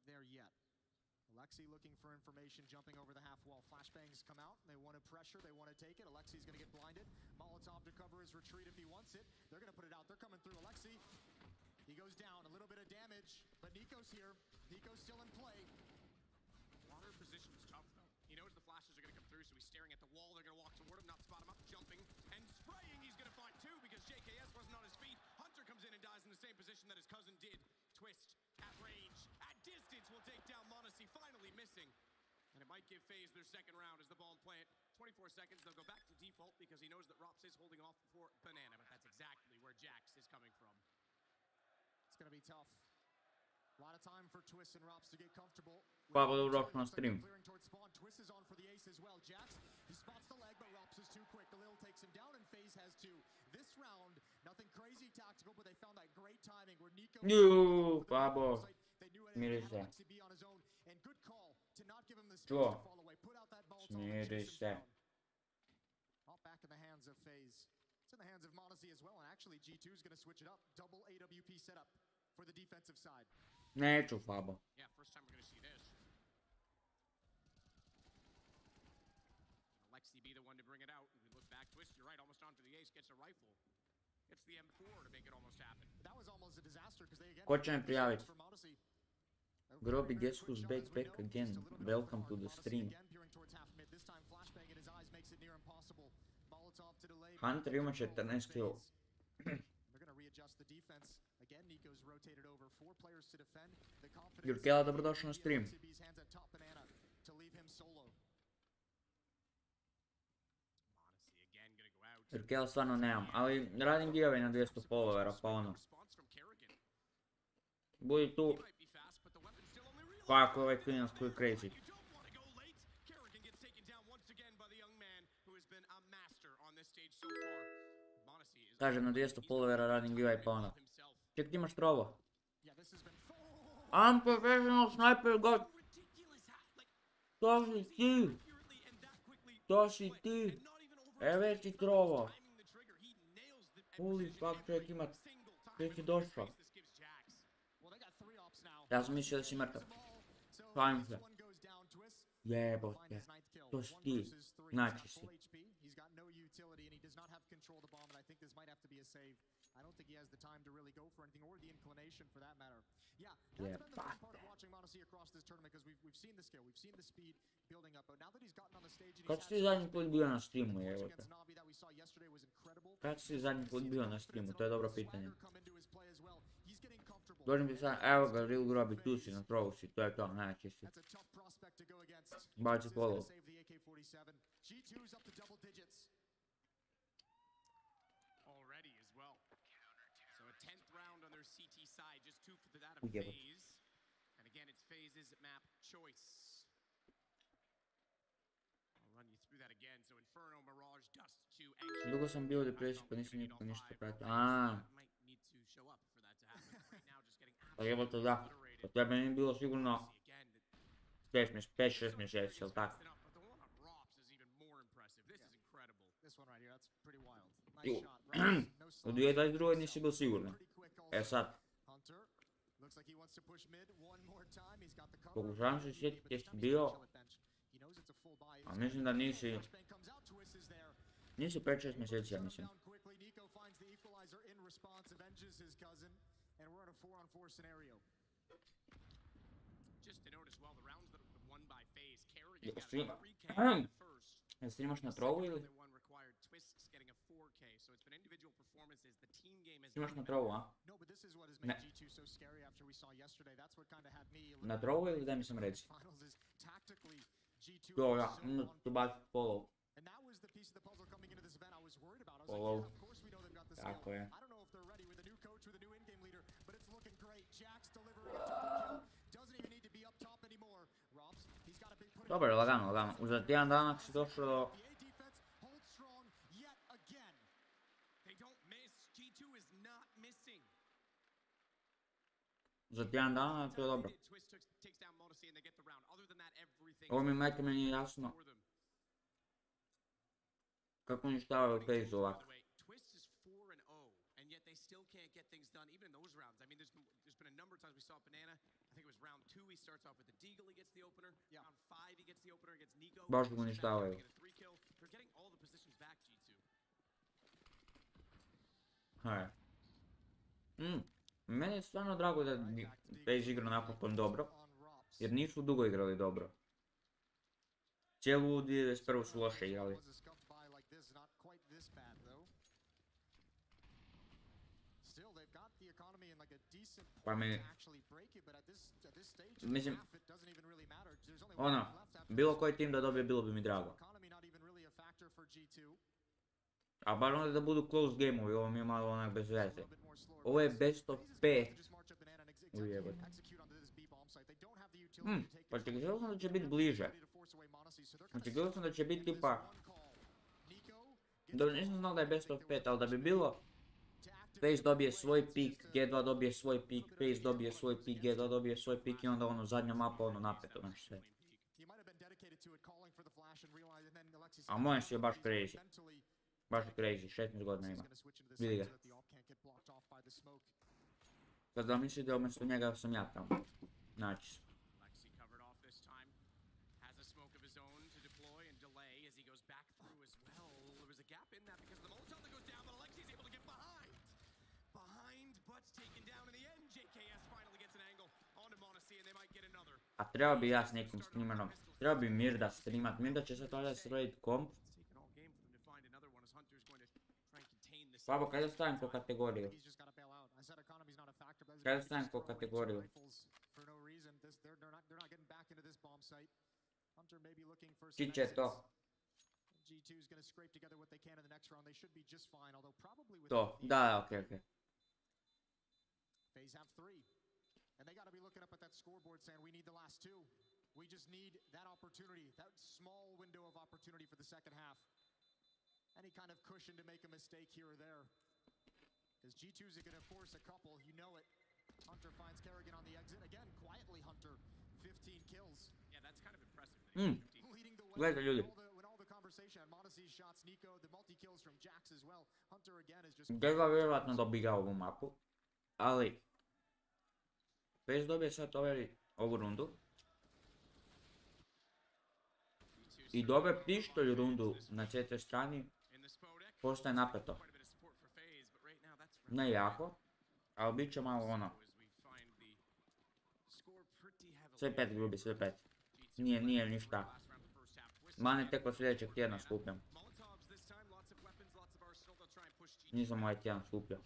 there yet. Alexi looking for information, jumping over the half wall. Flashbangs come out. They want to pressure. They want to take it. Alexi's going to get blinded. Molotov to cover his retreat if he wants it. They're going to put it out. They're coming through. Alexi, he goes down. A little bit of damage, but Nico's here. Nico's still in play. Water position is tough, though. He knows the flashes are going to come through, so he's staring at the wall. They're going to walk toward him, not spot him up, jumping and spraying. He's going to find two because JKS wasn't on his feet. Hunter comes in and dies in the same position that his cousin did. Twist at range, at distance, will take down Monacy, finally missing. And it might give FaZe their second round as the ball in play at 24 seconds. They'll go back to default because he knows that Rops is holding off before Banana, but that's exactly where Jax is coming from. It's going to be tough. A lot of time for Twist and Rops to get comfortable. Hvala dobrodošli na stream. Twist is on for the ace as well. Jax, he spots the leg, but Rops is too quick. The Lil takes him down, and FaZe has two. This round, nothing crazy tactical, but they found that great timing where Nico. Babo. Smiri se. And good call to not give him the space to fall away. Put out that ball. Smiri se. All back in the hands of FaZe. It's in the hands of Monacy as well, and actually G2 is going to switch it up. Double AWP setup for the defensive side. Neću, Fabo. Yeah, first time we're going to see this. Alexi be the one to bring it out. We look back, Twist, you're right, almost onto the ace, gets a rifle. It's the M4 to make it almost happen. That was almost a disaster because they again. Ko će me prijaviti? Grobi, guess who's back again? Welcome to the stream. Hunter ima 14 kill. Jurkela, dobrodošli na stream. Jurkela stvarno nemam, ali radim giveaway na 200 followera, pa ono. Budi tu. Kako je ovaj klinac koji je crazy. Kažem, na 200 followera radim giveaway, pa ono. Ček, ti imaš trovo. Unprofessional sniper god. To si ti. To si ti. Već ti trovo. Holy fuck, čovjek ima. Gdje si došao? Ja sam mislio da si mrtav. Šalim se. Jebote. To si ti. Znači si. I don't think he has the time to really go for anything or the inclination for that matter. Yeah, that's been the best part of watching Monacy across this tournament because we've seen the skill, we've seen the speed building up, but now that he's gotten on the stage and Kad si ti zadnji put bio na streamu, jebote? Kad si ti zadnji put bio na streamu, to je dobro pitanje. Dođem ti sad, evo ga, Real Grobi, tu si, na trovu si, to je to, najjači si. Baci follow. Already as well. So a 10th round on their CT side, just two for that of FaZe. And again, it's FaZe's map choice. I'll run you through that again. So Inferno, Mirage, Dust 2, Action. Dugo sam bio u depresiji, pa nisam nikako ništa pratio. Aaaa. Pa jebote da, po tebe nije bilo sigurno 5-6 mjeseci, jel' tako? U 2022. nisi bil sigurno. E sad. Pokušavam se sjetiti gdje si bio. A mislim da nisi... Nisi 5-6 mjeseci, ja mislim. Jel streamaš na trovu ili? Streamaš na trovu, a? Ne. Na trovu ili daj mi sam reci? Jo, ja, tu baci follow. Follow. Tako je. Dobro, lagano. Za tjedan dana si došao do... Za tjedan dana, to je dobro. Ovo mi majke me nije jasno. Kako uništavaju FaZe ovako. think it was round 2, he starts off with the Deagle, he gets the opener. Yeah. Round 5, he gets the opener against Nico. Baš ga uništavaju. They get a 3 kill. They're getting all the positions back, G2. Haj. Meni je stvarno drago da FaZe igra napokon dobro, jer nisu dugo igrali dobro. Cijelu 2021 su loše igrali. Pa mi... Mislim... Ono, bilo koji tim da dobije bilo bi mi drago. A bar onda da budu close game-ovi, ovo mi je malo onak bez veze. Ovo je best of 5. Ujebate. Pa čekaj, sam da će biti bliže. Znači, gledao sam da će biti tipa... Dobro, nisam znao da je best of 5, ali da bi bilo... FaZe dobije svoj pik, G2 dobije svoj pik, FaZe dobije svoj pik, G2 dobije svoj pik i onda ono zadnja mapa ono napeto, znači sve. A moj je baš crazy. Baš je crazy, 16 godina ima. Vidi ga. Sad da misli da umjesto njega sam ja tamo. Znači. A trebao bi ja s nekim streamerom. Trebao bi Mirda streamat. Mirda će sad ovdje srediti komp. Slabo, kada stavim po kategoriju? Kada stavim po kategoriju? Ti će to. To, da, okej. And they got to be looking up at that scoreboard saying, we need the last 2. We just need that opportunity, that small window of opportunity for the second half. Any kind of cushion to make a mistake here or there. Because G2's are going to force a couple, you know it. Hunter finds Kerrigan on the exit. Again, quietly Hunter, 15 kills. Yeah, that's kind of impressive. Leading the way with all the conversation on Monace's shots, Nico, the multi-kills from Jax as well. Hunter again is just... G2 vjerovatno dobiga ovu mapu, ali... FaZe dobije sad ovu rundu. I dobije pištolj rundu na CT strani. Postaje napeto. Ne jako, ali bit će malo ono. Sve 5 ljubi, sve 5. Nije ništa. Mane tek od sljedećeg tjedna skupljam. Nisam ovaj tjedan skupljao.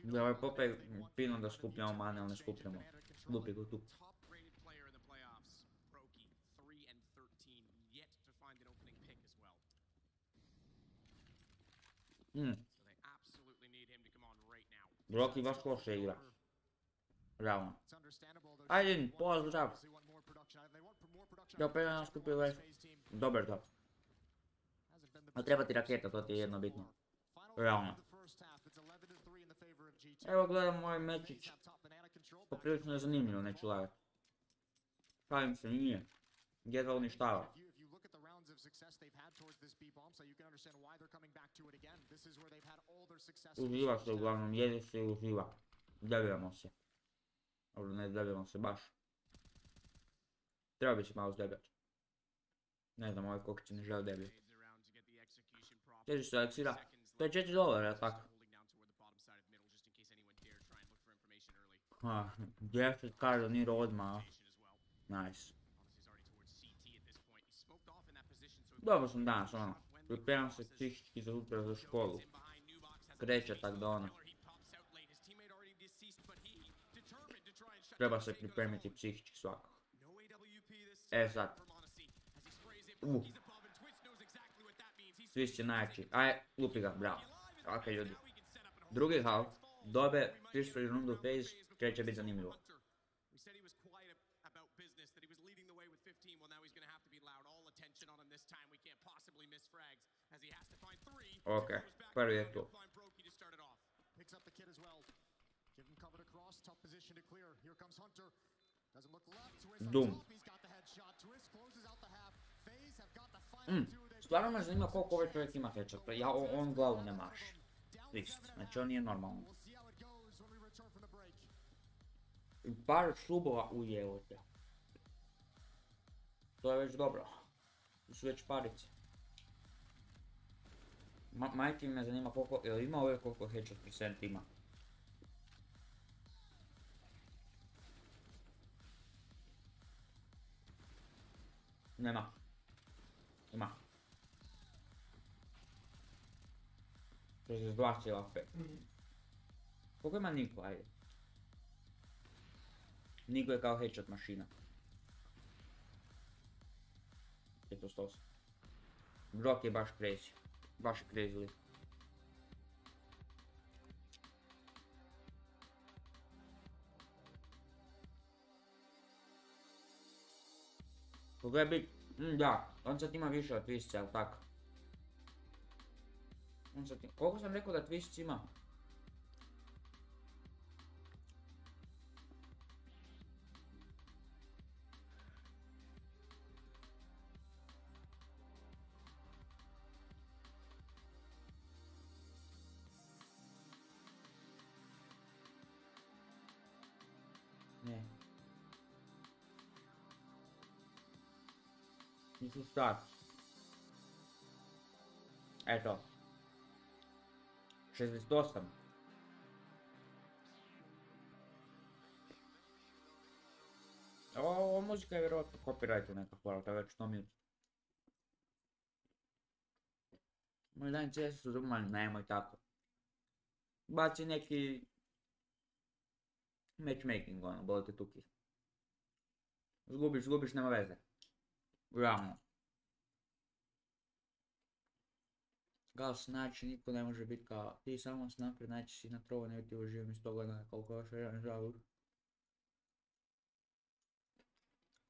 Da ovaj Popaj fino da skupljamo mane, ali ne skupljamo. Lupi go tu. Rocky baš loše igra. Realno. Ajde, pozdrav. Ja opet nam skupio već. Dobar to. A treba ti raketa, to ti je jedno bitno. Realno. Evo gledam ovaj mečić. Poprilično je zanimljivo, neću lagat. Pravim se, nije. G2 uništava. Uživa se uglavnom, jede se i uživa. Debijamo se. Dobro, ne debijamo se baš. Treba bi se malo zdebijat. Ne znam, ovaj kokići ne žele debijat. Teži se eliksira. To je $4, jel tako? Jeff kaže nije odmah. Nice. Dobro sam danas, ono. Pripremam se psihički za sutra za školu. Kreće tak da ono. Treba se pripremiti psihički svakako. Sad. Svi će najjači. Aj, lupi ga, bravo. Ok, ljudi. Drugi half. Dobe pištolj rundu FaZe. Kreće biti zanimljivo. Ok, prvi je tu. Doom. Stvarno me zanima koliko ovaj čovjek ima headshot, ja on glavu ne maši. Znači on nije normalno. I par šubova ujevate. To je već dobro. To su već parice. Majke me zanima koliko, jel ima ove koliko headshot percent ima? Nema. Ima. 62,5. Koliko ima Niko, ajde? Niko je kao headshot mašina. 508. Brock je baš crazy. Baš crazy lik. Koliko je bit? Da, on sad ima više od Twistica, ali tako? Koliko sam rekao da Twist ima? Ne. Nisu start. Eto. 68. Ovo muzika je vjerojatno copyrightu nekako, ali to je već 100 minuta. Moj dan CS su zumani, nemoj tako. Baci neki matchmaking, ono, bolite tuki. Zgubiš, nema veze. Realno. Galas, znači niko ne može biti kao ti, samo s naprijed, znači si na trovo, ne ti uživam iz toga na koliko još jedan žalur.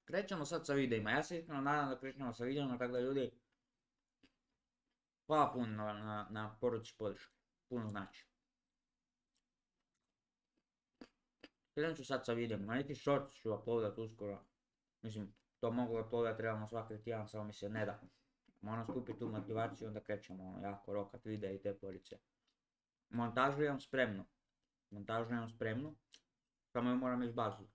Krećemo sad sa videima, ja se iskreno nadam da krećemo sa videima, tako da ljudi hvala puno na poruci podrške, puno znači. Krenut ću sad sa videima, neki shorts ću uploadat uskoro, mislim to mogu uploadat realno svaki tjedan, samo mi se ne da. Moram skupiti tu motivaciju, onda krećemo ono, jako rokat videa i te porice. Montažu imam spremnu, samo ju moram izbaciti.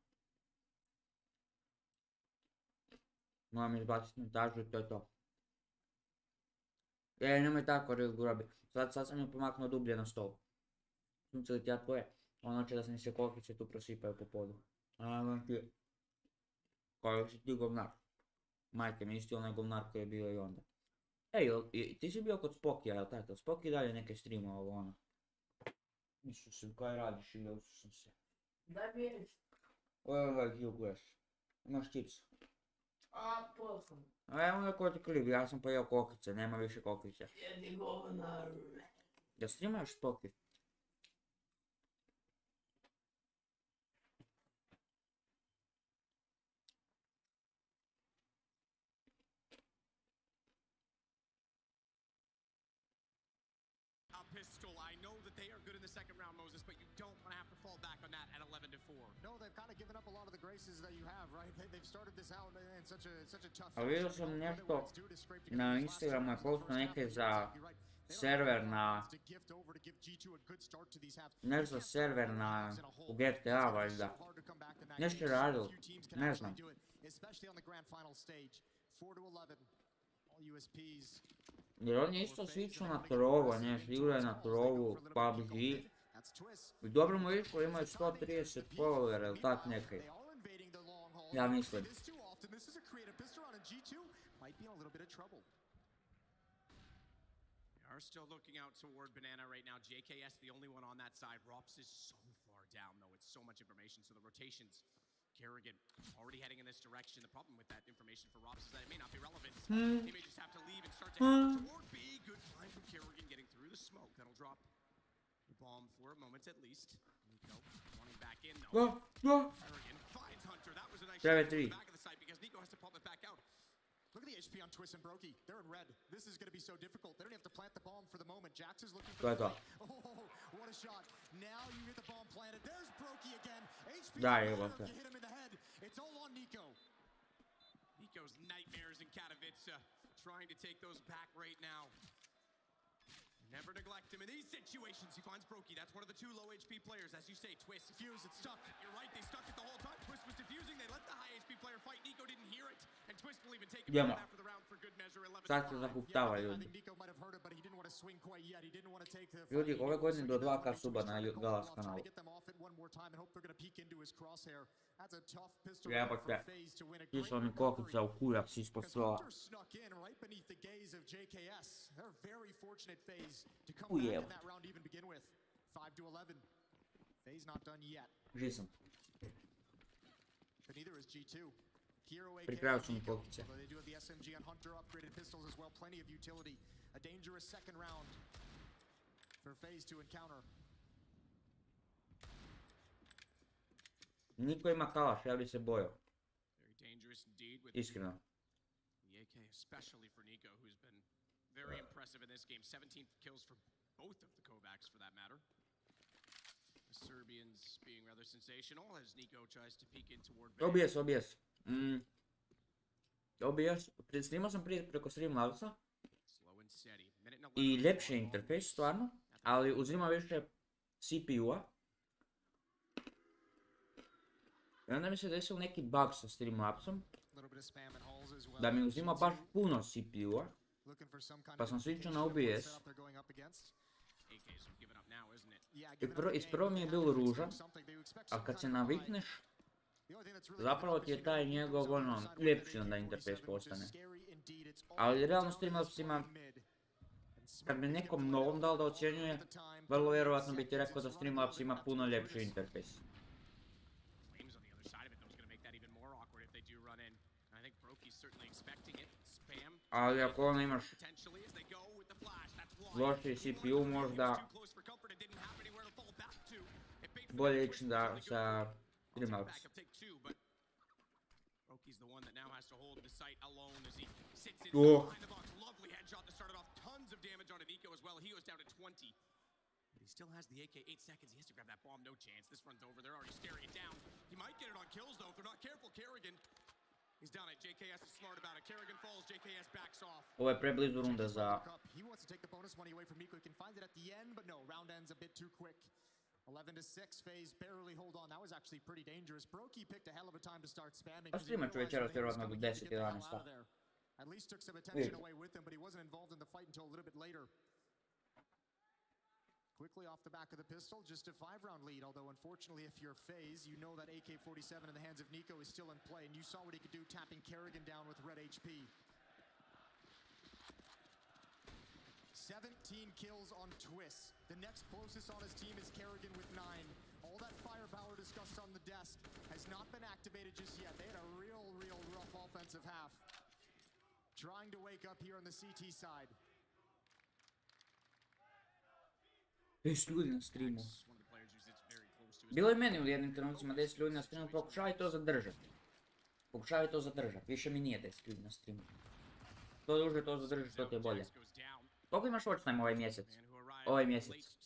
Moram izbaciti montažu i to je to. Nemoj tako real grobi, sad sam ju pomaknuo dublje na stol. Sunce li tja tvoje, ono će da se mi se kokice tu prosipaju po podu. Koji si ti govnar? Majke mi isti onaj govnar koji je bio i onda. Ej, ti si bio kod Spokija, jel tako? Spoki dalje neke streama ovo ono. Isuse, kaj radiš ili ususam se? Daj mi ješ. Ovo gdje gledaš. Imaš čips. Pol sam. Evo neko ti kliv, ja sam pojeo kokice, nema više kokice. Jedi govnar. Jel streamaš Spoki? Pistol. I know that they are good in the second round, Moses, but you don't want to have to fall back on that at 11-4. No, they've kind of given up a lot of the graces that you have, right? They've started this out in such a tough. A vidio sam nešto na Instagramu je postao neke za server na... Nešto za server na... u GTA valjda. Nešto je radilo, ne znam. Jer on je isto svičao na trovo, nešto igra je na trovu, PUBG. I dobro mu išlo, imaju 130 followera ili tak nekaj. Ja mislim. Are still looking out toward Banana right now. JKS the only one on that side. Rops is so far down though. It's so much information. So the rotations. Kerrigan already heading in this direction. The problem with that information for Rops is that it may not be relevant. He may just have to leave and start to head toward B. Good find from Kerrigan getting through the smoke. That'll drop the bomb for a moment at least. Nico wanting back in though. Kerrigan finds Hunter. That was a nice shot from the back of the site because Nico has to pump it back out. Look at the HP on Twist and Brokey. They're in red. This is going to be so difficult. They don't have to plant the bomb for the moment. Jax is looking for the play. Oh, what a shot. Now you get the bomb planted. There's Brokey again. HP you hit him in the head. It's all on Nico. Nico's nightmares in Katowice trying to take those back right now. Never neglect him in these situations. He finds Brokey. That's one of the two low HP players. As you say, Twist. Fuse, it's stuck. You're right. They stuck it the whole Idemo. Sad se zahuktava ljudi. Ljudi, ove godine do 2K suba na Galas kanalu. Jebate. Ti su oni kokica u kujac ispod stola. Ujevo. Živ sam. Pripravit ću mi kokice. Niko ima kalaš, ja bi se bojao. Iskreno. Especially for Nico, who's been very impressive in this game. 17th kills for both of the Kovacs, for that matter. The Serbians being rather sensational as Nico tries to peek in toward OBS. OBS, snimao sam prije preko Streamlabsa i ljepši interfejs stvarno, ali uzima više CPU-a. I onda mi se desio neki bug sa Streamlabsom, da mi uzima baš puno CPU-a, pa sam switchao na OBS. Isprvo mi je bilo ružan, a kad se navikneš, zapravo ti je taj njegov ljepši onda interfejs postane. Ali realno Streamlabs ima, kad bi nekom novom dal da ocjenjuje, vrlo vjerovatno bi ti rekao da Streamlabs ima puno ljepši interfejs. Ali ako ono imaš loši CPU možda bolje ići da sa Streamlabs. Oh. He still has the AK, 8 seconds, he has to grab that bomb, no chance. This runs over, they're already staring it down. He might get it on kills though, if they're not careful. Kerrigan, he's down it. JKS is smart about it. Kerrigan falls, JKS backs off. Ovo je preblizu runda za... He wants to take the bonus money away from Nico. He can find it at the end, but no, round ends a bit too quick. 11-6, FAZE barely hold on. That was actually pretty dangerous. Brokey picked a hell of a time to start spamming. A streamat ću večeras vjerovatno do 10-11. At least took some attention away with him, but he wasn't involved in the fight until a little bit later. Quickly off the back of the pistol, just a 5-round lead, although unfortunately if you're FAZE, you know that AK-47 in the hands of Nico is still in play, and you saw what he could do tapping Kerrigan down with red HP. 17 kills on Twist. The next closest on his team is Kerrigan with 9. All that firepower discussed on the desk has not been activated just yet. They had a real rough offensive half. Trying to wake up here on the CT side. 10 ljudi na streamu. Bilo je meni u jednim trenucima 10 ljudi na streamu, pokušavaj to zadržati. Više mi nije 10 ljudi na streamu. Što duže to zadržiš, to ti je bolje. Koliko imaš watch time ovaj mjesec? Ovaj mjesec.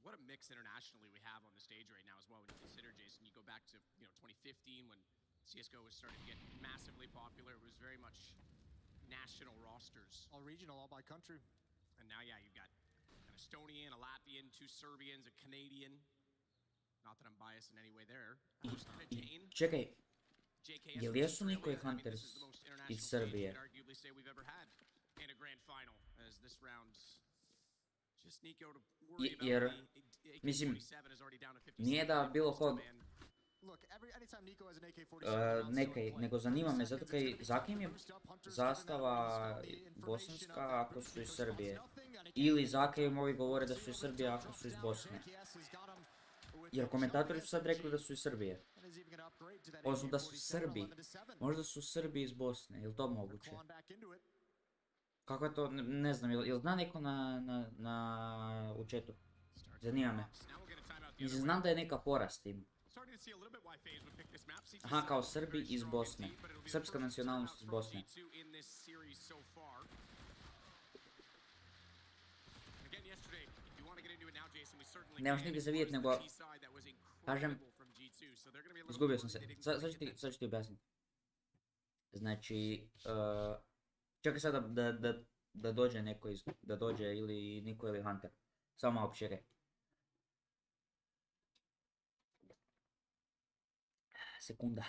What a mix internationally we have on the stage right now as well. When you consider, Jason, you go back to 2015 when CSGO was starting to get massively popular. It was very much national rosters. All regional, all by country. And now, yeah, you've got an Estonian, a Latvian, 2 Serbians, a Canadian. Not that I'm biased in any way there. Čekaj, jel jesu Niko i Hunters iz Srbije? Jer, mislim, nije da bilo kod nego zanima me zato kaj za kim je zastava bosanska ako su iz Srbije, ili za kim ovi govore da su iz Srbije ako su iz Bosne. Jer komentatori su sad rekli da su iz Srbije. Odnosno da su Srbi. Možda su Srbi iz Bosne, je li to moguće? Kako je to, ne znam, jel zna neko u chatu? Zanima me. Mislim, znam da je neka fora s tim. Aha, kao Srbi iz Bosne. Srpska nacionalnost iz Bosne. Nemaš nigdje za vidjet, nego... Kažem... Izgubio sam se. Sad ću ti objasniti. Znači... Čekaj sad da dođe neko iz... Da dođe ili Niko ili Hunter. Samo malo počekaj. sekunda.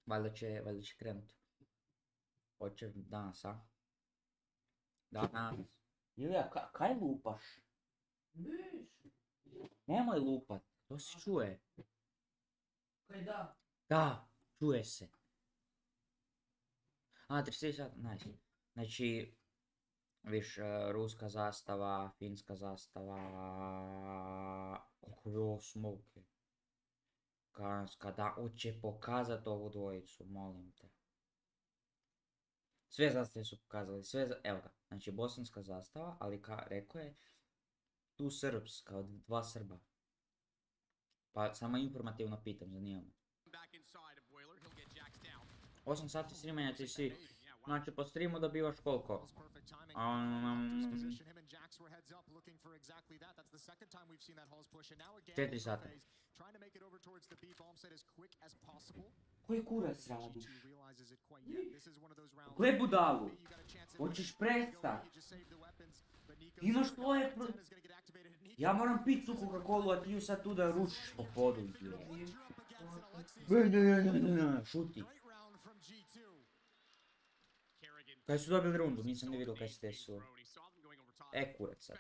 Valjda će krenut. Hoće danas, a? Danas. Ilija, kaj lupaš? Nemoj lupat, to se čuje. Kaj da? Da, čuje se. A, 33 sata, nice. Znači, viš, ruska zastava, finska zastava, kako je ovo smoke. Kanska, da, hoće pokazat ovu dvojicu, molim te. Sve zastave su pokazali, evo ga, znači bosanska zastava, ali rekao je tu srpska, od 2 Srba. Pa samo informativno pitam, zanima me. 8 sati streamanja ti si, znači po streamu dobivaš koliko? 4 sata. Koji kurac radiš? Gle budalu, hoćeš prestat? Imaš tvoje Ja moram pit tu Coca-Colu, a ti ju sad tu da rušiš po podu. Šuti. Kaj su dobili rundu, nisam ne vidio kaj se desilo. Kurac sad.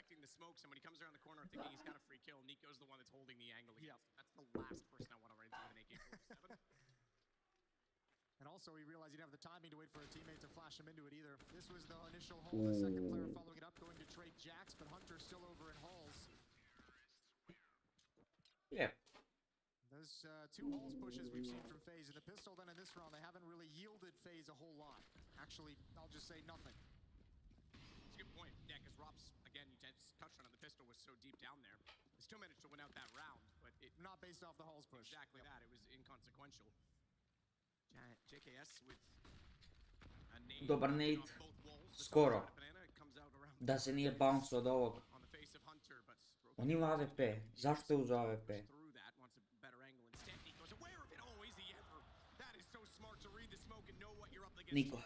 And also, he realized he didn't have the timing to wait for a teammate to flash him into it either. This was the initial hold. The second player following it up, going to trade Jax, but Hunter's still over in Halls. Yeah. Those 2 Halls pushes we've seen from FaZe in the pistol, then in this round, they haven't really yielded FaZe a whole lot. Actually, I'll just say nothing. That's a good point. Yeah, because Rob's, again, you touched on it, the pistol was so deep down there. They still managed to win out that round, but it... Not based off the Halls push. Exactly that. It was inconsequential. JKS with a nade. Dobar nade. Skoro. Da se nije bounce od ovog. On ima AWP. Zašto je uzeo AWP? Niko.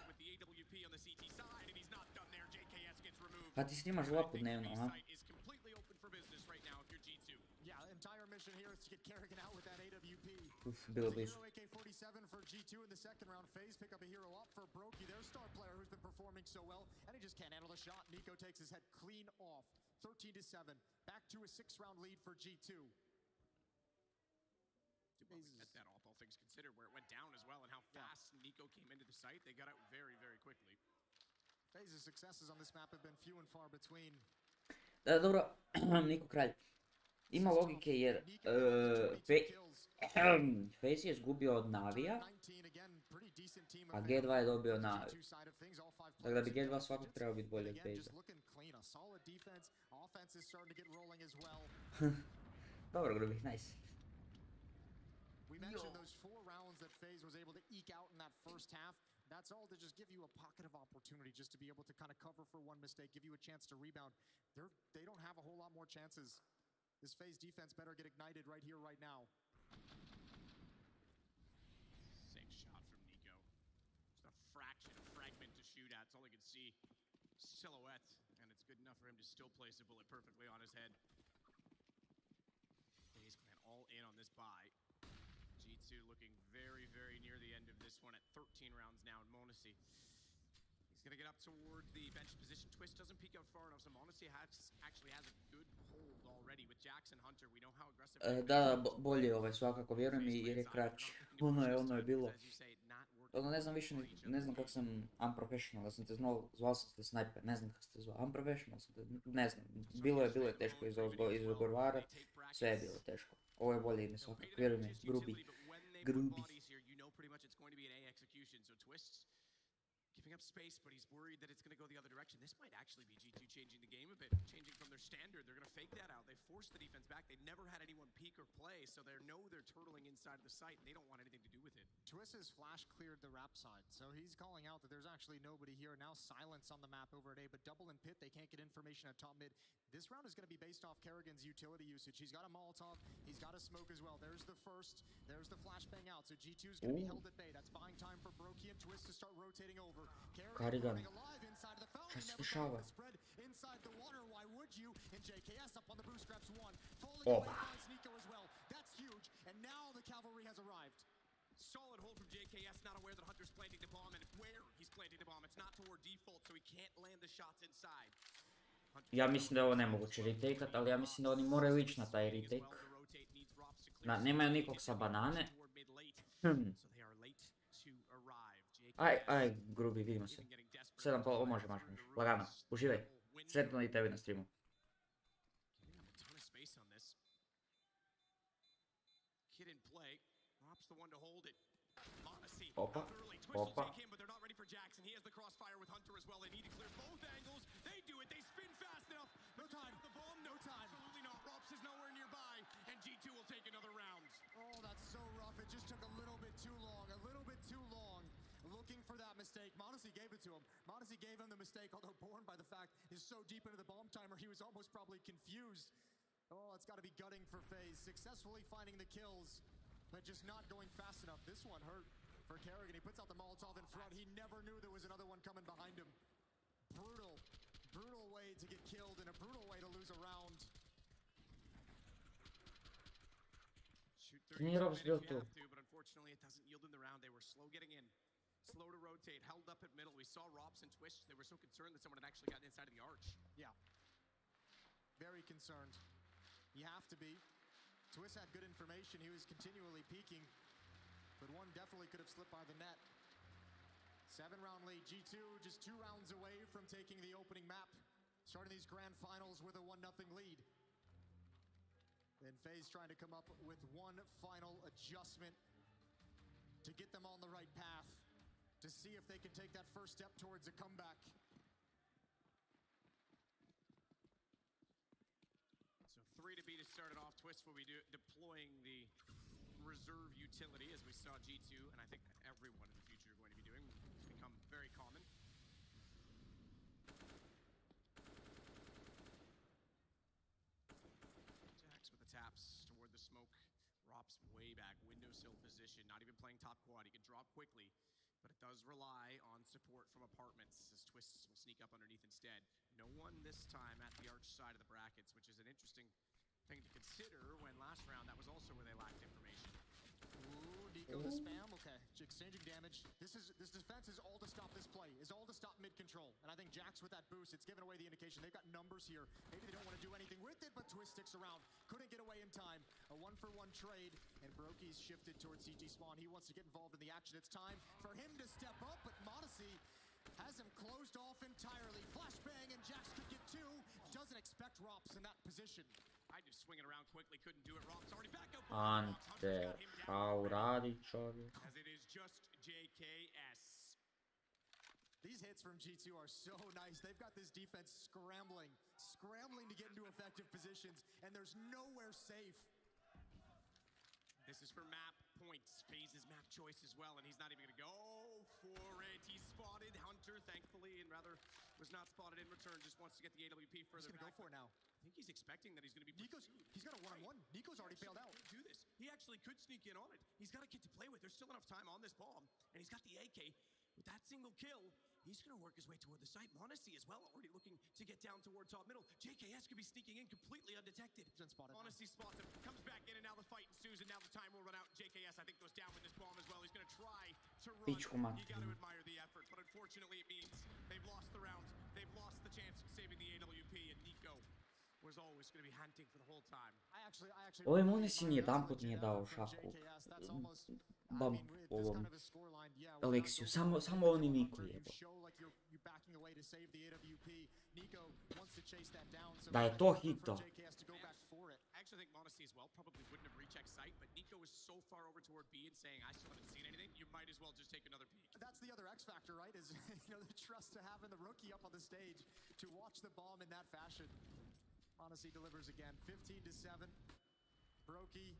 Pa ti snimaš lapu dnevno, a? Entire mission here is to get Kerrigan out with that AWP. Bilo blizu. AK-47 for G2 in the second round. FaZe pick up a hero up for Brokey, their star player who's been performing so well, and he just can't handle the shot. Nico takes his head clean off. 13-7. Back to a 6-round lead for G2. At that all things considered, where it went down as well, and how fast Nico came into the site, they got out very, very quickly. FaZe's successes on this map have been few and far between. Dobro, Niko kralj. Ima logike jer FaZe je izgubio od Navija, a G2 je dobio Navi. Tako da bi G2 svakog trebao biti bolje od FaZe. Dobro, grubih, nice. We mentioned those 4 rounds that FaZe was able to eke out in that first half. That's all to just give you a pocket of opportunity, just to be able to kind of cover for one mistake, give you a chance to rebound. They don't have a whole lot more chances. This FaZe defense better get ignited right here, right now. Sick shot from Nico. Just a fraction, a fragment to shoot at. It's all he can see. Silhouette, and it's good enough for him to still place a bullet perfectly on his head. FaZe clan all in on this buy. G2 looking very, very near the end of this one at 13 rounds now in Monaci. He's going to get up toward the bench position. Twist doesn't peek out far enough, so Monaci actually has a good hold already with Jackson Hunter. We know how aggressive... Da, bolje svakako, vjerujem mi, jer je kraći. Ono je bilo. Ono ne znam više, ne znam kako sam unprofessional, da sam te zvao sam te sniper, ne znam kako ste zvao, unprofessional sam te, ne znam, bilo je teško izgovarati, sve je bilo teško. Ovo je bolje ime svakako, vjerujem mi, grubi. Giving up space, but he's worried that it's going to go the other direction. This might actually be G2 changing the game a bit, changing from their standard. They're going to fake that out. They force the defense back. They never had anyone peek or play, so they know they're turtling inside of the site, and they don't want anything to do with it. Twist's flash cleared the rap side, so he's calling out that there's actually nobody here. Now silence on the map over at A, but double and pit, they can't get information at top mid. This round is going to be based off Kerrigan's utility usage. He's got a Molotov, he's got a smoke as well. There's the first, there's the flashbang out, so G2's going to be held at bay. That's buying time for Brokey and Twist to start rotating over. Carrigan. Šta se dešava? Inside the water, why would you? And JKS up on the bootstraps one. Falling away finds Nico as well. That's huge. And now the cavalry has arrived. Solid hold from JKS, not aware that Hunter's planting the bomb, and where he's planting the bomb, it's not toward default, so he can't land the shots inside. Ja mislim da je ovo nemoguće retakeat, ali ja mislim da oni moraju ići na taj retake. Nemaju nikog sa banane. Aj, grubi, vidimo se. 7,5, može. Lagano, uživaj. Sretno i tebi na streamu. Opa. No time. The bomb, no time. Absolutely not. Rops is nowhere nearby, and G2 will take another round. Oh, that's so rough. It just took a little bit too long. Looking for that mistake. Monacy gave it to him. Monacy gave him the mistake, although born by the fact he's so deep into the bomb timer, he was almost probably confused. Oh, it's got to be gutting for FaZe. Successfully finding the kills, but just not going fast enough. This one hurt for Kerrigan. He puts out the Molotov in front. He never knew there was another one coming behind him. Brutal way to get killed and a brutal way to lose a round. Can you Robs build too? But unfortunately it doesn't yield in the round. They were slow getting in. Slow to rotate, held up at middle. We saw Rops and Twitch. They were so concerned that someone had actually gotten inside of the arch. Yeah. Very concerned. You have to be. Twist had good information. He was continually peeking. But one definitely could have slipped by the net. 7-round lead. G2 just 2 rounds away from taking the opening map. Starting these grand finals with a 1-0 lead. And FaZe trying to come up with one final adjustment to get them on the right path, to see if they can take that first step towards a comeback. So 3 to be to start it off. Twist will be deploying the reserve utility, as we saw G2, and I think everyone in the future are going to be doing. It's become very common. Jax with the taps toward the smoke. Rops way back, windowsill position, not even playing top quad. He can drop quickly, but it does rely on support from apartments, as Twists will sneak up underneath instead. No one this time at the arch side of the brackets, which is an interesting thing to consider when last round that was also where they lacked information. Ooh, Nico the spam, okay. Exchanging damage. This defense is all to stop this play, is all to stop mid-control. And I think Jax with that boost, it's given away the indication. They've got numbers here. Maybe they don't want to do anything with it, but Twist sticks around. Couldn't get away in time. A 1-for-1 trade, and Brokey's shifted towards CT spawn. He wants to get involved in the action. It's time for him to step up, but Monacy has him closed off entirely. Flashbang, and Jax could get 2. Doesn't expect Rops in that position. I just swing it around quickly, couldn't do it. Rops already back up. Ante, šta uradi čovjek? As it is just JKS. These hits from G2 are so nice. They've got this defense scrambling to get into effective positions, and there's nowhere safe. This is for map points. FaZe's map choice as well, and he's not even going to go for it. He's spotted Hunter, thankfully, and rather was not spotted in return. Just wants to get the AWP further back. He's going to go for it now. I think he's expecting that he's going to be he's got a one-on-one. Nico's already bailed out. Do this. He actually could sneak in on it. He's got a kid to play with. There's still enough time on this bomb, and he's got the AK. With that single kill, he's going to work his way toward the site. Monacy as well, already looking to get down toward top middle. JKS could be sneaking in completely undetected. Monacy spots him, comes back in, and now the fight ensues, and now the time will run out. JKS, I think, goes down with this bomb as well. He's going to try to run. You got to admire the effort, but unfortunately it means they've lost the round. They've lost the chance of saving the AWP, and Nico was always going to be hunting for the whole time. Ovaj Monacy ni jedanput nije dao šaku. Bam ovom Aleksiju, samo oni Niku jebo. Da je to hito. I actually think Monacy as well probably wouldn't have rechecked site, but Nico was so far over toward B and saying, I still haven't seen anything, you might as well just take another peek. That's the other X factor, right? Is the trust to have in the rookie up on the stage to watch the bomb in that fashion. Monacy delivers again, 15-7. Brokey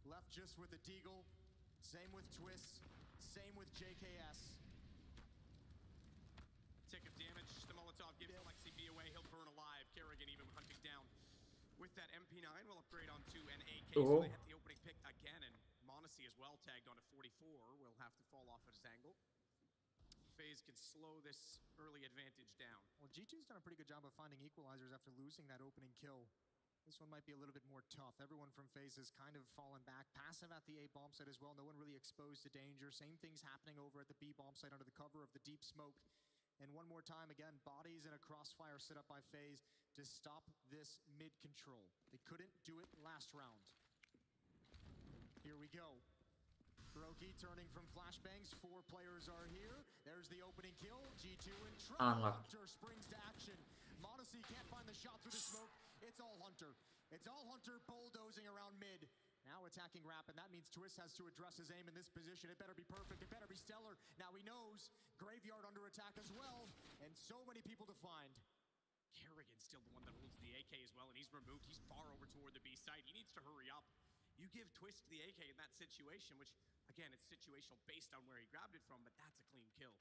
left just with a deagle. Same with Twist, same with JKS. Tick of damage, the Molotov gives Alexi B away, he'll burn alive. Kerrigan even hunting down with that MP9 will upgrade onto an AK, so they hit the opening pick again, and Monacy as well tagged onto 44, will have to fall off at his angle. FaZe can slow this early advantage down. Well, G2's done a pretty good job of finding equalizers after losing that opening kill. This one might be a little bit more tough. Everyone from FaZe has kind of fallen back. Passive at the A bomb site as well. No one really exposed to danger. Same things happening over at the B bomb site under the cover of the deep smoke. And one more time, again, bodies in a crossfire set up by FaZe to stop this mid control. They couldn't do it last round. Here we go. Brokey turning from flashbangs. 4 players are here. There's the opening kill. G2 in trouble. Hunter springs to action. Monacy can't find the shot through the smoke. It's all Hunter. It's all Hunter bulldozing around mid. Now attacking Rapid. That means Twist has to address his aim in this position. It better be perfect. It better be stellar. Now he knows. Graveyard under attack as well. And so many people to find. Kerrigan's still the one that holds the AK as well, and he's removed. He's far over toward the B side. He needs to hurry up. You give Twist the AK in that situation, which, again, it's situational based on where he grabbed it from, but that's a clean kill.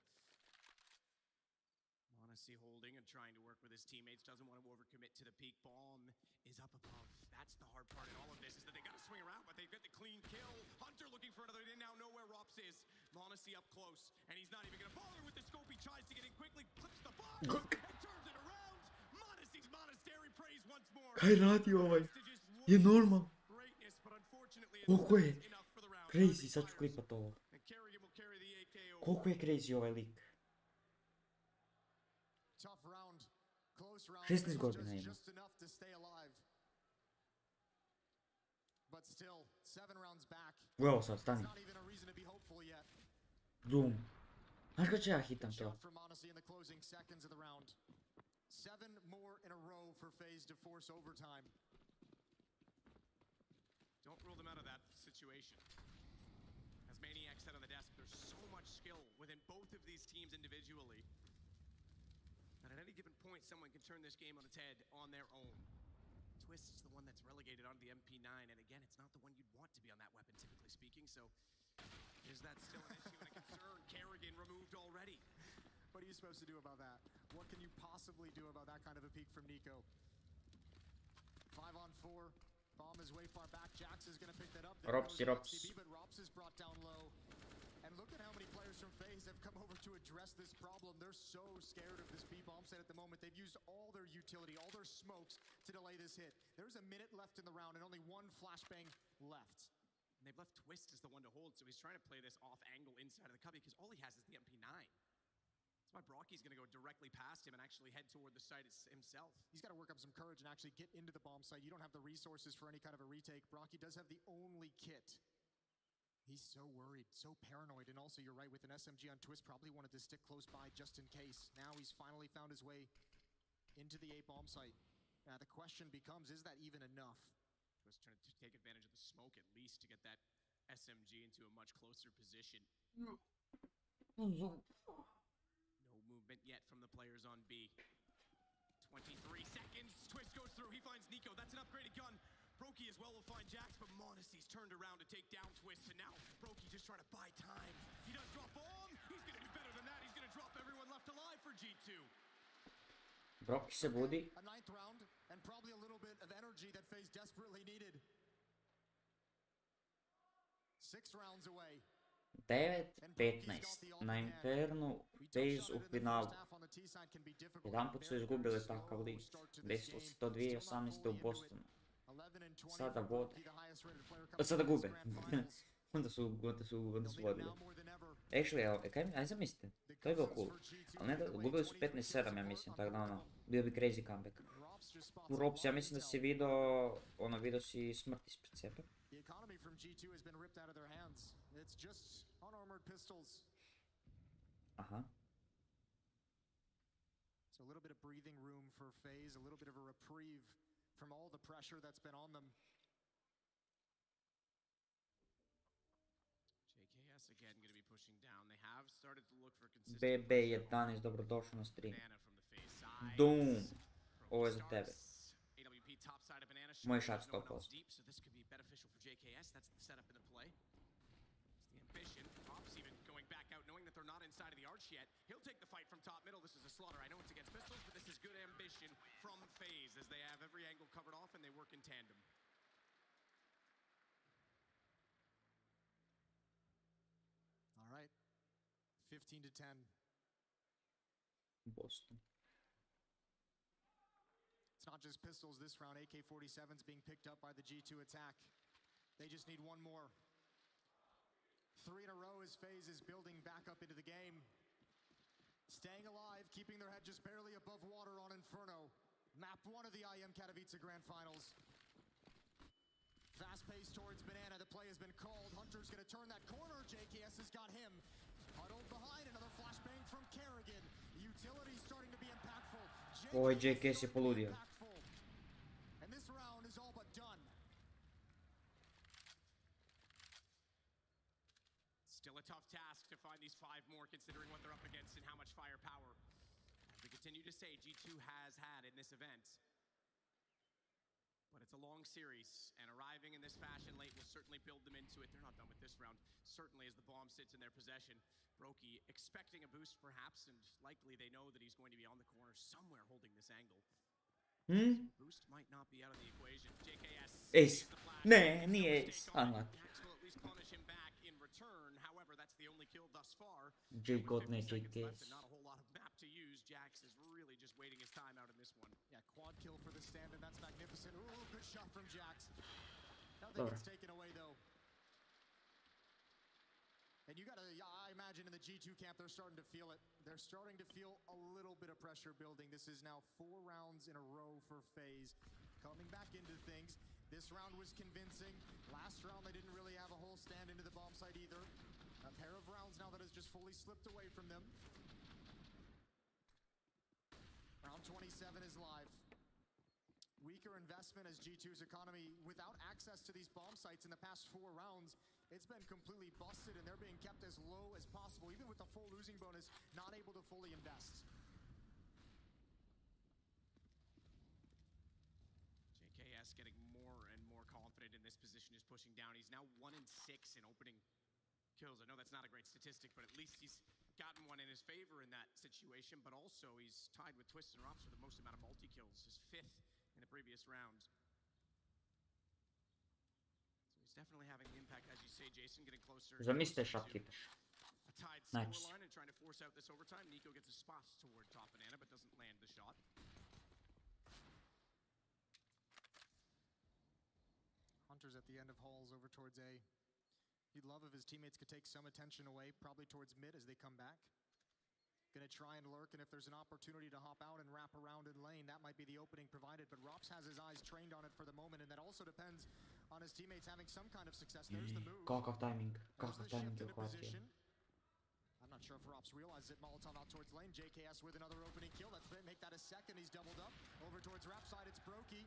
Monacy holding and trying to work with his teammates. Doesn't want to overcommit to the peak. Bomb is up above. That's the hard part in all of this, is that they got to swing around, but they've got the clean kill. Hunter looking for another. They now know where Rops is. Monacy up close, and he's not even going to bother with the scope. He tries to get in quickly, clips the bomb, and turns it around. Monacy's monastery prays once more. Je normalno. Koliko je crazy, sad ću klipat ovo. Koliko je crazy ovaj lik. 16 godina ima. Evo sad, stani. Zoom. Znaš kad će ja hitam to? 7 more in a row for FaZe to force overtime. Don't rule them out of that situation. As Maniac said on the desk, there's so much skill within both of these teams individually that at any given point, someone can turn this game on its head on their own. Twist is the one that's relegated onto the MP9, and again, it's not the one you'd want to be on that weapon, typically speaking, so is that still an issue and a concern? Kerrigan removed already. What are you supposed to do about that? What can you possibly do about that kind of a peak from Nico? 5 on 4. Bomb is way far back. Jax is going to pick that up. Rops. But Rops is brought down low. And look at how many players from FaZe have come over to address this problem. They're so scared of this B bomb set at the moment. They've used all their utility, all their smokes to delay this hit. There's a minute left in the round and only 1 flashbang left. And they've left Twist as the one to hold, so he's trying to play this off angle inside of the cubby because all he has is the MP9. That's why Brocky's going to go directly past him and actually head toward the site himself. He's got to work up some courage and actually get into the bomb site. You don't have the resources for any kind of a retake. Brocky does have the only kit. He's so worried, so paranoid, and also you're right, with an SMG on Twist, probably wanted to stick close by just in case. Now he's finally found his way into the A bomb site. Now the question becomes, is that even enough? Twist trying to take advantage of the smoke at least to get that SMG into a much closer position. No movement yet from the players on B. 23 seconds, Twist goes through, he finds Nico, that's an upgraded gun. Brokey as well will find Jax, but Monacy's turned around to take down Twist, and now Brokey just trying to buy time. He does drop bomb, he's gonna do better than that, he's gonna drop everyone left alive for G2. Brokey se budi. A 9th round, and probably a little bit of energy that FaZe desperately needed. 6 rounds away. 9-15 na Infernu, FaZe u finalu. Jedanput su izgubili takav list. Desilo se to 2018. u Bostonu. Sada vode. Sada gube. Onda su vodili. Actually, aj zamislite, to je bilo cool. Ali ne da, gubili su 15-7, ja mislim, tako da ono, bio bi crazy comeback. U Rops, ja mislim da si vidio si smrt ispred sebe. Aha. So a little bit of breathing room for FaZe, a little bit of a reprieve from all the pressure that's been on them. JKS again going to be pushing down. They have started to look for consistent. BB11, dobrodošle na stream. Doom. Ovo je za tebe. Moj šat 100%. So this could be beneficial for JKS. That's the setup in the play. It's the ambition. Ops even going back out, knowing that they're not inside of the arch yet. He'll take the fight from top middle. This is a slaughter. I know it's against pistols, but this is good ambition from FaZe as they have every angle covered off and they work in tandem. All right. 15-10. Boston. It's not just pistols this round. AK-47's being picked up by the G2 attack. They just need one more. 3 in a row as FaZe is building back up into the game. Staying alive, keeping their head just barely above water on Inferno. Map 1 of the IM Katowice Grand Finals. Fast pace towards Banana. The play has been called. Hunter's going to turn that corner. JKS has got him. Huddled behind. Another flashbang from Kerrigan. Utility starting to be impactful. Oj, JKS je poludio. And this round is all but done. Still a tough task to find these 5 more, considering what they're up against and how much firepower, as we continue to say, G2 has had in this event. But it's a long series, and arriving in this fashion late will certainly build them into it. They're not done with this round, certainly as the bomb sits in their possession. Brokey expecting a boost perhaps, and likely they know that he's going to be on the corner somewhere holding this angle. So boost might not be out of the equation. JKS Ace. Ne, nije ace. Unlucky. Jax will at least punish him back in return. However, that's the only kill thus far. J God ne 50 seconds left JKS. and not a whole lot of map to use. Jax is really just waiting his time out in this one. Yeah, quad kill for the stand, and that's magnificent. Ooh, good shot from Jax. Nothing gets taken away, though. And you gotta, I imagine in the G2 camp, they're starting to feel it. They're starting to feel a little bit of pressure building. This is now 4 rounds in a row for FaZe. Coming back into things. This round was convincing. Last round, they didn't really have a whole stand into the bomb site either. A pair of rounds now that has just fully slipped away from them. Round 27 is live. Weaker investment as G2's economy, without access to these bomb sites in the past 4 rounds, it's been completely busted, and they're being kept as low as possible, even with the full losing bonus, not able to fully invest. JKS getting more and more confident in this position, is pushing down. He's now 1 in 6 in opening kills. I know that's not a great statistic, but at least he's gotten one in his favor in that situation, but also he's tied with Twisted and Rops for the most amount of multi-kills, his 5th in the previous round. So he's definitely having an impact, as you say, Jason, getting closer. Zamislite shot hitter. A tied Nice. scoreline and trying to force out this overtime. Nico gets a spot toward top banana, but doesn't land the shot. Hunter's at the end of halls over towards A. He'd love if his teammates could take some attention away, probably towards mid as they come back. Gonna try and lurk, and if there's an opportunity to hop out and wrap around in lane, that might be the opening provided, but Rops has his eyes trained on it for the moment, and that also depends on his teammates having some kind of success. There's the move. Kakav timing. There's Kakav the timing shift je into uhvatio. position. I'm not sure if Rops realizes it. Molotov out towards lane. JKS with another opening kill. Let's make that a second. He's doubled up. Over towards Rap side, it's Brokey.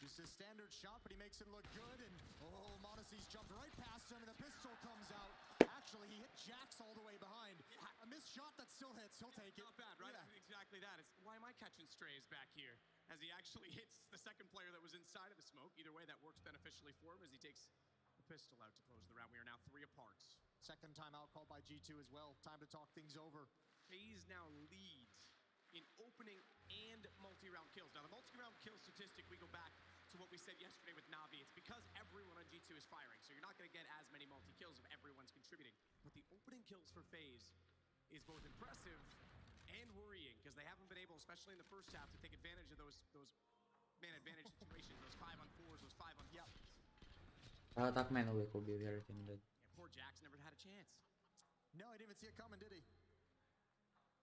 Just a standard shot, but he makes it look good, and oh, Monacy's jumped right past him, and the pistol comes out. Actually, he hit Jax all the way behind. A missed shot that still hits. He'll take it. Not bad, right? Yeah. Exactly that. It's, why am I catching strays back here? As he actually hits the second player that was inside of the smoke. Either way, that works beneficially for him as he takes the pistol out to close the round. We are now 3 apart. Second timeout called by G2 as well. Time to talk things over. FaZe now leads in opening and multi-round kills. Now, the multi-round kill statistic, we go back to what we said yesterday with Navi. It's because everyone on G2 is firing, so you're not going to get as many multi-kills if everyone's contributing. But the opening kills for FaZe is both impressive and worrying, because they haven't been able, especially in the first half, to take advantage of those man advantage situations, those 5-on-4s, those 5-on-5s. Yep. A tak mene uvijek ubio, vjerujte mi da. Yeah, poor Jax never had a chance. No, he didn't even see it coming, did he?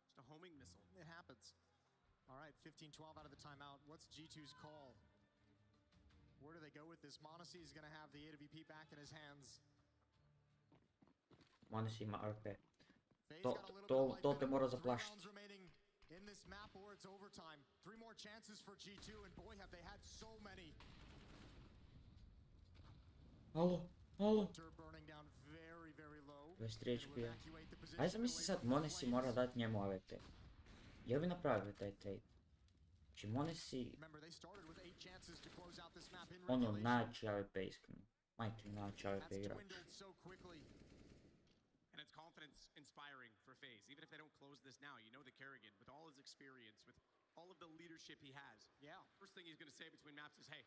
Just a homing missile. It happens. All right, 15-12 out of the timeout. What's G2's call? Where do they go with this? Monacy is going to have the AWP back in his hands. Monacy ima RP. FaZe To- got a little to- bit of to life te in mora it. 3 zaplašiti. rounds remaining in this map, or it's overtime. 3 more chances for G2, and boy, have they had so many. Alo, alo. Hunter burning down very, very low. 23 To HP. evacuate the position Ajde zamisli away sad, from the Monacy flames. mora dati njemu AWP. Jel bi napravio taj trade? Znači Monacy, Remember, they started with 8 chances to close out this map in ono regulation. najjači AWP iskreno. Majke najjači AWP That's igrač. dwindled so quickly. And it's confidence inspiring for FaZe. Even if they don't close this now, you know that Kerrigan, with all his experience, with all of the leadership he has, Yeah. first thing he's going to say between maps is, hey,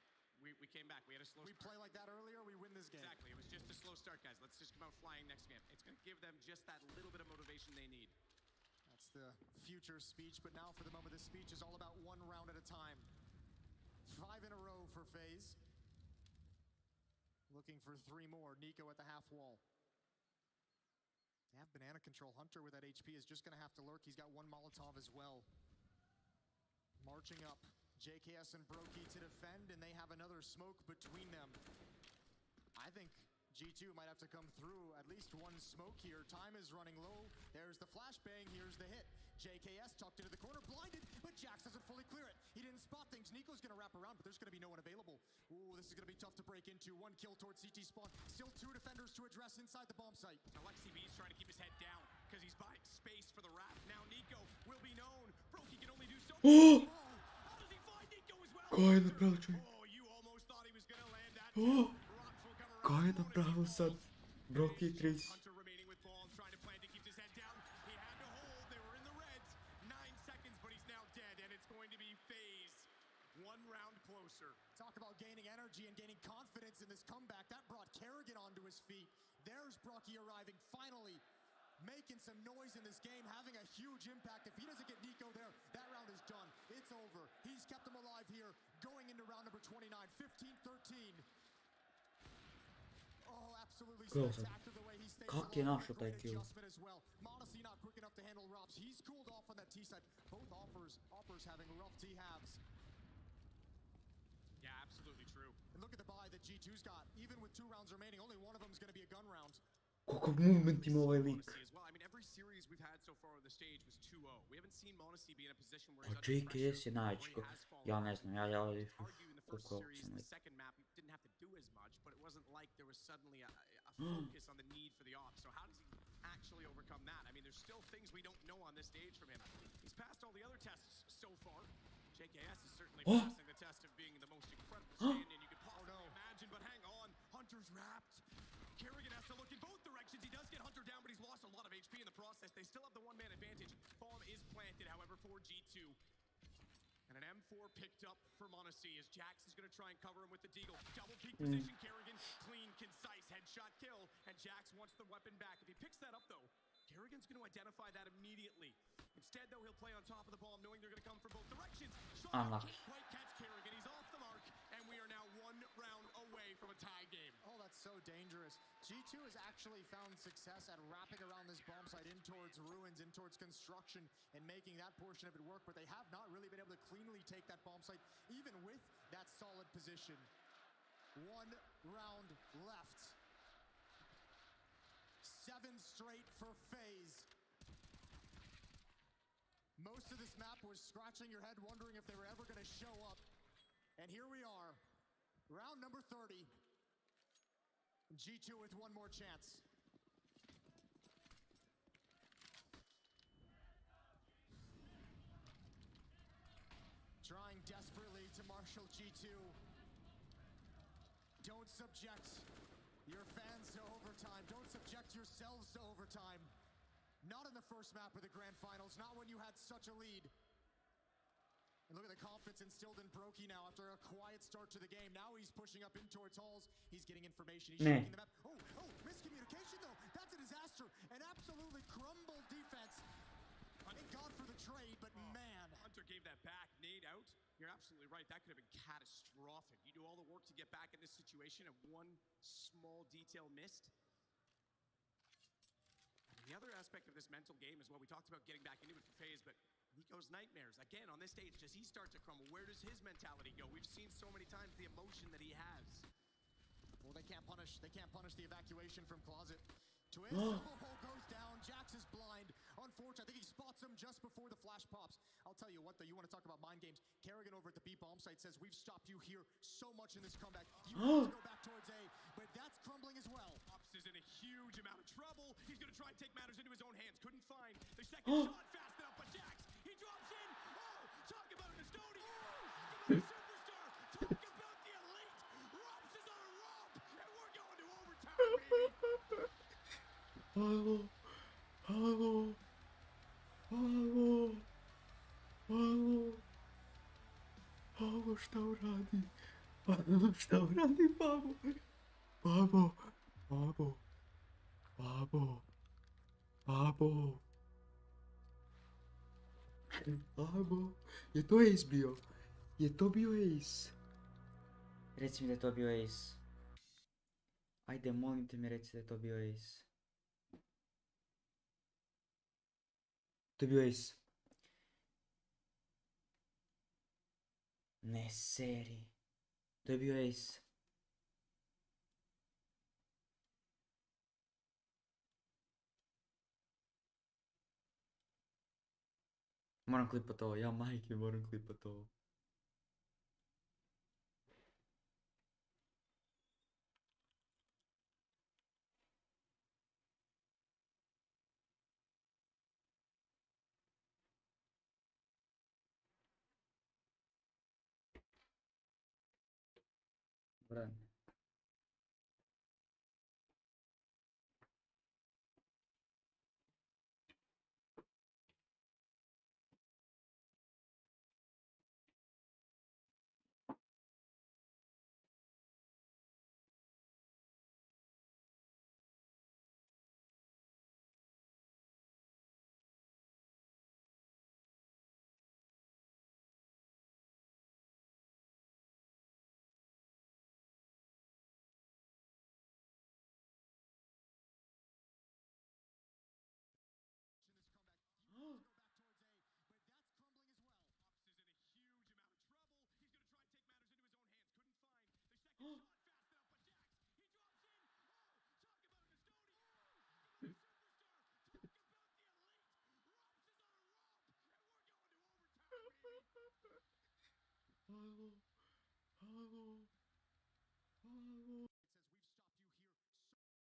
we came back. We had a slow We start. play like that earlier, we win this game. Exactly. It was just a slow start, guys. Let's just come out flying next game. It's going to give them just that little bit of motivation they need. That's the future speech, but now for the moment, this speech is all about 1 round at a time. for FaZe. Looking for 3 more. Nico at the half wall. They have banana control. Hunter with that HP is just going to have to lurk. He's got 1 Molotov as well. Marching up. JKS and Brokey to defend, and they have another smoke between them. I think G2 might have to come through at least 1 smoke here. Time is running low. There's the flashbang. Here's the hit. JKS tucked into the corner, blinded, but Jax doesn't fully clear it. He didn't spot things. Nico's going to wrap around, but there's going to be no one available. Ooh, this is going to be tough to break into. 1 kill towards CT spawn. Still 2 defenders to address inside the bomb site. Alexi B's trying to keep his head down because he's buying space for the wrap. Now Nico will be known. Brokey can only do so much. How does he find Nico as well? Кой направил чуть? Oh, you almost thought he was going to land that. О! Rocks will come around. Кой направил сад? Броки 30. Hunter remaining with ball, trying to plant. He keeps his head down. He had to hold. They were in the reds. 9 seconds, but he's now dead, and it's going to be FaZe. 1 round closer. Talk about gaining energy and gaining confidence in this comeback. That brought Kerrigan onto his feet. There's Brokey arriving, finally making some noise in this game, having a huge impact. If he doesn't get Nico there, that round is done. It's over. He's kept them alive here, going into round number 29, 15-13. Oh, absolutely spectacular the way he stays alive. Great adjustment as well. Modesty not quick enough to handle Rops. He's cooled off on that T side. Both offers having rough T halves. Yeah, absolutely true. And look at the buy that G2's got. Even with 2 rounds remaining, only one of them is going to be a gun round. Колко мувменти има овај лик. As well. I mean, every series we've had so far on the stage was 2-0. We haven't seen Monacy be in a position where he's under JKS pressure, je najčko. where he has fallen. Ja ne znam, ja Argue in the first koliko series, sam the lik. second map, he didn't have to do as much, but it wasn't like there was suddenly a focus on the need for the ops. So how does he actually overcome that? I mean, there's still things we don't know on this stage from him. He's passed all the other tests so far. JKS is certainly passing the test of being the most incredible stand-in you could possibly imagine, but hang on, Hunter's wrapped. Kerrigan has to look in both directions. He does get Hunter down, but he's lost a lot of HP in the process. They still have the 1-man advantage. Bomb is planted, however, for G2. And an M4 picked up for Monacy as Jax is going to try and cover him with the deagle. Double peak position, Kerrigan, clean, concise headshot kill, and Jax wants the weapon back. If he picks that up, though, Kerrigan's going to identify that immediately. Instead, though, he'll play on top of the bomb, knowing they're going to come from both directions. Shot can't quite catch Kerrigan. He's off the mark, and we are now 1 round away from a tie game. Oh, that's so dangerous. G2 has actually found success at wrapping around this bomb site in towards ruins, in towards construction, and making that portion of it work, but they have not really been able to cleanly take that bomb site, even with that solid position. 1 round left. 7 straight for FaZe. Most of this map was scratching your head, wondering if they were ever going to show up. And here we are, round number 30. G2 with 1 more chance. Trying desperately to marshal G2. Don't subject your fans to overtime. Don't subject yourselves to overtime. Not in the first map of the grand finals, not when you had such a lead. And look at the confidence instilled in Brokey now after a quiet start to the game. Now he's pushing up in towards halls. He's getting information. He's shaking the map. Oh, miscommunication though. That's a disaster. An absolutely crumbled defense. Thank God for the trade, but man. Hunter gave that back. Nade out. You're absolutely right. That could have been catastrophic. You do all the work to get back in this situation and 1 small detail missed. The other aspect of this mental game is what we talked about getting back into it for FaZe, but Nico's nightmares. Again, on this stage, does he start to crumble? Where does his mentality go? We've seen so many times the emotion that he has. Well, they can't punish the evacuation from Closet. Twist, hole goes down, Jax is blind. Unfortunately, I think he spots him just before the flash pops. I'll tell you what, though, you want to talk about mind games. Kerrigan over at the B bomb site says, we've stopped you here so much in this comeback. You want to go back towards A, but that's crumbling as well. Ops is in a huge amount of trouble. He's going to try and take matters into his own hands. Couldn't find the second shot fast enough, but Jax, he drops in. Oh, talk about an Estonian. Talk about a superstar. Talk about the elite. Rops is on a rope, and we're going to overtime, baby. Pavo, šta uradi? Šta uradi, Pavo? Pavo. Je to ace bio? Je to bio ace? Reci mi da je to bio ace. Ajde, molim te mi reci da je to bio ace. To je bio ace. Ne seri. To je bio ace. Moram klipat ovo, ja majke moram klipat ovo. Bran.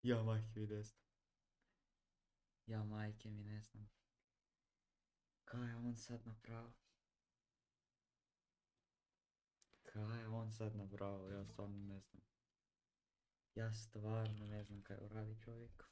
Ja majke mi ne znam. Ja majke mi ne znam. Kaj je on sad napravio? Kaj je on sad napravio? Ja stvarno ne znam. Ja stvarno ne znam kaj radi čovjek.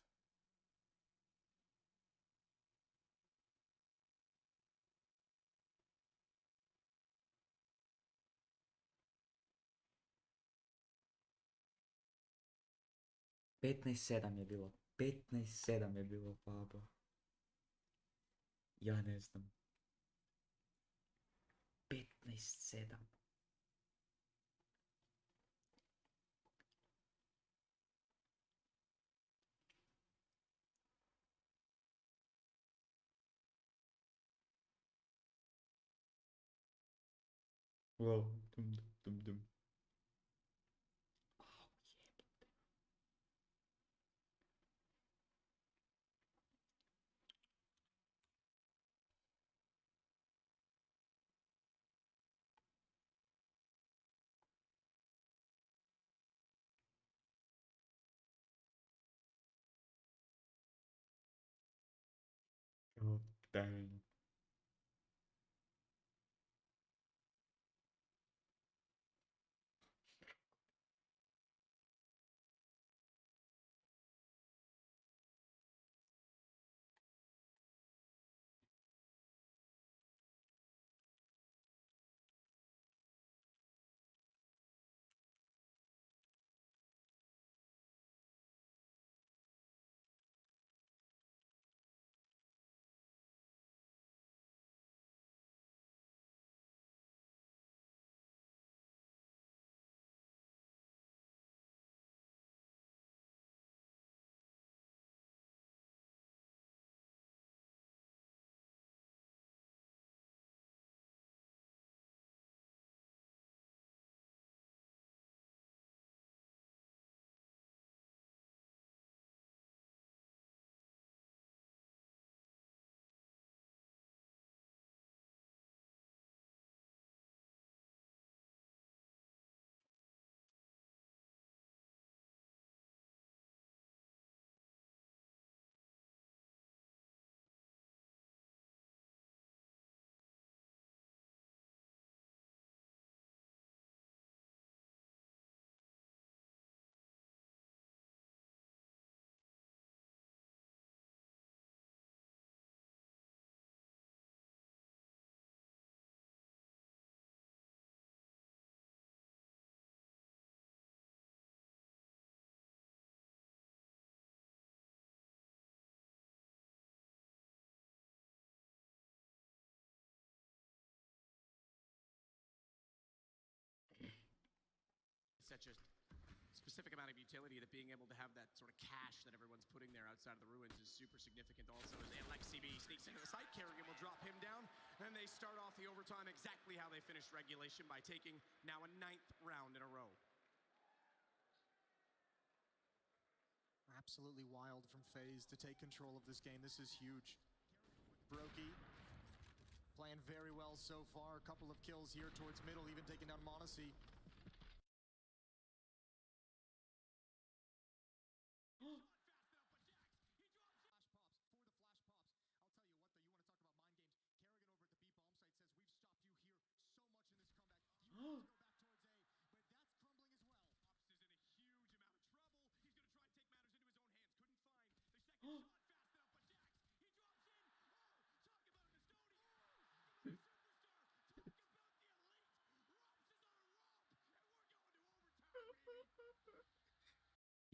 Petnaest sedam je bilo. 15-7 je bilo, babo. Ja ne znam. 15-7. Wow, dum dum dum. Oh, dang. such a specific amount of utility that being able to have that sort of cache that everyone's putting there outside of the ruins is super significant. Also, as Alexi B sneaks into the site, Kerrigan will drop him down, and they start off the overtime exactly how they finished regulation by taking now a 9th round in a row. Absolutely wild from FaZe to take control of this game. This is huge. Brokey playing very well so far. A couple of kills here towards middle, even taking down Monacy.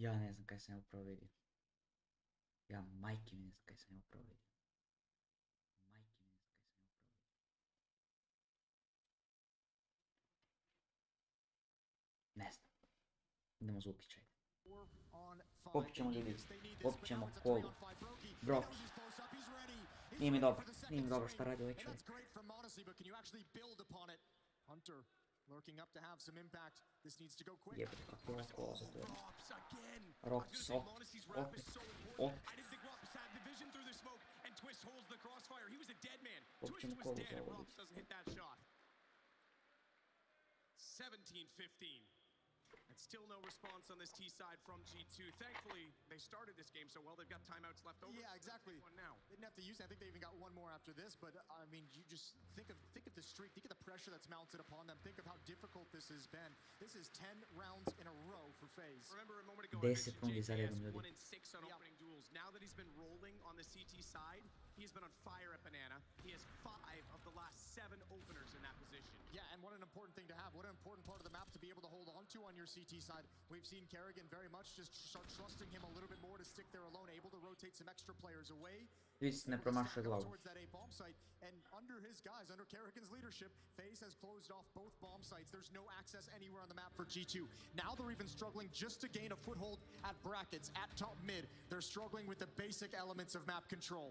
Ja ne znam kaj sam ja upravo vidio. Ja majke mi ne znam kaj sam ja upravo vidio. Majke mi ne znam kaj sam ja upravo vidio. Ne znam. Idemo za ukičaj. Popit ćemo ljudi. Popit ćemo kolu. Broki. Nije mi dobro. Nije mi dobro šta radi ovaj čovjek. Lurking up to have some impact. This needs to go quick. Jebate, kako je ova kola za to. Rops, opet. Popit ćemo kolu za ovo. 17-15. And still no response on this T side from G2. Thankfully, they started this game so well. They've got timeouts left over. Yeah, exactly. One now. They didn't have to use it. I think they even got one more after this. But I mean, you just think of the streak. Think of the pressure that's mounted upon them. Think of how difficult this has been. This is 10 rounds in a row for FaZe. Remember a moment ago, 10 rundi za redom, ljudi. 1 in 6 on opening duels. Now that he's been rolling on the CT side, he's been on fire at Banana. He has 5 of the last 7 openers in that position. Yeah, and what an important thing to have. What an important part of the map to be able to hold on to on your CT side. We've seen Kerrigan very much just start trusting him a little bit more to stick there alone, able to rotate some extra players away. Ne promašuje glavu. Towards that A bomb site, and under his guys, under Kerrigan's leadership, FaZe has closed off both bomb sites. There's no access anywhere on the map for G2. Now they're even struggling just to gain a foothold at brackets, at top mid. They're struggling with the basic elements of map control.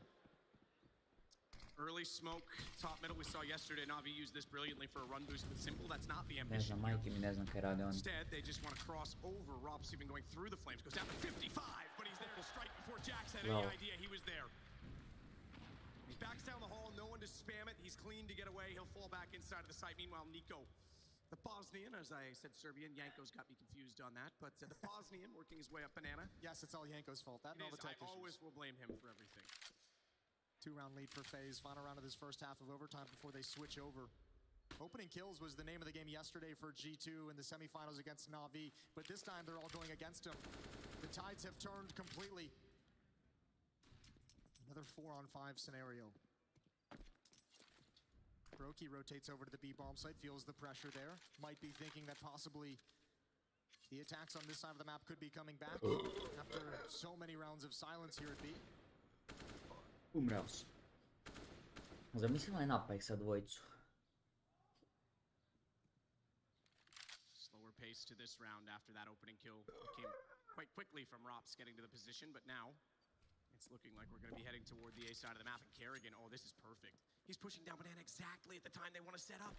Early smoke, top middle. We saw yesterday Navi use this brilliantly for a run boost with Simple. That's not the ambition. Instead, they just want to cross over. Rob's even going through the flames. Goes down to 55, but he's there to strike before Jax had any idea he was there. He backs down the hall, no one to spam it. He's clean to get away. He'll fall back inside of the site. Meanwhile, Nico, the Bosnian, as I said Serbian, Yanko's got me confused on that, but the Bosnian working his way up Banana. Yes, it's all Yanko's fault. That I always will blame him for everything. 2-round lead for FaZe. Final round of this first half of overtime before they switch over. Opening kills was the name of the game yesterday for G2 in the semifinals against Navi, but this time they're all going against him. The tides have turned completely. Another 4-on-5 scenario. Brokey rotates over to the B bomb site, feels the pressure there. Might be thinking that possibly the attacks on this side of the map could be coming back after so many rounds of silence here at B. Umrao si. Zamislila je napaj sa dvojicu. Slower pace to this round after that opening kill. Came quite quickly from Rops getting to the position, but now it's looking like we're going to be heading toward the A side of the map. And Kerrigan, oh, this is perfect. He's pushing down Banana exactly at the time they want to set up.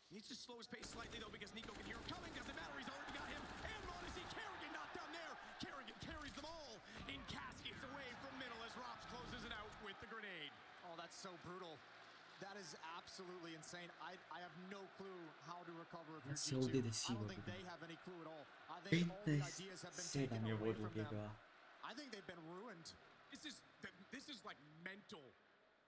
Needs to slow his pace slightly, though, because Nico can hear him coming. Doesn't matter, he's already got him. And Monacy, Kerrigan knocked down there. Kerrigan carries them all in caskets away from middle as Rops closes it out with the grenade. Oh, that's so brutal. That is absolutely insane. I have no clue how to recover if you're G2. I don't think they have any clue at all. I think all the ideas have been taken away from them. I think they've been ruined. This is like mental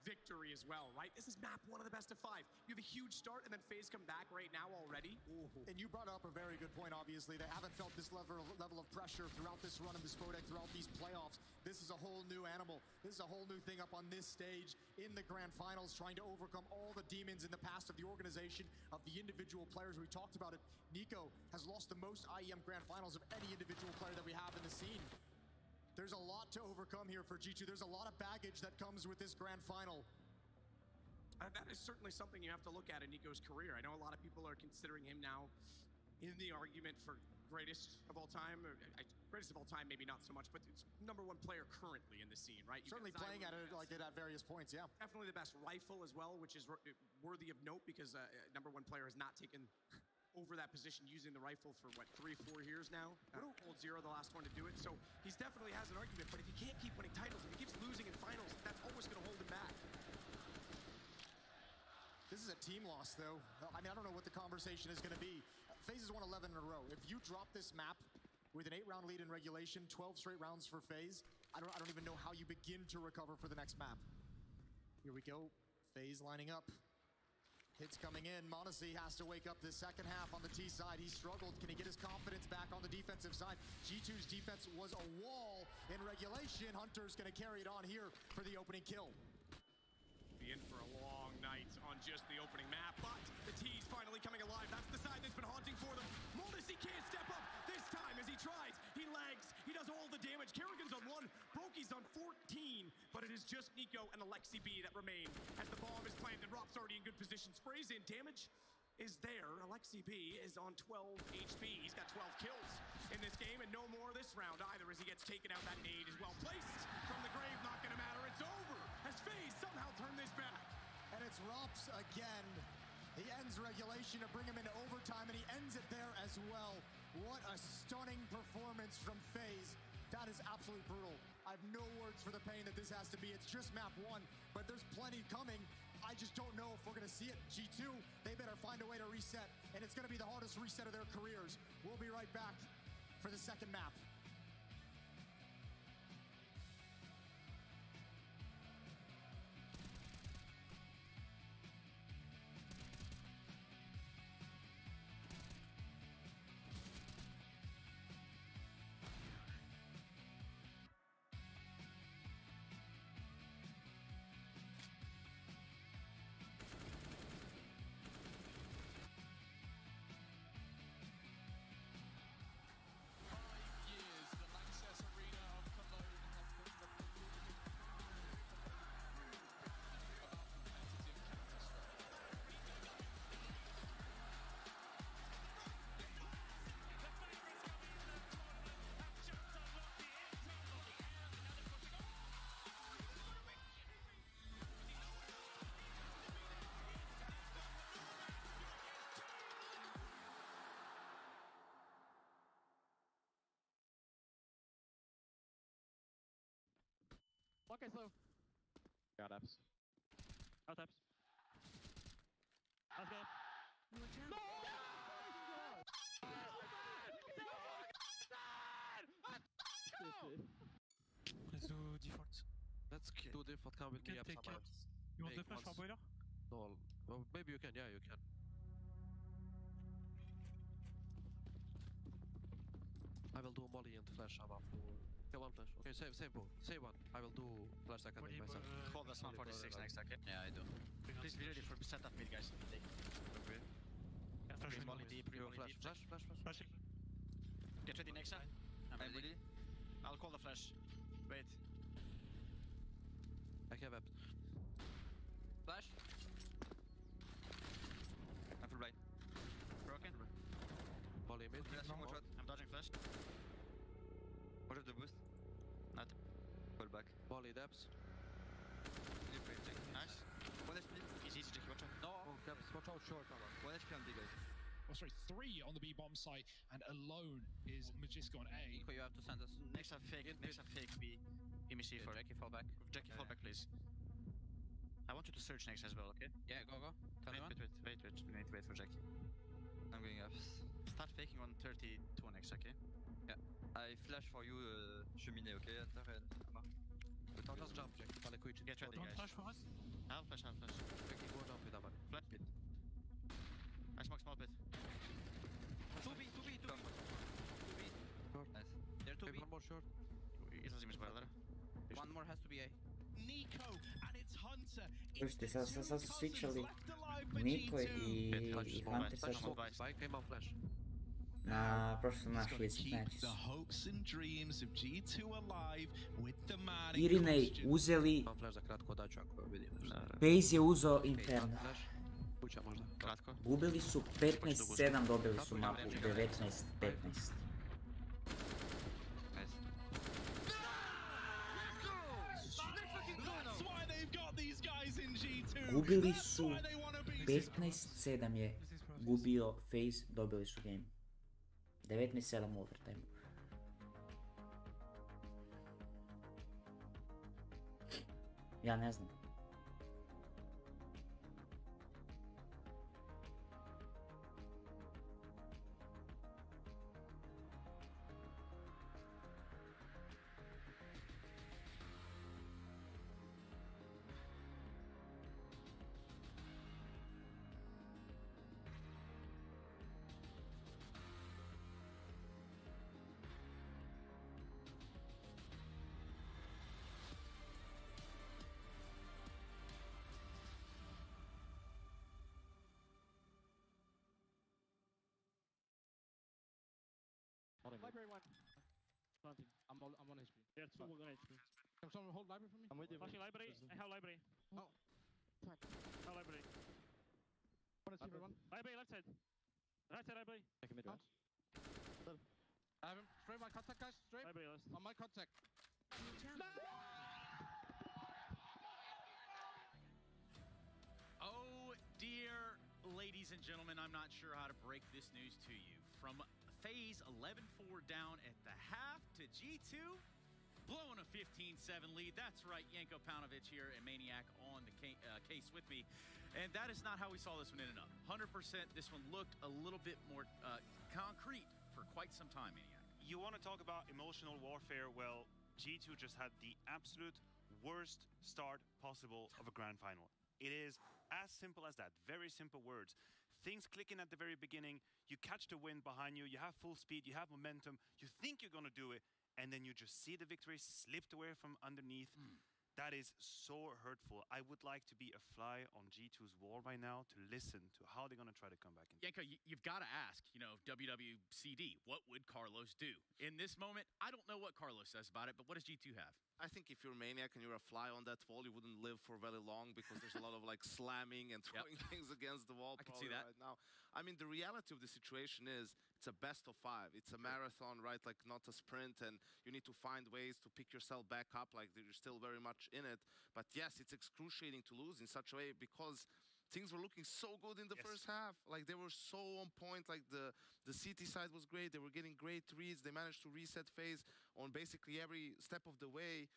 victory as well, right? This is map 1 of the best of 5. You have a huge start and then FaZe come back right now already. Ooh. And you brought up a very good point, obviously. They haven't felt this level of pressure throughout this run in the Spodek, throughout these playoffs. This is a whole new animal. This is a whole new thing up on this stage in the grand finals, trying to overcome all the demons in the past of the organization, of the individual players. We talked about it. Nico has lost the most IEM grand finals of any individual player that we have in the scene. There's a lot to overcome here for G2. There's a lot of baggage that comes with this grand final. That is certainly something you have to look at in Nico's career. I know a lot of people are considering him now in the argument for greatest of all time. Greatest of all time, maybe not so much, but it's #1 player currently in the scene, right? Certainly playing at it like it at various points, yeah. Definitely the best rifle as well, which is worthy of note because #1 player has not taken over that position using the rifle for, what, 3-4 years now? Hold 0, the last one to do it. So he's definitely has an argument, but if he can't keep winning titles, if he keeps losing in finals, that's always going to hold him back. This is a team loss, though. I mean, I don't know what the conversation is going to be. FaZe has won 11 in a row. If you drop this map with an 8-round lead in regulation, 12 straight rounds for FaZe, I don't even know how you begin to recover for the next map. Here we go. FaZe lining up. Hits coming in. Monacy has to wake up the second half on the T side. He struggled. Can he get his confidence back on the defensive side? G2's defense was a wall in regulation. Hunter's going to carry it on here for the opening kill. Be in for a long night on just the opening map, but the T's finally coming alive. That's the side that's been haunting for them. Monacy can't step up this time as he tries. He lags. He does all the damage. Kerrigan's on 1. Brokey's on 14, but it is just Nico and Alexi B that remain as the bomb is planted. Rop's already in good position. Sprays in. Damage is there. Alexi B is on 12 HP. He's got 12 kills in this game, and no more this round either as he gets taken out. That nade is well placed from the grave. Not going to matter. It's over as FaZe somehow turn this back. And it's Rops again. He ends regulation to bring him into overtime, and he ends it there as well. What a stunning performance from FaZe. That is absolutely brutal. I have no words for the pain that this has to be. It's just map 1, but there's plenty coming. I just don't know if we're going to see it. G2, they better find a way to reset, and it's going to be the hardest reset of their careers. We'll be right back for the second map. Okay, slow. Got ups. Out taps. Let's go. No! Let's do default. Let's do default cam with me up take sometimes. You want the flash for boiler? No, well, maybe you can, yeah, you can. I will do molly and flash up for... Okay, one flash. Okay, save both. Save one. I will do flash second with myself. Call the 146 next, okay? Yeah, I do. Please be ready for setup mid, guys. Okay. Flash Molly deep, Flash. Flashing. Get ready next side. I'm ready. I'll call the flash. Wait. I have weapon. Flash. I'm full blind. Broken. Molly mid. I'm dodging flash. What is the boost? Nothing. Pull back. Molly depths. Nice. 1 HP. He's easy to watch out. No. Oh, depths. Watch out short, come on. 1 HP on B, guys. Oh, sorry, 3 on the B bomb site, and alone is Magiska on A. Nico, you have to send us. Next have fake B. Give me C4. Jackie, fall back. Jackie, fall back, please. I want you to search next as well, okay? Yeah, go. Tell me one. Wait. We need to wait for Jackie. I'm going up. Start faking on 32 next, okay? Yeah. I flash for you, cheminée, okay? Enter and Amar. Don't just jump, Jack. Get ready, Don't guys. flash for us. I'll flash. Jackie, go jump with Amar. Flash mid. I smoke small bit. 2B. Short. Nice. There 2B. One more short. It doesn't miss well. One more has to be A. Nico, and it's Hunter. Слушайте, са свичали Нико и Хантер са Spike, aim on flash. на просто наши матчи. The hopes and dreams of G2 alive with the man. Irinej uzeli, Imam flash za kratko daću ako vidim nešto. FaZe je uzeo Inferno. kuća možda. Kratko. Gubili su 15-7, dobili su mapu 19-15. Gubili su 15-7 je gubio FaZe, dobili su game. 19-7 u overtime. Ja ne znam. Library one. Planting. I'm on HP. Yeah, two more on HP. Can someone hold library for me? I'm with you. Flashing library. I have library. Oh. Fuck. No library. One is one. Library left side. Right side library. Take a mid round. I have him. Straight my contact, guys. Straight. Library list. On my contact. Oh dear, ladies and gentlemen, I'm not sure how to break this news to you. From FaZe 11-4 down at the half to G2 blowing a 15-7 lead. That's right, Yanko Paunovic here and Maniac on the case with me. And that is not how we saw this one ended up. 100%, this one looked a little bit more concrete for quite some time, Maniac. You want to talk about emotional warfare? Well, G2 just had the absolute worst start possible of a grand final. It is as simple as that. Very simple words. Things clicking at the very beginning, you catch the wind behind you, you have full speed, you have momentum, you think you're going to do it, and then you just see the victory slipped away from underneath. That is so hurtful. I would like to be a fly on G2's wall right now to listen to how they're going to try to come back. Yanko, you've got to ask, you know, WWCD, what would Carlos do? In this moment, I don't know what Carlos says about it, but what does G2 have? I think if you're a Maniac and you're a fly on that wall, you wouldn't live for very long because there's a lot of like slamming and throwing things against the wall. I can see that right now. I mean, the reality of the situation is it's a best of 5. It's a marathon, right? Like not a sprint, and you need to find ways to pick yourself back up. Like you're still very much in it. But yes, it's excruciating to lose in such a way because things were looking so good in the first half. Like they were so on point. Like the CT side was great. They were getting great reads. They managed to reset FaZe on basically every step of the way,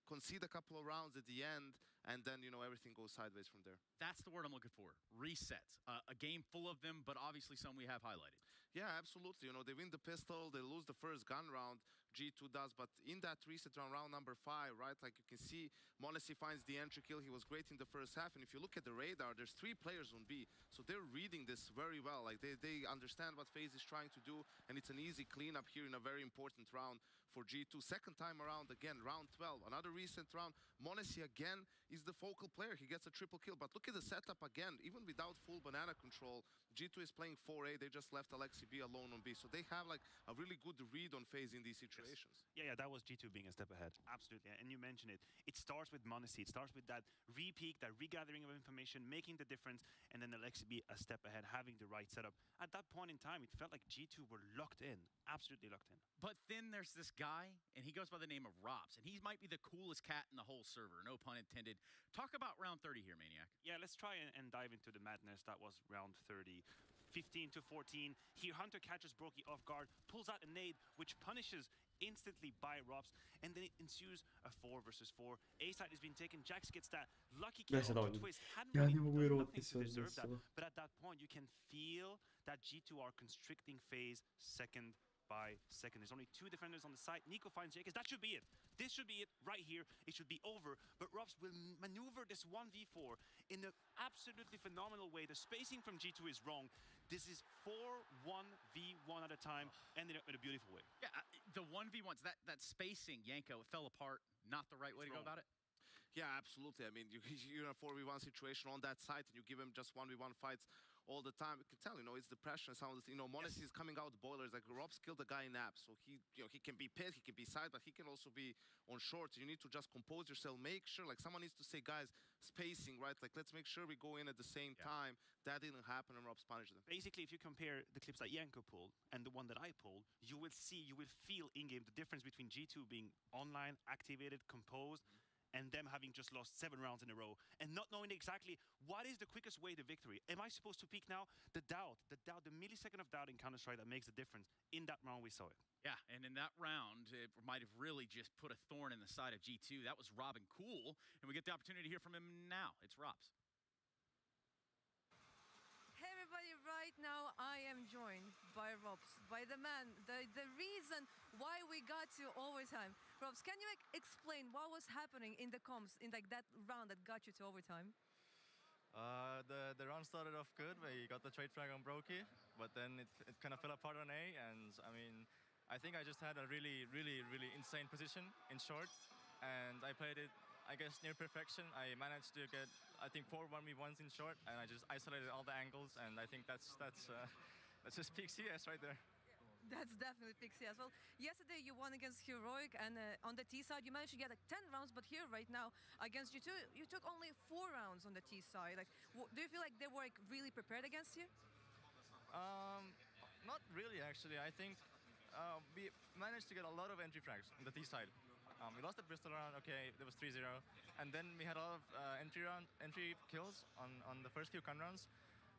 concede a couple of rounds at the end, and then, you know, everything goes sideways from there. That's the word I'm looking for. Resets. A game full of them, but obviously some we have highlighted. Yeah, absolutely. You know, they win the pistol, they lose the first gun round, G2 does, but in that reset round, round number 5, right, like you can see, m0NESY finds the entry kill. He was great in the first half, and if you look at the radar, there's 3 players on B, so they're reading this very well. Like, they understand what FaZe is trying to do, and it's an easy cleanup here in a very important round for G2. Second time around, again, round 12, another recent round. m0NESY again is the focal player. He gets a triple kill, but look at the setup again. Even without full banana control, G2 is playing 4A. They just left Alexi B alone on B, so they have like a really good read on FaZe in these situations. Yeah, that was G2 being a step ahead. Absolutely, and you mentioned it. It starts with m0NESY. It starts with that re-peak, that regathering of information, making the difference, and then Alexi B a step ahead, having the right setup. At that point in time, it felt like G2 were locked in, absolutely locked in. But then there's this guy, and he goes by the name of Robs, and he might be the coolest cat in the whole server, no pun intended. Talk about round 30 here, Maniac. Yeah, let's try and dive into the madness that was round 30. 15 to 14. Here, Hunter catches Brokey off guard, pulls out a nade, which punishes instantly by Robs, and then it ensues a 4 versus 4. A side has been taken. Jax gets that lucky kill on the twist. Hadn't really done nothing to deserve that, but at that point, you can feel that G2 are constricting FaZe second by second. There's only 2 defenders on the side. Nico finds JKS. That should be it. This should be it right here. It should be over. But Robs will maneuver this 1v4 in an absolutely phenomenal way. The spacing from G2 is wrong. This is 4-1v1 at a time, ended up in a beautiful way. Yeah, the 1v1s, that spacing, Yanko, it fell apart. Not the right way to go about it. Yeah, absolutely. I mean, you're in a 4v1 situation on that side, and you give him just 1v1 fights all the time. You can tell, it's the pressure and some of the, Monesi is coming out boilers. Like Rob's killed the guy in apps, so he can be pit, he can be side, but he can also be on short. You need to just compose yourself, make sure, like someone needs to say, guys, spacing, right? Like let's make sure we go in at the same time. That didn't happen, and Rob's punished them. Basically, if you compare the clips that Yanko pulled and the one that I pulled, you will feel in-game the difference between G2 being online, activated, composed, and them having just lost 7 rounds in a row and not knowing exactly what is the quickest way to victory. Am I supposed to peek now? The millisecond of doubt in Counter-Strike that makes the difference. In that round, we saw it. Yeah, and in that round, it might have really just put a thorn in the side of G2. That was Robin Cool, and we get the opportunity to hear from him now. It's Rob's. Hey everybody, right now I am joined by Robs, by the man, the reason why we got to overtime. Robs, can you explain what was happening in the comms in like that round that got you to overtime? The round started off good. We got the trade frag on Brokey, but then it kind of fell apart on A, and I mean, I think I just had a really insane position in short, and I played it, I guess, near perfection. I managed to get, I think, 4 1v1s in short, and I just isolated all the angles, and I think that's just peak CS right there. That's definitely Pixie as well. Yesterday you won against Heroic, and on the T side you managed to get like 10 rounds, but here right now against G2 you took only 4 rounds on the T side. Like, do you feel like they were like really prepared against you? Not really actually. I think we managed to get a lot of entry frags on the T side. We lost the Bristol round, okay, there was 3-0, and then we had a lot of entry kills on the first few con rounds,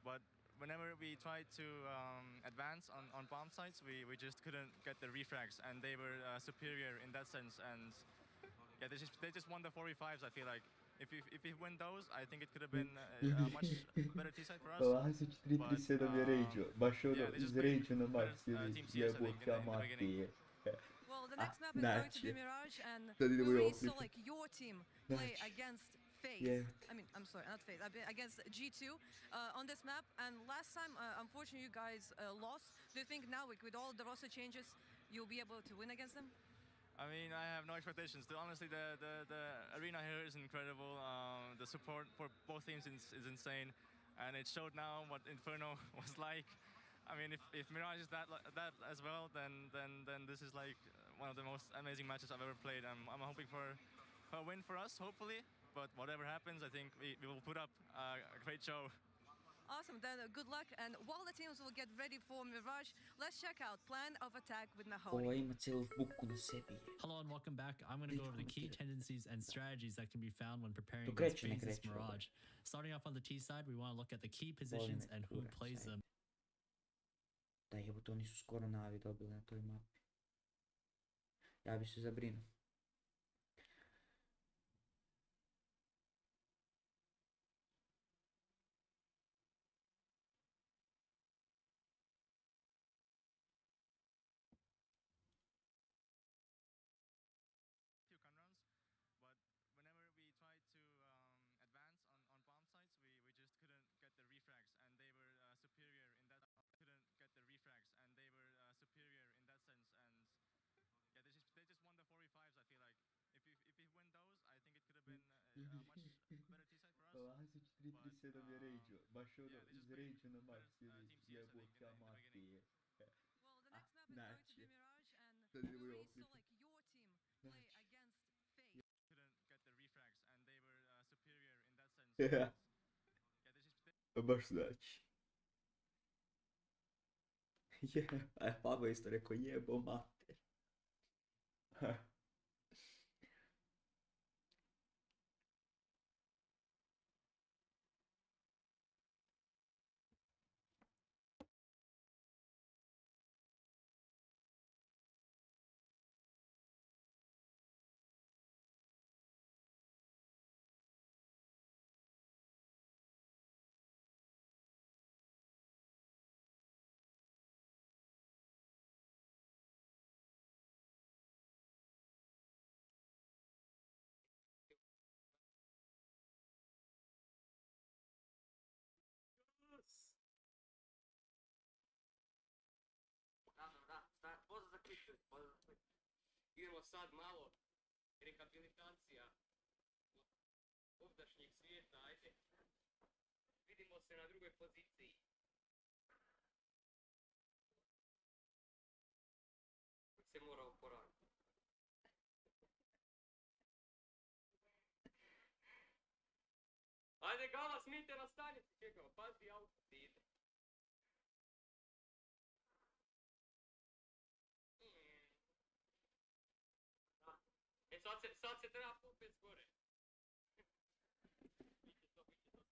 but whenever we tried to advance on bomb sites, we just couldn't get the refrags, and they were superior in that sense. And yeah, they just won the 4v5s. I feel like if we win those, I think it could have been a much better T side for us. Well, the next map is going to be Mirage, and we really saw like your team play against FAZE. I mean, I'm sorry, not FAZE, against G2 on this map. And last time, unfortunately, you guys lost. Do you think now, with all the roster changes, you'll be able to win against them? I mean, I have no expectations. Honestly, the arena here is incredible. The support for both teams is insane, and it showed now what Inferno was like. I mean, if Mirage is that as well, then this is like one of the most amazing matches I've ever played. I'm hoping for a win for us, hopefully. But whatever happens, I think we will put up a great show. Awesome, then good luck. And while the teams will get ready for Mirage, let's check out Plan of Attack with Mahoney. Hello and welcome back. I'm going to go over the key tendencies and strategies that can be found when preparing against FAZE's Mirage. Starting off on the T side, we want to look at the key positions and who plays them. Da jebote, oni su skoro navi dobili na toj mapi. Ja bi se zabrinuo. Baš znači. Pavo isto rekao jebo mater. Idemo sad malo rehabilitacija ovdašnjeg svijeta, ajde. Vidimo se na drugoj poziciji. Ajde, Galas, smijte na stanici, čekamo, pazi auto, ti ide. Sad se treba popet gore. Biće to super.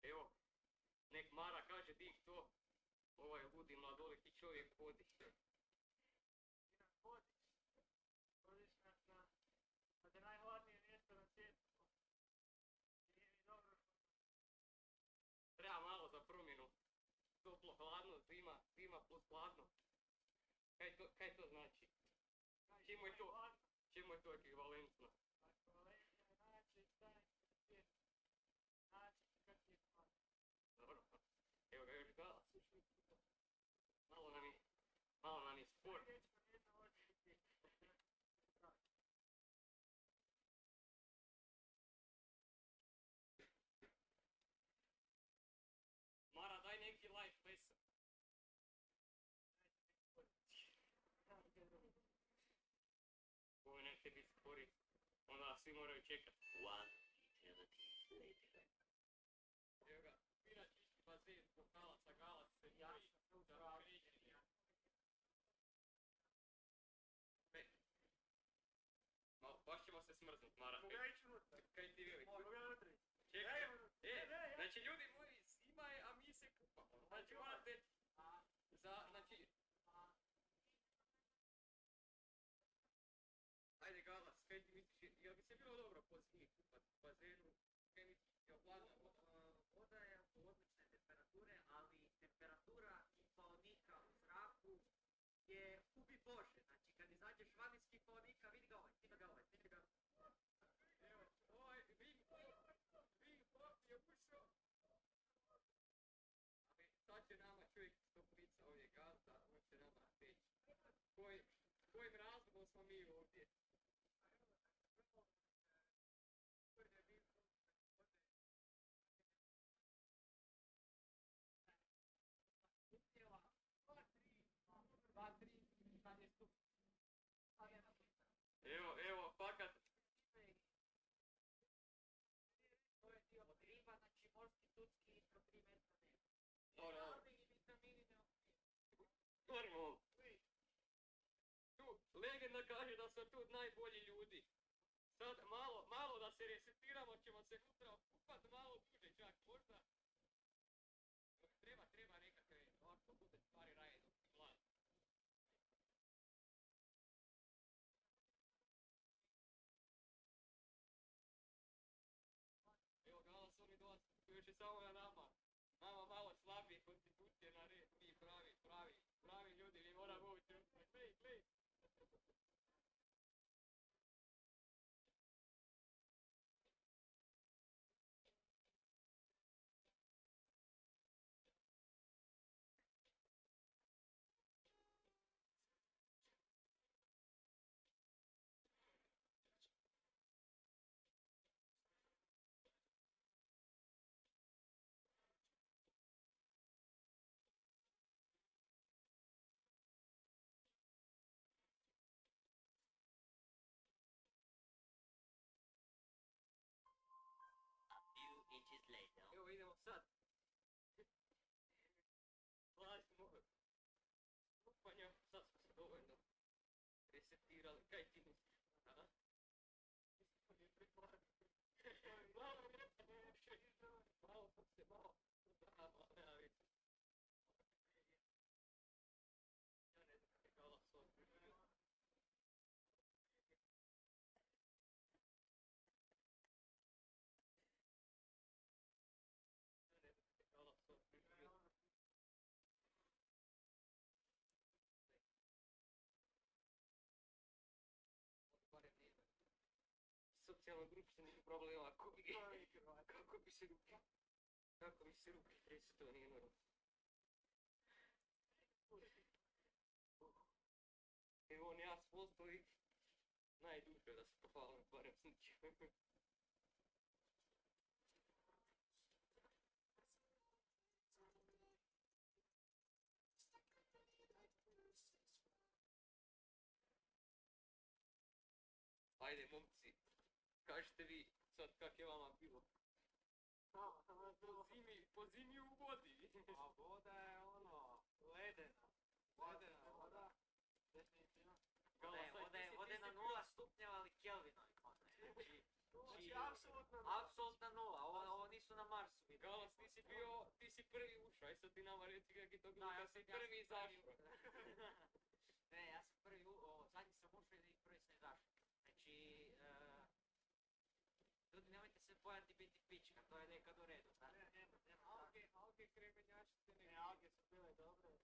Evo, nek Mara kaže di to, ovaj ludi mladoliki čovjek vodi. Vodiš nas na najhladnije mjesto na svijetu. Nije mi dobro. Treba malo za promjenu. Toplo, hladno, zima plus hladno. Kaj to znači? Čemu je to ekvivalentno? Ekvivalencija je najjače stanice na svijetu. Najjače kad je hladno. Dobro, evo ga još Galas. Malo nam je sport. Mara, daj neki live lesson. Ovo neće biti spori. Onda svi moraju čekat. One eternity later. Evo ga, Pira čisti bazen zbog Galasa, Galas se boji da kreće. Malo, baš ćemo se smrznut, Mara. Kaj ti veli? Čekaj, znači ljudi moji, zima je, a mi se kupamo. Znači morate, znači... Ajde Galas, kaj ti misliš, jel bi se bilo dobro po zimi kupat u bazenu? Kaj misliš, jel hladna voda? Voda je u odlične temperature, ali temperatura kipaonika u zraku je ubi Bože. Znači kad izađeš van iz kipaonika, vidi ga ovaj. Evo, ovaj Wing Pop je ušao. Ali sad će nama čovjek stoplica ovdje gazda, on će nama reći. Kojim razlogom smo mi ovdje? Evo, fakat. To je dio od riba, znači morski tutski ispod 3 metra nema. Normalno. I vitamini ne opije. Normalno. Tu, legenda kaže da su tu najbolji ljudi. Sad malo da se resetiramo, ćemo se unutra okupat malo duže čak, možda. Treba nekakve, ovako bude stvari raje dok si mlad. Evo Galas, oni dolaze, tu još je samo na nama. Nama malo slabije konstitucije na red, mi pravi ljudi, mi moramo ući unutra. Glej. Evo idemo sad. Plaćemo kupanja, sad smo se dovoljno resetirali. Kaj ti misliš? Aha? Mislim da je priplatno. Malo nema već. Ja ne znam kako je Galas odbrio. Socijalno-društvenih problema, kako bi se ruke trese, to nije normalno. Evo on ja postoji najduže da se pohvalim, barem s ničim. Ajde, momci, kažete vi sad kak je vama bilo? Po zimi u vodi. A voda je ono, ledena voda, definitivno. Vode na 0 stupnjeva ali Kelvina. Znači, apsolutna nula, ovo nisu na Marsu. Galas, ti si prvi ušao, aj sad ti nama reci kak je to bilo kad si prvi izašao. Ne, ja sam prvi, zadnji sam ušao i prvi sam izašao. Znači, ljudi nemojte se bojati biti pička, to je nekad u redu, znate? Alge kremenjačice ne. Ne, alge su bile dobre,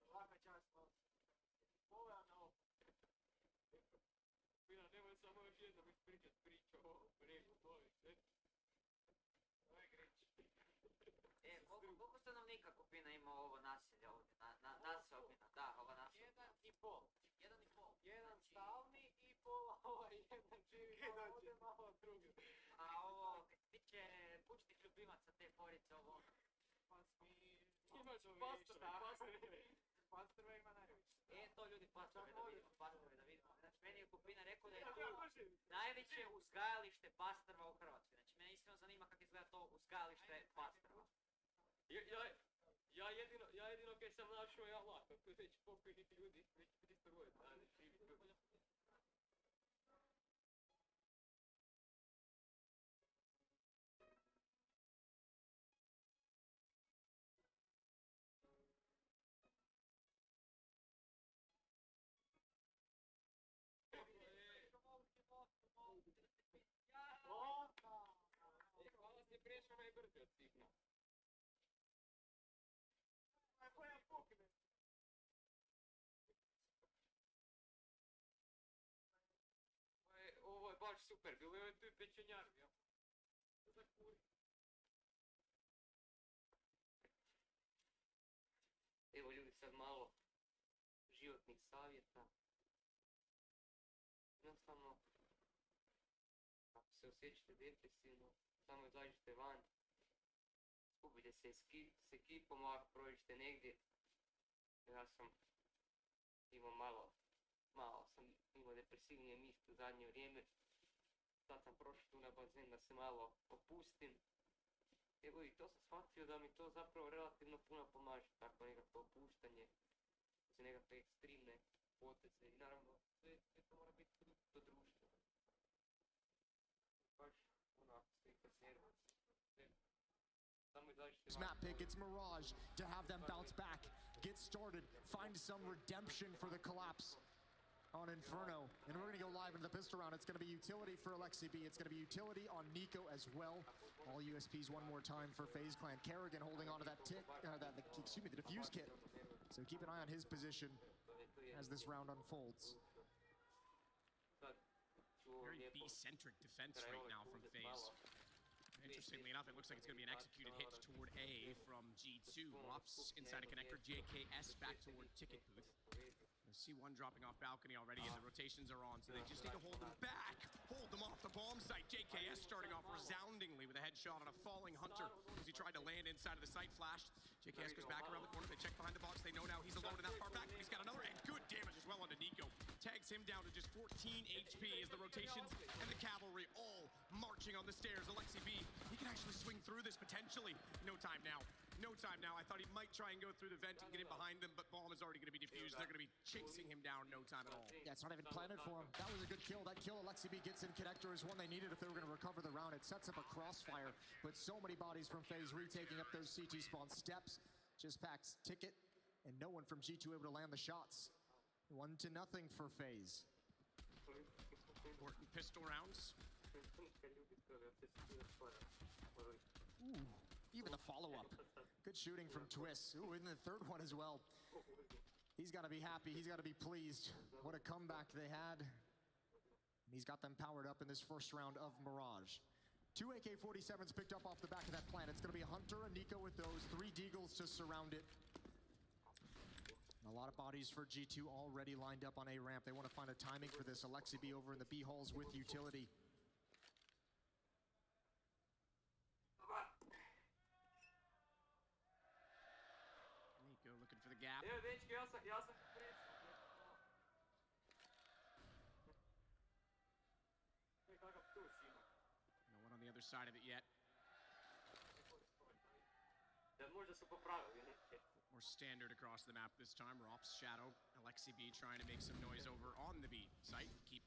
svaka čast vam. Pogledam na ovo. Pina, nemoj samo još jednom ispričat priču o bregu, molim se. Ovo je greć. Koliko stanovnika Kupina ima ovo naselje ovdje? Naseobina, da, ova naseobina. 1,5. 1,5. Jedan stalni i pola jedan živi, malo ovdje, malo drugi. A ovo, tiče kućnih ljubimaca te forice ovo? Imaš pastrve ima najviše. To ljudi pastrve da vidimo. Znači meni je Kupina rekao da je tu najveće uzgajalište pastrva u Hrvatskoj. Znači mene iskreno zanima kako izgleda to uzgajalište pastrva. Ja jedino kaj sam našao ja lako, to je već pokojni ljudi, već 300 godina, ali živi ljudi. Hvala se prešao najbrže od svih nas. Koja pukne? Ovo je baš super, bilo je tu i pečenjarnija. Za kuri. Evo ljudi sad malo životnih savjeta. Jednostavno, ako se osjećate depresivno, samo izađite van, skupite se s ekipom, ako prođete negdje. Ja sam imao sam imao depresivnije misli u zadnje vrijeme. Sad sam prošao tu na bazen da se malo opustim. Evo i to sam shvatio da mi to zapravo relativno puno pomaže, tako nekakvo opuštanje, nekakve ekstremne poteze i naravno sve to mora biti do društva. Baš onako slika s nervom. This map pick, it's Mirage to have them bounce back, get started, find some redemption for the collapse on Inferno. And we're going to go live into the pistol round. It's going to be utility for Alexi B. It's going to be utility on Nico as well. All USPs one more time for FaZe Clan. Kerrigan holding on to that the defuse kit. So keep an eye on his position as this round unfolds. Very B-centric defense right now from FaZe. Interestingly enough, it looks like it's going to be an executed hit toward A from G2. Rops inside a connector, JKS back toward ticket booth. C1 dropping off balcony already, and the rotations are on, so they just need to hold them back. Hold them off the bomb site. JKS starting off resoundingly with a headshot on a falling Hunter as he tried to land inside of the site, flashed. JKS goes back around the corner, they check behind the box, they know now he's alone in that far back, but he's got another, and good damage as well onto Nico. Tags him down to just 14 HP as the rotations and the cavalry all marching on the stairs. Alexi B, he can actually swing through this potentially. No time now. No time now. I thought he might try and go through the vent and get in behind them, but bomb is already going to be defused. They're going to be chasing him down no time at all. Yeah, it's not even planted for him. That was a good kill. That kill Alexi B gets in connector is one they needed if they were going to recover the round. It sets up a crossfire, but so many bodies from FaZe retaking up those CT spawn steps. Just packs ticket, and no one from G2 able to land the shots. 1-0 for FaZe. Important pistol rounds. Ooh, even the follow-up. Good shooting from Twist. Ooh, and the third one as well. He's got to be happy. He's got to be pleased. What a comeback they had. And he's got them powered up in this first round of Mirage. 2 AK-47s picked up off the back of that plant. It's going to be a Hunter and Nico with those. 3 Deagles to surround it. And a lot of bodies for G2 already lined up on A ramp. They want to find a timing for this. Alexi B over in the B halls with utility. Nico looking for the gap. other side of it yet. More standard across the map this time. Rops, Shadow, Alexi B trying to make some noise over on the B site. Keep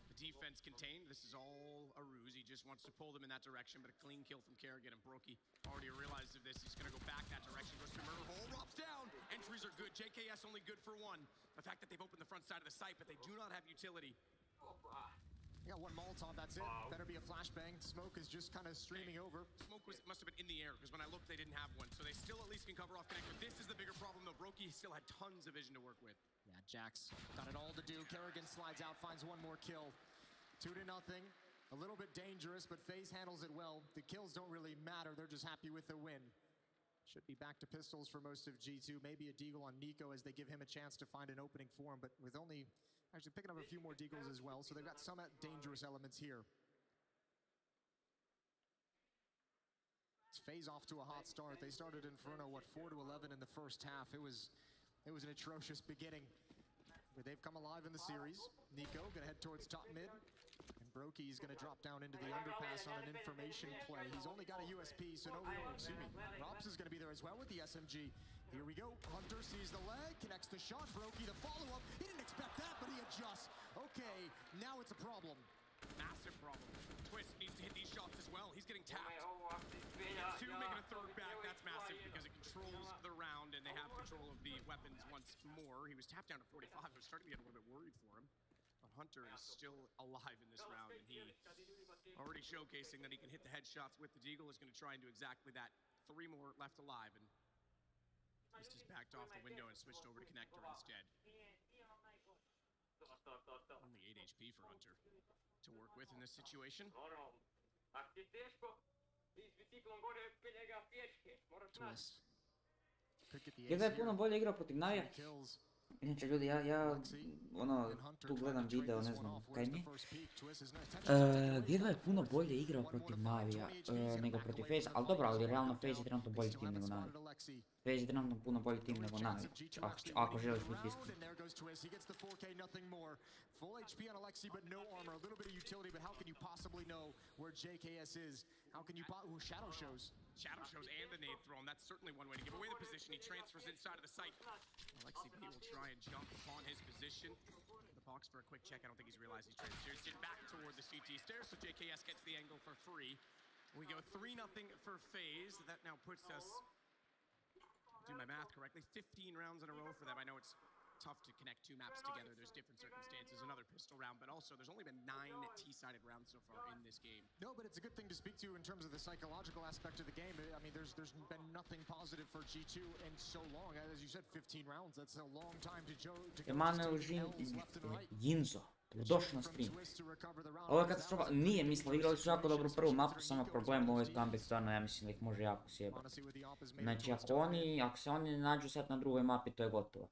the defense contained. This is all a ruse. He just wants to pull them in that direction, but a clean kill from Kerrigan, and Brokey already realized of this. He's going to go back that direction. Goes to murder hole. Rops down. Entries are good. JKS only good for one. The fact that they've opened the front side of the site, but they do not have utility. Yeah, one Molotov, that's it. Better be a flashbang. Smoke is just kind of streaming over. Smoke must have been in the air, because when I looked, they didn't have one. So they still at least can cover off connector. This is the bigger problem, though. Brokey still had tons of vision to work with. Yeah, Jax got it all to do. Kerrigan slides out, finds one more kill. 2-0. A little bit dangerous, but FaZe handles it well. The kills don't really matter. They're just happy with the win. Should be back to pistols for most of G2. Maybe a deagle on Nico as they give him a chance to find an opening for him, but with only... Actually picking up a few more deagles as well, so they've got some dangerous elements here. It's FaZe off to a hot start. They started Inferno, 4-11 in the first half. It was an atrocious beginning, but they've come alive in the series. Nico gonna head towards top mid, and Brokey's gonna drop down into the underpass on an information play. He's only got a USP, so no real, Rops is gonna be there as well with the SMG. Here we go. Hunter sees the leg, connects the shot. Brokey, the follow-up. He didn't expect that, but he adjusts. Okay, now it's a problem. Massive problem. Twist needs to hit these shots as well. He's getting tapped. Two, making a third back. That's massive because it controls the round, and they have control of the weapons once more. He was tapped down to 45. I was starting to get a little bit worried for him. But Hunter is still alive in this round, and he already showcasing that he can hit the headshots with the deagle. Is going to try and do exactly that. 3 more left alive, and Twist just backed off the window and switched over to connector instead. Only 8 HP for Hunter to work with in this situation. Twist. Jedva je puno bolje igrao protiv Navija. Inače ljudi, ja tu gledam video, ne znam kaj mi. Jedva je puno bolje igrao protiv Navija nego protiv FaZe, ali dobro, ali realno FaZe je trenutno bolji tim nego Navi. FaZe je trenutno puno bolji tim nego Navi, ako želiš biti iskren. Full HP on Alexi, but no armor. A little bit of utility, but how can you possibly know where JKS is? How can you... Ooh, Shadow shows. Shadow shows and the nade throw, and that's certainly one way to give away the position. He transfers inside of the site. Alexi B will try and jump upon his position. The box for a quick check. I don't think he's realized he's transferred it back toward the CT stairs, so JKS gets the angle for free. We go 3-0 for FaZe. That now puts us, do my math correctly, 15 rounds in a row for them. I know it's tough to connect 2 maps together. There's different circumstances. Another pistol round, but also there's only been 9 T-sided rounds so far in this game. No, but it's a good thing to speak to in terms of the psychological aspect of the game. I mean, there's been nothing positive for G2 in so long. As you said, 15 rounds. That's a long time to go Emanuel Jinzo, dobrodošle na stream. Ovo je katastrofa, nije mislio, igrali su jako dobro prvu mapu, samo problem ovo je comeback, stvarno ja mislim da ih može jako sjebati. Znači ako se oni ne nađu sad na drugoj mapi, to je gotovo.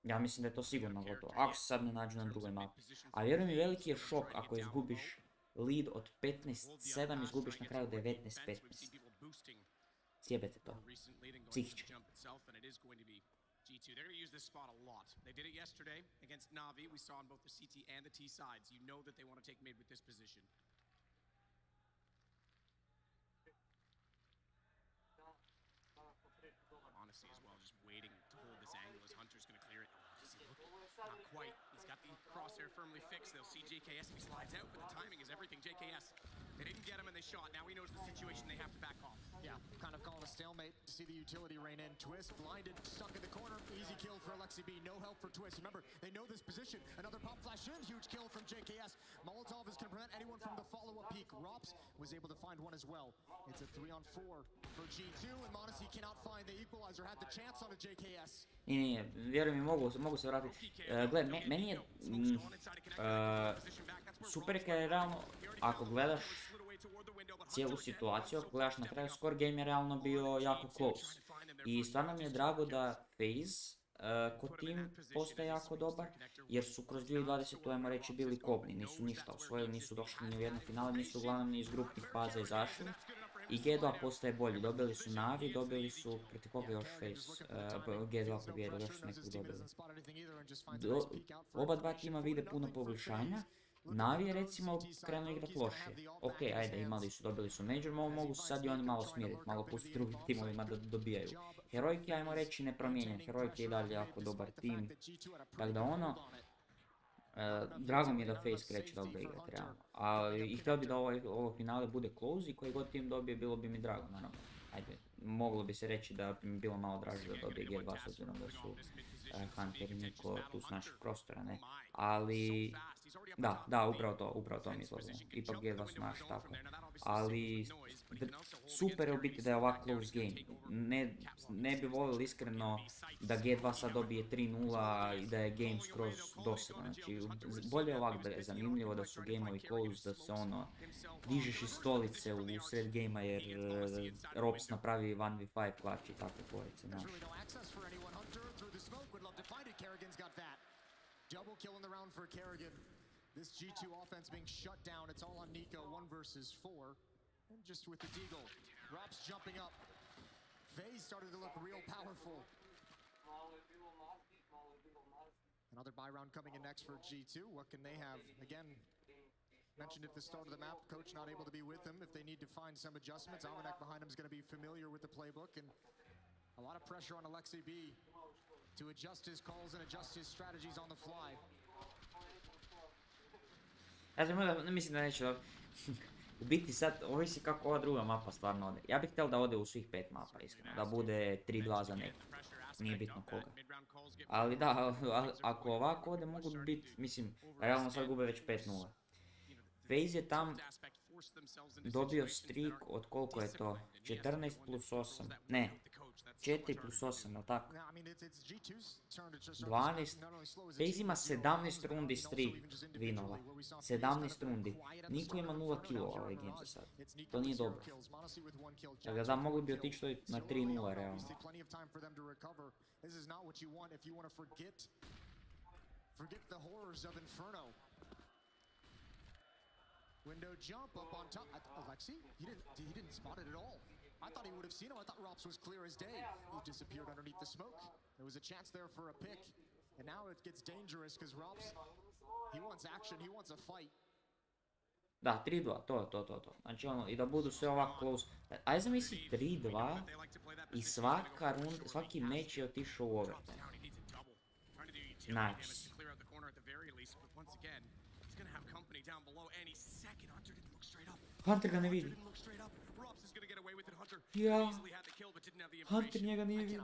Ja mislim da je to sigurno gotovo, ako se sad ne nađu na drugoj mapi. A vjeruj mi, veliki je šok ako izgubiš lead od 15-7, izgubiš na kraju 19-15. Sjebete to. Psihički. G2, they're going to use this spot a lot. They did it yesterday against Navi. We saw on both the CT and the T sides. You know that they want to take mid with this position. Honestly, as well, just waiting to hold this angle as Hunter's going to clear it. Not quite. He's got the crosshair firmly fixed. They'll see JKS if he slides out, but the timing is everything. JKS, they didn't get him and they shot. Now he knows the situation. They have to back off. Yeah, kind of calling a stalemate to see the utility rain in. Twist, blinded, stuck in the corner. Easy kill for Alexi B. No help for Twist. Remember, they know this position. Another pop flash in. Huge kill from JKS. Molotov is going to prevent anyone from the follow-up peek. Rops was able to find one as well. It's a 3-on-4 for G2, and Monacije cannot find the equalizer. Had the chance on a JKS. Nije, vjeruj mi, mogu se vratiti. Gled, meni je super je kada je realno, ako gledaš cijelu situaciju, ako gledaš na kraju, score game je realno bio jako close. I stvarno mi je drago da FaZe ko tim postaje jako dobar, jer su kroz 2020, ajmo reći, bili kobni, nisu ništa osvojili, nisu došli ni u jedno finale, nisu uglavnom ni iz grupnih faza izašli. I G2 postaje bolji, dobili su Navi, dobili su, proti koga još FaZe, G2 pobjedili, još su nekog dobili. Oba dva tima vide puno poboljšanja Navi je recimo krenuo igrat lošije. Ok, ajde, dobili su Major, mogu se sad i oni malo smiriti, malo pustiti drugim timovima da dobijaju. Heroic je, ajmo reći, nepromijenjen. Heroic je i dalje jako dobar tim. Tako da drago mi je da FaZe kreće dobro igrat, realno. I htio bi da ovo finale bude close i koji god tim dobije, bilo bi mi drago, naravno. Ajde, moglo bi se reći da bi mi bilo malo draže da dobije G2 s obzirom da su Hunter i Niko tu s naših prostora, ne. Ali, da, upravo to mi izlazimo. Ipak G2 su naš, tako. Ali, super je u biti da je ovak close game. Ne bi volio iskreno da G2 sad dobije 3-0 i da je game skroz dosadan. Znači, bolje je ovak da je zanimljivo, da su gameovi close, da se dižeš iz stolice u sred gamea jer Robs napravi 1v5 klač i takve tvorice, znaš. Double kill in the round for Kerrigan. This G2 offense being shut down. It's all on Nico, 1 versus 4. And just with the deagle. Rob's jumping up. FaZe started to look real powerful. Another buy round coming in next for G2. What can they have? Again, mentioned at the start of the map, coach not able to be with them. If they need to find some adjustments, Amanek behind him is going to be familiar with the playbook. And a lot of pressure on Alexei B to adjust his calls and adjust his strategies on the fly. Ja mislim da neće u biti sad, ovisi kako ova druga mapa stvarno ode. Ja bih htjel da ode u svih 5 mapa, iskreno, da bude 3-2 za neko. Nije bitno koga. Ali da, ako ovako ode mogu biti, mislim, realno sad gube već 5-0. FaZe je tam dobio streak od koliko je to? 14 plus 8, ne, 4 plus 8, ali tako? 12, FaZe ima 17 rundi streak winova, 17 rundi. Niko ima 0 killova ovaj game za sad, to nije dobro. Tako da mogli bi otići na 3-0 realno. Window jump up on top. Alexei? He didn't spot it at all. I thought he would have seen him. I thought Rops was clear as day. He disappeared underneath the smoke. There was a chance there for a pick. And now it gets dangerous because Rops, he wants action. He wants a fight. Da, 3-2, to. Znači i da budu sve ovako close. Ajde zamisli 3-2 i svaki meč je otišao u overtime. Nice. Hunter ga ne vidi. Ja, Hunter njega nije vidio.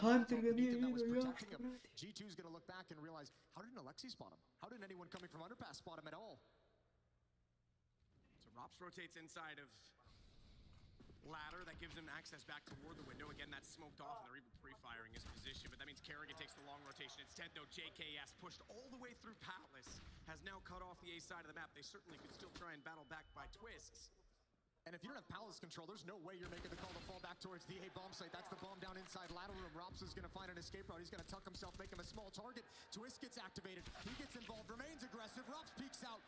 Hunter ga nije vidio, ja što radi. G2's gonna look back and realize, how didn't Alexei spot him? How didn't anyone coming from underpass spot him at all? So Rops rotates inside of ladder that gives him access back toward the window. Again, that's smoked off and they're even pre-firing his position, but that means Kerrigan takes the long rotation. Instead, though, JKS pushed all the way through Palace, has now cut off the A side of the map. They certainly could still try and battle back by twists. And if you don't have Palace control, there's no way you're making the call to fall back towards the A bomb site. That's the bomb down inside ladder room. Rops is going to find an escape route. He's going to tuck himself, make him a small target. Twist gets activated. He gets involved, remains aggressive. Rops peeks out.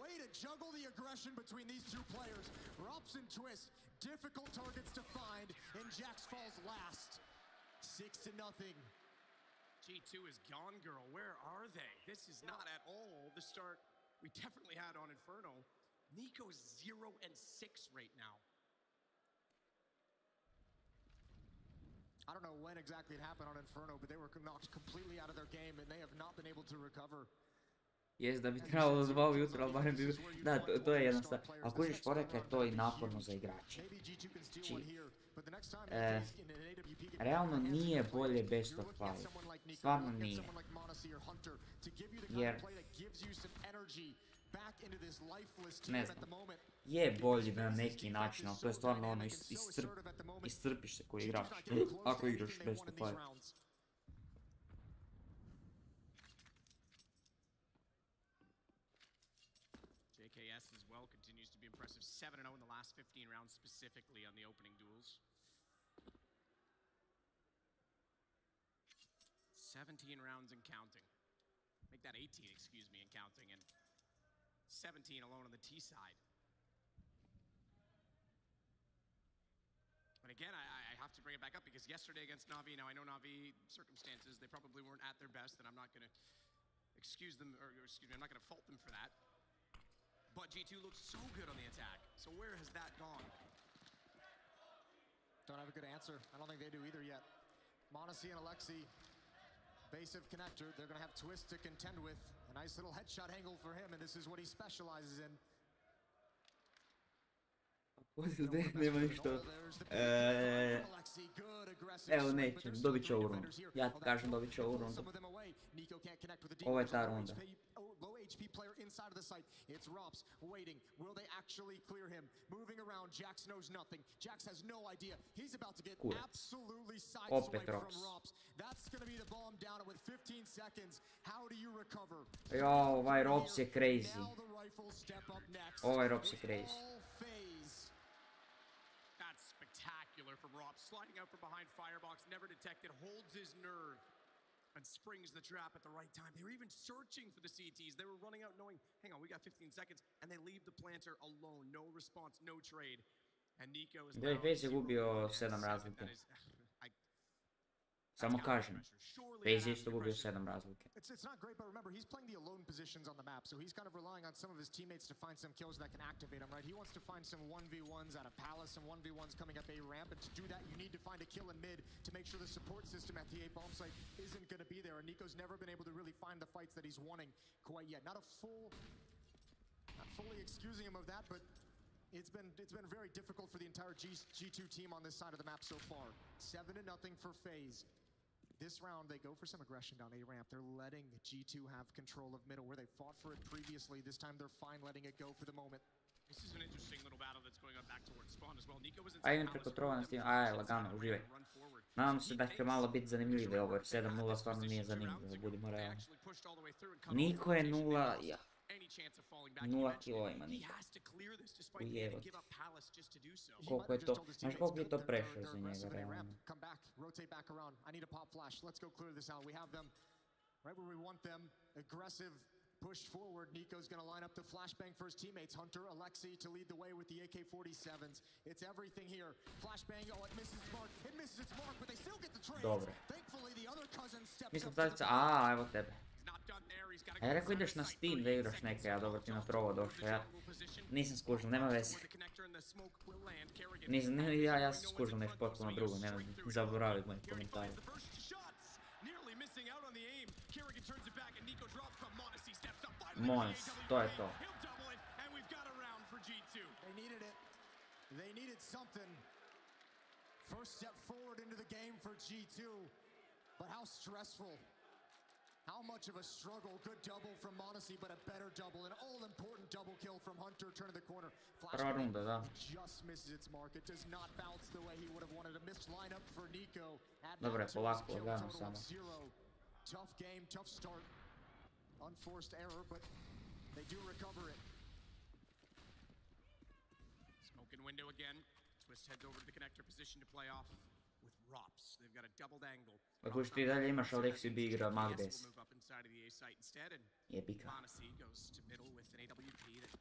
Way to juggle the aggression between these two players. Rops and Twist, difficult targets to find, and Jax falls last. 6-0. G2 is gone, girl. Where are they? This is not at all the start we definitely had on Inferno. Nico's 0-6 right now. I don't know when exactly it happened on Inferno, but they were knocked completely out of their game, and they have not been able to recover. Jes, da bi trebalo 2 ujutro, ali barem bi... Da, to je jednostavno. Ako kužiš porekla je to i naporno za igrače. Znači, realno nije bolje best of 5. Stvarno nije. Jer... Ne znam, je bolji na neki način, ali to je stvarno ono, iscrpiš se koji igrač, ako igraš best of 5. JKS as well continues to be impressive, 7-0 in the last 15 rounds, specifically on the opening duels. 17 rounds and counting. Make that 18, excuse me, and counting, and 17 alone on the T side. And again, I have have to bring it back up because yesterday against Na'Vi, now I know Na'Vi circumstances, they probably weren't at their best, and I'm not going to excuse them, or excuse me, I'm not going to fault them for that. But G2 looks so good on the attack. So where has that gone? Don't have a good answer. I don't think they do either yet. Monacy and Alexi, base of connector. They're going to have Twist to contend with. A nice little headshot angle for him, and this is what he specializes in. Nema ništa. Evo neće, dobit će ovu rundu. Ja ti kažem dobit će ovu rundu. Ovo je ta runda. Low HP player inside of the site. It's Rops waiting. Will they actually clear him? Moving around. Jax knows nothing. Jax has no idea. He's about to get absolutely sideswiped from Rops. That's going to be the bomb down with 15 seconds. How do you recover? Jo, ovaj Rops je crazy. Ovaj Rops je crazy. That's spectacular from Rops. Sliding out from behind Firebox, never detected, holds his nerve. And springs the trap at the right time. They were even searching for the CTs. They were running out knowing, hang on, we got 15 seconds. And they leave the planter alone. No response, no trade. And Nico is now... FAZE je gubio 7 razlike. Samo kažem. FAZE je isto gubio 7 razlike. It's not great, but remember, he's playing the alone positions on the map, so he's kind of relying on some of his teammates to find some kills that can activate him, right? He wants to find some 1v1s out of Palace, some 1v1s coming up A ramp, and to do that, you need to find a kill in mid to make sure the support system at the A bomb site isn't going to be there, and Nico's never been able to really find the fights that he's wanting quite yet. Not fully excusing him of that, but it's been very difficult for the entire G2 team on this side of the map so far. 7-0 for FAZE. This round, they go for some aggression down A ramp. They're letting G2 have control of middle, where they fought for it previously. This time, they're fine letting it go for the moment. This is an interesting little battle that's going on back towards spawn as well. Nico was Ajde preko trova na Steam. Aj, lagano, uživaj. Nadam se da će malo biti zanimljivije ovo, jer 7-0 stvarno nije zanimljivo, budimo realni. Niko je 0... 0 kilo ima Niko. Ujevot. Koliko je to? Znaš koliko je to pressure za njega, realno? Push forward, Nico's going to line up the flashbang for his teammates. Hunter, Alexi to lead the way with the AK-47s. It's everything here. Flashbang, oh, it misses its mark. It misses its mark, but they still get the trade. Dobre. Thankfully, the other cousin steps Mislim up. evo tebe. A ja rekao ideš na Steam da igraš neke, ja dobro ti na trovo došao, ja nisam skužil, nema veze. Ja sam skužil nešto potpuno drugo, nema zaboraviti moje komentare. Mons, to je to. They needed something. First step forward into the game for G2. But how stressful. How much of a struggle. Good double from Monacy, but a better double. An all-important double kill from Hunter. Turn of the corner. Prva runda, da. Just misses its mark. It does not bounce the way he would have wanted. A missed lineup for Nico. Dobre, polako, lagano samo. Tough game, tough start. Unforced error, but they do recover it. Smoking window again. Twist heads over to the connector position to play off with Rops. They've got a doubled angle. Ako što ti dalje imaš Alexi bi igra Magdes. Jebika.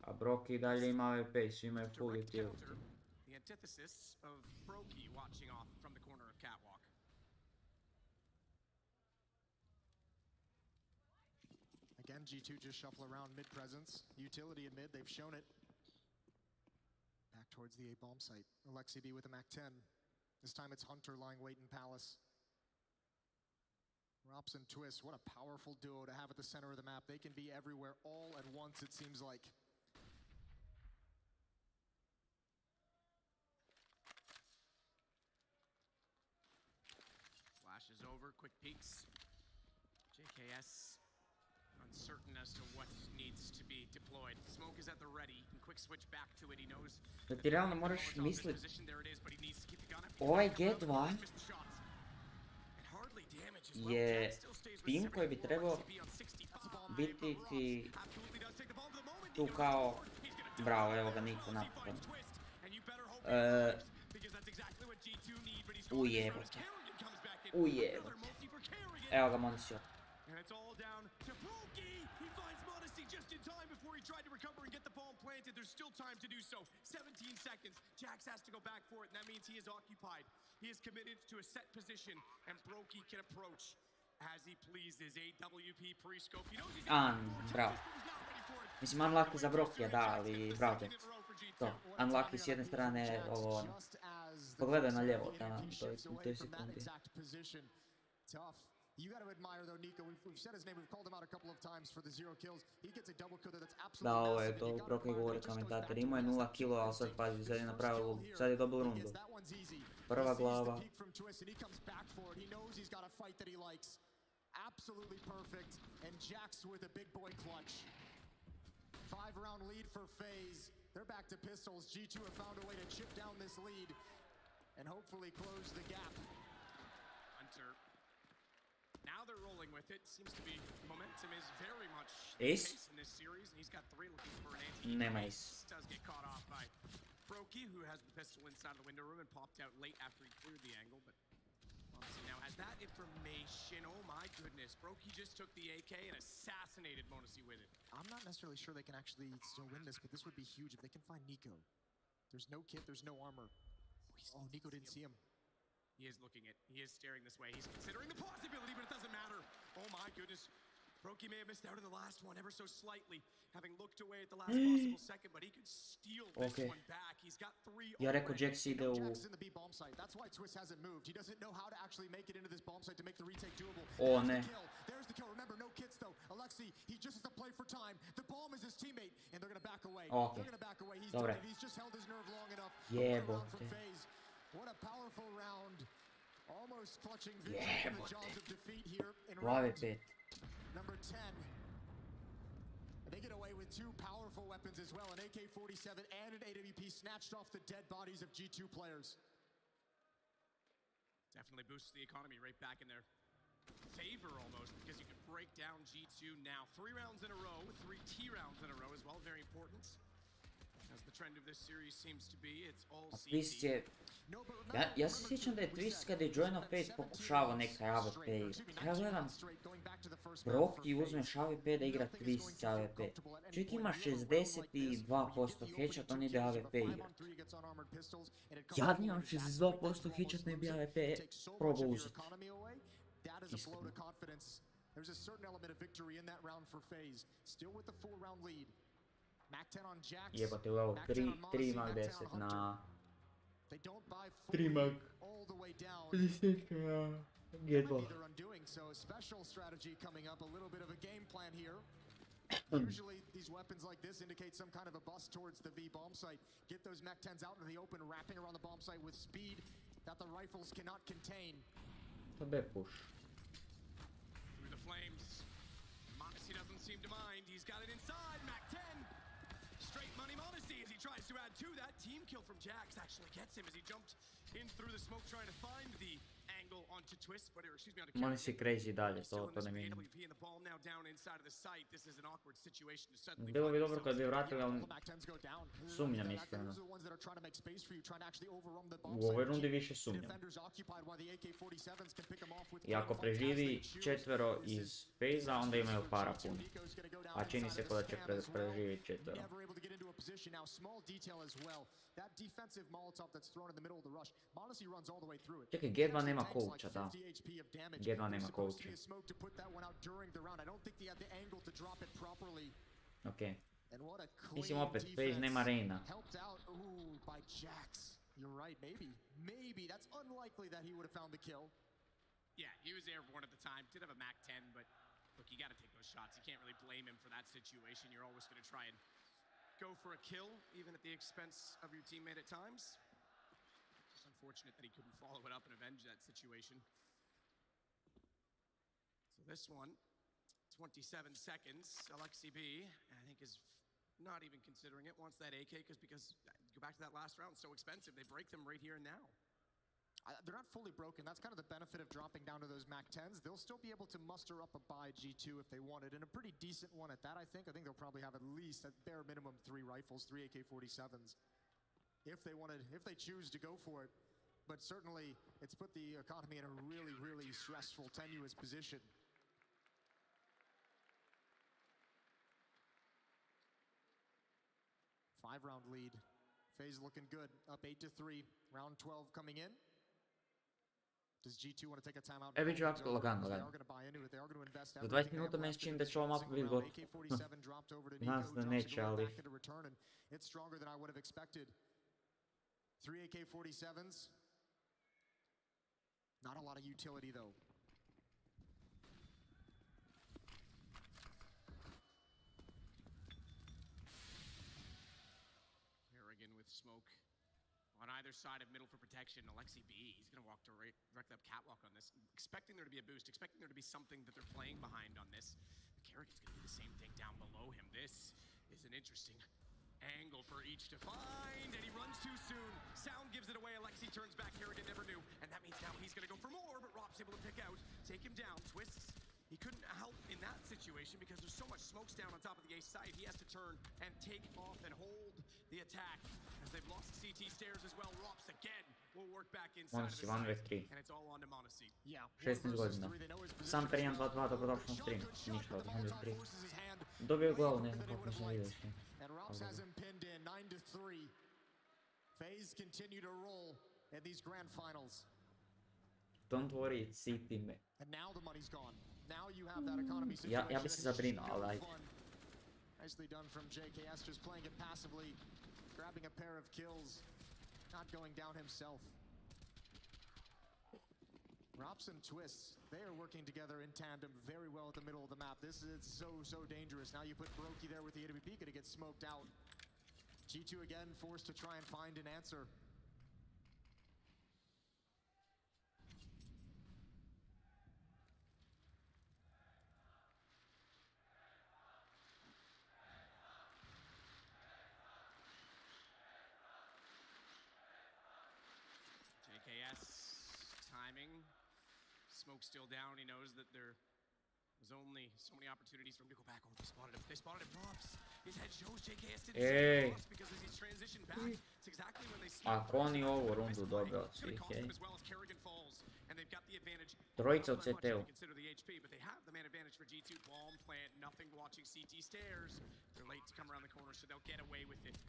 A Broki dalje ima AWP, svi imaju full utility. The antithesis of Broki watching off from the corner of Catwalk. Again, G2 just shuffle around mid-presence. Utility in mid, they've shown it. Back towards the A-bomb site. Alexi B with a MAC-10. This time it's Hunter lying wait in Palace. Rops and Twist, what a powerful duo to have at the center of the map. They can be everywhere all at once, it seems like. Flashes over, quick peeks. JKS uncertain as to what needs to be deployed. Smoke is at the ready. He can quick switch back to it. He knows. Da ti realno moraš misliti. Ovaj G2 je tim koji bi trebao biti ti tu kao bravo, evo ga Niko napokon. Ujebote. Ujebote. Evo ga Monsieur. tried to recover and get the bomb planted. There's still time to do so. 17 seconds. Jax has to go back for it, and that means he is occupied. He is committed to a set position, and Brokey can approach as he pleases. AWP pre-scope. He knows he's bravo. Mislim, unlucky za Brokija, da, ali bravo. To, unlucky s jedne strane, ovo ono. Pogledaj na lijevo, u toj sekundi. You got to admire though Nico. We've said his name. We've called him out a couple of times for the 0 kills. He gets a double kill that's absolutely da, ovo je to Brokej govori komentator. Imao je 0 kilo, ali sad pazi, sad je napravio, sad je dobio rundu. Prva glava. Absolutely perfect, and Jax with a big boy clutch. 5-round lead for FaZe. They're back to pistols. G2 have found a way to chip down this lead and hopefully close the gap. Hunter. Now they're rolling with it. Seems to be momentum is very much Ace? in this series, and he's got 3 looking for an anti. Nice. Does get caught off by Brokey, who has the pistol inside of the window room and popped out late after he cleared the angle, but Monsi now has that information. Oh my goodness. Brokey just took the AK and assassinated Monsi with it. I'm not necessarily sure they can actually still win this, but this would be huge if they can find Nico. There's no kit, there's no armor. Oh, Nico didn't see him. He is looking at, he is staring this way. He's considering the possibility, but it doesn't matter. Oh my goodness. Brokey may have missed out on the last one ever so slightly, having looked away at the last possible second, but he could steal this one back. He's got 3. Ja rekao Jax ide u... That's why Twist hasn't moved. He doesn't know how to actually make it into this bomb site to make the retake doable. Oh ne. There's the kill. Remember, no kits though. Alexi, he just has to play for time. The bomb is his teammate, and they're gonna back away. Okay. They're gonna back away. He's done it. He's just held his nerve long enough. Jebote. What a powerful round. Almost clutching victory in the jaws of defeat here in round number 10. They get away with 2 powerful weapons as well, an AK-47 and an AWP snatched off the dead bodies of G2 players. Definitely boosts the economy right back in their favor almost, because you can break down G2 now. 3 rounds in a row, 3 T rounds in a row as well, very important. As the trend of this series seems to be, it's all Twist je... Ja se sjećam da je Twist kada je joinao FaZe pokušavao neka AWP igra. Ja gledam Brokey uzmeš AWP da igra Twist s AWP. Čovjek ima 62% headshot, on ide AWP igra. Ja nimam 62% headshot, ne bi AWP probao uzeti. Iskreno. There's a certain element of victory in that round for FaZe. Still with the 4-round lead. Mac 10 on Jax. Jebote, ovo 3 mag 10 na... 3 mag 50 na... G2. So special strategy coming up, a little bit of a game plan here. Usually these weapons like this indicate some kind of a bust towards the B bomb site. Get those Mac 10s out into the open, wrapping around the bomb site with speed that the rifles cannot contain. To B push. Through the flames. Modesty doesn't seem to mind. He's got it inside. Mac 10. Straight money Modesty as he tries to add to that. Team kill from Jax actually gets him as he jumped in through the smoke trying to find the angle onto Twist, but excuse me, onto Money si crazy dalje, to ne mijenja. Bilo bi dobro kad bi vratili, ali sumnjam iskreno. U ovoj rundi više sumnjam. I ako preživi 4 iz FaZe-a, onda imaju para puno. A čini se kao da će preživjeti 4. Čekaj, G2 nema coacha, da. G2 nema coacha. Okej. Mislim opet, FaZe nema Reina. Yeah, he was airborne at the time. Did have a Mac 10, but look, you got to take those shots. You can't really blame him for that situation. You're always going to try and go for a kill, even at the expense of your teammate at times. It's unfortunate that he couldn't follow it up and avenge that situation. So this one, 27 seconds. Alexi B, I think, is not even considering it. Wants that AK because go back to that last round, so expensive. They break them right here and now. They're not fully broken. That's kind of the benefit of dropping down to those Mac 10s. They'll still be able to muster up a buy G2 if they wanted, and a pretty decent one at that, I think. I think they'll probably have at least, at bare minimum, 3 rifles, 3 AK-47s, if they choose to go for it. But certainly, it's put the economy in a really, really stressful, tenuous position. 5-round lead. FaZe looking good, up 8-3. Round 12 coming in. Does G2 want to take a timeout? Evo ću ovako lagano. Za 20 minuta meni se čini da će ova mapa biti gotova. Nadam se da neće, ali... It's stronger than I would have expected. 3 AK-47s. Not a lot of utility though. Kerrigan with smoke on either side of middle for protection. Alexi B, he's going to walk directly up catwalk on this, expecting there to be a boost, expecting there to be something that they're playing behind on this. Kerrigan's going to do the same thing down below him. This is an interesting angle for each to find, and he runs too soon. Sound gives it away. Alexi turns back. Kerrigan never knew, and that means now he's going to go for more, but Rob's able to pick out, take him down, twists. He couldn't help in that situation because there's so much smokes down on top of the A site. He has to turn and take off and hold the attack as they've lost the CT stairs as well. Rops again will work back inside of the site, and it's all on to Monaci. 16 godina. Sam Perijan 2-2, dobrodošle na stream. Ništa od 103. Dobio glavu, ne znam koliko sam vidio še. And Rops has him pinned in 9-3. FaZe continue to roll in these grand finals. Don't worry, it's CT me. And now the money's gone. Now you have that economy situation. Ja bi se zabrinuo, ali ajde. Nicely done from JKS, just playing it passively, grabbing a pair of kills, not going down himself. Rops and Twists, they are working together in tandem very well at the middle of the map. This is so dangerous. Now you put Brokey there with the AWP, gonna get smoked out. G2 again forced to try and find an answer. Smoke still down. He knows that there was only so many opportunities for him to go back. Oh, they spotted him. They spotted him. Props. His head shows JKS didn't see Props because as he's transitioned back, it's exactly when they see Ako oni ovu rundu dobe od svih, as well as Kerrigan falls, and they've got the advantage. Trojica u CT-u. Consider the HP, but they have the man advantage for G2. Bomb plant, nothing watching CT stairs. They're late to come around the corner, so they'll get away with it.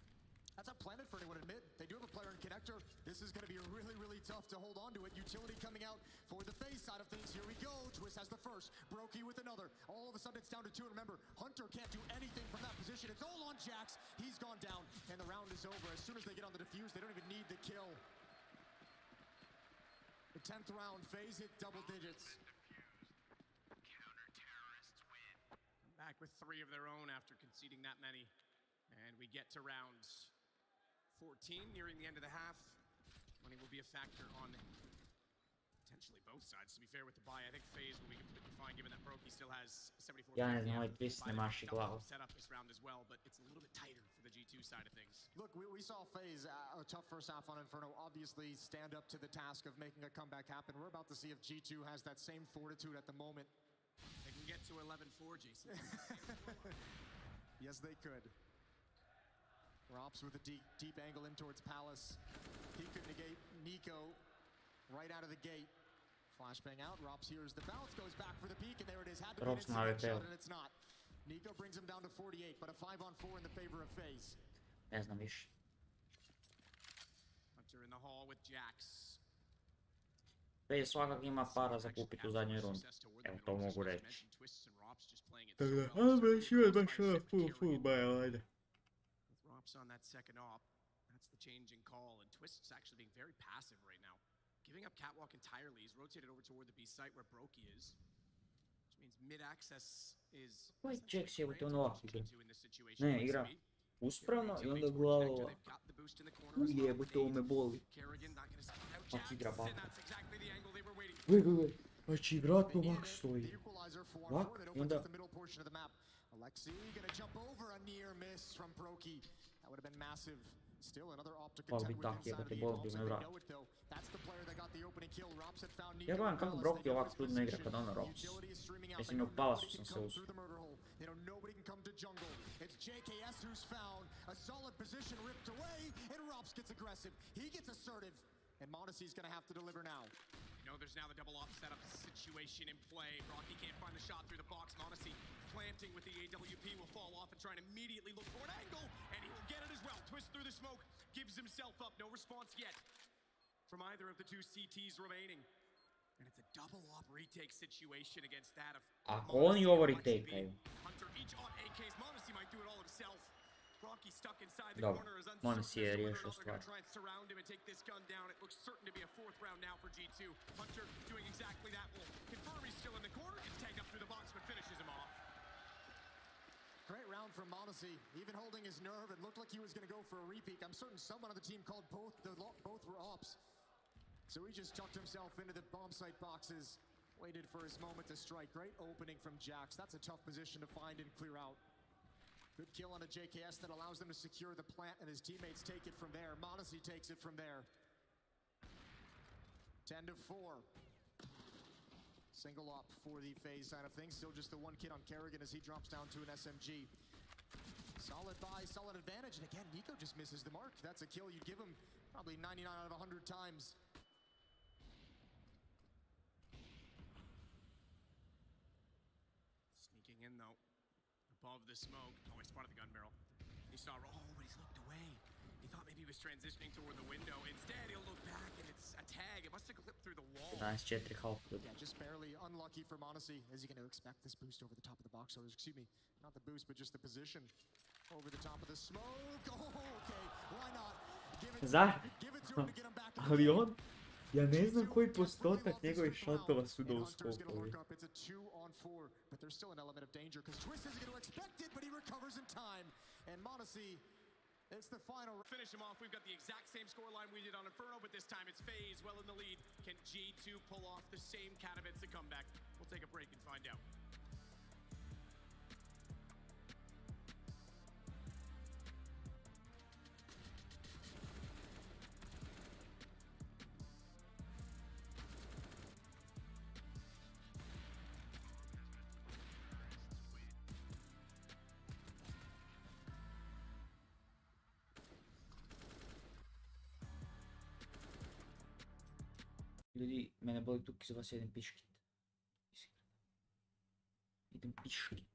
That's not planted for anyone to admit. They do have a player in connector. This is going to be really tough to hold on to it. Utility coming out for the FaZe side of things. Here we go. Twist has the first. Brokey with another. All of a sudden it's down to 2. And remember, Hunter can't do anything from that position. It's all on Jax. He's gone down, and the round is over. As soon as they get on the defuse, they don't even need the kill. The 10th round, FaZe hit double digits. Back with 3 of their own after conceding that many. And we get to round 14, nearing the end of the half. Money will be a factor on potentially both sides. To be fair with the buy, I think FaZe will be completely fine given that Brokey still has 74. Ja ne znam, ovaj twist ne maši glavu. Set up this round as well, but it's a little bit tighter for the G2 side of things. Look, we saw FaZe a tough first half on Inferno obviously stand up to the task of making a comeback happen. We're about to see if G2 has that same fortitude at the moment. They can get to 11-4, Jason. Yes, they could. Rops with a deep angle in towards Palace. He could negate Nico right out of the gate. Flashbang out. Rops hears the bounce, goes back for the peek, and there it is. Had to be an instant shot, and it's not. Nico brings him down to 48, but a 5-on-4 in the favor of FaZe. Ne znam više. Hunter in the hall with Jax. FaZe svakak ima para za kupiti u zadnjoj rundi. Evo to mogu reći. Tako da, baš ima baš full buy, ajde. On that second op, that's the change in call, and Twist's actually being very passive right now, giving up catwalk entirely. He's rotated over toward the B site where Brokey is, which means mid access is. Ovaj Jax je u to ovako igra. Ne, igra uspravno i onda glava. Ujebote, ovo me boli. Ako igra baka. Gledaj, znači vratno ovak stoji. Ovak i onda. Alexi gonna jump over a near miss from Brokey. That would have been massive. Still another optic attempt with inside of the ball. They know it though. That's the player that got the opening kill. Rops had found Nico. Ja gledam kako Brokey ovak čudno igra kad ona Rops. Mislim, u Palasu sam se usu. They know nobody can come to jungle. It's JKS who's found. A solid position ripped away, and Rops gets aggressive. He gets assertive, and Monaci's gonna have to deliver now. You know there's now the double off setup situation in play. Rocky can't find the shot through the box. Monacy planting with the AWP will fall off and try and immediately look for an angle, and he will get it as well. Twist through the smoke, gives himself up. No response yet from either of the two CTs remaining. And it's a double op retake situation against that of Ako oni ovo retakaju. Hunter each on AKs. Monacy might do it all himself. Rocky stuck inside the Dobro, corner is Monacy je riješio they're stvar. going to try and surround him and take this gun down. It looks certain to be a fourth round now for G2. Hunter doing exactly that. Will confirm he's still in the corner. Gets tagged up through the box but finishes him off. Great round from Monacy, even holding his nerve. It looked like he was going to go for a repeat. I'm certain someone on the team called both were ops. So he just tucked himself into the bomb site boxes, waited for his moment to strike. Great opening from Jax. That's a tough position to find and clear out. Good kill on a JKS that allows them to secure the plant, and his teammates take it from there. Monacy takes it from there. 10-4. Single up for the FaZe side of things. Still just the one kid on Kerrigan as he drops down to an SMG. Solid buy, solid advantage. And again, Nico just misses the mark. That's a kill you'd give him probably 99 out of 100 times. Sneaking in though. Above the smoke. Oh, he spotted the gun barrel. He saw, oh, but he's looked away. He thought maybe he was transitioning toward the window. Instead, he'll look back and it's a tag. It must have clipped through the wall. 14 half clip. Yeah, just barely unlucky for Monacy. Is he going to expect this boost over the top of the box? Or excuse me, not the boost, but just the position over the top of the smoke. Oh, okay. Why not? Give it to him to get him back. Ali on, ja ne znam koji postotak njegovih šatova su do skokovi. It's a 2-on-4, but there's still an element of danger because Twist isn't going to expect it, but he recovers in time. And Monacy, it's the final. Finish him off. We've got the exact same scoreline we did on Inferno, but this time it's FaZe well in the lead. Can G2 pull off the same Katowice comeback? We'll take a break and find out. Ljudi, mene boli tuk iz vas jedan piškit. Idem piškit.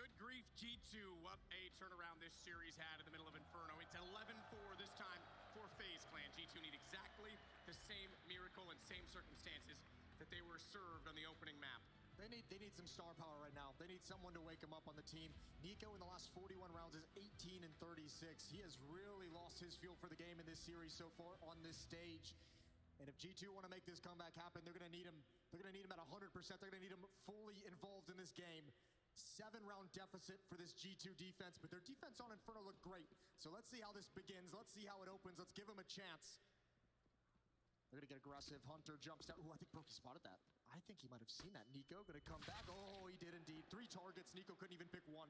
Good grief, G2. What a turnaround this series had in the middle of Inferno. It's 11-4 this time for FaZe Clan. G2 need exactly the same miracle and same circumstances that they were served on the opening map. They need some star power right now. They need someone to wake them up on the team. Nico in the last 41 rounds is 18 and 36. He has really lost his feel for the game in this series so far on this stage. And if G2 want to make this comeback happen, they're going to need him. They're going to need him at 100%. They're going to need him fully involved in this game. 7-round deficit for this G2 defense, but their defense on Inferno looked great. So let's see how this begins. Let's see how it opens. Let's give them a chance. They're going to get aggressive. Hunter jumps down. Ooh, I think Brokey spotted that. I think he might have seen that. Nico going to come back. Oh, he did indeed. 3 targets. Nico couldn't even pick one.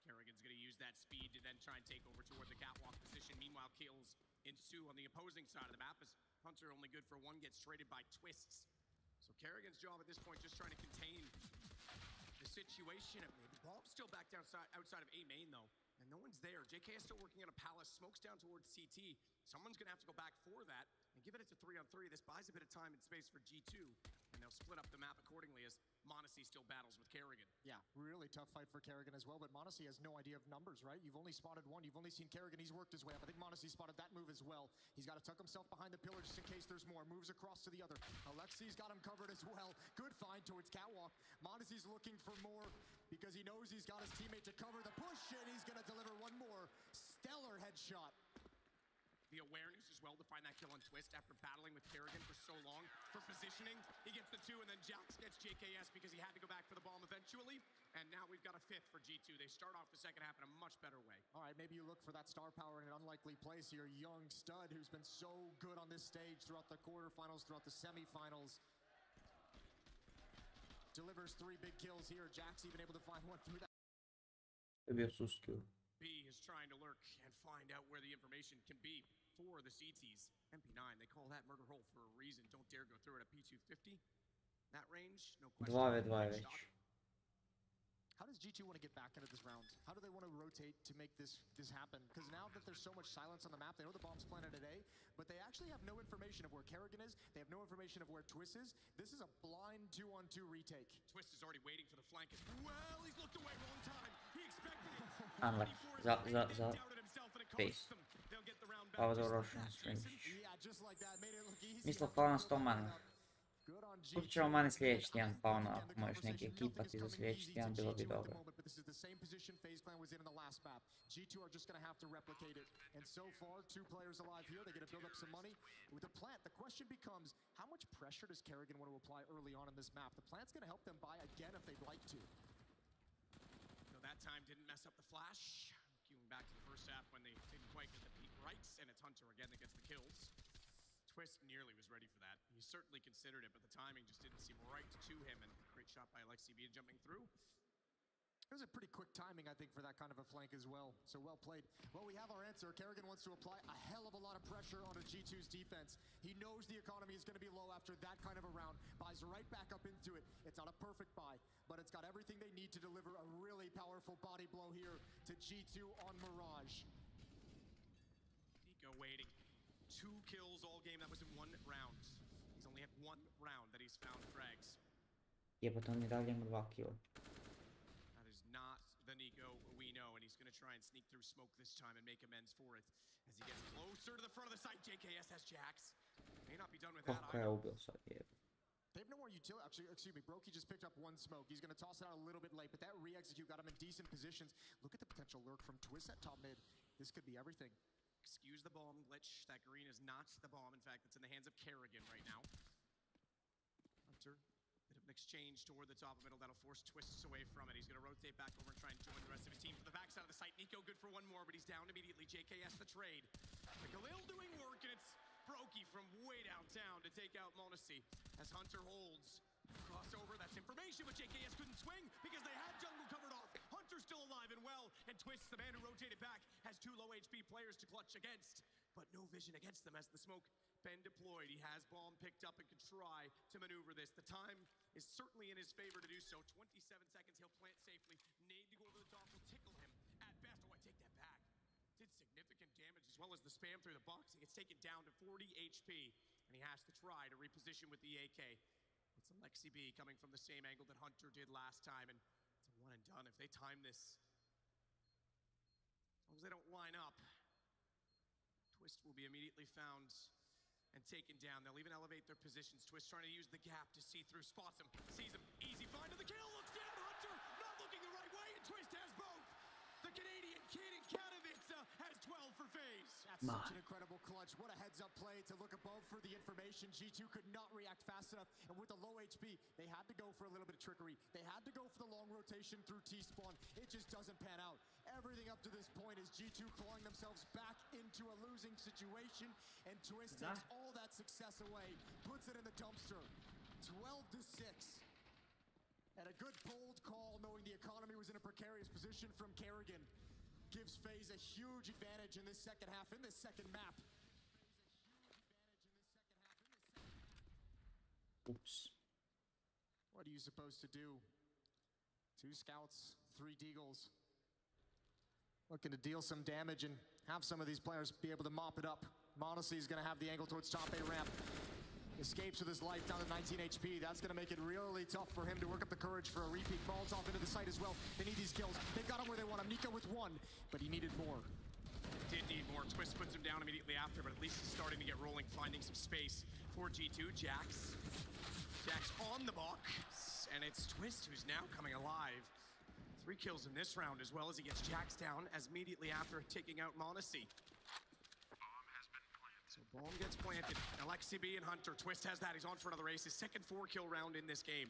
Kerrigan's going to use that speed to then try and take over toward the catwalk position. Meanwhile, kills ensue on the opposing side of the map as Hunter, only good for 1, gets traded by twists. So Kerrigan's job at this point just trying to contain the situation. The ball's still back down outside of A main, though. And no one's there. JK is still working on a palace. Smokes down towards CT. Someone's going to have to go back for that and give it to 3-on-3. This buys a bit of time and space for G2. And they'll split up the map accordingly as Monacy still battles with Kerrigan. Yeah, really tough fight for Kerrigan as well. But Monacy has no idea of numbers, right? You've only spotted 1. You've only seen Kerrigan. He's worked his way up. I think Monacy spotted that move as well. He's got to tuck himself behind the pillar just in case there's more. Moves across to the other. Alexi's got him covered as well. Good find towards catwalk. Monacy's looking for more because he knows he's got his teammate to cover the push, and he's going to deliver one more. Stellar headshot. The awareness as well to find that kill on Twist after battling with Kerrigan for so long. For positioning, he gets the 2, and then Jax gets JKS because he had to go back for the bomb eventually. And now we've got a 5th for G2. They start off the second half in a much better way. All right, maybe you look for that star power in an unlikely place here. Young stud who's been so good on this stage throughout the quarterfinals, throughout the semifinals. Delivers 3 big kills here. Jax even able to find one through that. Maybe a sus kill. B is trying to lurk and find out where the information can be for the CTs. MP9, they call that murder hole for a reason. Don't dare go through it at P250. That range, no question. 2v2 je već. How does G2 want to get back into this round? How do they want to rotate to make this happen? Because now that there's so much silence on the map, they know the bomb's planted at A, but they actually have no information of where Kerrigan is. They have no information of where Twist is. This is a blind 2-on-2 retake. Twist is already waiting for the flank. Well, he's looked away wrong time. He expected it. Unlucky. Za FaZe. Pa ovo završeno streamiš. Mislio kao na 100 mana. Kupit ćemo mani sljedeći tjedan, pa ono, ako možeš neki ekipati za sljedeći tjedan, bilo bi dobro. G2 are just going to have to replicate it. And so far, 2 players alive here. They're going to build up some money. With the plant, the question becomes, how much pressure does Kerrigan want to apply early on in this map? The plant's going to help them buy again if they'd like to. So that time didn't mess up the flash. Queuing back to the first half when they didn't quite get the peak rights, and it's Hunter again that gets the kills. Twist nearly was ready for that. He certainly considered it, but the timing just didn't seem right to him, and great shot by Alexi B jumping through. It was a pretty quick timing, I think, for that kind of a flank as well. So well played. Well, we have our answer. Kerrigan wants to apply a hell of a lot of pressure onto G2's defense. He knows the economy is going to be low after that kind of a round. Buys right back up into it. It's not a perfect buy, but it's got everything they need to deliver a really powerful body blow here to G2 on Mirage. Nico waiting. 2 kills all game. That was in 1 round. He's only had 1 round that he's found frags. Jebote, on i dalje ima 2 killa. That is not the Nico we know, and he's going to try and sneak through smoke this time and make amends for it. As he gets closer to the front of the site, JKS has Jax. May not be done with that Kako je ubio sad, jebote. They have no more utility. Actually, excuse me, Brokey just picked up 1 smoke. He's going to toss it out a little bit late, but that re-execute got him in decent positions. Look at the potential lurk from Twist at top mid. This could be everything. Excuse the bomb glitch. That green is not the bomb. In fact, it's in the hands of Kerrigan right now. Hunter, bit of an exchange toward the top of middle. That'll force Twists away from it. He's going to rotate back over and try and join the rest of his team for the backside of the site. Nico good for 1 more, but he's down immediately. JKS the trade. The Galil doing work, and it's Brokey from way downtown to take out Monacy as Hunter holds. Crossover, that's information, but JKS couldn't swing because they had jungle covered off. Hunter's still alive and well, and Twist, the man who rotated back, has 2 low HP players to clutch against, but no vision against them as the smoke been deployed. He has bomb picked up and can try to maneuver this. The time is certainly in his favor to do so. 27 seconds, he'll plant safely. Nade to go over the top will tickle him at best. Oh, I take that back. Did significant damage as well as the spam through the box. He gets taken down to 40 HP, and he has to try to reposition with the AK. It's Alexi B coming from the same angle that Hunter did last time, and it's a one and done. If they time this, as long as they don't line up, Twist will be immediately found and taken down. They'll even elevate their positions. Twist trying to use the gap to see through, spots him, sees him, easy find to the kill, looks down, Hunter not looking the right way, and Twist has both. The Canadian kid in Katowice has 12 for FaZe. That's such an incredible clutch. What a heads-up play to look above for the information. G2 could not react fast enough, and with the low HP, they had to go for a little bit of trickery. They had to go for the long rotation through T-spawn. It just doesn't pan out. Everything up to this point is G2 clawing themselves back into a losing situation, and Twist takes all that success away, puts it in the dumpster. 12-6. And a good bold call, knowing the economy was in a precarious position from Kerrigan, gives FaZe a huge advantage in this second half, in this second map. Oops. What are you supposed to do? 2 scouts, 3 deagles. Looking to deal some damage and have some of these players be able to mop it up. Monacy is going to have the angle towards top A ramp. Escapes with his life down to 19 HP. That's going to make it really tough for him to work up the courage for a repeat. Molotov into the site as well. They need these kills. They've got him where they want him. Nico with 1, but he needed more. Did need more. Twist puts him down immediately after, but at least he's starting to get rolling, finding some space for G2. Jax on the block, and it's Twist who's now coming alive. 3 kills in this round, as well as he gets Jax down as immediately after taking out Monacy. So bomb gets planted. Alexi B and Hunter. Twist has that. He's on for another ace. His second 4-kill round in this game.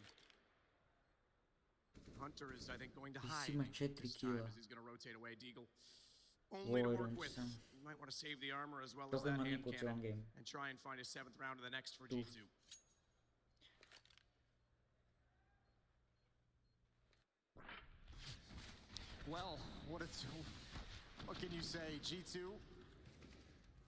Hunter is, I think, going to hide this time as he's going to rotate away. Deagle only to work with. You might want to save the armor as well as that hand cannon and try and find his 7th round of the next for G2. Well, what can you say? G2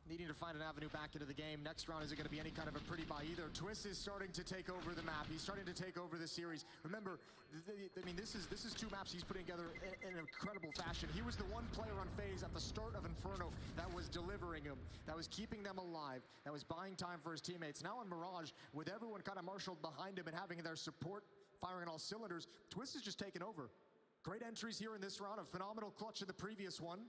needing to find an avenue back into the game. Next round isn't going to be any kind of a pretty buy either. Twist is starting to take over the map. He's starting to take over the series. Remember, I mean, this is 2 maps he's putting together in an incredible fashion. He was the one player on FaZe at the start of Inferno that was delivering him, that was keeping them alive, that was buying time for his teammates. Now in Mirage, with everyone kind of marshaled behind him and having their support firing on all cylinders, Twist is just taking over. Great entries here in this round, a phenomenal clutch in the previous one.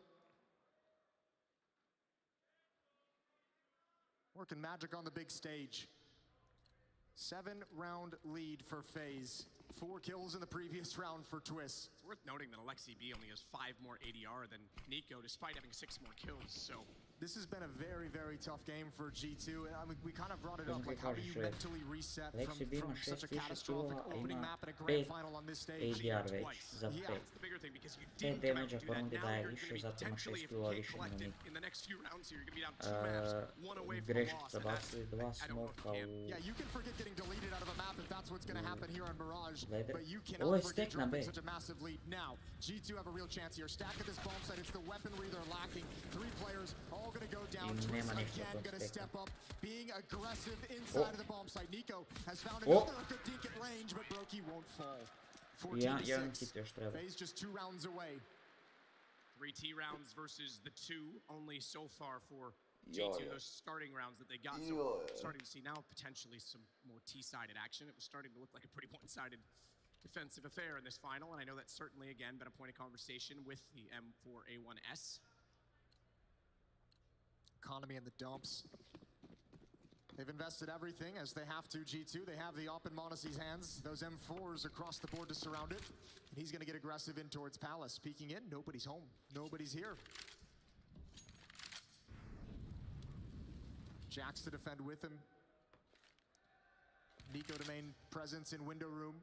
Working magic on the big stage. 7-round lead for FaZe. 4 kills in the previous round for Twist. It's worth noting that Alexi B only has 5 more ADR than Nico, despite having 6 more kills, so... This has been a very, very tough game for G2. I mean, we kind of brought it up, like how do you mentally reset from such a catastrophic opening map and a grand final on this stage? ADR već za Yeah, FaZe. it's the bigger thing because you Te didn't come out damage-a to do that. ponude Now daje you're više, going to be zato ima 6 potentially, if you killova can't više collect nego it mi. in the next few rounds here, you're going to be down 2 maps, 1 away from a Greška loss. bacili 2 smoka u... Yeah, you can forget getting deleted out of a map if that's what's going to happen here on Mirage, but you Ovo cannot je forget stek na B. dropping such a massive lead. Now, G2 have a real chance here. Stack at this bomb site, it's the weaponry they're lacking. 3 players, all going to go down. Twist again going to step up, being aggressive inside of the bomb site. Nico has found another good dink at range, but Brokey won't fall. 14-6. FaZe just 2 rounds away. 3 T rounds versus the 2 only so far for G2, those starting rounds that they got. So starting to see now potentially some more T-sided action. It was starting to look like a pretty one-sided defensive affair in this final, and I know that's certainly, again, been a point of conversation with the M4A1S. Economy in the dumps. They've invested everything, as they have to, G2. They have the op in Monacy's hands. Those M4s across the board to surround it. And he's going to get aggressive in towards Palace. Peeking in, nobody's home. Nobody's here. Jax to defend with him. Nico to main presence in window room.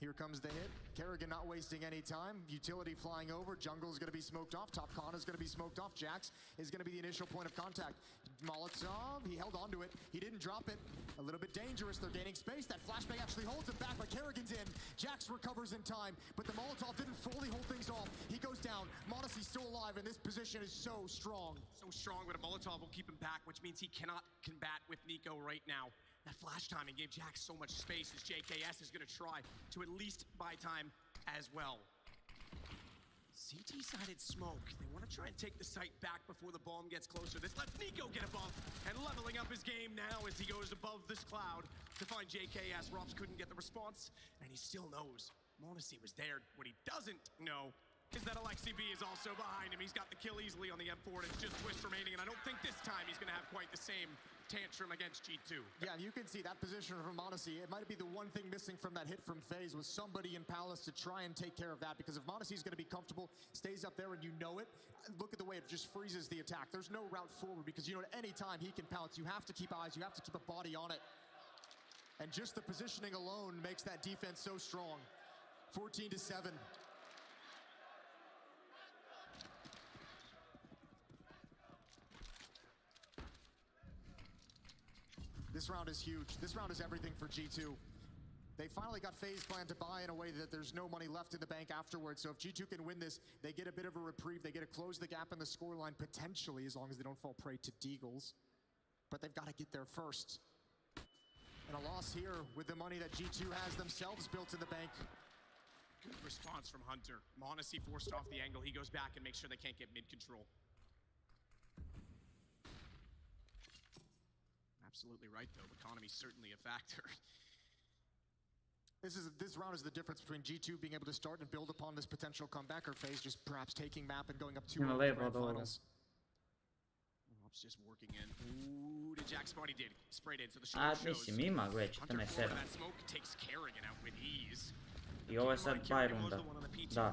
Here comes the hit. Kerrigan not wasting any time. Utility flying over. Jungle's going to be smoked off. Top Con is going to be smoked off. Jax is going to be the initial point of contact. Molotov, he held onto it. He didn't drop it. A little bit dangerous. They're gaining space. That flashbang actually holds him back, but Kerrigan's in. Jax recovers in time, but the Molotov didn't fully hold things off. He goes down. Monacy's still alive, and this position is so strong. So strong, but a Molotov will keep him back, which means he cannot combat with Nico right now. That flash timing gave Jax so much space as JKS is going to try to at least buy time as well. CT-sided smoke. They want to try and take the site back before the bomb gets closer. This lets Nico get a bump and leveling up his game now as he goes above this cloud to find JKS. Robs couldn't get the response, and he still knows Monacy was there. What he doesn't know is that Alexi B is also behind him. He's got the kill easily on the M4, and it's just Twist remaining, and I don't think this time he's going to have quite the same tantrum against G2. Yeah, you can see that position from Monacy. It might be the one thing missing from that hit from FaZe was somebody in Palace to try and take care of that, because if Monacy is going to be comfortable, stays up there and you know it, look at the way it just freezes the attack. There's no route forward, because you know at any time he can pounce. You have to keep eyes, you have to keep a body on it. And just the positioning alone makes that defense so strong. 14-7. This round is huge. This round is everything for G2. They finally got FaZe plan to buy in a way that there's no money left in the bank afterwards. So if G2 can win this, they get a bit of a reprieve. They get to close the gap in the scoreline potentially, as long as they don't fall prey to Deagles. But they've got to get there first. And a loss here with the money that G2 has themselves built in the bank. Good response from Hunter. Monacy forced off the angle. He goes back and makes sure they can't get mid-control. Absolutely right, though. Economy's certainly a factor. This round is the difference between G2 being able to start and build upon this potential comeback, or FaZe just perhaps taking map and going up 2-0 in the grand finals. Rob's just working in. Ooh, the Jack Spotty did. Sprayed in, so the shot shows. Mislim, ima već 14-7. That smoke takes Kerrigan out with ease. I ovo je sad bye runda. Da.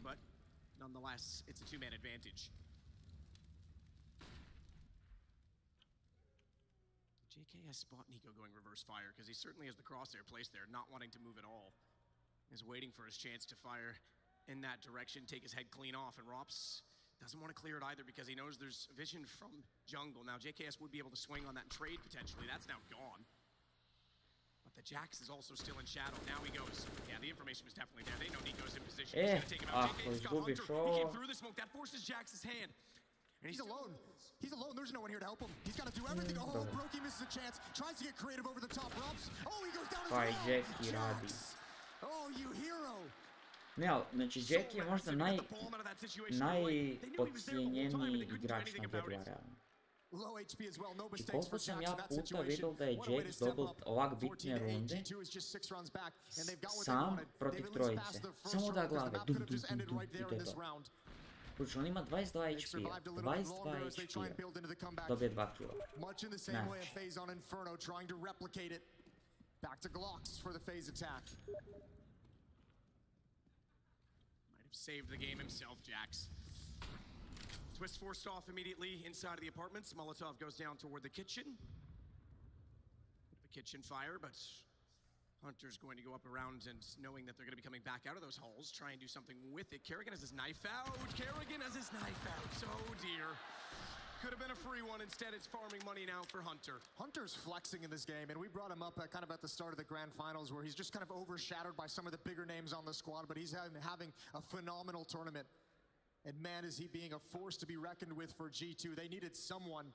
But nonetheless, it's a two-man advantage. JKS spot Nico going reverse fire because he certainly has the crosshair placed there, not wanting to move at all. He's waiting for his chance to fire in that direction, take his head clean off, and Rops doesn't want to clear it either because he knows there's vision from jungle. Now JKS would be able to swing on that trade potentially. That's now gone. But the Jax is also still in shadow. Now he goes. Yeah, the information was definitely there. They know Nico's in position. He's gonna take him out. JKS got Hunter. He came through the smoke. That forces Jax's hand. And he's alone. He's alone. There's no one here to help him. He's got to do everything. Oh, Brokey misses a chance. Tries to get creative over the top. Robs. Oh, he goes down as well. Jax. Oh, you hero. Ne, ali, znači Jack je možda najpodcijenjeniji igrač na G2 realno. I koliko sam ja puta vidio da je Jack dobil ovak bitne runde sam protiv trojice. Samo da glave, dum dum dum dum i to je to. Kuć, on ima 22 HP-a, 22 HP-a, dobije 2 kila. Back to Glocks for the FaZe attack. Might have saved the game himself, Jax. Twist forced off immediately inside of the apartments. Molotov goes down toward the kitchen. The kitchen fire, but Hunter's going to go up around and knowing that they're going to be coming back out of those halls, try and do something with it. Kerrigan has his knife out. Kerrigan has his knife out. Oh dear. Could have been a free one. Instead, it's farming money now for Hunter. Hunter's flexing in this game, and we brought him up kind of at the start of the grand finals where he's just kind of overshadowed by some of the bigger names on the squad, but he's having a phenomenal tournament. And man, is he being a force to be reckoned with for G2. They needed someone.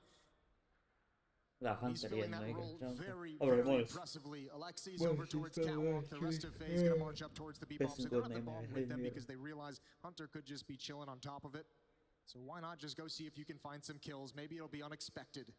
He's filling that role very, very impressively. Alexi's over towards Catwalk. The rest of FaZe gonna march up towards the B-bomb. So they're at the bomb with them because they realize Hunter could just be chilling on top of it. So why not just go see if you can find some kills? Maybe it'll be unexpected.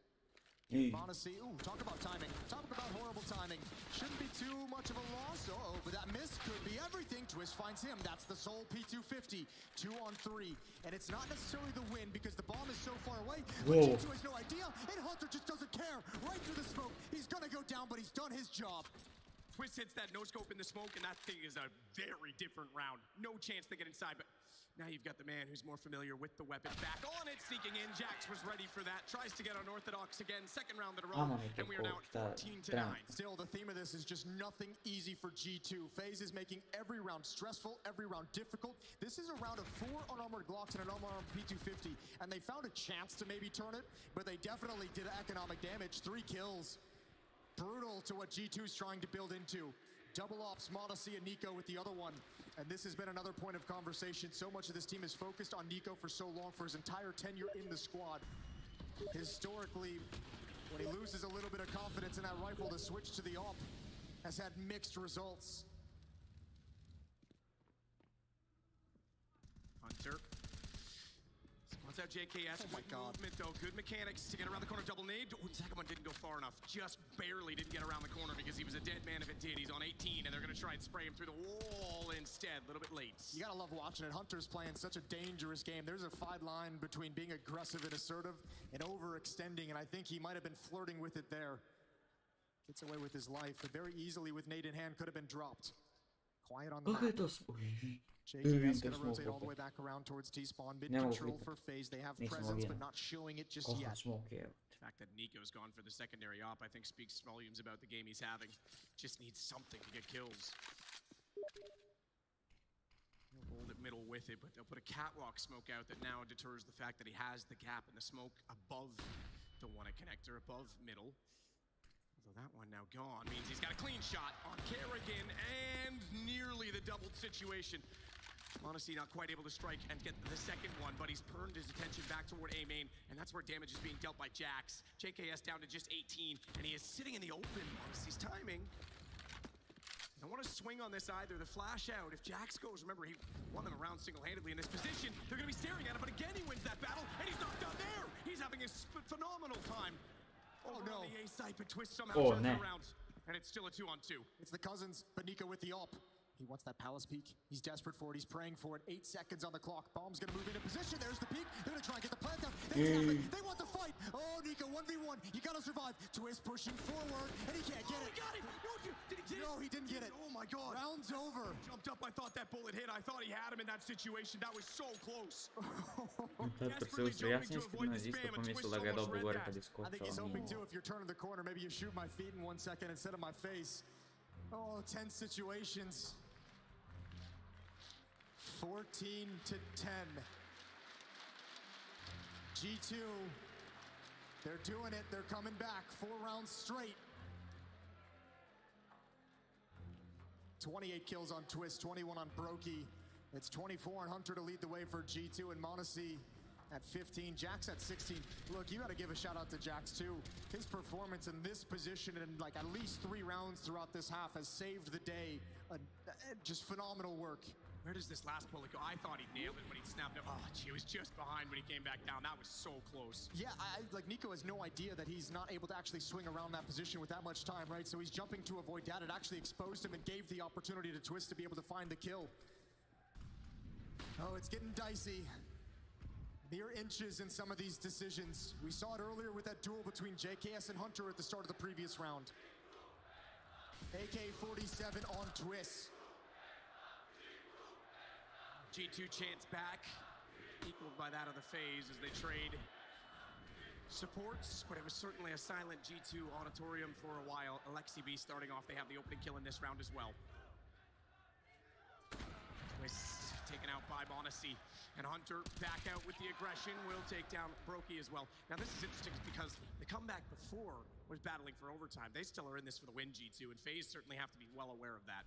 Monacy, ooh, talk about timing. Talk about horrible timing. Shouldn't be too much of a loss. Uh-oh, but that miss could be everything. Twist finds him. That's the sole P250. 2 on 3. And it's not necessarily the win because the bomb is so far away. But G2 has no idea, and Hunter just doesn't care. Right through the smoke. He's gonna go down, but he's done his job. Twist hits that no-scope in the smoke, and that thing is a very different round. No chance to get inside, but now you've got the man who's more familiar with the weapon. Back on it, sneaking in. Jax was ready for that. Tries to get unorthodox again. Second round in a row, and we are now at 14-9. Still, the theme of this is just nothing easy for G2. FaZe is making every round stressful, every round difficult. This is a round of 4 unarmored Glocks and an unarmored P250, and they found a chance to maybe turn it, but they definitely did economic damage. 3 kills. Brutal to what G2's trying to build into. Double ops, Monacy and Nico with the other one. And this has been another point of conversation. So much of this team is focused on Nico for so long, for his entire tenure in the squad. Historically, when he loses a little bit of confidence in that rifle, the switch to the op has had mixed results. Hunter spots out JKS. Good movement, though. Good mechanics to get around the corner. Double nade. Oh, the second one didn't go far enough. Just barely didn't get around the corner because he was a dead man if it did. He's on 18, and they're going to try and spray him through the wall instead. A little bit late. You got to love watching it. Hunter's playing such a dangerous game. There's a fine line between being aggressive and assertive and overextending, and I think he might have been flirting with it there. Gets away with his life, but very easily with nade in hand could have been dropped. Quiet on the map. JKS going to rotate all the way back around towards T-spawn. Mid-control for FaZe. They have presence, but not showing it just yet. The fact that Nico's gone for the secondary op, I think, speaks volumes about the game he's having. Just needs something to get kills. He'll hold it middle with it, but they'll put a catwalk smoke out that now deters the fact that he has the gap in the smoke above the one connector, above middle. Although that one now gone means he's got a clean shot on Kerrigan and nearly the doubled situation. Monacy not quite able to strike and get the second one, but he's turned his attention back toward A main, and that's where damage is being dealt by Jax. JKS down to just 18, and he is sitting in the open. Monacy's timing. Don't want to swing on this either. The flash out. If Jax goes, remember, he won them around single-handedly in this position. They're going to be staring at him, but again, he wins that battle, and he's not done there. He's having a phenomenal time. Over on the A side, but Twist somehow turns it around, and it's still a 2-on-2. It's the cousins, but Nico with the ult. He wants that palace peek. He's desperate for it. He's praying for it. 8 seconds on the clock. Bomb's going to move into position. There's the peek. They're going to try and get the plant down. They want the fight. Oh, Nico, 1v1. You got to survive. Twist pushing forward, and he can't get it. He got it. No, did he get it? No, he didn't get it. Oh, my God. Round's over. Jumped up. I thought that bullet hit. I thought he had him in that situation. That was so close. Tad se ustre, ja sam iskreno isto pomislio da ga je dobro gore kad je I think he's hoping too, if you're turning the corner, maybe you shoot my feet in 1 second instead of my face. Oh, tense situations. 14 to 10. G2, they're doing it. They're coming back. 4 rounds straight. 28 kills on Twist, 21 on Brokey. It's 24 on Hunter to lead the way for G2, and Monacy at 15. Jax at 16. Look, you got to give a shout out to Jax too. His performance in this position in like at least 3 rounds throughout this half has saved the day. Just phenomenal work. Where does this last bullet go? I thought he nailed it when he snapped it. Oh, gee, it was just behind when he came back down. That was so close. Yeah, like Nico has no idea that he's not able to actually swing around that position with that much time, right? So he's jumping to avoid that. It actually exposed him and gave the opportunity to Twist to be able to find the kill. Oh, it's getting dicey. Mere inches in some of these decisions. We saw it earlier with that duel between JKS and Hunter at the start of the previous round. AK-47 on Twist. G2 chance back, equaled by that of the FaZe as they trade supports, but it was certainly a silent G2 auditorium for a while. Alexi B starting off, they have the opening kill in this round as well. Twist taken out by Monacy, and Hunter back out with the aggression, will take down Brokey as well. Now this is interesting because the comeback before was battling for overtime. They still are in this for the win, G2, and FaZe certainly have to be well aware of that.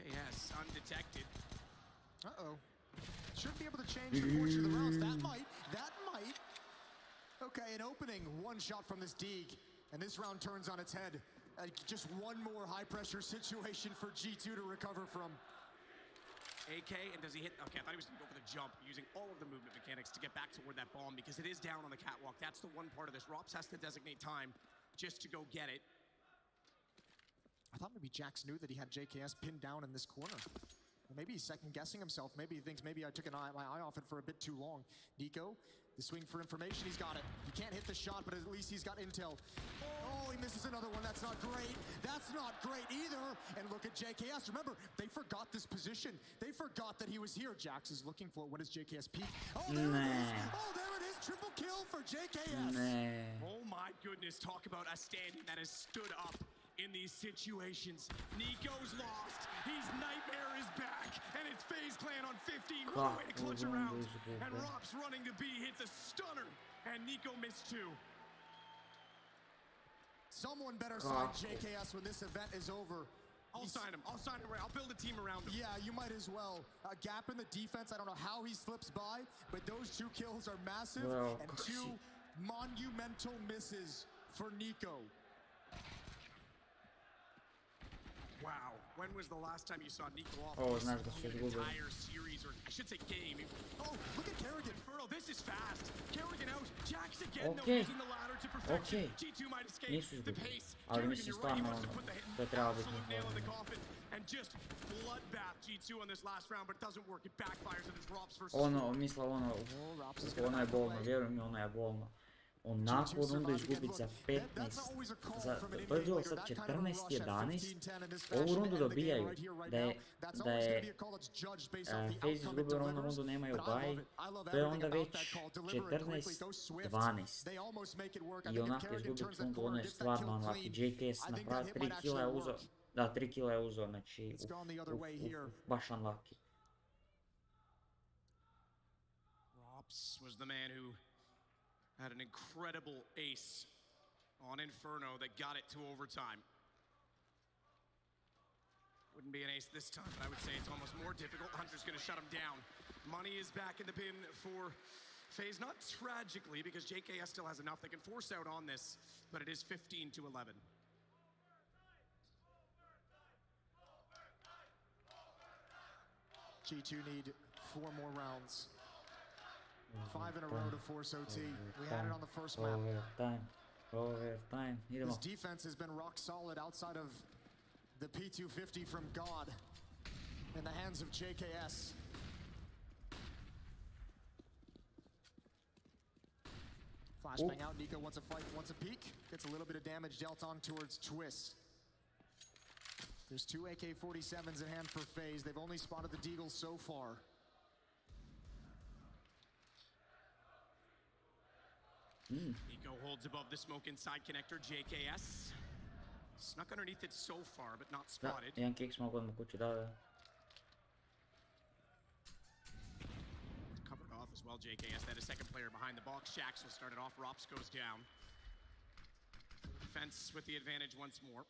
JKS undetected. Uh-oh. Should be able to change the fortune of the rounds. That might. Okay, an opening. 1 shot from this Deeg, and this round turns on its head. Just one more high-pressure situation for G2 to recover from. AK, and does he hit? Okay, I thought he was going to go for the jump, using all of the movement mechanics to get back toward that bomb, because it is down on the catwalk. That's the one part of this. Rops has to designate time just to go get it. I thought maybe Jax knew that he had JKS pinned down in this corner. Or maybe he's second-guessing himself. Maybe he thinks maybe I took my eye off it for a bit too long. Nico, the swing for information, he's got it. He can't hit the shot, but at least he's got intel. Oh, he misses another one. That's not great. That's not great either. And look at JKS. Remember, they forgot this position. They forgot that he was here. Jax is looking for it. What does JKS peek? Oh, there it is. Oh, there it is. Triple kill for JKS. Oh, my goodness. Talk about a standing that has stood up in these situations. Nico's lost. He's Nightmare is back. And it's FaZe Clan on 15. What a way to clutch around. And Rops running to B hits a stunner. And Nico missed 2. Someone better sign JKS when this event is over. I'll sign him. I'll build a team around him. Yeah, you might as well. A gap in the defense. I don't know how he slips by, but those 2 kills are massive. And 2 monumental misses for Nico. Wow, When was the last time you saw Nico off znaš da su an izgubili. entire series, or I should say game? Oh, look at Kerrigan. Inferno, this is fast. Kerrigan out. Jax again, though, using the ladder to perfection. G2 might escape the pace. Ali mislim stvarno to je trebalo biti and just bloodbath G2 on this last round, but it doesn't work. It backfires and it's Rops versus ono je bolno, vjerujem mi, ono je bolno. Onako rundu izgubiti za 15, to je bilo sad 14-11, ovu rundu dobijaju, da je FaZe izgubio ovu rundu, nemaju baj, to je onda već 14-12 i onako izgubiti rundu, ono je stvarno unlucky. JKS napravio 3 kila je uzeo, da 3 kila je uzeo, znači baš unlucky. Rops was the man who had an incredible ace on Inferno that got it to overtime. Wouldn't be an ace this time, but I would say it's almost more difficult. Hunter's going to shut him down. Money is back in the bin for FaZe, not tragically, because JKS still has enough. They can force out on this, but it is 15-11. G2 need 4 more rounds. 5 in a row to force OT. We had it on the first map. Overtime. This defense has been rock solid outside of the P250 from God in the hands of JKS. Flashbang out. Nico wants a fight, wants a peek. Gets a little bit of damage dealt on towards Twist. There's 2 AK-47s in hand for FaZe. They've only spotted the Deagle so far. Nico holds above the smoke inside connector. JKS snuck underneath it so far, but not spotted. Jedan kick smo odmah kući, da. Covered off as well, JKS. That is second player behind the box. Jax will start it off. Rops goes down. Defense with the advantage once more.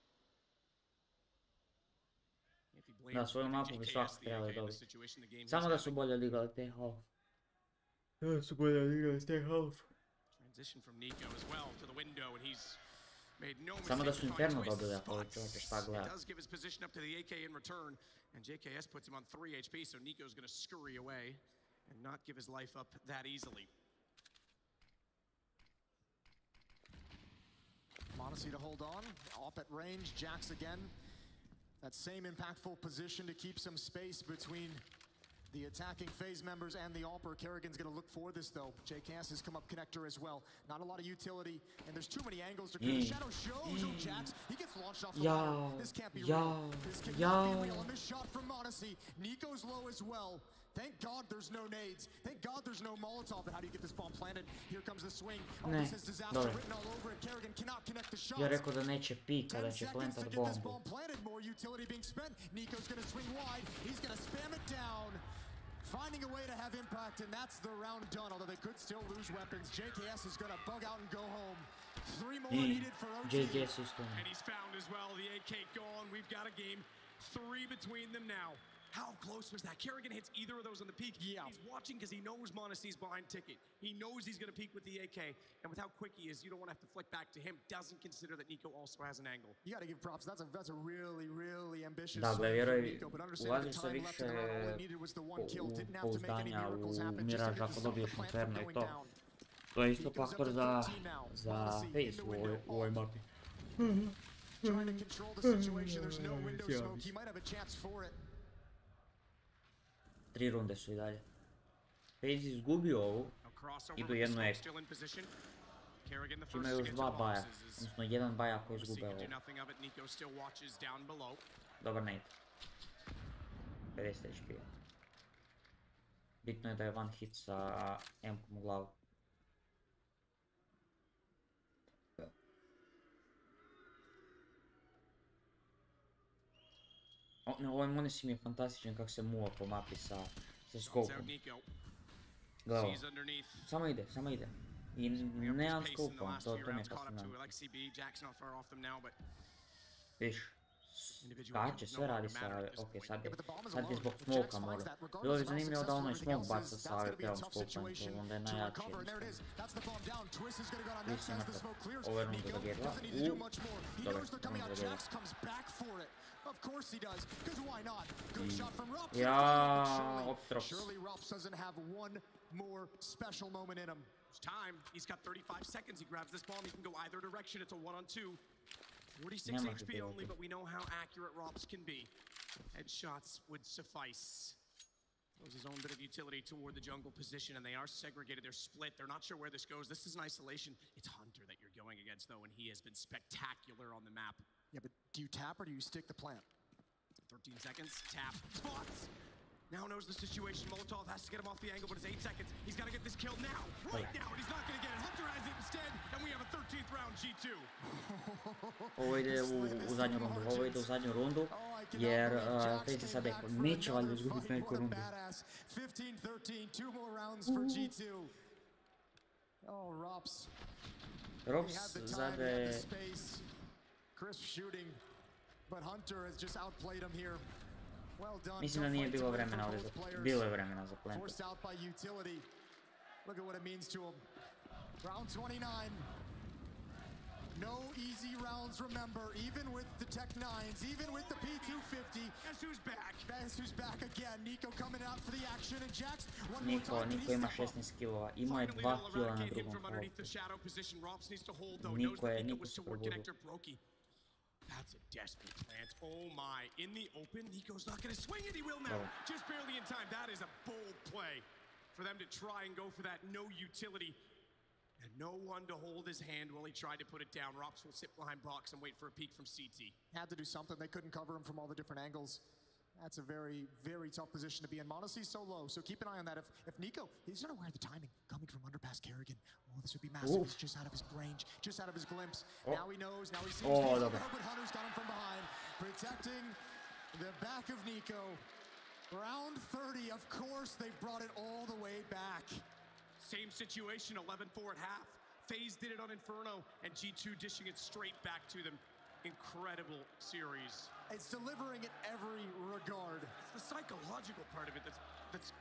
Da, svoju mapu bi svakako trebali dobiti. Samo da su bolje odigrali te half. Transition from Nico as well to the window, and he's made no mistake. Samo da su Inferno dobili, ako ćete šta gledati. Does give his position up to the AK in return, and JKS puts him on 3 HP, so Nico's going to scurry away and not give his life up that easily. Monacy to hold on, off at range, Jax again. That same impactful position to keep some space between the attacking FaZe members and the AWPer. Kerrigan's going to look for this, though. JKS has come up connector as well. Not a lot of utility, and there's too many angles to create. Shadow shows. Oh, Jax, he gets launched off the ladder. This can't be real. This cannot be real. A missed shot from Monacy. Nico's low as well. Thank God there's no nades. Thank God there's no Molotov. But how do you get this bomb planted? Here comes the swing. Oh, this is disaster written all over it. Kerrigan cannot connect the shots. Ja rekao da neće pika, da će plantat bombu. More utility being spent. Nico's going to swing wide. He's going to spam it down. Finding a way to have impact, and that's the round done, although they could still lose weapons. JKS is going to bug out and go home. 3 more needed for OT. And he's found as well. The AK gone. We've got a game. 3 between them now. How close was that? Kerrigan hits either of those on the peak. Yeah. He's watching because he knows Monacy's behind ticket. He knows he's going to peek with the AK. And with how quick he is, you don't want to have to flick back to him. Doesn't consider that Nico also has an angle. You got to give props. That's a really, really ambitious da, vjeruj, ulaziš se više pouzdanja u miraž ako dobiješ Inferno i to. To je isto faktor za FaZe u ovoj mapi. Trying to control the situation. There's no window smoke. He might have a chance for it. 3 runde su i dalje. FaZe izgubio ovu, idu jednu ek. Imaju još 2 baja, odnosno 1 baja ako izgube ovu. Dobar nade. 50 HP. Bitno je da je one hit sa M-kom u glavu. Ovaj Monacy mi je fantastičan kako se muva po mapi sa skopom. Gledaj, samo ide. I nemam skopa, to mi je fascinantno. Viš, skače, sve radi sa, ok, sad je zbog smoka možda. Bilo bi zanimljivo da ono i smok baca sa AWP-om skopom, to onda je najjače jednostavno. Mislim imate ove runde da gjedla. Dobro, runde da gjedla. Of course he does, because why not? Good shot from Rups. Surely Rups doesn't have one more special moment in him. It's time. He's got 35 seconds. He grabs this bomb. He can go either direction. It's a 1-on-2. 46 HP only, but we know how accurate Rups can be. Headshots would suffice. Throws his own bit of utility toward the jungle position, and they are segregated. They're split. They're not sure where this goes. This is an isolation. It's Hunter that you're going against, though, and he has been spectacular on the map. Yeah, but do you tap or do you stick the plant? 13 seconds. Tap. Spots. Now knows the situation. Molotov has to get him off the angle, but it's 8 seconds. He's got to get this kill now. Right now, and he's not going to get it. Hunter has it instead, and we have a 13th round G2. Ovo ide u zadnju rundu. Ovo ide u zadnju rundu, jer FAZE je sad rekao, neće valjda izgubiti neku rundu. 15-13, 2 more rounds for G2. Oh, Rups. Rups zade... Crisp shooting, but Hunter has just outplayed him here. Well done. Mislim da nije bilo vremena ovdje za... Bilo je vremena za plantu. Forced out by utility. Look at what it means to him. Round 29. No easy rounds, remember, even with the Tech 9s, even with the P250. Guess who's back? Guess who's back again. Nico coming out for the action, and Jax, one more Niko time. ima 16 killova, ima je 2 killa na drugom kolu. Niko je se probudio. That's a desperate plant. Oh my. In the open, Nico's not going to swing it. He will now. Just barely in time. That is a bold play for them to try and go for that no utility. And no one to hold his hand while he tried to put it down. Rops will sit behind box and wait for a peek from CT. Had to do something. They couldn't cover him from all the different angles. That's a very, very tough position to be in. Monacy's so low, so keep an eye on that. If Nico, he's not aware of the timing. Coming from underpass Kerrigan. Oh, this would be massive. He's just out of his range, just out of his glimpse. Now he knows, now he sees. But Hunter's got him from behind. Protecting the back of Nico. Round 30, of course, they've brought it all the way back. Same situation, 11-4 at half. FaZe did it on Inferno, and G2 dishing it straight back to them. Incredible series. It's delivering in every regard. It's the psychological part of it that's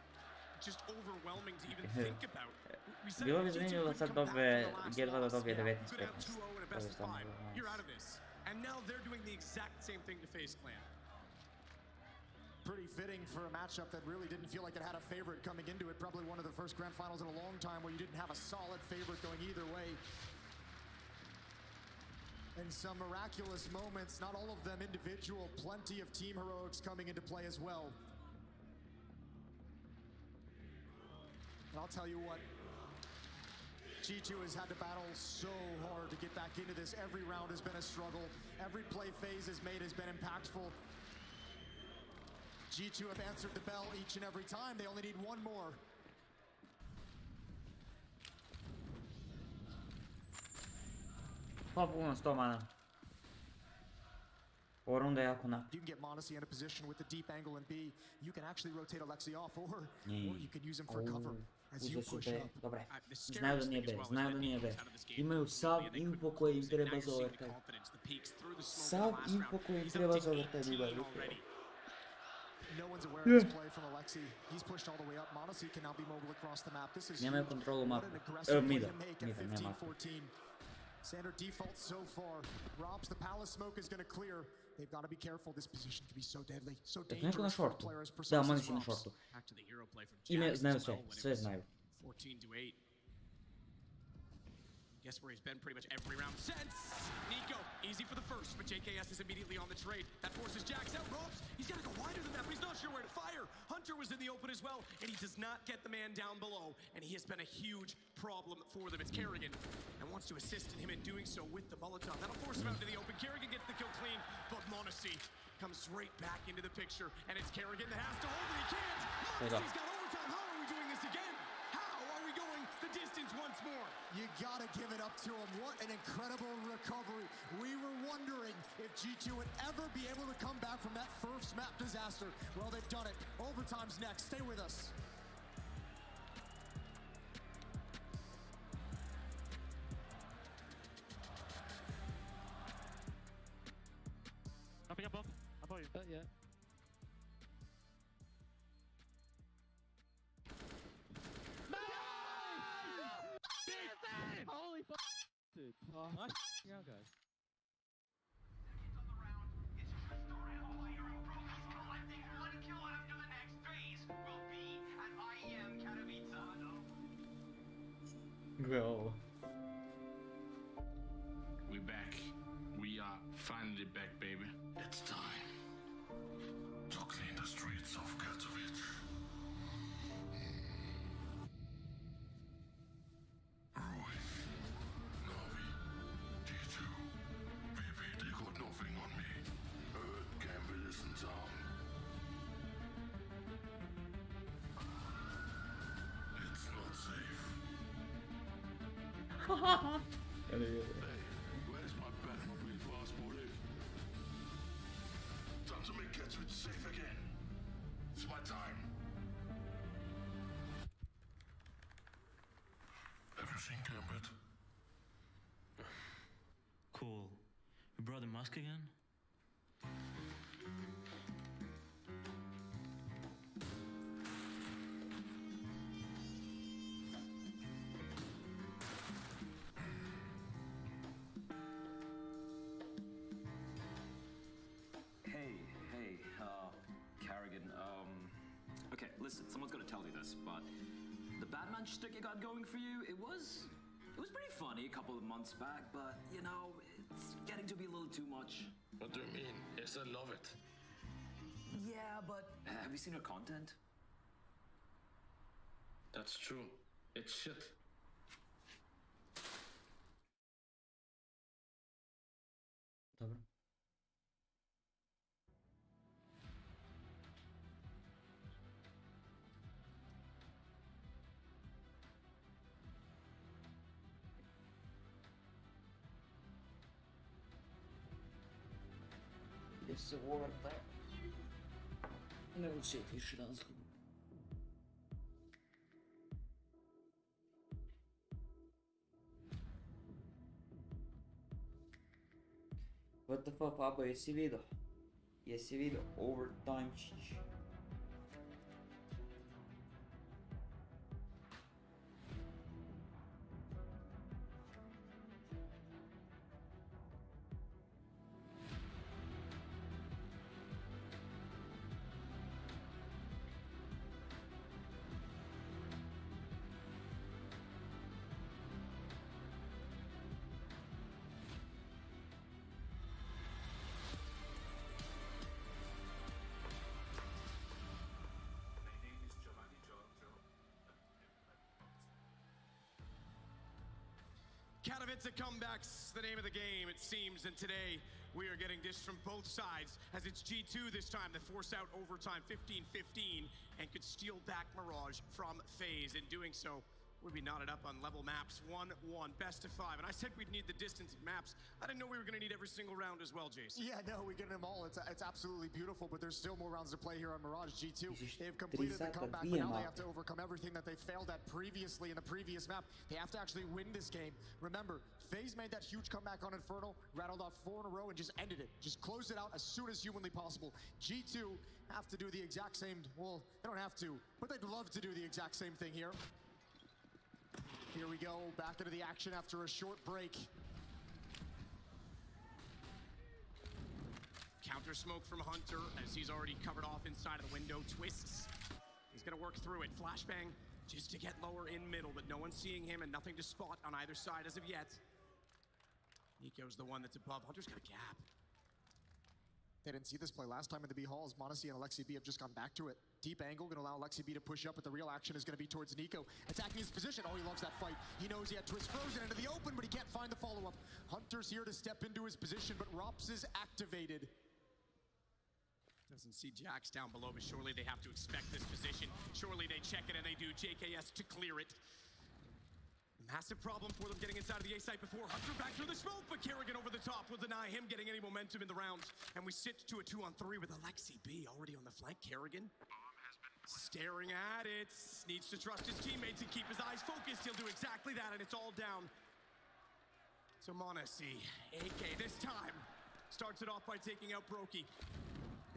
just overwhelming to even think about. Bilo bi zanimljivo da sad dobije G2 da dobije 19-15. You're out of this. And now they're doing the exact same thing to FaZe Clan. Pretty fitting for a matchup that really didn't feel like it had a favorite coming into it. Probably one of the first grand finals in a long time where you didn't have a solid favorite going either way. And some miraculous moments, not all of them individual, plenty of team heroics coming into play as well. And I'll tell you what, G2 has had to battle so hard to get back into this. Every round has been a struggle. Every play FaZe has made has been impactful. G2 have answered the bell each and every time. They only need one more. Puno 100 mana. Ova runda je jako nap. You can get Monacy in a position with the deep angle in B. You can actually rotate Alexi off, or you can use him for cover as you push up. Dobre, znaju da nije B, znaju da nije B. Imaju sav info koji im treba za overtime. Sav info koji im treba za overtime imaju. No one's aware of this play from Alexi. He's pushed all the way up. Monacy can now be mobile across the map. This is nemaju kontrolu mapu. Mida, nema mapu. Standard default so far. Robs, the palace smoke is going to clear. They've got to be careful. This position can be so deadly, so dangerous for players precise as Robs. Back to the hero play from Ime znaju sve znaju. 14-8. Guess where he's been pretty much every round since. Nico, easy for the first, but JKS is immediately on the trade. That forces Jax out. Robs, he's got to go wider than that, but he's not sure where to fire. Hunter was in the open as well, and he does not get the man down below, and he has been a huge problem for them. It's Kerrigan, and wants to assist him in doing so with the Molotov. That'll force him out into the open. Kerrigan gets the kill clean, but Monacy comes right back into the picture, and it's Kerrigan that has to hold it. He can't. Monacy's got overtime. How are we doing this again? How are we going the distance once more? You gotta give it up to him. What an incredible recovery. We were wondering if G2 would ever be able to come back from that first map disaster. Well, they've done it. Overtime's next. Stay with us. Jumping above. Above you. Yeah. Holy fuck, dude. Nice. Yeah, guys. Gle ovo. We back. We are finally back, baby. It's time to clean the streets of Katowice. Ruin, Navi, G2, baby, they got nothing on me. Can't be listened to. It's not safe. Where's my Batmobile passport? Time to make Katowice safe again. It's my time. Have you seen Gambit? Cool. You brought the mask again? Hey, Carrigan, okay, listen, someone's gotta tell you this, but the Batman shtick you got going for you, it was pretty funny a couple of months back, but, you know, it's getting to be a little too much. What do you mean? Yes, I love it. Yeah, but have you seen her content? That's true. It's shit. Dobro. Gdje se uvrta? Ne osjetiš razliku. What the fuck, Papa, jesi vidio? Jesi vidio? Overtime čić. Katowice comebacks, the name of the game, it seems, and today we are getting dished from both sides as it's G2 this time that force out overtime 15-15 and could steal back Mirage from FaZe. In doing so, would be knotted up on level maps 1-1, best of 5. And I said we'd need the distance of maps. I didn't know we were going to need every single round as well, Jason. Yeah, no, we get them all. It's absolutely beautiful, but there's still more rounds to play here on Mirage G2. They've completed the comeback, but now they have to overcome everything that they failed at previously in the previous map. They have to actually win this game. Remember, FaZe made that huge comeback on Inferno, rattled off 4 in a row, and just ended it. Just closed it out as soon as humanly possible. G2 have to do the exact same, well, they don't have to, but they'd love to do the exact same thing here. Here we go, back into the action after a short break. Counter smoke from Hunter as he's already covered off inside of the window. Twists. He's gonna work through it. Flashbang just to get lower in middle, but no one's seeing him and nothing to spot on either side as of yet. Nico's the one that's above. Hunter's got a gap. They didn't see this play last time in the B halls. Monacie and Alexi B have just gone back to it. Deep angle, gonna allow Alexi B to push up, but the real action is gonna be towards Nico. Attacking his position. Oh, he loves that fight. He knows he had Twist frozen into the open, but he can't find the follow-up. Hunter's here to step into his position, but Rops is activated. Doesn't see Jax down below, but surely they have to expect this position. Surely they check it, and they do. JKS to clear it. Massive problem for them getting inside of the A site before. Hunter back through the smoke, but Kerrigan over the top will deny him getting any momentum in the round. And we sit to a 2-on-3 with Alexi B already on the flank. Kerrigan staring at it. Needs to trust his teammates and keep his eyes focused. He'll do exactly that, and it's all down to Monacie. AK this time starts it off by taking out Brokey.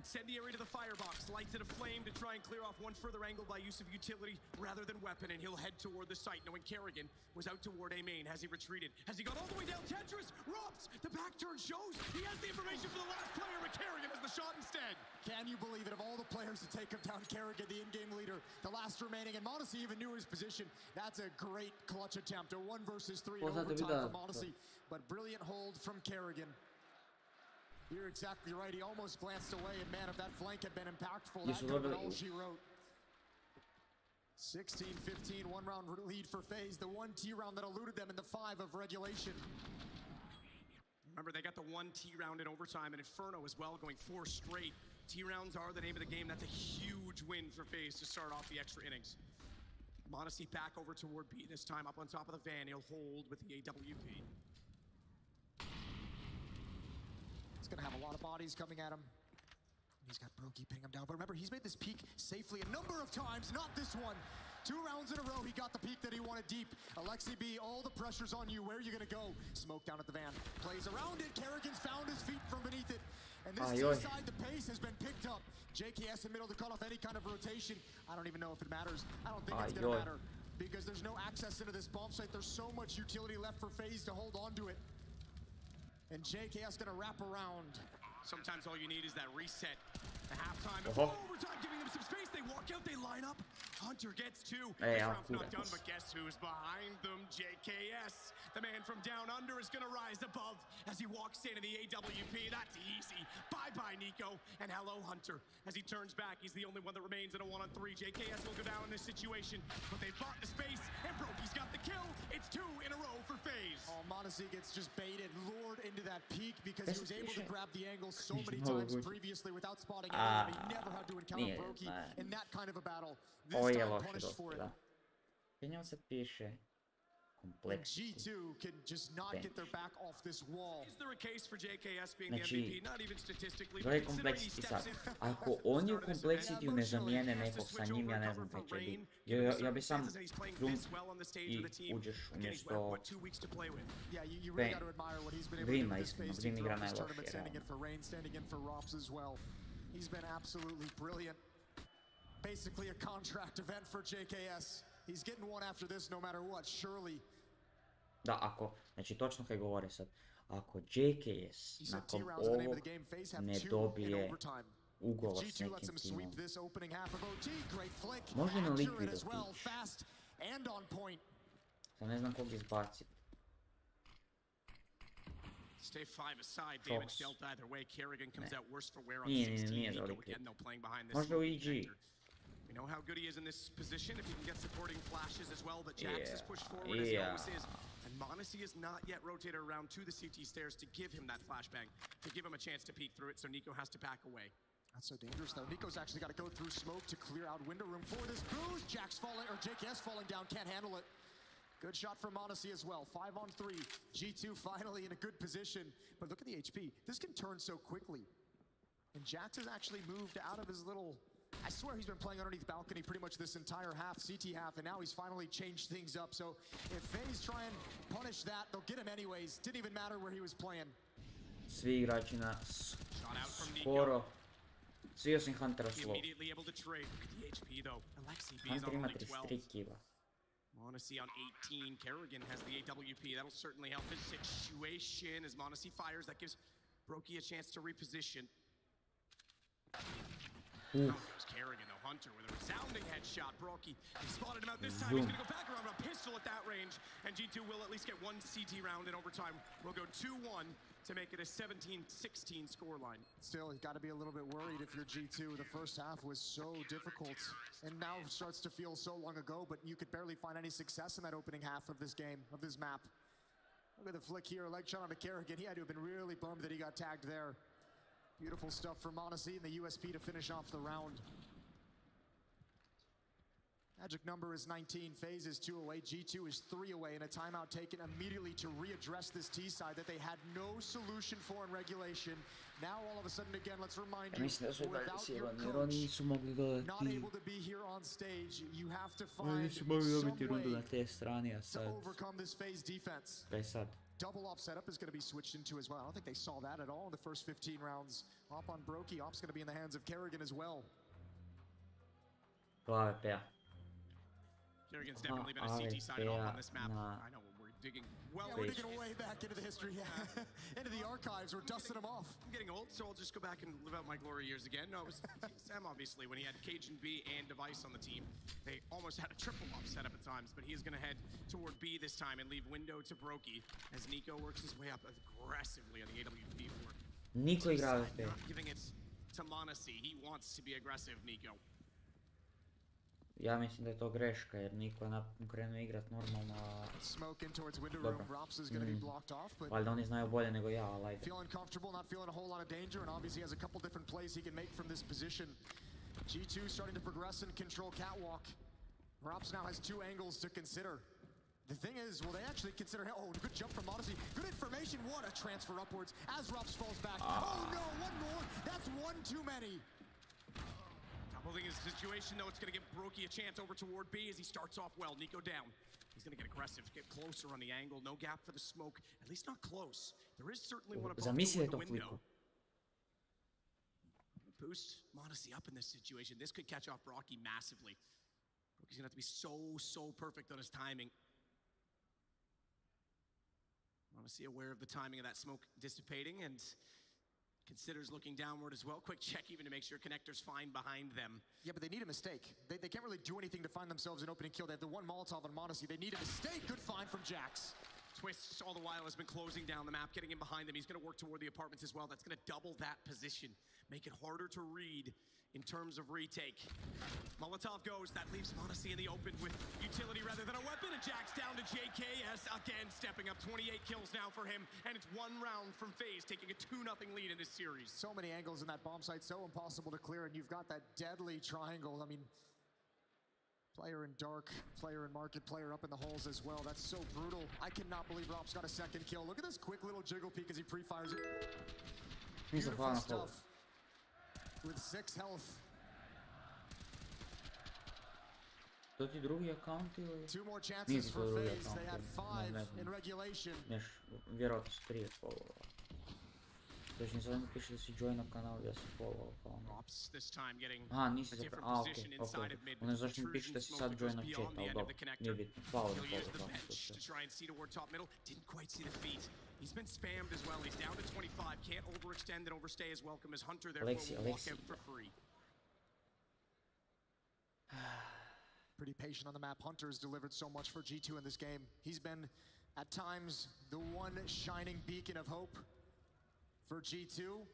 Incendiary to the firebox, lights it aflame to try and clear off one further angle by use of utility rather than weapon, and he'll head toward the site, knowing Kerrigan was out toward A main. Has he retreated? Has he gone all the way down Tetris? Robs! The back turn shows he has the information for the last player, but Kerrigan has the shot instead. Can you believe it? Of all the players to take him down, Kerrigan, the in-game leader, the last remaining, and Monacy even knew his position. That's a great clutch attempt, a 1 versus 3 in overtime for Monacy, but brilliant hold from Kerrigan. You're exactly right. He almost glanced away, and man, if that flank had been impactful, that could have been all she wrote. 16-15, 1-round lead for FaZe, the 1 T round that eluded them in the 5 of regulation. Remember, they got the 1 T round in overtime, and Inferno as well, going 4 straight. T rounds are the name of the game. That's a huge win for FaZe to start off the extra innings. Monacy back over toward B this time, up on top of the van. He'll hold with the AWP. Gonna have a lot of bodies coming at him. He's got Brokey pinning him down, but remember, he's made this peak safely a number of times, not this one. 2 rounds in a row, he got the peak that he wanted deep. Alexi B, all the pressure's on you. Where are you gonna go? Smoke down at the van, plays around it. Kerrigan's found his feet from beneath it. And this side, the pace has been picked up. JKS in the middle to cut off any kind of rotation. I don't even know if it matters. I don't think it's gonna matter because there's no access into this bomb site. There's so much utility left for FaZe to hold on to it. And JKS gonna wrap around. Sometimes all you need is that reset. The halftime, overtime, giving them some space. They walk out, they line up. Hunter gets 2. This round's not done, but guess who's behind them? JKS. The man from down under is gonna rise above as he walks into the AWP. That's easy. Bye-bye, Nico. And hello, Hunter. As he turns back, he's the only one that remains in a 1-on-3. JKS will go down in this situation, but they bought the space, and Brokey's got the kill. It's 2 in a row for FaZe. Oh, Monacy gets just baited, lured into that peak because he was able to grab the angle so many times previously without spotting anyone. He never had to encounter Brokey in that kind of a battle. This time punished for it. Penjam se piše complexity. G2 can just not get their back off this wall. Is there a case for JKS being the MVP? Not even statistically. To je complexity sad. Ako oni u complexity ne zamijene nekog sa njim, ja ne znam kaj će biti. Ja bi sam drum i uđeš umjesto Grima, iskreno. Grim igra najlošije. He's been absolutely brilliant. Basically a contract event for JKS. He's getting one after this no matter what, surely. Da, ako, znači točno kaj govore sad, ako JKS nakon ovog ne dobije ugovor s nekim timom, može na Liquid otići. Sad ne znam kog izbaciti. Stay 5 aside, damage dealt either way. Kerrigan comes out worse for wear on 16. Nico again, though, playing behind this. Može u EG. We know how good he is in this position if he can get supporting flashes as well, but Jax is pushed forward as he always is. And Monacy has not yet rotated around to the CT stairs to give him that flashbang, to give him a chance to peek through it, so Nico has to back away. Not so dangerous though. Nico's actually got to go through smoke to clear out window room for this boost. Jax falling, or JKS falling down, can't handle it. Good shot from Monacy as well. 5-on-3. G2 finally in a good position. But look at the HP. This can turn so quickly. And Jax has actually moved out of his little... I swear he's been playing underneath balcony pretty much this entire half, CT half, and now he's finally changed things up. So if FaZe try and punish that, they'll get him anyways. Didn't even matter where he was playing. Svi igrači na skoro. Svi osim Huntera slow. Hunter ima 33 kila. Monacy on 18. Kerrigan has the AWP. That'll certainly help his situation as Monacy fires. That gives Brokey a chance to reposition. There's Kerrigan, though. Hunter with a resounding headshot. Brokey, he spotted him out this time. He's going to go back around with a pistol at that range. And G2 will at least get 1 CT round in overtime. We'll go 2-1 to make it a 17-16 scoreline. Still, you've got to be a little bit worried if you're G2. The first half was so difficult. And now starts to feel so long ago, but you could barely find any success in that opening half of this game, of this map. Look at the flick here. Leg shot on Kerrigan. He had to have been really bummed that he got tagged there. Beautiful stuff from Monacy and the USP to finish off the round. Magic number is 19. FaZe is 2 away. G2 is 3 away, and a timeout taken immediately to readdress this T side that they had no solution for in regulation. Now all of a sudden again, let's remind you, without your coach, not able to be here on stage, you have to find some way to overcome this FaZe defense. double op setup is going to be switched into as well. I don't think they saw that at all in the first 15 rounds. Op on Brokey, op's going to be in the hands of Kerrigan as well. Kerrigan's definitely been a CT side op on this map. I know we're digging we're digging way back into the history, into the archives. We're dusting them off. I'm getting old, so I'll just go back and live out my glory years again. No, it was Sam, obviously, when he had Cajun B and Device on the team. They almost had a triple op setup at times, but he's going to head toward B this time and leave window to Brokey as Nico works his way up aggressively on the AWP for Nico igra AWP. Not giving it to Monasi. He wants to be aggressive, Nico. Ja mislim da je to greška jer Niko je krenuo igrat normalno, a... Dobro. Valjda oni znaju bolje nego ja, ali ajde. Feeling comfortable, not feeling a whole lot of danger, and obviously has a couple different plays he can make from this position. G2 starting to progress and control catwalk. Rops now has two angles to consider. The thing is, will they actually consider... Oh, good jump from Odyssey. Good information. What a transfer upwards as Rops falls back. Oh no, one more. That's one too many. Holding his situation, though, it's going to give Brokey a chance over toward B as he starts off well. Nico down. He's going to get aggressive, get closer on the angle. No gap for the smoke, at least not close. There is certainly one above the window. Boost Monasi up in this situation. This could catch off Brokey massively. Brokey's going to have to be so perfect on his timing. Monasi aware of the timing of that smoke dissipating and considers looking downward as well. Quick check even to make sure connector's fine behind them. Yeah, but they need a mistake. They can't really do anything to find themselves an opening kill. They have the one Molotov on Monasi. They need a mistake. Good find from Jax. Twists all the while has been closing down the map, getting in behind them. He's going to work toward the apartments as well. That's going to double that position, make it harder to read in terms of retake. Molotov goes, that leaves Monasi in the open with utility rather than a weapon. And Jax down to JKS, again stepping up, 28 kills now for him. And it's one round from FaZe, taking a 2-0 lead in this series. So many angles in that bomb site, so impossible to clear. And you've got that deadly triangle. I mean, player in dark, player in market, player up in the holes as well. That's so brutal. I cannot believe Rob's got a second kill. Look at this quick little jiggle peek as he pre-fires it. Beautiful stuff. With 6 health. To ti drugi account ili? 2 more chances for FaZe. They had 5 in regulation. Vjerojatno su 3 followova. Točno sad mi piše da si joinao kanal, ja sam followao kao ono. Aha, nisi zapravo, okej. Ono zašto mi piše da si sad joinao chat, ali dobro, nije bitno. Hvala na follow, He's been spammed as well. He's down to 25. Can't overextend and overstay his welcome as Hunter therefore will walk out for free. Pretty patient on the map. Hunter's delivered so much for G2 in this game. He's been, at times, the one shining beacon of hope for G2.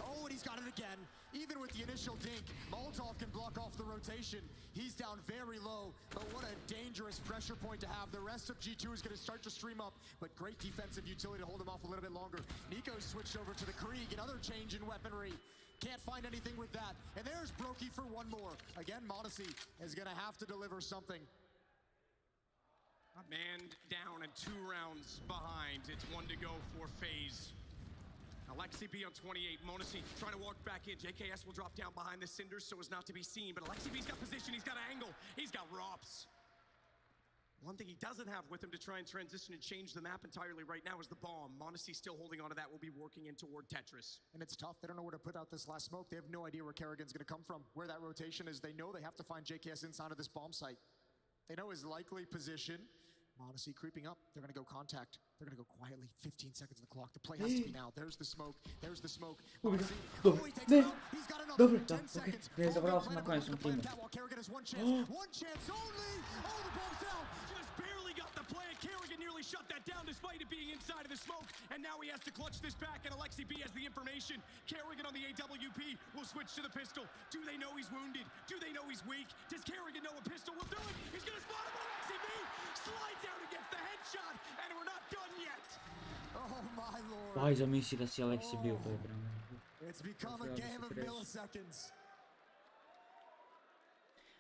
Oh, and he's got it again. Even with the initial dink, Molotov can block off the rotation. He's down very low, but what a dangerous pressure point to have. The rest of G2 is going to start to stream up, but great defensive utility to hold him off a little bit longer. Nico's switched over to the Krieg, another change in weaponry. Can't find anything with that. And there's Brokey for one more. Again, Monasi is going to have to deliver something. A man down and 2 rounds behind. It's 1 to go for FaZe. Alexi B on 28. Monasi trying to walk back in. JKS will drop down behind the cinders so as not to be seen. But Alexi B's got position. He's got an angle. He's got Rops. One thing he doesn't have with him to try and transition and change the map entirely right now is the bomb. Monasi still holding on to that. Will be working in toward Tetris. And it's tough. They don't know where to put out this last smoke. They have no idea where Kerrigan's going to come from, where that rotation is. They know they have to find JKS inside of this bomb site. They know his likely position. Monasi creeping up. They're going to go contact. They're going to go quietly. 15 seconds on the clock. The play has to be now. There's the smoke. There's the smoke. Monasi. Oh, he takes it out. He's got another 10 seconds. Zabrao sam na końcu teamu. Kerrigan has one chance. One chance only. Oh, the bomb's down. Just barely got the play. Kerrigan nearly shut that down despite it being inside of the smoke. And now he has to clutch this back. And Alexi B has the information. Kerrigan on the AWP will switch to the pistol. Do they know he's wounded? Do they know he's weak? Does Kerrigan know a pistol will do it? He's going to spot him. Alexi B slides out against the headshot. And we're not done yet. Oh my lord. Aj, zamisli da si Alexi bio u toj brani. It's become a game of milliseconds.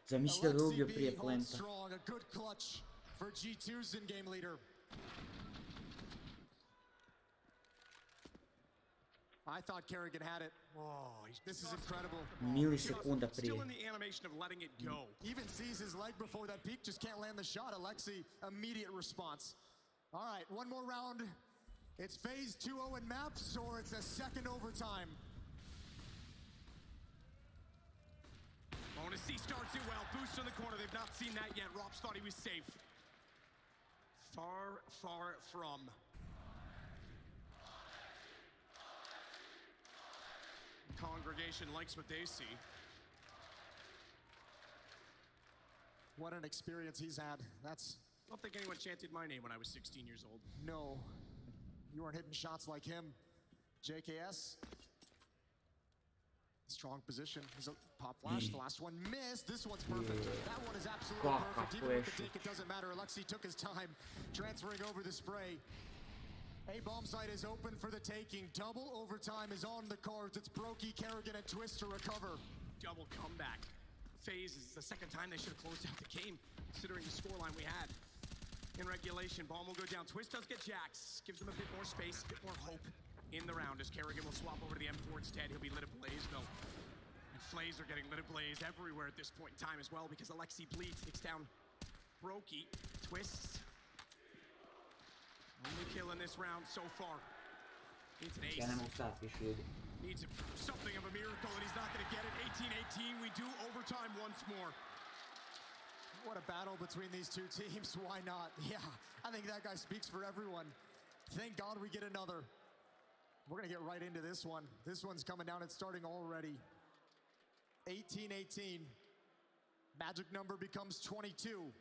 Zamisli da ga ubio prije plenta. A good clutch for G2's in-game leader. I thought Kerrigan had it. Oh, this is incredible. Milisekunda prije. Still in the animation of letting it go. Even sees his leg before that peak, just can't land the shot. Alexi, immediate response. All right, one more round. It's phase 2-0 in maps, or it's a second overtime. Monacy starts it well. Boost in the corner. They've not seen that yet. Robs thought he was safe. Far, far from. Congregation likes what they see. What an experience he's had. That's... I don't think anyone chanted my name when I was 16 years old. No. You weren't hitting shots like him. JKS. Strong position. He's a pop flash. The last one missed. This one's perfect. That one is absolutely perfect. Even with the take, it doesn't matter. Alexi took his time transferring over the spray. A bomb site is open for the taking. Double overtime is on the cards. It's Brokey, Kerrigan, and Twist to recover. Double comeback. FaZe is the second time they should have closed out the game, considering the scoreline we had. In regulation, bomb will go down. Twist does get Jax. Gives them a bit more space, a bit more hope in the round as Kerrigan will swap over to the M4 instead. He'll be lit ablaze, though. And Flays are getting lit ablaze everywhere at this point in time as well because Alexi Bleed takes down Brokey. Twists. Only kill in this round so far. Needs an ace. Needs something of a miracle, and he's not going to get it. 18-18, we do overtime once more. What a battle between these two teams. Why not? Yeah, I think that guy speaks for everyone. Thank God we get another. We're going to get right into this one. This one's coming down. It's starting already. 18-18. Magic number becomes 22.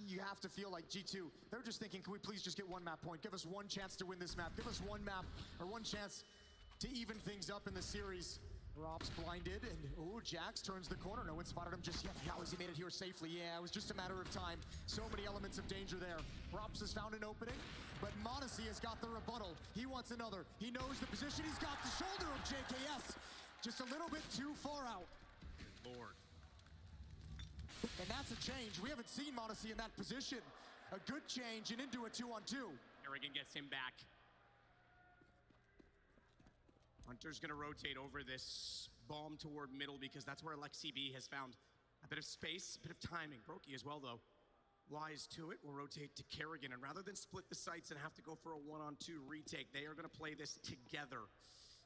You have to feel like G2, they're just thinking, can we please just get one map point? Give us one chance to win this map. Give us one map or one chance to even things up in the series. Rob's blinded, and Jax turns the corner. No one spotted him just yet. How has he made it here safely? Yeah, it was just a matter of time. So many elements of danger there. Robs has found an opening, but Monacy has got the rebuttal. He wants another. He knows the position. He's got the shoulder of JKS. Just a little bit too far out. Good Lord. And that's a change. We haven't seen Monacy in that position. A good change and into a 2-on-2. Kerrigan gets him back. Hunter's gonna rotate over this bomb toward middle because that's where Alexi B has found a bit of space, a bit of timing. Brokey as well, though. Wise to it, will rotate to Kerrigan, and rather than split the sites and have to go for a 1-on-2 retake, they are gonna play this together.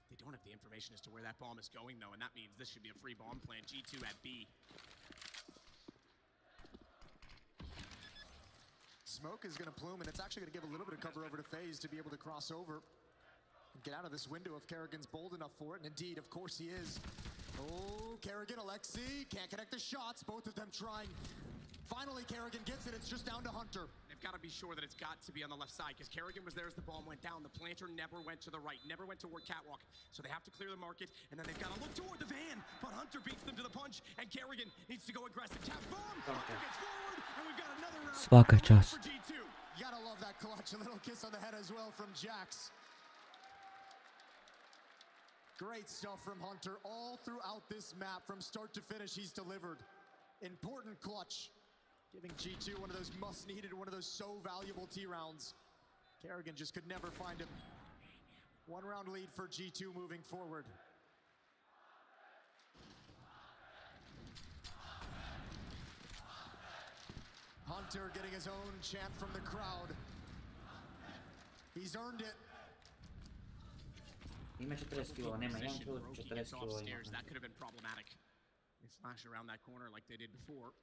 They don't have the information as to where that bomb is going, though, and that means this should be a free bomb plan. G2 at B. Smoke is gonna plume, and it's actually gonna give a little bit of cover over to FaZe to be able to cross over. Get out of this window if Kerrigan's bold enough for it, and indeed, of course he is. Oh, Kerrigan, Alexi, can't connect the shots, both of them trying. Finally, Kerrigan gets it, it's just down to Hunter. They've got to be sure that it's got to be on the left side, because Kerrigan was there as the bomb went down. The planter never went to the right, never went toward Catwalk, so they have to clear the market, and then they've got to look toward the van, but Hunter beats them to the punch, and Kerrigan needs to go aggressive. Tap bomb, Hunter gets forward, and we've got another round for G2. You gotta love that clutch, a little kiss on the head as well from Jax. Great stuff from Hunter all throughout this map. From start to finish, he's delivered. Important clutch. Giving G2 one of those must-needed, one of those so valuable T-rounds. Kerrigan just could never find him. One round lead for G2 moving forward. Hunter getting his own chant from the crowd. He's earned it. Ima 40 kg, nema, ja imam 40 kg. That could have been problematic. They flash around that corner like they did before.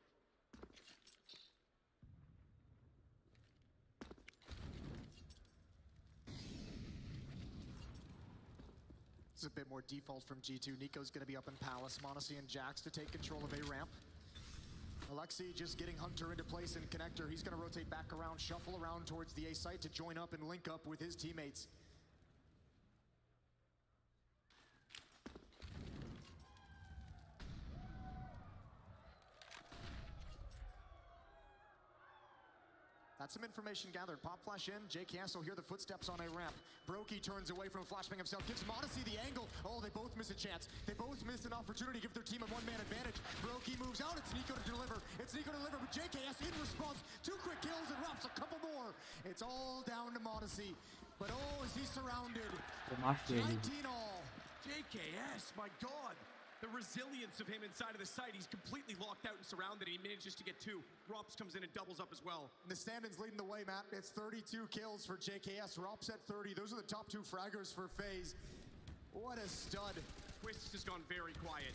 It's a bit more default from G2. Nico's going to be up in Palace. Monacy and Jax to take control of A ramp. Alexi just getting Hunter into place in connector. He's going to rotate back around, shuffle around towards the A site to join up and link up with his teammates. That's some information gathered. Pop flash in. JKS will hear the footsteps on A ramp. Brokey turns away from flashbang himself. Gives Monacy the angle. Oh, they both miss a chance. They both miss an opportunity to give their team a one-man advantage. Brokey moves out. It's Nico to deliver. It's Nico to deliver, but JKS in response. 2 quick kills and drops a couple more. It's all down to Monacy. But oh, is he surrounded? 19 all. JKS, my God. The resilience of him inside of the site. He's completely locked out and surrounded. He manages to get 2. Rops comes in and doubles up as well. The stand-in's leading the way, Matt. It's 32 kills for JKS. Rops at 30. Those are the top 2 fraggers for FaZe. What a stud. Twist has gone very quiet.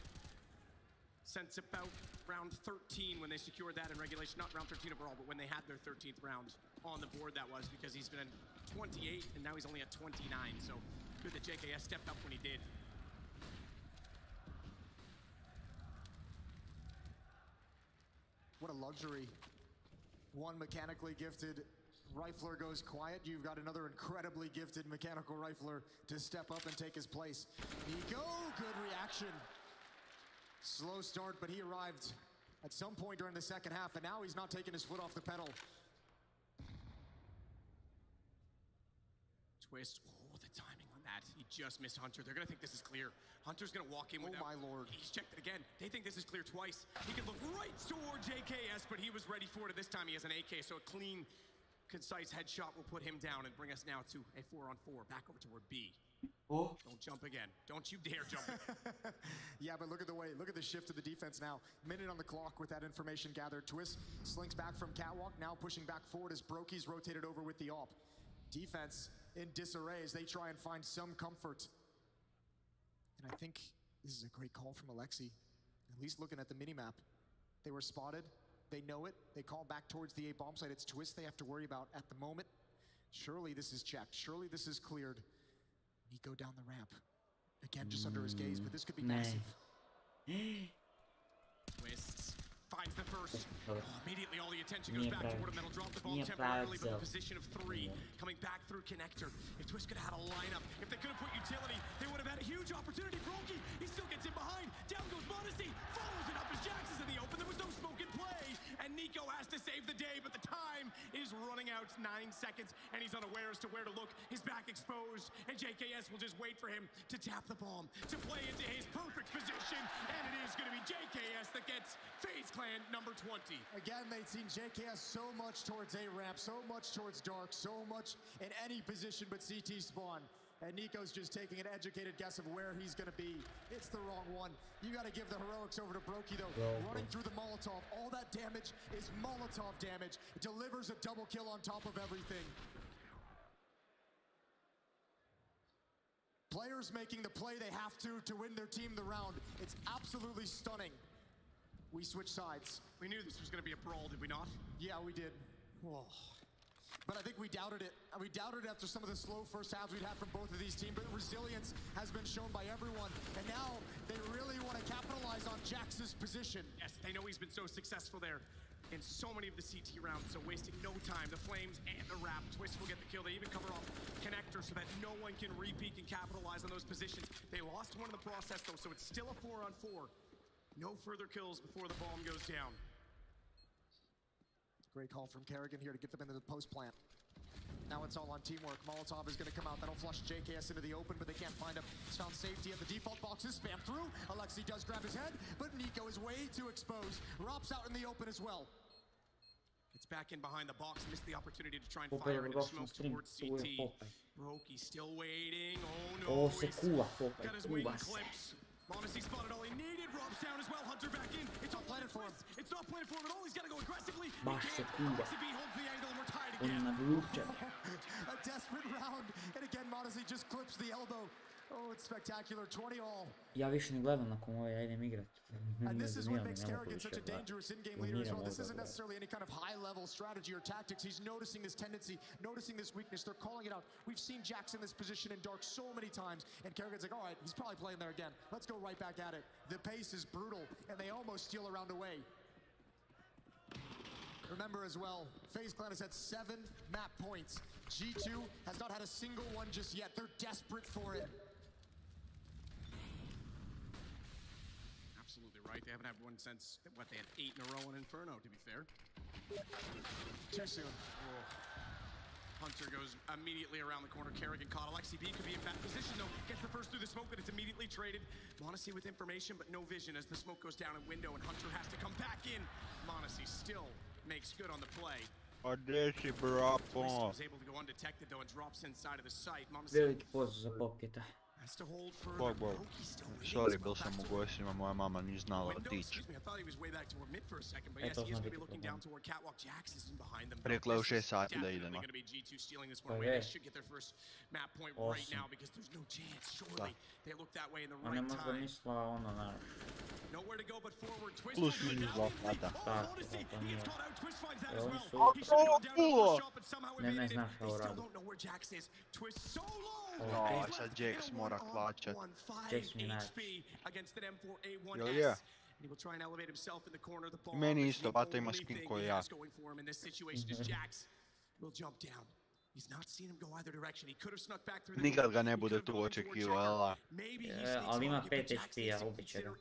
Since about round 13 when they secured that in regulation. Not round 13 overall, but when they had their 13th round on the board, that was because he's been at 28 and now he's only at 29. So good that JKS stepped up when he did. What a luxury. One mechanically gifted rifler goes quiet. You've got another incredibly gifted mechanical rifler to step up and take his place. Nico, good reaction. Slow start, but he arrived at some point during the second half, and now he's not taking his foot off the pedal. Twist. Oh, the timing on that. He just missed Hunter. They're going to think this is clear. Hunter's going to walk in without... Oh, my Lord. He's checked it again. They think this is clear twice. He can look right toward JKS, but he was ready for it. This time he has an AK, so a clean, concise headshot will put him down and bring us now to a 4-on-4. Back over toward B. Oh. Don't jump again. Don't you dare jump again. Yeah, but look at the shift of the defense now. Minute on the clock with that information gathered. Twist slinks back from catwalk, now pushing back forward as Brokey's rotated over with the AWP. Defense in disarray as they try and find some comfort. And I think this is a great call from Alexi. At least looking at the minimap. They were spotted. They know it. They call back towards the A bomb site. It's Twist they have to worry about at the moment. Surely this is checked. Surely this is cleared. Nico down the ramp. Again, just under his gaze, but this could be massive. Twist finds the first. Oh, immediately all the attention goes back toward him. That'll drop the ball temporarily, but the position of 3 coming back through connector. If Twist could have had a lineup, if they could have put utility, they would have had a huge opportunity. Brokey, he still gets in behind. Down goes Modesty, follows it up as Jax is in the open. There was no smoke in play, and Nico has to save the day, but the time is running out. 9 seconds, and he's unaware as to where to look. His back exposed, and JKS will just wait for him to tap the bomb, to play into his perfect position, and it is going to be JKS that gets FaZe Clan number 20. Again, they'd seen JKS so much towards A ramp, so much towards dark, so much in any position but CT spawn. And Nico's just taking an educated guess of where he's going to be. It's the wrong one. You got to give the heroics over to Brokey, though. Running through the Molotov. All that damage is Molotov damage. It delivers a double kill on top of everything. Players making the play they have to win their team the round. It's absolutely stunning. We switch sides. We knew this was going to be a brawl, did we not? Yeah, we did. Whoa. But I think we doubted it. We doubted it after some of the slow first halves we'd had from both of these teams, but resilience has been shown by everyone. And now they really want to capitalize on Jax's position. Yes, they know he's been so successful there in so many of the CT rounds, so wasting no time. The Flames and the Wrap. Twist will get the kill. They even cover off connector so that no one can repeat and capitalize on those positions. They lost one in the process, though, so it's still a 4-on-4. No further kills before the bomb goes down. Great call from Kerrigan here to get them into the post plant. Now it's all on teamwork. Molotov is going to come out. That'll flush JKS into the open, but they can't find him. He's found safety at the default boxes. Spam through. Alexi does grab his head, but Nico is way too exposed. Rops out in the open as well. Gets back in behind the box. Missed the opportunity to try and fire into smoke towards CT. Brokey still waiting. Oh no. Got his wing clips. Modesty spotted all he needed. Rob's down as well. Hunter back in. It's not planted for him. It's not planted for him at all. He's got to go aggressively. He can't. SRB holds the angle and we're tied again. A desperate round. And again, Modesty just clips the elbow. Oh, it's spectacular. 20 all. Ja više ne gledam nakon ove, ja idem igrat. And this is what makes Kerrigan such a dangerous in-game leader as well. This isn't necessarily any kind of high-level strategy or tactics. He's noticing this tendency, noticing this weakness. They're calling it out. We've seen Jax in this position in dark so many times, and Kerrigan's like, all right, he's probably playing there again. Let's go right back at it. The pace is brutal, and they almost steal a round away. Remember as well, FaZe Clan has had 7 map points. G2 has not had a single one just yet. They're desperate for it. Right, they haven't had one since, what, they had 8 in a row in Inferno, to be fair. Too soon. Oh. Hunter goes immediately around the corner. Kerrigan caught. Alexi B could be in bad position, though. Gets the first through the smoke, but it's immediately traded. Modesty with information, but no vision as the smoke goes down in window, and Hunter has to come back in. Modesty still makes good on the play. Was able to go undetected, though, and drops inside of the site. Veliki pozdrav za Popketa. Bog, bog. Sorry, bil sam u gostima, moja mama nije znala otići. Rekla je u 6 sati da idemo. Pa je. 8. Da. On je možda mislila ono na... Plus minus 2 sata. Tako, to nije... Oni su... Ne znaš šta uradi. No, sad Jax mora klačat. Jax mi najviše. Jel je? Meni isto, Bata ima skin koji ja. Nikad ga ne bude tu očekivao, ali ima 5 HP-a, ubit će ga.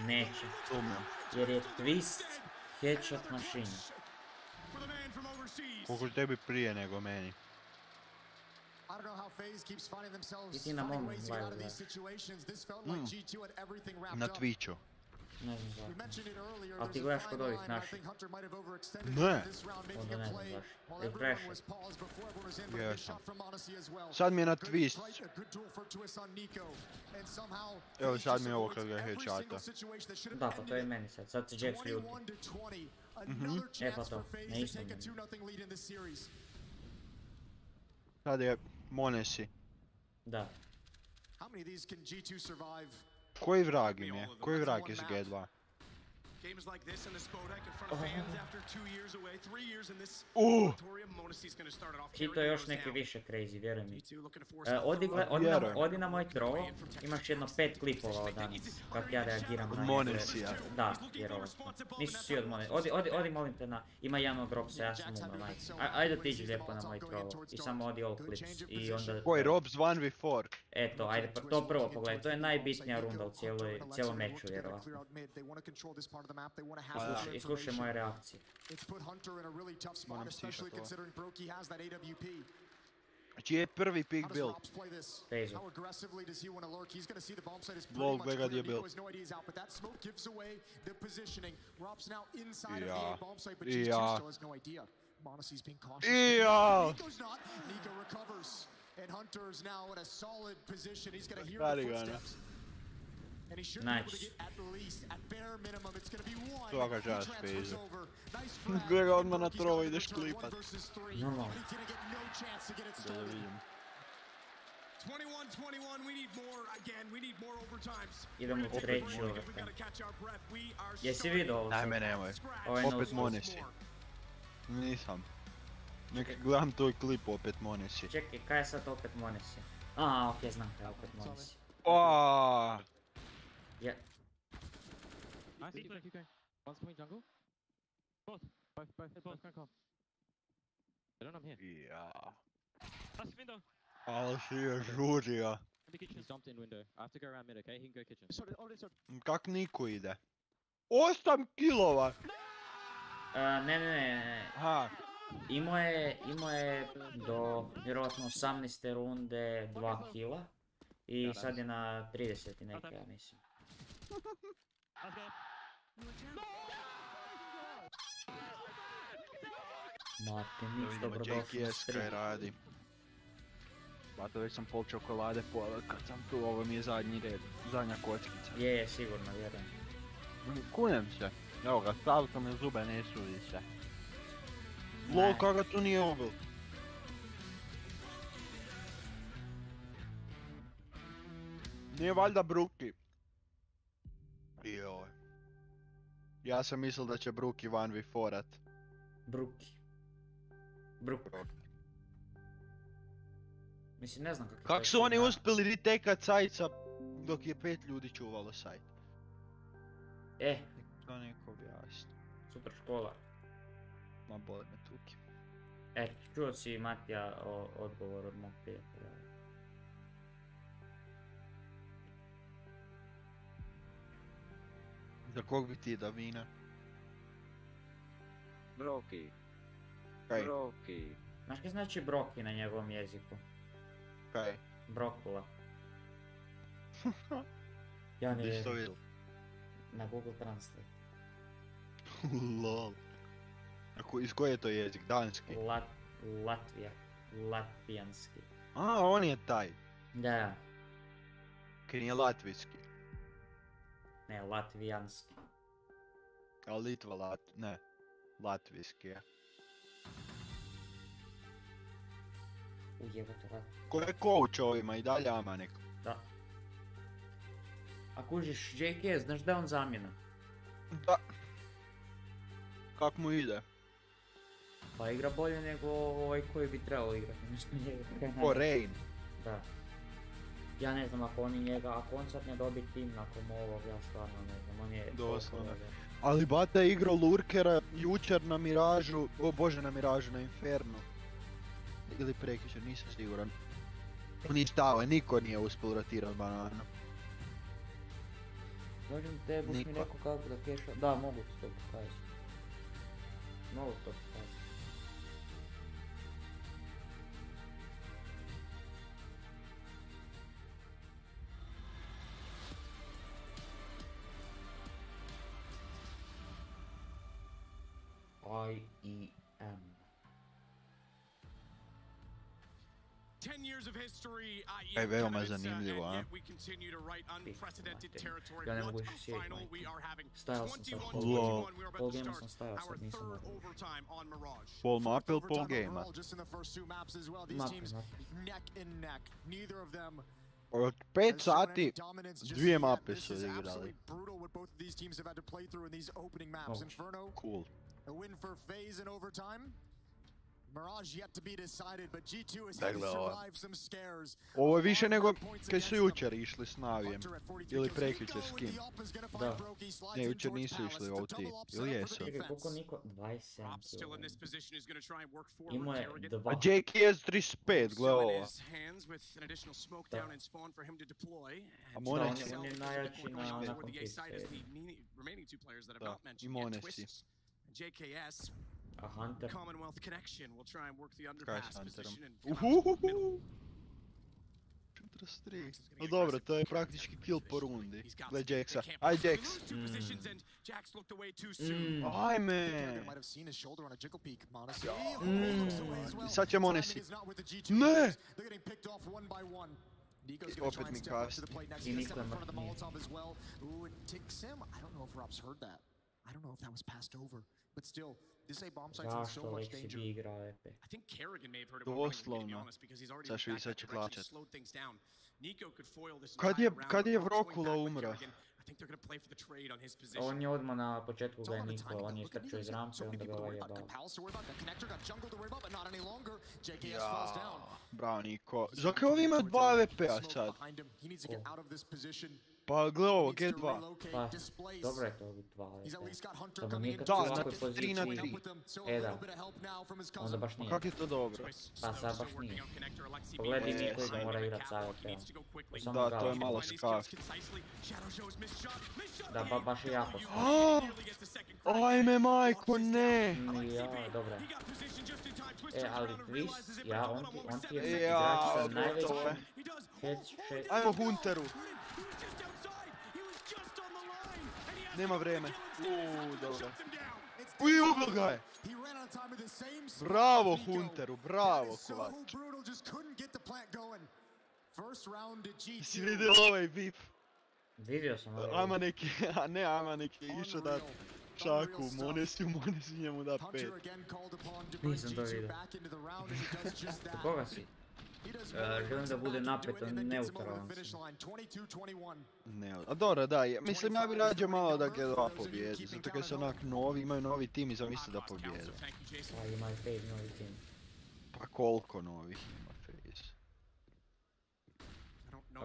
Neće. Sumnjam. Jer je twist headshot mašina. Koliko tebi prije nego meni. Ti na mom live gledaj. Na Twitchu. Ne znam zašto. Ali ti gledaš kod ovih naših. Ne. Onda ne znam zašto. Refresh. Jesam. Sad mi je na twist. Evo sad mi je ovo kad ga headshota. Da, pa to je meni sad. Sad se Jax ljuti. E pa to, ne isto meni. Sad je Monesi. Da. Koji vrag im je? Koji vrag je s G2? Games like this in the Spodek in front of fans after 2 years away, 3 years in this moratorium. Monesi's going to start it off. Hito još neki više crazy, vjeruj mi. Odi na moj troll, imaš jedno 5 klipova od danas, kako ja reagiram na... Monesija. Da, vjerovatno. Nisu svi od Monesi. Odi molim te na... Ima jedan od Robsa, ja sam umro najti. Ajde otiđi lijepo na moj troll i samo odi all clips i onda... Koji, Robs 1v4? Eto, ajde, pa to prvo pogledaj, to je najbitnija runda u cijelom meču, vjerovatno. I slušaj moje reakcije. Čiji je prvi pick build? FAZE. Lol, gledaj gdje je build. Ja. Radi ga, ne? Nice. Svaka čast, FAZE. Gledaj ga odmah na trovo, ideš klipat. Normalno. Da vidim. Idemo u treći overtime. Jesi vidio ovo? Ajme, nemoj. Opet Monesi. Nisam. Nek gledam tvoj klip opet Monesi. Čekaj, kaj je sad opet Monesi? Okej, znam kaj je opet Monesi. Yeah. Nice, keep going. One's coming jungle. Both can come. I don't know, I'm here. Yeah. That's window. Ali si je žurio. He's jumped in window. I have to go around mid, okay? He can go kitchen. Kak Niko ide? 8 kilova! Ne. Imao je do vjerovatno 18. runde 2 kila. I sad je na 30 i neke, ja mislim. Mate, nič, dobrodošle. Kaj radi. Bato, već sam pol čokolade pojela kad sam tu, ovo mi je zadnji red, zadnja kockica. Je, sigurno, vjerujem. Kunem se. Evo ga, stavio me zube, ne sudi se. Lol, kako tu nije obil. Nije valjda Bruki. Joj. Ja sam mislil da će Bruki 1v4-at. Bruki. Mislim, ne znam kako... Kak su oni uspjeli retakat sajca dok je 5 ljudi čuvalo sajt? To neko objasni. Super škola. Ma bole me tuki. Čuo si Matija odgovor od mog prijatelja. Za kog bi ti da vina? Broki. Kaj? Broki. Znaš kaj znači broki na njegovom jeziku? Kaj? Brokula. Ja ne Gdje to vidio? Na Google Translate. Lol. Iz koje je to jezik? Danski? Latvija. Latvijanski. On je taj. Da. Kaj nije latvijski. Ne, latvijanski. A Litva ne. Latvijski je. Ujebate Latviju. Ko je coach ovima i dalje Amanek? Da. A kužiš, JK, znaš da je on zamjena? Da. Kak mu ide? Pa igra bolje nego ovaj koji bi trebao igrati. O, Rain. Da. Ja ne znam ako on sad ne dobi tim nakon ovog, ja stvarno ne znam, on je... Doslovno. Ali Bata je igrao Lurkera jučer na Miražu, o bože na Miražu, na Infernu. Ili prekjučer, nisam siguran. Uništava, niko nije uspio rotirat banana. Dođem te, buš mi rekao kako da keša... Da, mogu to pokazati. Mogu to pokazati. IEM. 10 years of history, Aj, veoma zanimljivo, a? Ja ne mogu više sjetiti, stajao sam sad, pol game sam stajao sad, nisam mogu. Pol map ili pol game-a? Od 5 sati, 2 mape su igrali. Cool. A win for FAZE in overtime. Mirage yet to be decided, but G2 has had to survive some scares. Ovo je više nego kaj su jučer išli s Navijem. Ili prekjučer s kim. Da. Ne, jučer nisu išli OT. Ili jesu? Koliko niko? 27 kilo. Imao je 2. A JKS 35, gle ovo. Da. A Monesi. On je najjači na konflikte. Da, i Monesi. JKS, a Hunter. Commonwealth connection will try and work the underpass position and 43. No dobro, to je praktički kill po rundi. Gle Jaxa. Aj Jax. Ajme. Sad će Monesi. Ne! Opet mi kasti. I niko je mrtnije. I don't know if that was passed over, but still, this A bomb site's in so much danger. I think Kerrigan may have heard about him, to be honest, because he's already back that direction, slowed things down. Nico could foil this entire round. Kad je Vrokula umra? I think they're going to play for the trade on his position. On je odmah na početku ga je Niko, on je istrčao iz rampe, onda ga ovaj jebao. Bravo Niko. Zakaj ovi ima 2 AWP-a sad? Pa gle ovo, G2. Pa, dobro je to ovih 2 AWP. Samo nikad da, u ovakvoj poziciji. 3 na 3. Da. Onda baš nije. Kak je to dobro? Pa sad baš nije. Pogledaj Niko i da mora igrat s AWP-om. Da, to je malo skaf. Da, baš je jako skaf. Ajme majko, ne! Ja, dobro je. Ali Twist, on ti je igrač sa najvećim headshot. Ajmo Hunteru. Nema vreme. Dobro. Uj, ubio ga je! Bravo Hunteru, bravo Kovač. Si vidio ovaj VIP? Vidio sam ovaj VIP. Amanek je, a ne Amanek je išao dat čaku Monesi njemu da 5. Nisam to vidio. Koga si? Želim da bude napeto, neutralan sam. A dobro, da, mislim ja bi rađe malo da G2 pobjedi, zato kad su onak novi, imaju novi tim i zamisli da pobjede. Pa ima i FAZE novi tim. Pa koliko novih ima FAZE?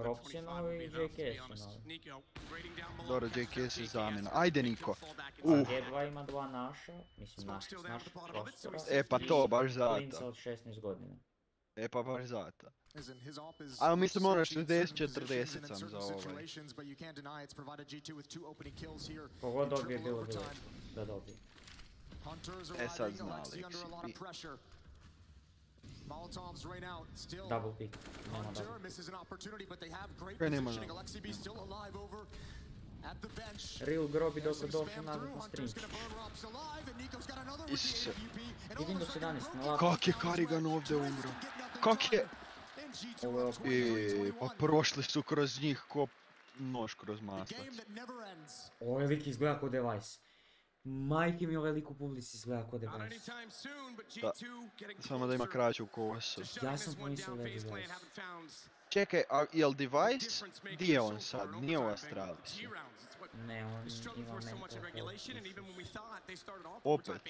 Rops je novi i JKS je novi. Dobro, JKS je zamjena. Ajde Niko! G2 ima 2 naša, mislim naš prostora. E pa to, baš zato. Klinca od 16 godina. E pa baš zato. Ali mislim moraš 60-40 sam za ovaj. Kogod dobije bilo da dobije. E sad znali XCP. Double pick. Nema double. Kaj nema Real grobi dobrodošle nazad na stream. Isuse. Idem do 17 na lako. Kak je Karigan ovdje umro? Kak je? Pa prošli su kroz njih ko nož kroz maslac. Ovaj lik izgleda ko device. Majke mi ovaj lik u publici izgleda ko device. Da, samo da ima kraću kosu. Ja sam pomislio da je device. Čekaj, a jel device? Di je on sad? Nije u Astralis. Ne, on ima mental health. Opet.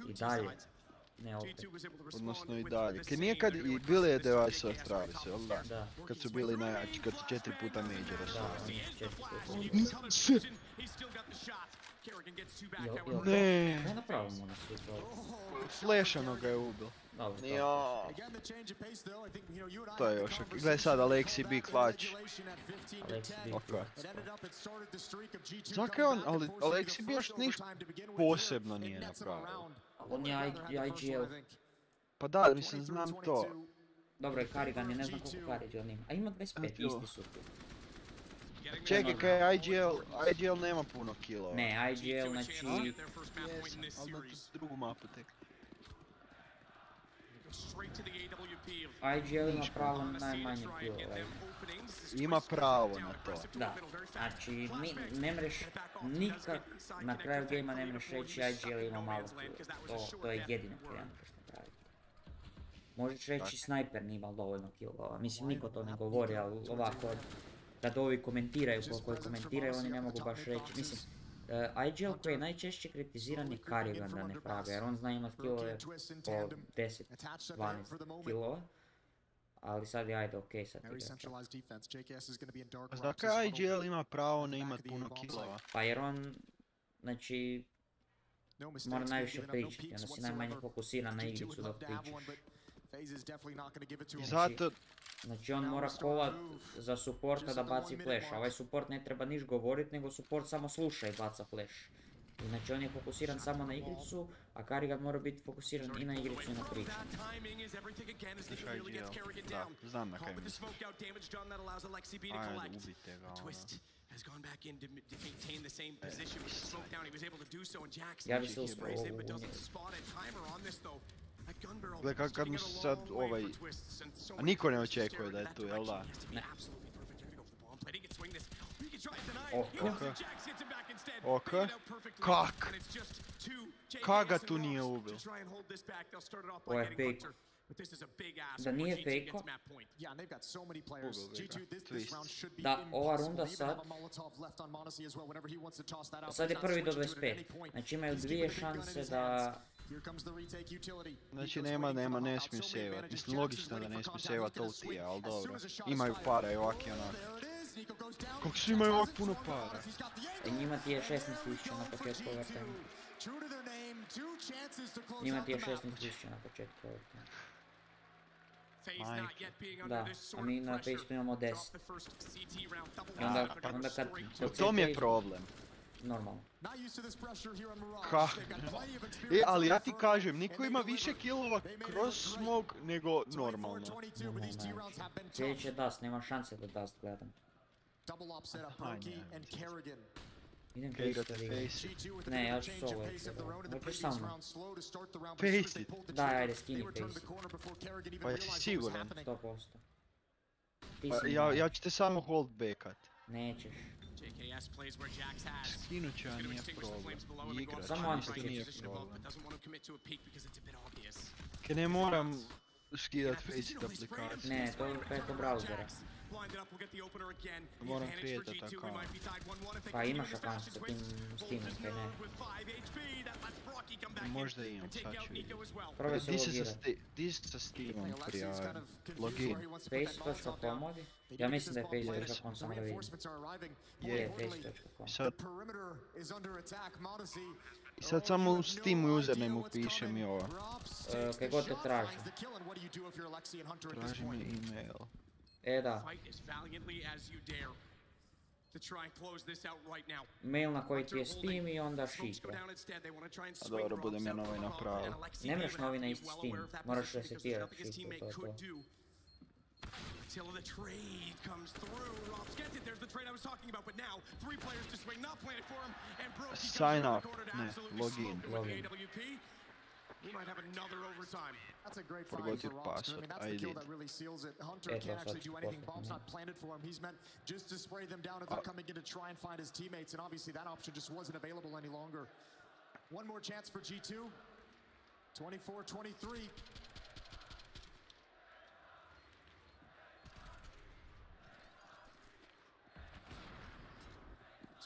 I dalje. Ne, opet. Odnosno i dalje. Kad nije kad i bili je device u Astralisu, jel da? Da. Kad su bili najjači, kad su 4 puta majora su. Da, oni su 4 puta. Ne. Kaj napravio mu na svijetu? Flashano ga je ubil. Dobro, ja. To je još ok. Gledaj sad, Alexi B clutch. Alexi B clutch. Znaka je on, ali Alexi B još ništa posebno nije napravio. On je IGL. Pa da, mislim, znam to. Dobro, je Karigan, je ne znam koliko Karigan ima. A ima 25, isti su tu. Čekaj, kaj IGL nema puno killova. Ne, IGL znači... Jesam, ali na drugu mapu tek. IGL ima pravo na najmanje killova. Ima pravo na to. Da, znači ne mreš nikad na kraju gamea ne mreš reći IGL ima malo killova. To je jedino koje ja mreš napraviti. Možeš reći Sniper nije imao dovoljno killova, mislim niko to ne govori, ali ovako kad ovi komentiraju, koliko komentiraju oni ne mogu baš reći, mislim IGL koji je najčešće kritiziran je Karigan da ne pravi, jer on zna imat killove po 10-12 killova. Ali sad je ajde okej sad igrača. Znaka IGL ima pravo ne imat puno killova? Pa jer on, znači, mora najviše pričati, onda si najmanje fokusiran na igricu dok pričaš. I zato... Znači on mora kovat za supporta da baci flash, a ovaj support ne treba niš govorit, nego support samo sluša i baca flash. Znači on je fokusiran samo na igricu, a Karigan mora biti fokusiran i na igricu i na priču. Da, znam na kaj misliš. Ajde, ubite ga ono. Ja bi se uspio Gle kad mu sad ovaj... A niko ne očekuje da je tu, jel da? Ne. Ok. Kak? Kak ga tu nije ubil? Ovo je fake. Da nije fake-o. Da, ova runda sad... Sad je prvi do 25. Znači imaju dvije šanse da... Znači ne smiju saveat. Mislim logično da ne smiju saveat OT-a, ali dobro. Imaju para i ovak i onak. Kako svi imaju ovak puno para? Njima ti je 16.000 na početku overtime. Njima ti je 16.000 na početku overtime. Da, a mi na FAZE imamo 10. I onda kad... U tom je problem. Normalno. Ha. Ali ja ti kažem, niko ima više killova kroz smog nego normalno. Sljedeći je Dust, nema šanse da Dust gledam. Idem FAZE. Ne, ja ću solo hoćeš sa mnom? FAZE it? Da, ajde, skini FAZE. Pa jesi siguran? 100%. Ja ću te samo hold backat. Nećeš. Skinut ću, a nije problem. Igra, samo ništa nije problem. Kaj ne moram skidat FAZE aplikaciju. Ne, to je preko brauzera. Moram krijetat account. Pa imaš account sa tim Steamom, kaj ne? Možda imam, sad ću vidjeti. Probaj se logirat. Di se sa Steamom prijavim? Login. FAZE.com ovdje? Ja mislim da je FAZE.com, samo da vidim. Je, FAZE.com. I sad samo u Steam username upišem i ovo. Kaj god te traži. Traži mi email. Da. Mail na koji ti je Steam i onda šifra. A dobro, budem ja novi napravio. Ne mreš novi na isti Steam, moraš resetirati šifru, to je to. Till the trade comes through. Robs gets it. There's the trade I was talking about, but now 3 players to swing, not planted for him, and Brokey Sign up. Ne, login. We might have another overtime. That's a great find for Robs. I mean, that's the kill that really seals it. Hunter can't actually do anything. Bomb's not planted for him. He's meant just to spray them down if they're coming in to try and find his teammates, and obviously that option just wasn't available any longer. One more chance for G2. 24-23.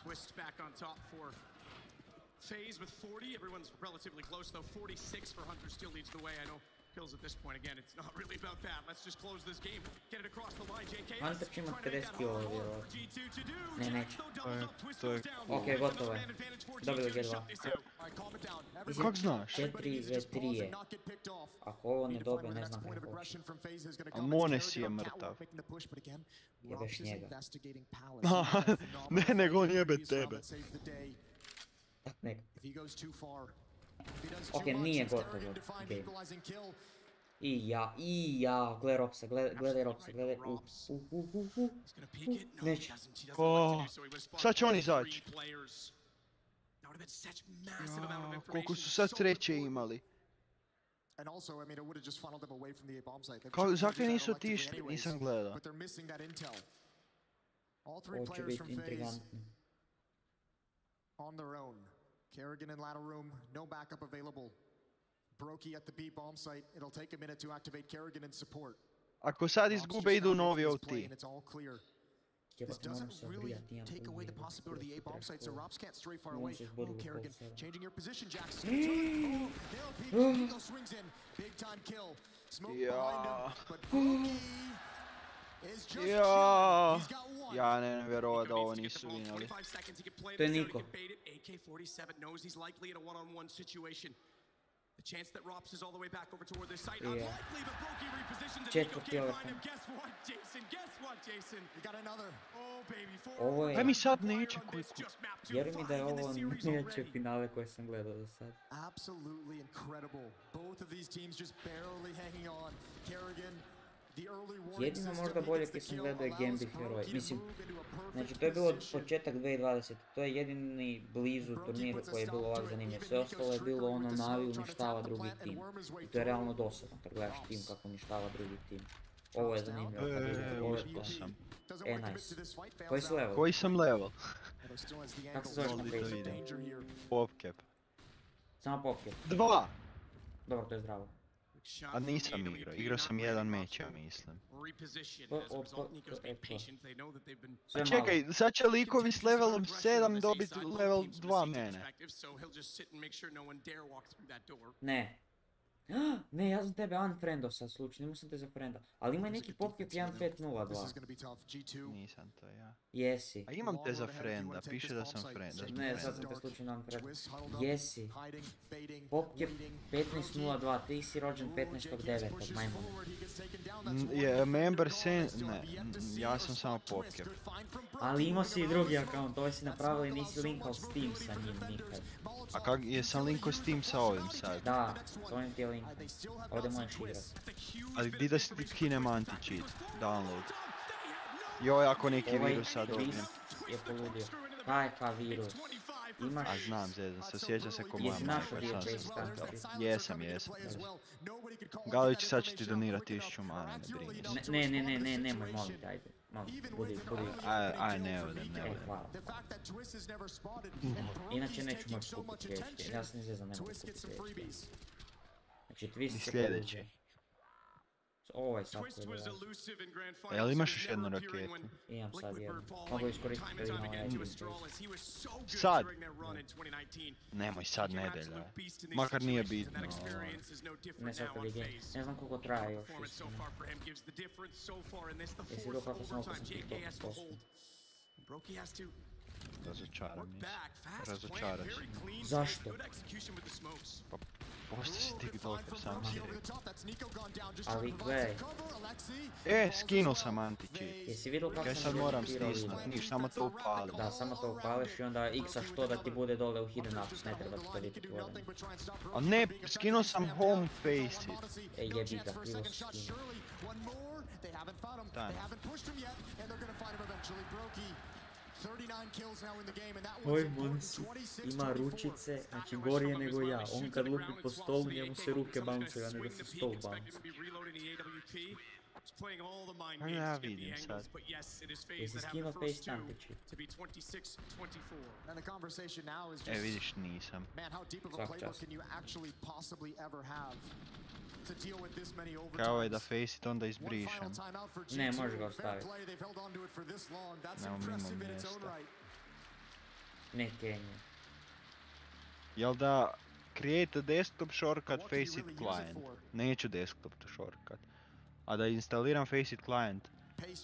Twist back on top for FaZe with 40. Everyone's relatively close, though. 46 for Hunter still leads the way. I know kills at this point. Again, it's not really about that. Let's just close this game. Get it across the line. JKS Hunter će imat 50 kilo, vjerojatno. Ne, neće. To je... Ok, gotovo je. Dobili G2. Kak znaš? 4v3 je. Ako ovo ne dobe, ne znam kako hoće. A Mones je mrtav. Jebeš njega. Ne, nego on jebe tebe. Tak nek. Ok, nije gotovo. I ja, gledaj Ropsa, gledaj Ropsa, gledaj. Neće. Sad će on izaći. Koliko su sad sreće imali. Zakaj nisu otišli? Nisam gledao. Ovo će biti intrigantno. On their own. Kerrigan in ladder room, no backup available. Brokey at the B bomb site. It'll take a minute to activate Kerrigan in support. Ako sad izgube, idu novi OT. This doesn't really take away the possibility the A bomb site, so Robs can't stray far away. Oh, Kerrigan, changing your position, Jackson. Oh, they'll peek. Eagle swings in. Big time kill. Smoke behind him, but Brokey is just chilling. He's got one. Ja ne vjerujem da ovo nisu vinjali. To je Niko. AK-47 knows he's likely in a one-on-one situation. The chance that Rops is all the way back over toward this site. Unlikely, but Brokey repositions it. Nico can't find him. Guess what, Jason? Guess what, Jason? We got another. Oh, baby. Ovo je... Aj mi sad neće kuku. Vjeruj mi da je ovo neće finale koje sam gledao do sad. Absolutely incredible. Both of these teams just barely hanging on. Kerrigan. Jedino možda bolje kad sam gledao je Gambit heroj. Mislim, znači to je bilo početak 2020. To je jedini blizu turniru koji je bilo ovak zanimljiv. Sve ostalo je bilo ono Navi uništava drugi tim. I to je realno dosadno kad gledaš tim kako uništava drugi tim. Ovo je zanimljivo. Nice. Koji si level? Koji sam level? Kako se zoveš na FaZe? Popcap. Samo Popcap? 2! Dobro, to je zdravo. A nisam igrao sam jedan meč, ja mislim. A čekaj, sad će likovi s levelom 7 dobiti level 2 mene. Ne. Ne, ja sam tebe unfriendao sad slučajno, imao sam te za frienda. Ali ima neki Popcap 1502. Nisam to ja. Jesi. A imam te za frienda, piše da sam frienda. Ne, sad sam te slučajno unfriendao. Jesi. Popcap 1502, ti si rođen 15.9. majmuna. Je member sen... Ne, ja sam samo Popcap. Ali imao si i drugi account, ovaj si napravili, nisi linkao Steam sa njim nikad. A kak, jesam linkao Steam sa ovim sad? Da, s ovim ti je link. Ovdje možeš igrat. Ali gdje da si ti skinem anti-cheat? Download. Joj, ako neki virus sad dobijem. Je poludio. Kakav virus? Imaš... A znam, zezam se, sjećam se ko moja Jesi našo BIH Jesam. Galić, sad će ti donirati 1000 mana, ne brini. Nemoj, molim te, ajde. Budi. Aj, ne odem. Hvala. Inače neću moći kupiti vješće, ja sam izvezan, ne mogu kupiti vješće. Znači, twist se sljedeći. Ovo je sad koji je da. Jel imaš još jednu raketu? Imam sad jednu. Mogu iskoristiti da imam jednu. Sad? Nemoj sad, nedelja. Makar nije bitno. Ne sad kad je game. Ne znam koliko traje još. Jesi vidio kako sam opasno TikTok posto. Razočaran si. Zašto? Pa posto si TikToker, sam si rekao. Ali gledaj. Skinuo sam anti-cheat. Jesi vidio kako sam sad moram stisnuti, niš, samo to upališ. Da, samo to upališ i onda x-aš to da ti bude dole u hidden apps, ne treba ti to biti otvoreno. A ne, skinuo sam home face it. Jebi ga, krivo si skinuo. Oj, Monsi ima ručice, znači gorije nego ja. On kad lupi po stolu, njemu se ruke bouncaju, a ne da se stol bounce. Ja vidim sad. Jesi skinuo face tampići? Vidiš, nisam. Svak čast. Kao je da face it onda izbrišem. Ne, možeš ga ostaviti. Nemo mimo mjesta. Ne Kenji. Jel da create a desktop shortcut face it client? Neću desktop shortcut. A da instaliram face it client?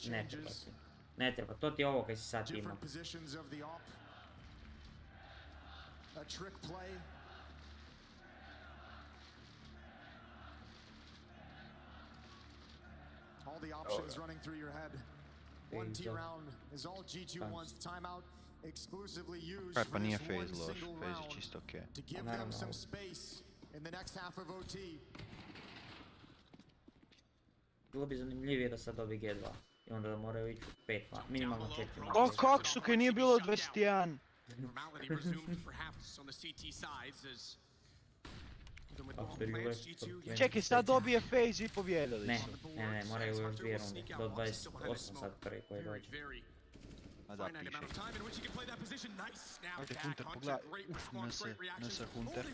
Ne treba ti. Ne treba, to ti je ovo kaj si sad imao. All the options running through your head. 1T round is all G2 wants. Timeout exclusively used Kaj for pa nije this phase one loš, single phase je round čisto okej. to give them some space in the next half of OT. Bilo bi zanimljivije da sad dobi G2. I onda da moraju ići u 5, minimalno 4 mača. O, kak su kaj nije bilo 21? Čekaj, sad dobije phase i pobjedili su. Ne, moraju još 2 runde. Do 28 sad prvi koji dođe. A da, piše. Ajde, Hunter, pogledaj. Nese Hunter.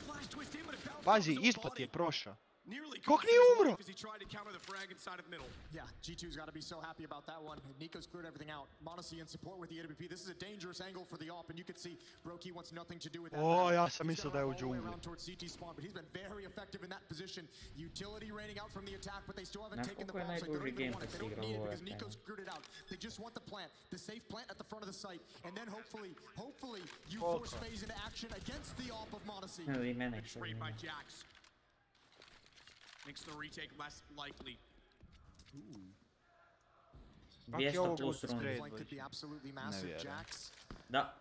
Pazi, ispod je prošao. Kog nije umro? Yeah, G2's got to be so happy about that one. Nico's cleared everything out. Monacy in support with the AWP. This is a dangerous angle for the op, and you can see Brokey wants nothing to do with that. O, ja sam mislio da je u džungli. But he's been very effective in that position. Utility raining out from the attack, but they still haven't taken the bomb. So they don't even want it. They don't need it because Nico's cleared it out. They just want the plant, the safe plant at the front of the site, and then hopefully you force FAZE into action against the op of Monacy. Sprayed by Jax. Makes the retake less likely. 200 plus rundi. Da.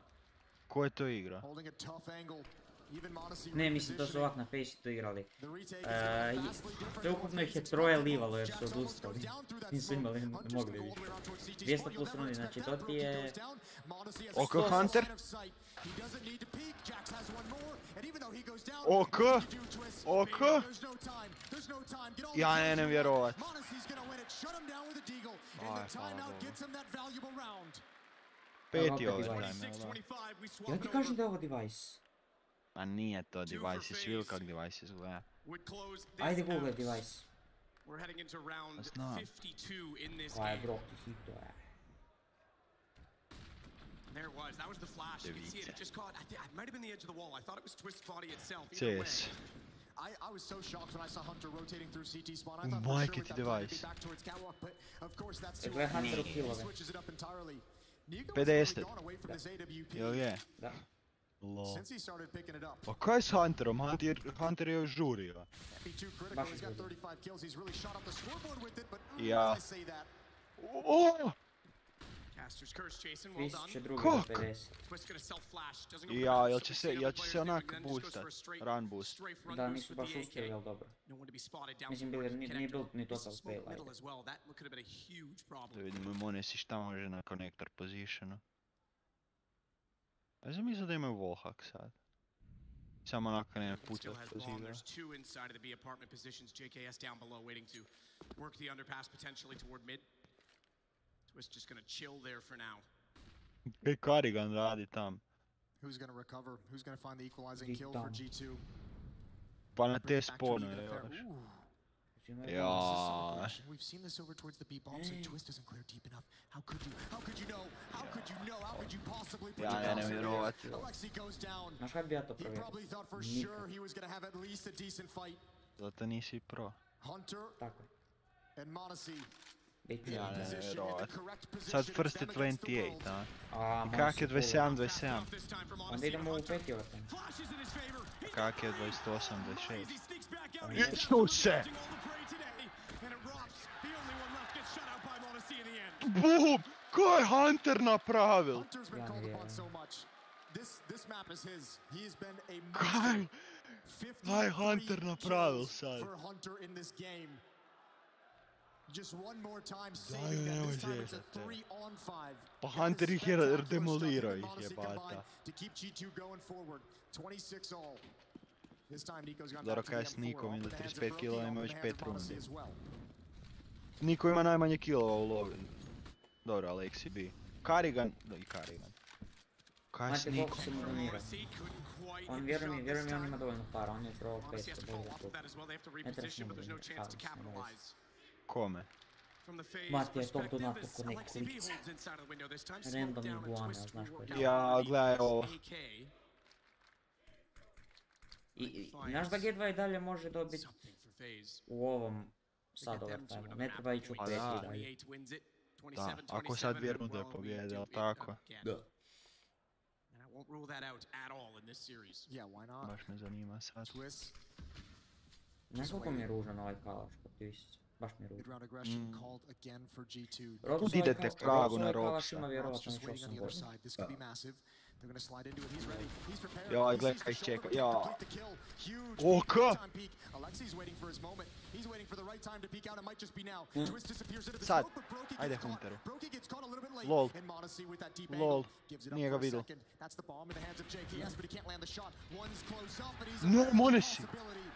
Ko je to igra? Ne, mislim to su ovak na Faceitu igrali. Ukupno ih je troje livalo jer su odustali. Nisu imali, ne mogli više. 200 plus rundi, znači to ti je... Oko Hunter? Oko? Oko? Ja ne vjerovat. Aj, hvala Bogu. Peti overtime, jel da? Ja ti kažem da je ovo device. A nije to device, svi kak device izgleda. Ajde google device. Znam. Koja je bro, ti hito je. There it was. That was the flash. You can see it. It just caught. It might have been the edge of the wall. I thought it was Twist's body itself. CS. I was so shocked when I saw Hunter rotating through CT spawn. I thought for sure with that plan to be back towards catwalk, but of course that's too late. He switches it up entirely. Nico has really gone away from his AWP. Jel je? Da. Lol. Since he started picking it up. A kaj s Hunterom? Hunter je još žurio. Too critical. He's got 35 kills. He's really shot up the scoreboard with it, but Ja. I say that. Oh! Caster's curse, Jason. Well done. 1250. Twist gonna self flash. Doesn't go Ja, jel će se onak boostat? Run boost. Da, nisu baš uspjeli, jel dobro. Mislim, nije bil ni total fail, ajde. Da vidimo i Monesi šta može na connector positionu. Ja sam mislio da imaju wallhack sad. Samo onako ne pucat po zidu. There's two inside of the B apartment positions. JKS down below waiting to work the underpass potentially toward mid. Twist just gonna chill there for now. Kaj Karigan radi tam? Who's gonna recover? Who's gonna find the equalizing kill for G2? Pa na te spone još. Ja. We've seen this over towards the B bombs and Twist doesn't clear deep enough. How could you? How could you know? How could you know? How could you possibly put Ja ne vjerovat. Alexi goes down. Na kaj bi ja to He provjerio? probably thought for sure he was gonna have at least a decent fight. Zato nisi pro. Hunter and Monacy. Ja ne vjerovat. Sad first je 28, a? I kak je 27-27? Onda idemo u peti overtime. Kak je 28-26? Isuse! Bum! Ko je Hunter napravil? Kaj je Hunter napravil sad? Just one more time saving them. This time it's a 3-on-5. Pa Hunter ih je demolirao ih jebata. To keep G2 going forward. 26 all. This time Nico's gone Dobro, back to kaj the s M4. Nikom ili All in the hands of 35 Brokey, kila all ima in već the hands 5 of Monaci rundi. as well. Niko ima najmanje kilova u lovi. Dobro, Alexi B. Karigan, no i Karigan. Kaj s Znate koliko Nikom? se mu donira? On, vjeruj mi, on ima dovoljno para, on je probao 500 bolje za klub. Ne trebaš mu donira, Kome? Mati je top donator kod nekog kulice. Random iguana, znaš ko je. Ja, gledaj ovo. I znaš da G2 i dalje može dobiti u ovom sad overtime, ne treba ići u 5 i dalje. Da, ako sad 2 runde pobjede, ali tako? Da. Won't rule that out at all in this series. Yeah, why not? Baš me zanima sad. Znaš koliko mi je ružan ovaj kalaš kod Twist? Baš mi je ružan. Mid-round aggression called again for G2. Kud idete pragu na kalaš Roxa? ima vjerovatno Just još waiting 8 on the other godina. side. This could be massive. They're going to slide into it. He's ready. He's prepared. Joj, He gledaj sees kaj the čeka. shoulder Ja. complete the kill. Huge Oka! time peek. Alexi's waiting for his moment. He's waiting for the right time to peek out. It might just be now. Twist disappears into the Sad. smoke, but Brokey Ajde gets caught. Hunteru. Brokey gets caught a little bit late. Lol. And Monaci with that deep Lol. angle gives it up Nije ga for a vidio. second. That's the bomb in the hands of JKS, but he can't land the shot. One's close up, and he's Ne, a Monesi. possibility.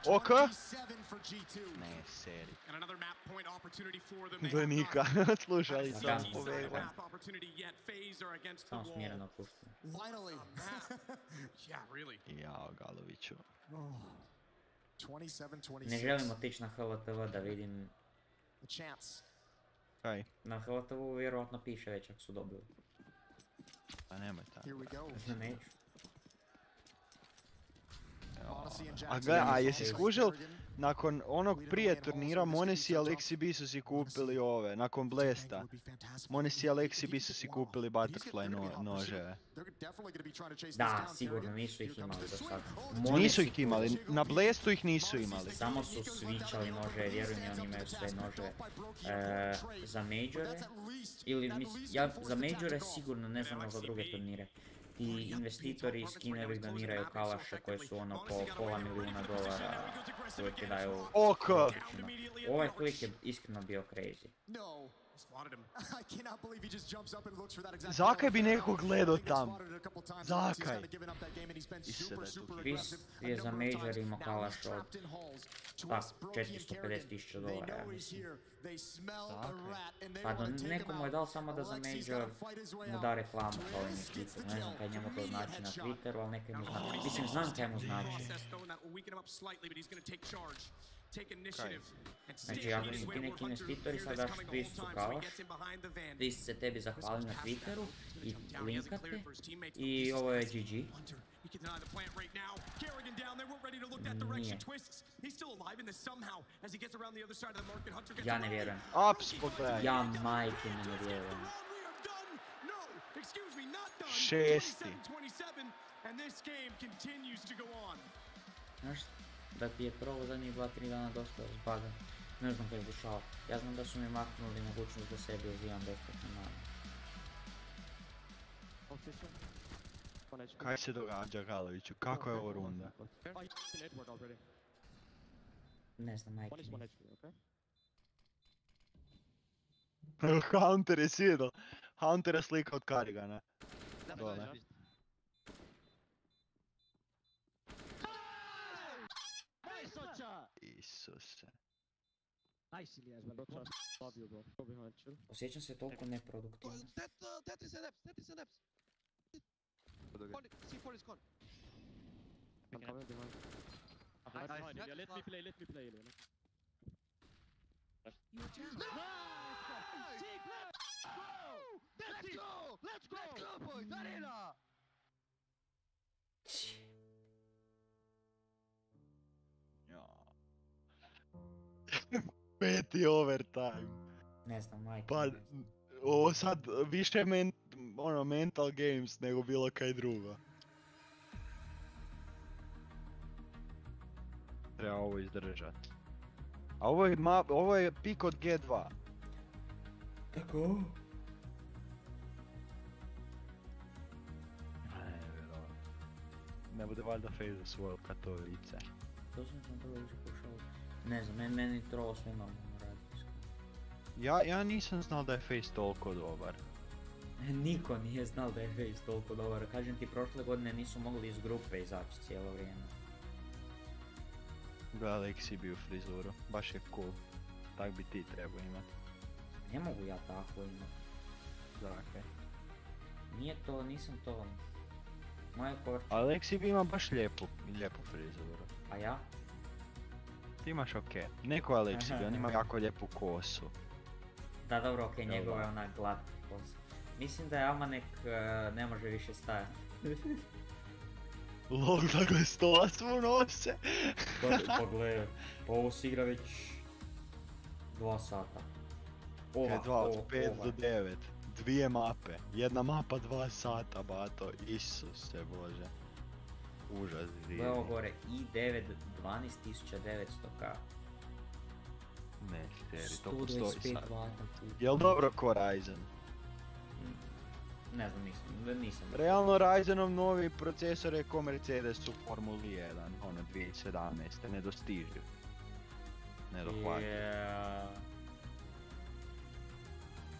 Oka? 27 for G2. Ne, seri. And another map point opportunity for them. Za Nika. Slušali sam Da. pobjegla. Map opportunity yet. FaZe are against the Samo wall. smireno pušta. Finally. Yeah, really. Jao, Galoviću. 27-26. Ne želim otići na HLTV da vidim. A chance. Kaj? Na HLTV vjerovatno piše već ako su dobili. Pa nemoj tako. Here we go. Neću. A gle, a jesi skužil, nakon onog prije turnira Monesi i Alexi B su si kupili ove, nakon Blesta. Monesi i Alexi B su si kupili butterfly noževe. Da, sigurno nisu ih imali do sada. Nisu ih imali, na Blestu ih nisu imali. Samo su switchali nože, vjerujem mi, oni imaju sve nože. Za majore, ili ja za majore sigurno ne znam za druge turnire. Ti investitori i skinevi doniraju kalaše koje su ono po pola milijuna dolara koje ti daju. Oko! Ovaj klik je iskreno bio crazy. Zakaj bi neko gledao tam? Zakaj? Twist je za major imao kalaš od tak $450,000, ja mislim. Pa nekomu je dao samo da za major mu da reklamu kao investitor. Ne znam kaj njemu to znači na Twitteru, ali nekaj mu znači. Mislim, znam kaj mu znači. Znači, ako su ti neki investitori, sad daš Twistu kalaš, Twist se tebi zahvali na Twitteru i linkate i ovo je GG. Nije. Ja ne vjerujem. Ups, pogledaj. Ja majke ne vjerujem. 6. Znaš, da ti je prvo zadnjih 2-3 dana dosta zbagan. Ne znam kaj je dešava. Ja znam da su mi maknuli mogućnost da sebi uzivam besplatno manje. Kaj se događa, Galoviću? Kako je ovo runda? Ne znam, majke mi. Hunter je svijedao. Hunter je slika od Karigana. Dole. Isuse. Osjećam se toliko neproduktivno. C4 is gone. I'm coming behind. Yeah, let me play, Elena. Let's go, boys! Arena! Peti overtime. Ne znam, majke. Pa, ovo sad više mental games nego bilo kaj drugo. Treba ovo izdržat. A ovo je pik od G2. Tako? Ne bude valjda FAZE svojel Katovice. To sam prvo više pošao. Ne znam, meni troll sve normalno radi. Ja nisam znao da je FAZE toliko dobar. Niko nije znao da je FAZE toliko dobar. Kažem ti, prošle godine nisu mogli iz grupe izaći cijelo vrijeme. Gledaj Alexi bio frizuru, baš je cool. Tak bi ti trebao imat. Ne mogu ja tako imat. Dakle. Nije to, nisam to. Moje korče. Alexi bi ima baš lijepu frizuru. A ja? Ti imaš okej. Neko Alexi bi, on ima jako lijepu kosu. Da, dobro, okej, njegova je onak glatka kosa. Mislim da je Amanek ne može više stajati. Lol, da ga stola svu nose. Pogledaj, pa ovo se igra već 2 sata. Ova, 2 od 5 do 9. 2 mape. Jedna mapa 2 sata, bato. Isuse Bože. Užas divni. Evo gore, i9 12900K. Ne, seri, to postoji sad. 125 W. Jel dobro ko Ryzen? Ne znam, nisam. Realno Ryzenov novi procesor je ko Mercedes u Formuli 1, ono 2017. Nedostiživ. Nedohvatljiv.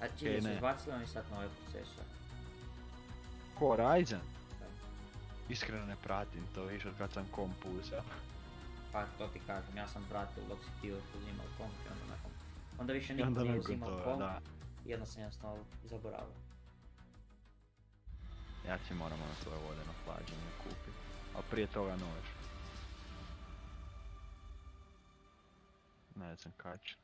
A čili su izbacili oni sad nove procesore? Ko Ryzen? Iskreno ne pratim to više od kad sam komp uzeo. Pa to ti kažem, ja sam pratio dok si ti uzimao komp i onda nakon. Onda više niko nije uzimao komp i onda sam jednostavno zaboravio. Ja ti moram ono tvoje vodeno hlađenje kupiti, a prije toga nož. Ne znam kač.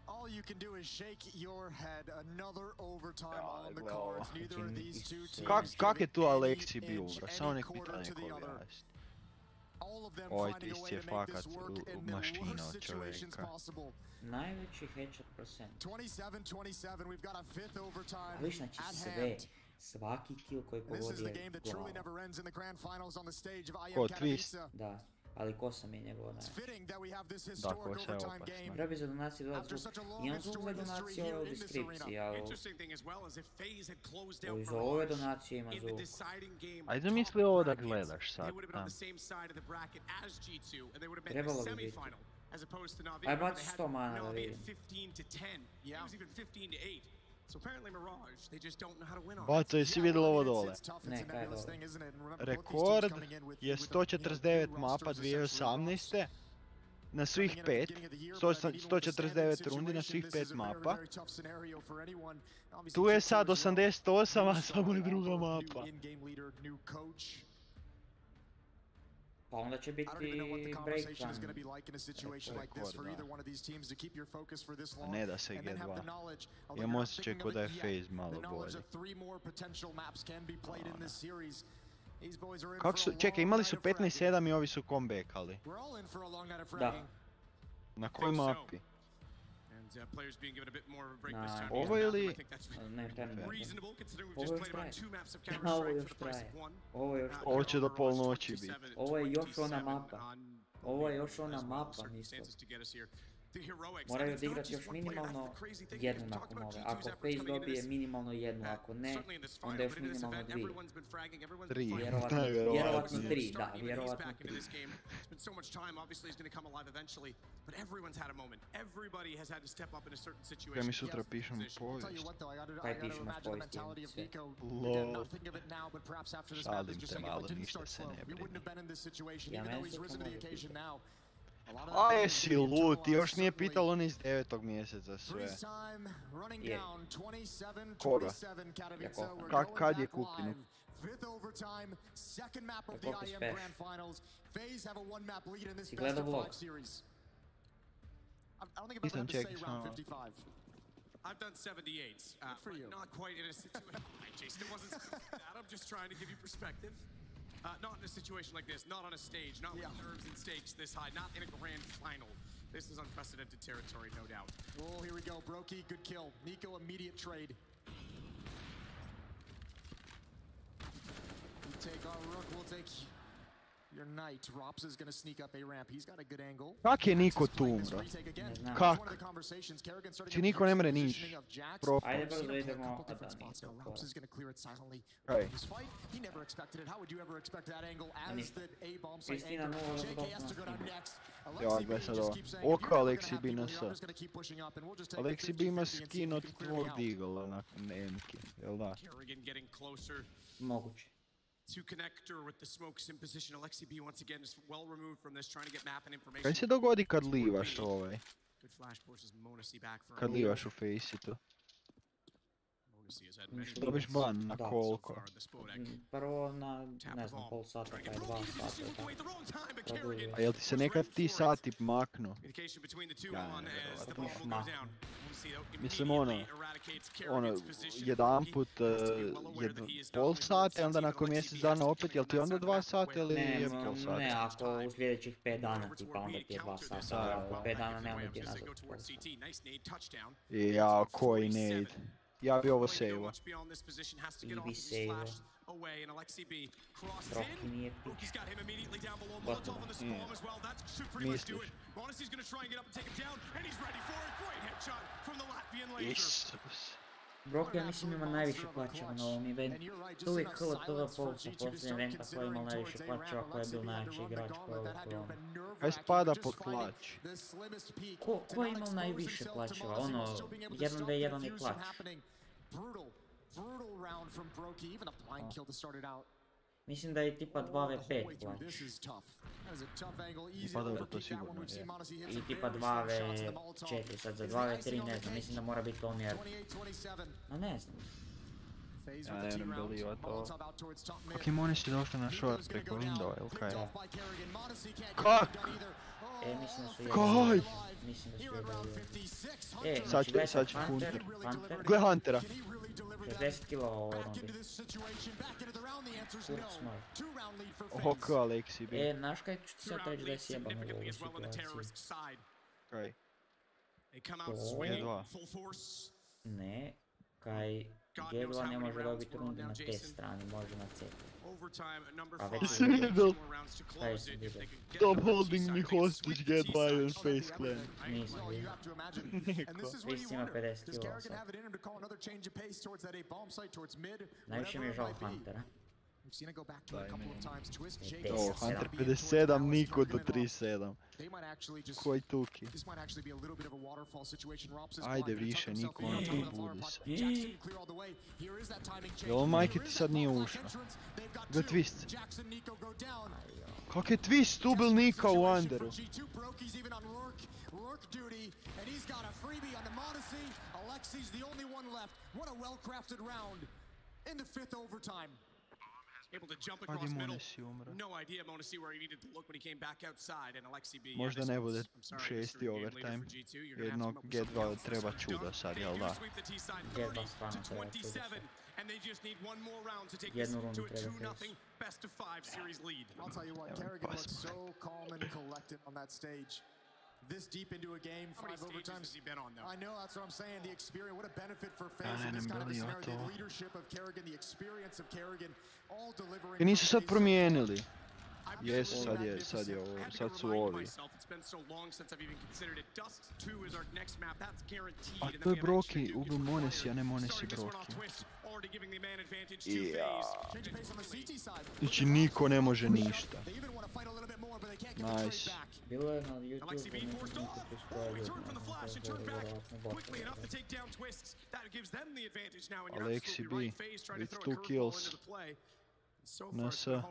All you can do is shake your head. Another overtime on the cards. Neither of these two teams. Kak je tu Alexi bio uvra? Samo nek pitanje ko objasni. Oj, ti je fakat mašina od čovjeka. Najveći headshot procent. 27-27, we've got a fifth overtime. Viš, znači sve, svaki kill koji pogodi je glavu. Ko, Twist? Da, ali kosa mi je njegova najveća. Da, kosa je opasna. Treba za donacije dodat zvuk. Imam zvuk za donacije u deskripciji, ali iz ove donacije ima zvuk. Ajde misli ovo da gledaš sad. Trebalo bi biti. Aj baci 100 mana da vidim. Baco, jesi vidjeli ovo dole? Ne, kaj je dole? Rekord je 149 mapa 2018. Na svih 5. 149 rundi na svih 5 mapa. Tu je sad 88, a samo je druga mapa. Pa onda će biti breakdown. A ne da se G2. Imam osjećaj ko da je FAZE malo bolje. Kako su, čekaj, imali su 15-7 i ovi su comebackali. Da. Na kojoj mapi? Ovo ili... Ne, ovo još traje. Ovo još traje. Ovo će do polnoći biti. Ovo je još ona mapa. Ovo je još ona mapa, mislim. Moraju odigrati još minimalno jednu nakon ove. Ako FAZE dobije minimalno jednu, ako ne, onda još minimalno 2. 3. Vjerovatno 3, da, vjerovatno 3. Ja mi sutra pišemo povijest. Kaj pišemo povijest? Lol. Šalim te malo, ništa se ne brini. Ja meni se to može pitati. A jesi lud, ti još nije pitalo on iz 9. mjeseca sve. Je. Koga? Kad je kupinu? Koliko speš? Si gledao vlog? Nisam čekaj samo. I've done 78s, but not quite in a situation. Jason, it wasn't that. I'm just trying to give you perspective. Not in a situation like this, not on a stage, not with nerves and stakes this high, not in a grand final. This is unprecedented territory, no doubt. Oh, here we go. Brokey, good kill. Nico, immediate trade. We take our rook, we'll take Your knight, Rops is gonna sneak up a ramp. He's got a good angle. Kak je niko tu umro? Kak? Či niko ne mre niš? Ajde brzo idemo, a da nije to Rops is gonna clear it silently. Kaj? This fight, he never expected it. How would you ever expect that angle as the A bomb site Kristina angle? nula JKS to go down next. Ja, gle sad ovo. Oko Aleksi bi nas... Aleksi bi ima skin od tvog Deagle, nakon Emki, jel da? Kerrigan getting closer Moguće. to connector with the smokes in position. Alexi B once again is well removed from this, trying to get map and information. Kaj se dogodi kad livaš ovaj? Good flash forces Monesi back for Kad livaš u Faceitu? Dobiš ban na koliko? Prvo na, ne znam, pol sata, pa je 2 sata. A jel ti se nekad ti sati maknu? Ja ne mislim ono, jedanput pol sata, onda nakon mjesec dana opet, jel ti onda 2 sata ili je pol sata? Ne, ako u sljedećih 5 dana tipa onda ti je 2 sata, ako 5 dana nemoj ti nazad pol sata. Ja, koji nade. Ja bi ovo sejvo. I bi sejvo. Rocky nije pić. Gotovo. Misliš? Isus. Brock, ja mislim ima najviše plaćeva na ovom eventu. To uvijek HLTV Pulse na posljednjem eventa koji je imao najviše plaćeva, koji je bio najjači igrač koji je overclock. Kaj spada pod klać? Ko je imao najviše plaćeva? Ono, 1v1 je klać. Mislim da je tipa 2v5 klać. Pa dobro, to sigurno je. I tipa 2v4, sad za 2v3 ne znam, mislim da mora biti omjer. No ne znam. Ja ne vjerujem beliva to. Ok, Monesi je došla na short preko windova, ili kaj? Kak? Mislim da su Kaj? Mislim da su jedali. Sad će Hunter. Gle Huntera. 60 kila u ovoj rundi. Kurk smoj. Ok, Aleksi bi. Znaš kaj ću ti sad reći da je sjeban u ovoj situaciji? Kaj? To? Ne. Kaj G2 ne može dobiti rundu na te strani, može na C. A već Jesi vidio? Stop holding me hostage, G2 and Face Clan. Nisam vidio. Vis ima 50 kila sad. Najviše mi je žao Huntera. O, Hunter 57, niko do 37. Koji tuki. Ajde više, niko ono tu budi se. Jel ovo majke ti sad nije ušla? Gle twist. Kak je twist ubil Nika u Underu? Able to jump across middle. No idea Monesi where he needed to look when he came back outside, and Alexi B. Možda ne bude 6. overtime. Jednog G2 treba čuda sad, jel da? G2 stvarno treba čuda. And they just need one more round to take Jednu this to rundu a treba 2-0 best of 5 series lead. I'll tell you what, Kerrigan looks so calm and collected on that stage. This deep into a game, 5 overtimes. Has he been on, though? I know, that's what I'm saying. The experience, what a benefit for FaZe in this kind of a scenario. The leadership of Kerrigan, the experience of Kerrigan, all delivering. I nisu sad promijenili. Jesu, sad je ovo, sad su ovi. A to je Broki, ubil Monesi, a ne Monesi Broki. Znači niko ne može ništa. Nice. Bilo je na YouTube-u neko tu spravio, Aleksi B, with 2 kills. Nasa.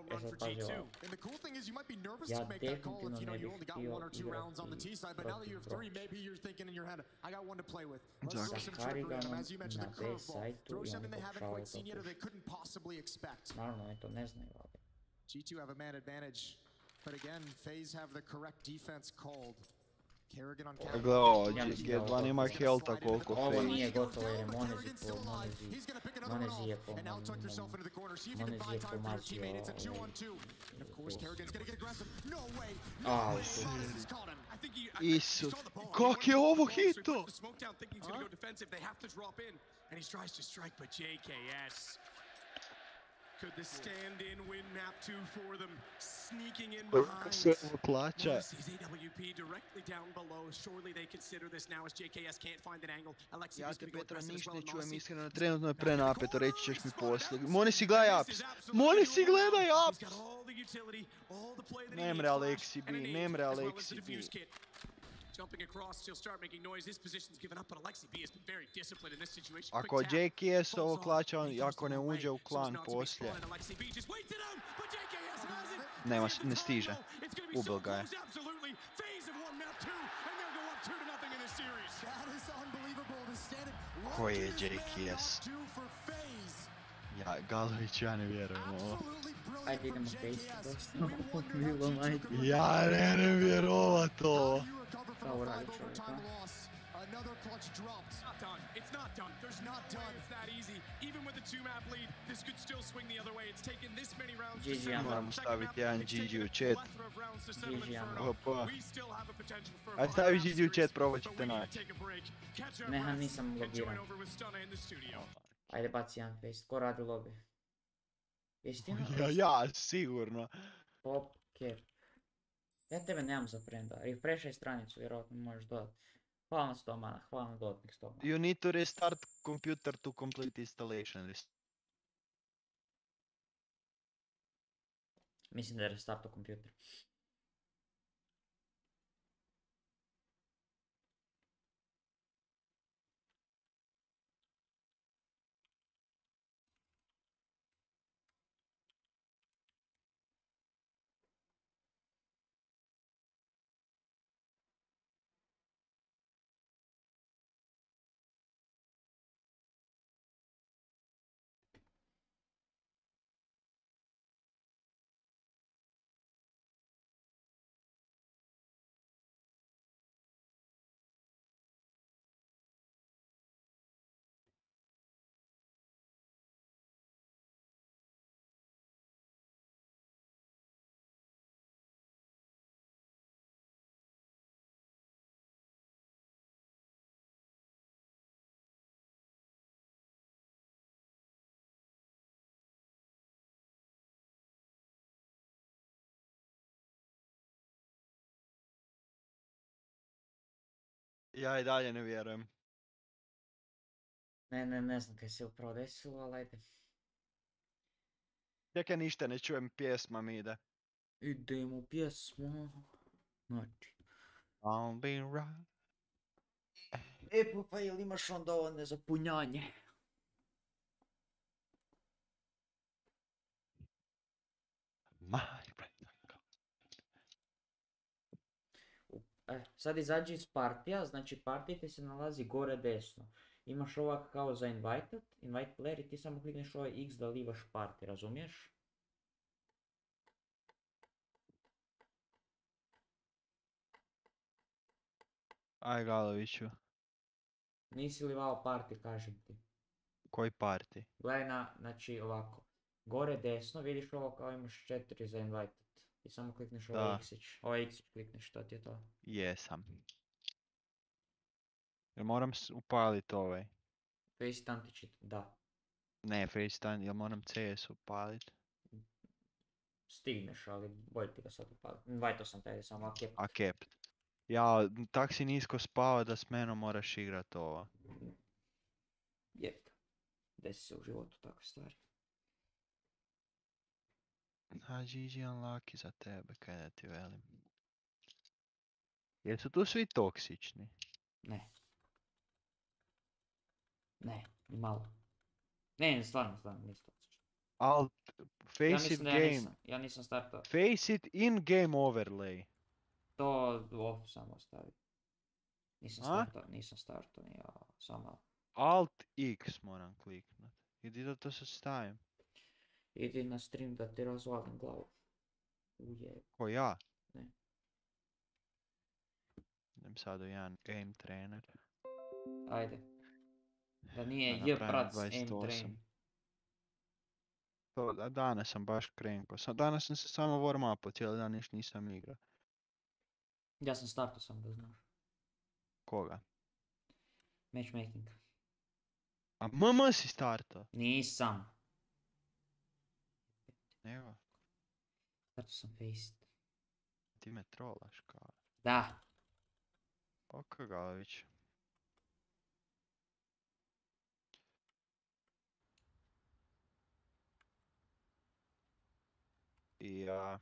And the cool thing is you might be nervous to make that call if you only got 1 or 2 rounds on the T side, but now that you have 3, maybe you're thinking in your head, I got 1 to play with. Let's throw some trickery at them, as you mentioned, the curveball. Throw something they haven't quite seen yet or they couldn't possibly expect. Naravno, oni to ne znaju, ali. G2 have a man advantage, but again, FaZe have the correct defense called. Kerrigan on counter. Gle ovo, G2 nema health-a koliko FaZe. Ovo nije gotovo jer je Monesi je pomazio Isus, kak je ovo hito? Could the stand-in win map 2 for them? sneaking in Koliko se ovo klača? Sees AWP directly down below. Surely they consider this now as JKS can't find an angle. Alexi Ja is te going to go Petra aggressive as niš well. ne čujem, Mousepad iskreno, trenutno je prenapeto, reći ćeš mi poslije. Moni si gledaj ups! Moni si gledaj ups! Nemre Alexi B, nemre Alexi B. Jumping across, he'll start making noise. His position's given up, but Alexi B has been very disciplined in this situation. Ako JKS ovo klača, ako ne uđe u klan poslije. Nema, ne stiže. Ubil ga je. Koji je JKS? Ja, Galović, ja ne vjerujem ovo. Ajde idemo FAZE dosta. Bilo majke. Ja ne vjerovat ovo. Šta ovo radi čovjek, a? Another clutch dropped. It's not done. It's not done. There's not done. It's that easy. Even with a 2-map lead, this could still swing the other way. It's taken this many rounds to settle. Moramo staviti jedan GG u chat. Opa. We still have a potential for Ajde stavi GG u chat, probat ćete naći. Neha, nisam logiran. Ajde baci jedan FAZE. Ko radi lobby? Jesi ti na? Ja, sigurno. Pop cap. Ja tebe nemam za frenda. Refreshaj stranicu, vjerojatno možeš dodati. Hvala na 100 mana, hvala na dodatnih 100 mana. You need to restart computer to complete installation. Mislim da je restarto kompjuter. Ja i dalje ne vjerujem. Ne znam kaj se upravo desilo, ali ajde. Čekaj, ništa ne čujem, pjesma mi ide. Idemo u pjesmu. Znači. I'll be right. Pa ili imaš onda ovo nezapunjanje? Sad izađi iz partija, znači partij ti se nalazi gore desno. Imaš ovak kao za invite player i ti samo klikneš ovaj X da livaš partij, razumiješ? Aj Galoviću. Nisi livao partij, kažem ti. Koji partij? Gledaj znači ovako. Gore desno vidiš ovo kao imaš 4 za invite. I samo klikneš ovaj X-ić. Ovaj X-ić klikneš, to ti je to. Jesam. Jel moram upalit ovaj? FaceTime tantičit, da. Ne, FaceTime, jel moram CS upalit? Stigneš, ali bolje ti ga sad upalit. Invite sam taj, samo accept. Accept. Ja, tak si nisko spava da s menom moraš igrat ovo. Jebka. Desi se u životu takve stvari. A GG unlucky za tebe, kaj da ti velim. Jesu tu svi toksični? Ne. Ne, ni malo. Ne, stvarno, nisu toksični. Alt, face it game. Ja nisam startao. Face it in game overlay. To off samo ostavi. Nisam startao ni ja, samo. Alt X moram kliknut. Idi da to se stavim. Idi na stream da ti razvalim glavu. Ujeb. Ko ja? Ne. Idem sad u jedan game trainer. Ajde. Da nije JPRAC aim train. To, danas sam baš krenko. Danas sam se samo warm-upao, cijeli dan niš nisam igrao. Ja sam startao sam da znaš. Koga? Matchmaking. A MM si startao? Nisam. Nego? Kartu sam faced. Ti me trolaš kao. Da. Ok, Galović. I ja...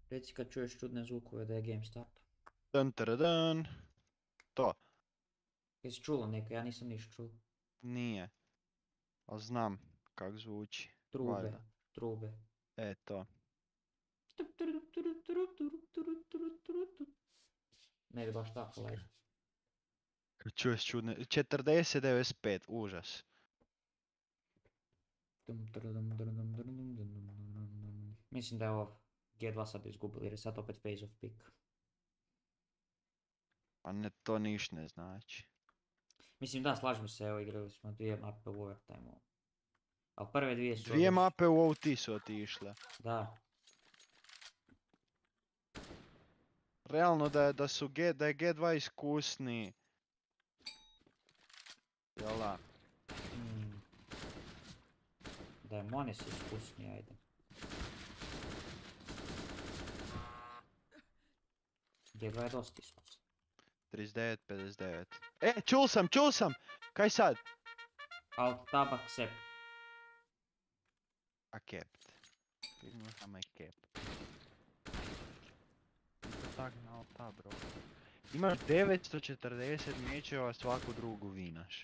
Reci kad čuješ čudne zvukove da je game start. Dan, taradan. To. Jesi čulo neko? Ja nisam niš čuo. Nije. Ali znam kak zvuči. Trube. Valjda. Trube. To. Ne ide baš tako live. Kad čuješ čudne... 40-95, užas. Mislim da je ovo G2 sad izgubili jer je sad opet phase of pick. Pa ne, to niš ne znači. Mislim da, slažem se, evo igrali smo 2 mape u overtime-u. Ali prve 2 su... 2 mape u OT su otišle. Da. Realno da je G2 iskusniji. Jela. Da je Mones iskusniji, ajde. G2 je dosta iskusan. 39-59. Čul sam! Kaj sad? Alt tab accept. Accept. Vidimo samo accept. To tak na alt tab, bro. Imaš 940 mečeva, svaku drugu vinaš.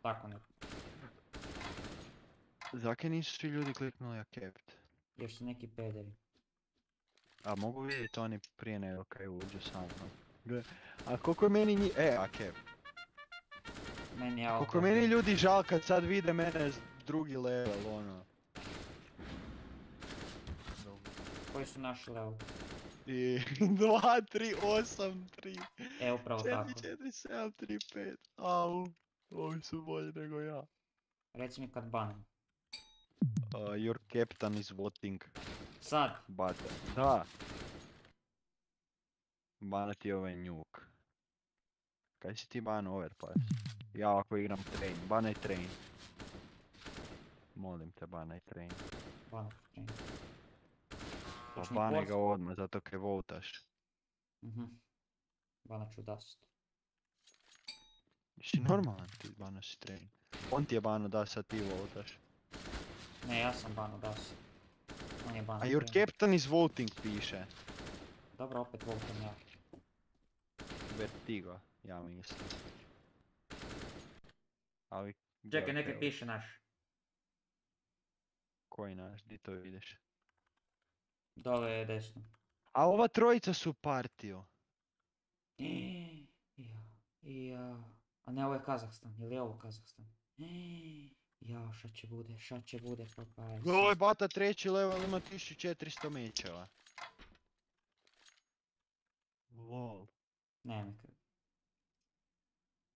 Tako ne. Zakaj nisu svi ljudi kliknuli accept? Još su neki pederi. A mogu vidjeti oni prije nego kaj uđu sa mnom. A koliko je meni accept. Meni je koliko je meni ljudi žal kad sad vide mene drugi level, ono. Koji su naši level? 2, 3, 8, 3. Upravo 4, tako. 4, 7, 3, 5. Au, ovi su bolji nego ja. Reci mi kad banem. Your captain is voting. Sad? Da. Bana ti ovaj nuke. Kaj si ti ban overpass? Ja ako igram train, banaj train. Molim te, banaj train. Banaj train. Pa banaj ga odmah, zato kaj votaš. Banat ću dust. Jesi normalan ti bano si train? On ti je bano dust, a ti votaš. Ne, ja sam bano dust. On je bano A your captain is voting piše. Dobro, opet votam ja. Vertigo, ja mislim. Ali... Čekaj, nekaj piše naš. Koji naš, di to vidiš? Dole je desno. A ova trojica su partiju. A ne, ovo je Kazahstan, ili je ovo Kazahstan? Šta će bude, papaj. Ovo je bata 3. level, ima 1400 mečeva. Lol. Ne, nekaj.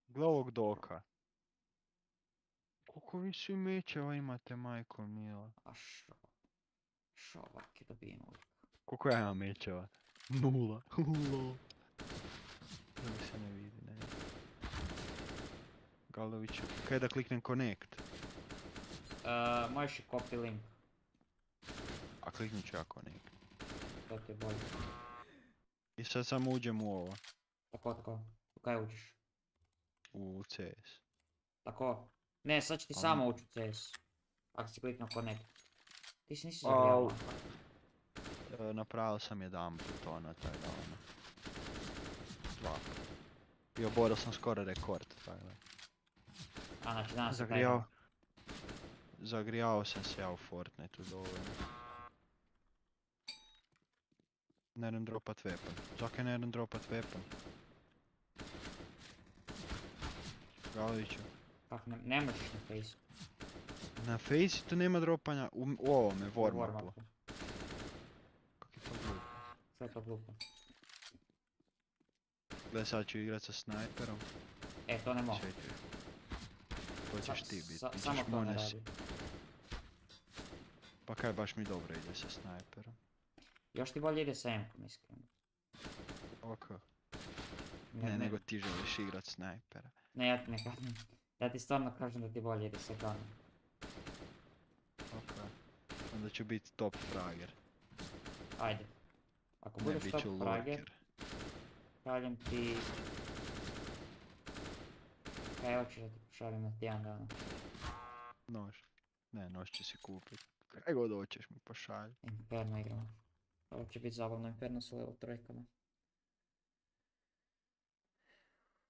Gle ovog doka. Koliko vi svi mečeva imate, majko mila? A šo ovaki dobijem uvijek. Koliko ja imam mečeva? 0. Lol. Da mi se ne vidi, ne. Galoviću, kaj da kliknem connect? Možeš i copy link. A kliknut ću ja connect. To ti je bolje. I sad samo uđem u ovo. Tako. U kaj uđeš? U CS. Tako. Ne, sad će ti samo ući u CS. Ako si kliknuo connect. Ti si nisi zagrijao. Napravio sam jedan put ono, taj da ono. 2. I oborio sam skoro rekord, tako da. A znači danas je taj. Zagrijao sam se ja u Fortniteu dovoljno. Ne idem dropat weapon. Zakaj ne idem dropat weapon? Galoviću. Kako ne možeš na Faceu? Na Faceu tu nema dropanja u ovome, warm-upu. Kak je to glupo? Što je to glupo? Gle, sad ću igrat sa snajperom. To ne mogu. Čekaj. To ćeš ti biti. Samo to ne radi. Pa kaj baš mi dobro ide sa snajperom. Još ti bolje ide sa M-kom, iskreno. Oko. Ne, nego ti želiš igrat snajpera. Ne, ja ti ne kažem. Ja ti stvarno kažem da ti bolje ide sa gunom. Ok. Onda ću biti top frager. Ajde. Ako budeš top frager, šaljem ti... Evo ću da ti pošaljem na tijan dana. Nož. Ne, nož ću si kupit. Kaj god hoćeš mi pošalj. Inferno igramo. Ovo će biti zabavno, Inferno sa level trojkama.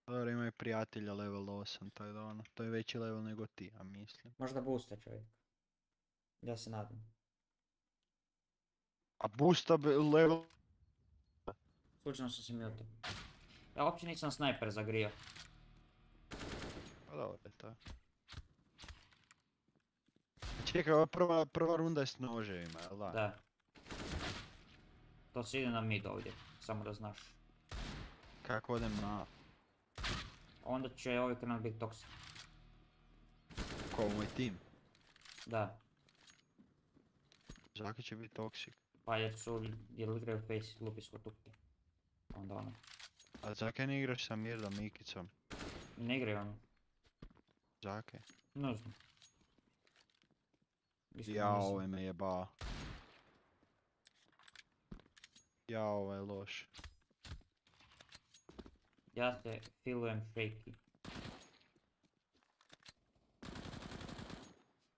Dobro, imaju prijatelja level 8, tako da ono, to je veći level nego ti, ja mislim. Možda boosta čovjek. Ja se nadam. A boosta level... Slučajno sam se mutao. Ja uopće nisam snajper zagrio. Pa dobro je to. Čekaj, ova prva runda je s noževima, jel da? Da. To se ide na mid ovdje, samo da znaš. Kako odem na... Onda će ovi kanal biti toksik. Ko, moj tim? Da. Zaki će biti toksik. Pa jer igraju FAZE, lupi su tupke. Onda ono. A zakaj ne igraš sa Mirdom Mikicom? Ne igraju ono. Zakaj? Ne znam. Ja, ovaj me jebao. Ja, ovaj je loš. Ja se feelujem shaky.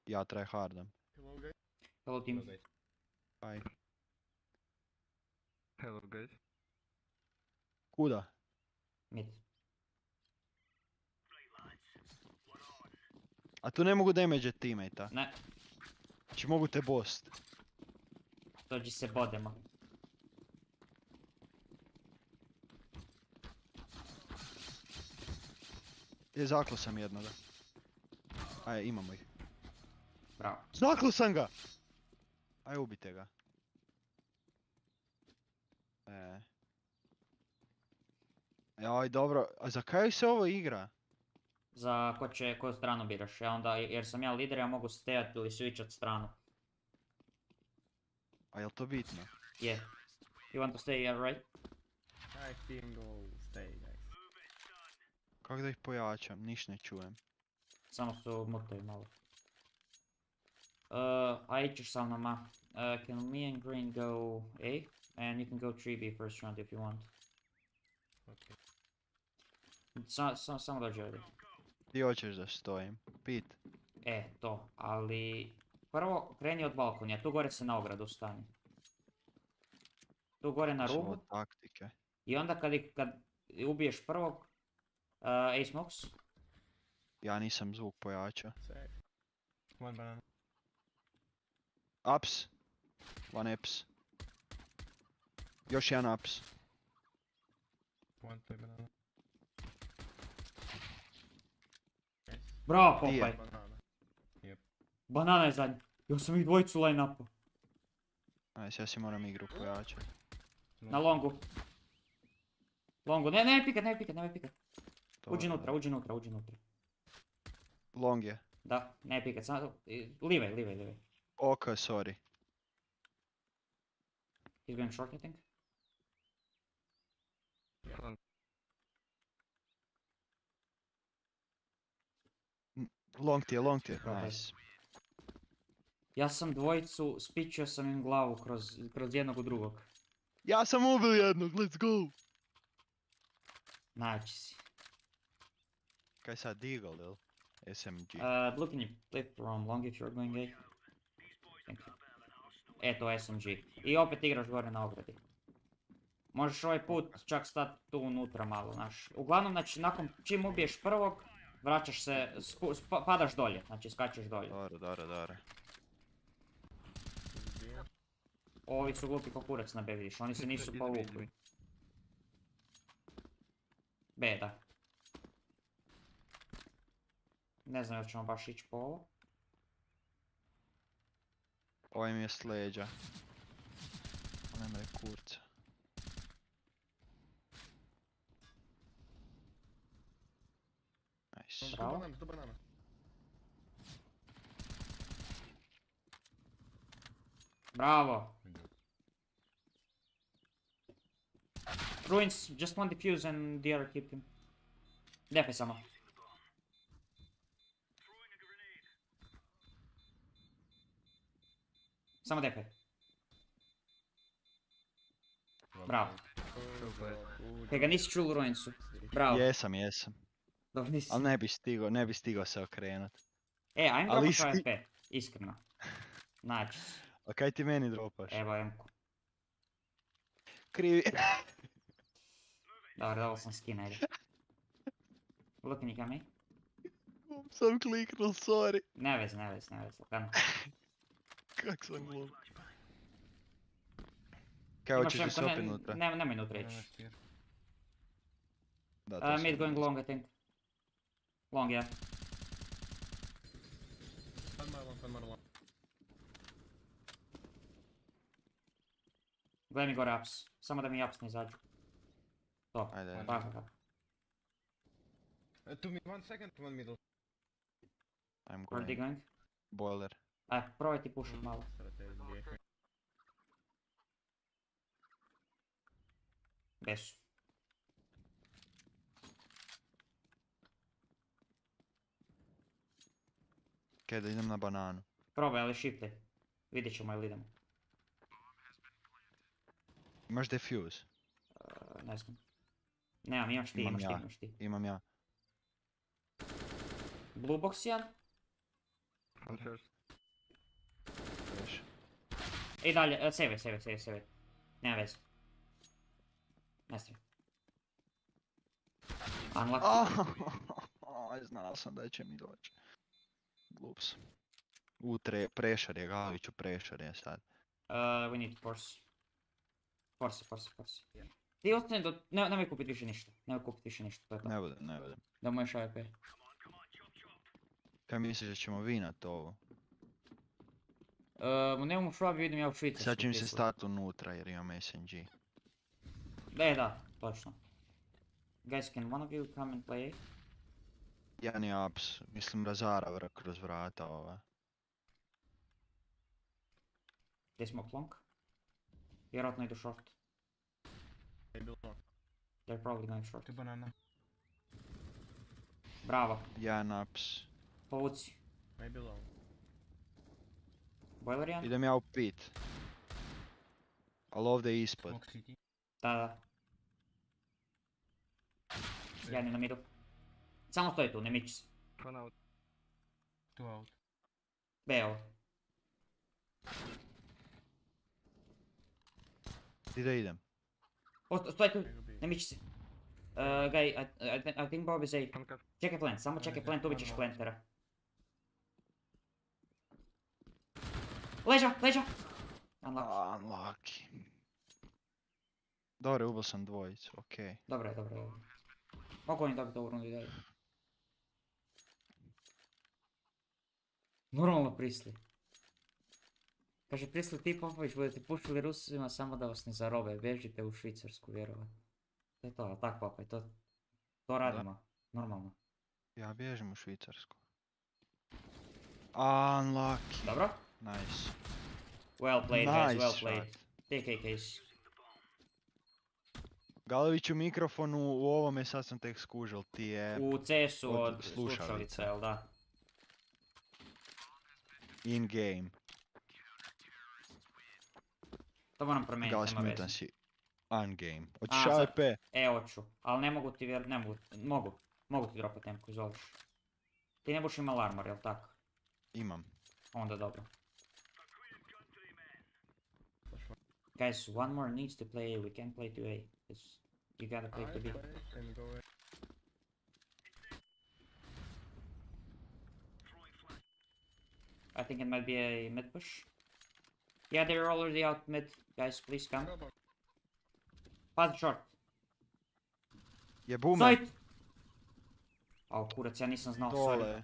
Ja tryhardam. Hello team. Bye. Hello guys. Kuda? Mid. A tu ne mogu damage teammate-a? Ne. Znači mogu te bost. Dođi se bodemo. Zaklo sam jednoga. Aj, imamo ih. Bravo. Zaklo sam ga! Aj, ubite ga. Aj, dobro. A za kaj se ovo igra? Za koju stranu biraš. Ja onda, jer sam ja lider, ja mogu stajati ili switchat stranu. A jel to bitno? Yeah. You want to stay here, right? I think go stay, guys. Kako da ih pojačam? Niš ne čujem. Samo su mutaju malo. A ćeš sa mnom, can me and Green go A? And you can go 3B first round if you want. Okay. Samo dođe ovdje. Ti hoćeš da stojim? Pit. To, ali... Prvo kreni od balkonija, tu gore se na ogradu stani. Tu gore na rubu. Taktike. I onda kad ubiješ prvog... A smokes? Ja nisam zvuk pojačao. One banana. Ups. One ups. Još jedan ups. One play banana. Bravo, Popaj. Banana. Yep. Banana je zadnji. Ja sam ih dvojicu line-upu. Ajde, ja si moram igru pojačati. Na longu. Longu, ne pikat. Uđi unutra. Long je. Da, ne pikat, samo... Livaj. Ok, sorry. He's going short, I think. Long ti je. Nice. Ja sam dvojicu, spičio sam im glavu kroz jednog u drugog. Ja sam ubio jednog, let's go! Naći si. Kaj sad, Deagle, ili? SMG. Look in your flip from long if you're going A. Thank you. Eto SMG. I opet igraš gore na ogradi. Možeš ovaj put čak stati tu unutra malo, znaš. Uglavnom, znači, čim ubiješ prvog, vraćaš se, padaš dolje, znači skačeš dolje. Dobro. Ovi su glupi ko kurac na B, vidiš, oni se nisu povukli. B, da. Ne znam jel ćemo baš ići po ovo. Ovaj mi je s leđa. Nema je kurca. Nice. Bravo. Banana. Bravo. Ruins, just one defuse and the other keep him. Defe samo. Samo defe. Bravo. Kaj ga nisi čul u Ruinsu. Bravo. Jesam. Dobro nisi. Ali ne bi stigao se okrenut. Ajmo dropaš AFP, iskreno. Znači. A kaj ti meni dropaš? Evo M-ku. Krivi. Dobro, dao sam skin, ajde. Looking at me. Sam kliknul, sorry. Ne vez, lakano. Kak sam glup. Kaj, hoćeš li se opet nutra? Nemoj nutra ići. Mid going long, I think. Long, yeah. Gledaj mi gore ups. Samo da mi ups ne izađu. To. Ajde. Tako. One second, one middle. I'm Where are they going? Boiler. Probaj ti pušat malo. Besu. Kaj, da idem na bananu. Probaj, ali shiftaj. Vidjet ćemo ili idemo. Imaš defuse? Ne znam. Nemam, imaš ti. Imam ja. Blue box jedan. I dalje, sebe. Nema veze. Nastavi. Unlucky. Znao sam da će mi doći. Glups. Pressure je, Galoviću, pressure je sad. We need force. Force. Ti ostane do... Nemoj kupiti više ništa. To je to. Ne budem. Da možeš AWP. Kaj misliš da ćemo vinat ovo? Nemamo švabi, vidim ja u Švicarsku. Sad će mi se stati unutra jer imam SNG. Da, točno. Guys, can one of you come and play? Jedan je ups, mislim razara kroz vrata ova. They smoke long. Vjerojatno idu short. They're probably going short. Banana. Bravo. Jedan ups. Povuci. Maybe low. Boiler jedan? Idem ja u pit. Ali ovdje je ispod. Da. Jedan je na middle. Samo stoji tu, ne miči se. One out. Two out. B ovo. Gdje idem? Stoji tu, ne miči se. Guy, I think Bob is A. Čekaj plant, samo čekaj plant, ubit ćeš plantera. Leža! Unlucky. Dobro, ubio sam dvojicu, okej. Dobro je. Mogu oni dobiti ovu rundu i dalje. Normalno prisli. Kaže prisli ti Popović, budete pušili Rusima samo da vas ne zarobe, bežite u Švicarsku vjerovat. To je to, ali tak Popaj, to radimo, normalno. Ja bježim u Švicarsku. Unlucky. Dobro? Nice. Well played, guys, well played. TK case. Galović u mikrofonu u ovome sad sam tek skužil, ti je... U CS-u od slušalice, jel da? In game. To moram promijeniti, nema veze. Galović si on game. Hoćeš AWP? Hoću, ali ne mogu ti mogu ti dropat temku, izvoliš. Ti ne buš imal armor, jel tako? Imam. Onda dobro. Guys, one more needs to play A, we can't play to A. You gotta play to B. I think it might be a mid push. Yeah, they're already out mid. Guys, please come. Pass short. Je boomer. Sight! Au, kurac, ja nisam znao, sorry.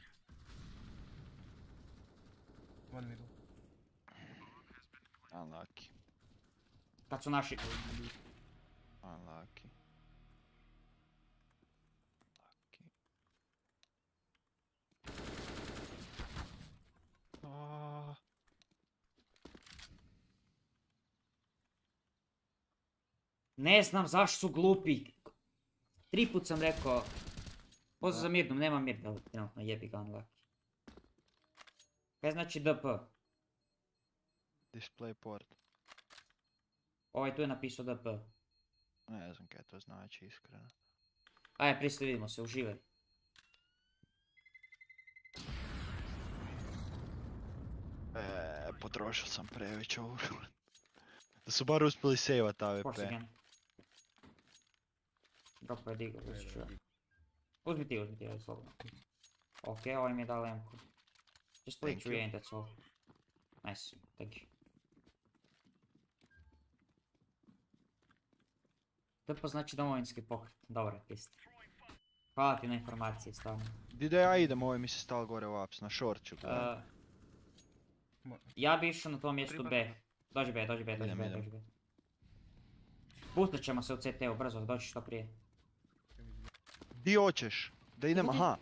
One middle. Unlucky. Kad su naši... Unlucky. Ne znam zašto su glupi. 3 put sam rekao. Pozdrav za Mirnom, nema Mirna trenutno, jebi ga unlucky. Kaj znači DP? Display port. Ovaj tu je napisao DP. Ne znam kaj to znači, iskreno. Ajde, prije vidimo se, uživaj. Potrošio sam previše ovu. Da su bar uspjeli sejvat AWP. Force again. Dropa je digo, da se čuva. Uzmi ti, ajde slobodno. Ok, ovaj mi je dao lemku. Just play 3 and that's all. Nice, thank you. DP znači domovinski pokret, dobro je pist. Hvala ti na informaciji, stvarno. Di da ja idem, ovaj mi se stal gore u apps, na short ću gledam. Ja bi išao na tom mjestu B. Dođi B. Pustit ćemo se u CT-u, brzo, doći što prije. Di hoćeš? Da idem, aha.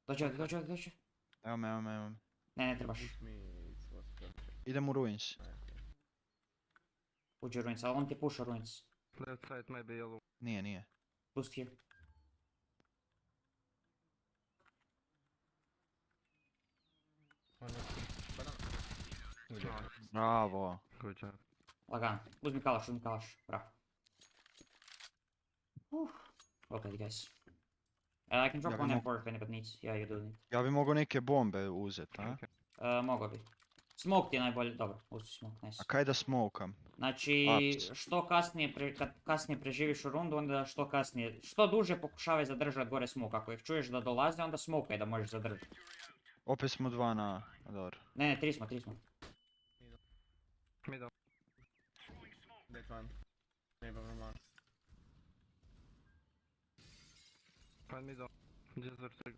Dođi. Evo me. Ne trebaš. Idem u ruins. Uđi u ruins, ali on ti puša ruins. Left side maybe yellow. Nije. Boost here. Bravo. Lagano, uzmi kalaš, bravo. Well played guys. I can drop one M4 if anybody needs. Yeah, you do need. Ja bi mogao neke bombe uzet, a? Mogao bi. Smoke ti je najbolje, dobro, uzmi smoke, nice. A kaj da smokam? Znači, što kasnije, kad kasnije preživiš u rundu, onda što duže pokušavaj zadržati gore smoke. Ako ih čuješ da dolaze, onda smokaj da možeš zadržati. Opet smo 2 na... dobro. Ne, 3 smo. Middle. That one. Maybe one more. Find middle. G703.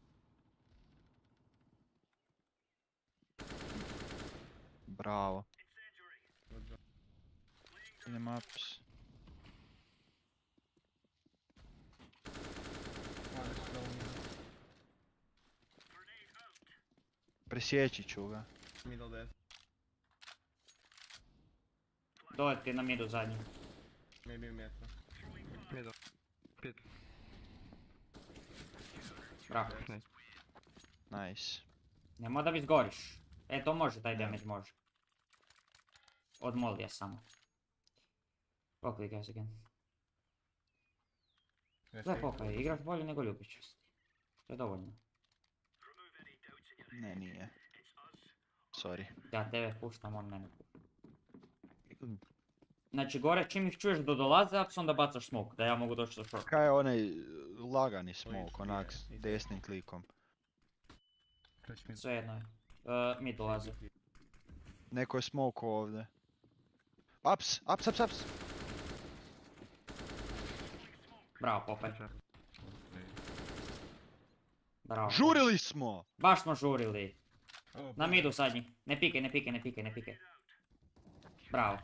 Bravo. Idem ups. Presjeći ću ga. Middle dead. Dole ti na midu zadnji. Maybe metro. Middle. Pit. Bravo. Nice. Nemo da mi zgoriš. To može, taj damage može. Od Moldija samo. Pokli guys again. Gle Popaj, igraš bolje nego Ljubičast. To je dovoljno. Ne, nije. Sorry. Ja tebe puštam, on mene. Znači gore čim ih čuješ da dolaze, onda bacaš smoke, da ja mogu doći do short. Kaj je onaj lagani smoke, onak s desnim klikom? Sve jedno je. Mi dolaze. Neko je smoke ovdje. Ups! Bravo Popaj. Bravo. Žurili smo! Baš smo žurili. Na midu zadnji. Ne pikaj. Bravo.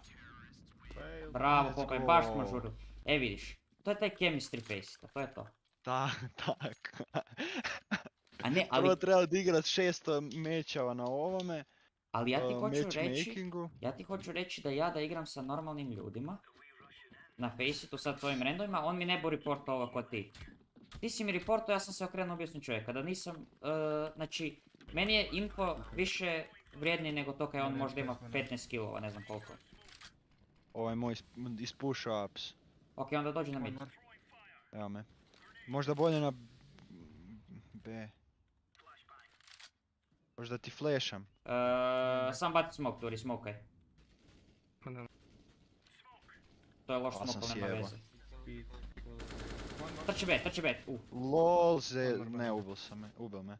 Bravo Popaj, baš smo žurili. Vidiš, to je taj chemistry face, to je to. Tak. A ne, ali... Prvo treba odigrat 600 mečeva na ovome. Ali ja ti hoću reći da ja da igram sa normalnim ljudima na Faceitu sad s ovim randomima, on mi ne bu reportao ovo kod ti. Ti si mi reportao, ja sam se okrenuo objasnim čovjek. Kada nisam, znači, meni je info više vrijedniji nego to kaj on možda ima 15 killova, ne znam koliko. Ovo je moj ispušao ups. Ok, onda dođi na mid. Evo me. Možda bolje na B. Možda ti flasham. Sam baci smoke, Turi, smokaj. To je loš smoke, nema veze. Trči bet. LOL, ne, ubil me.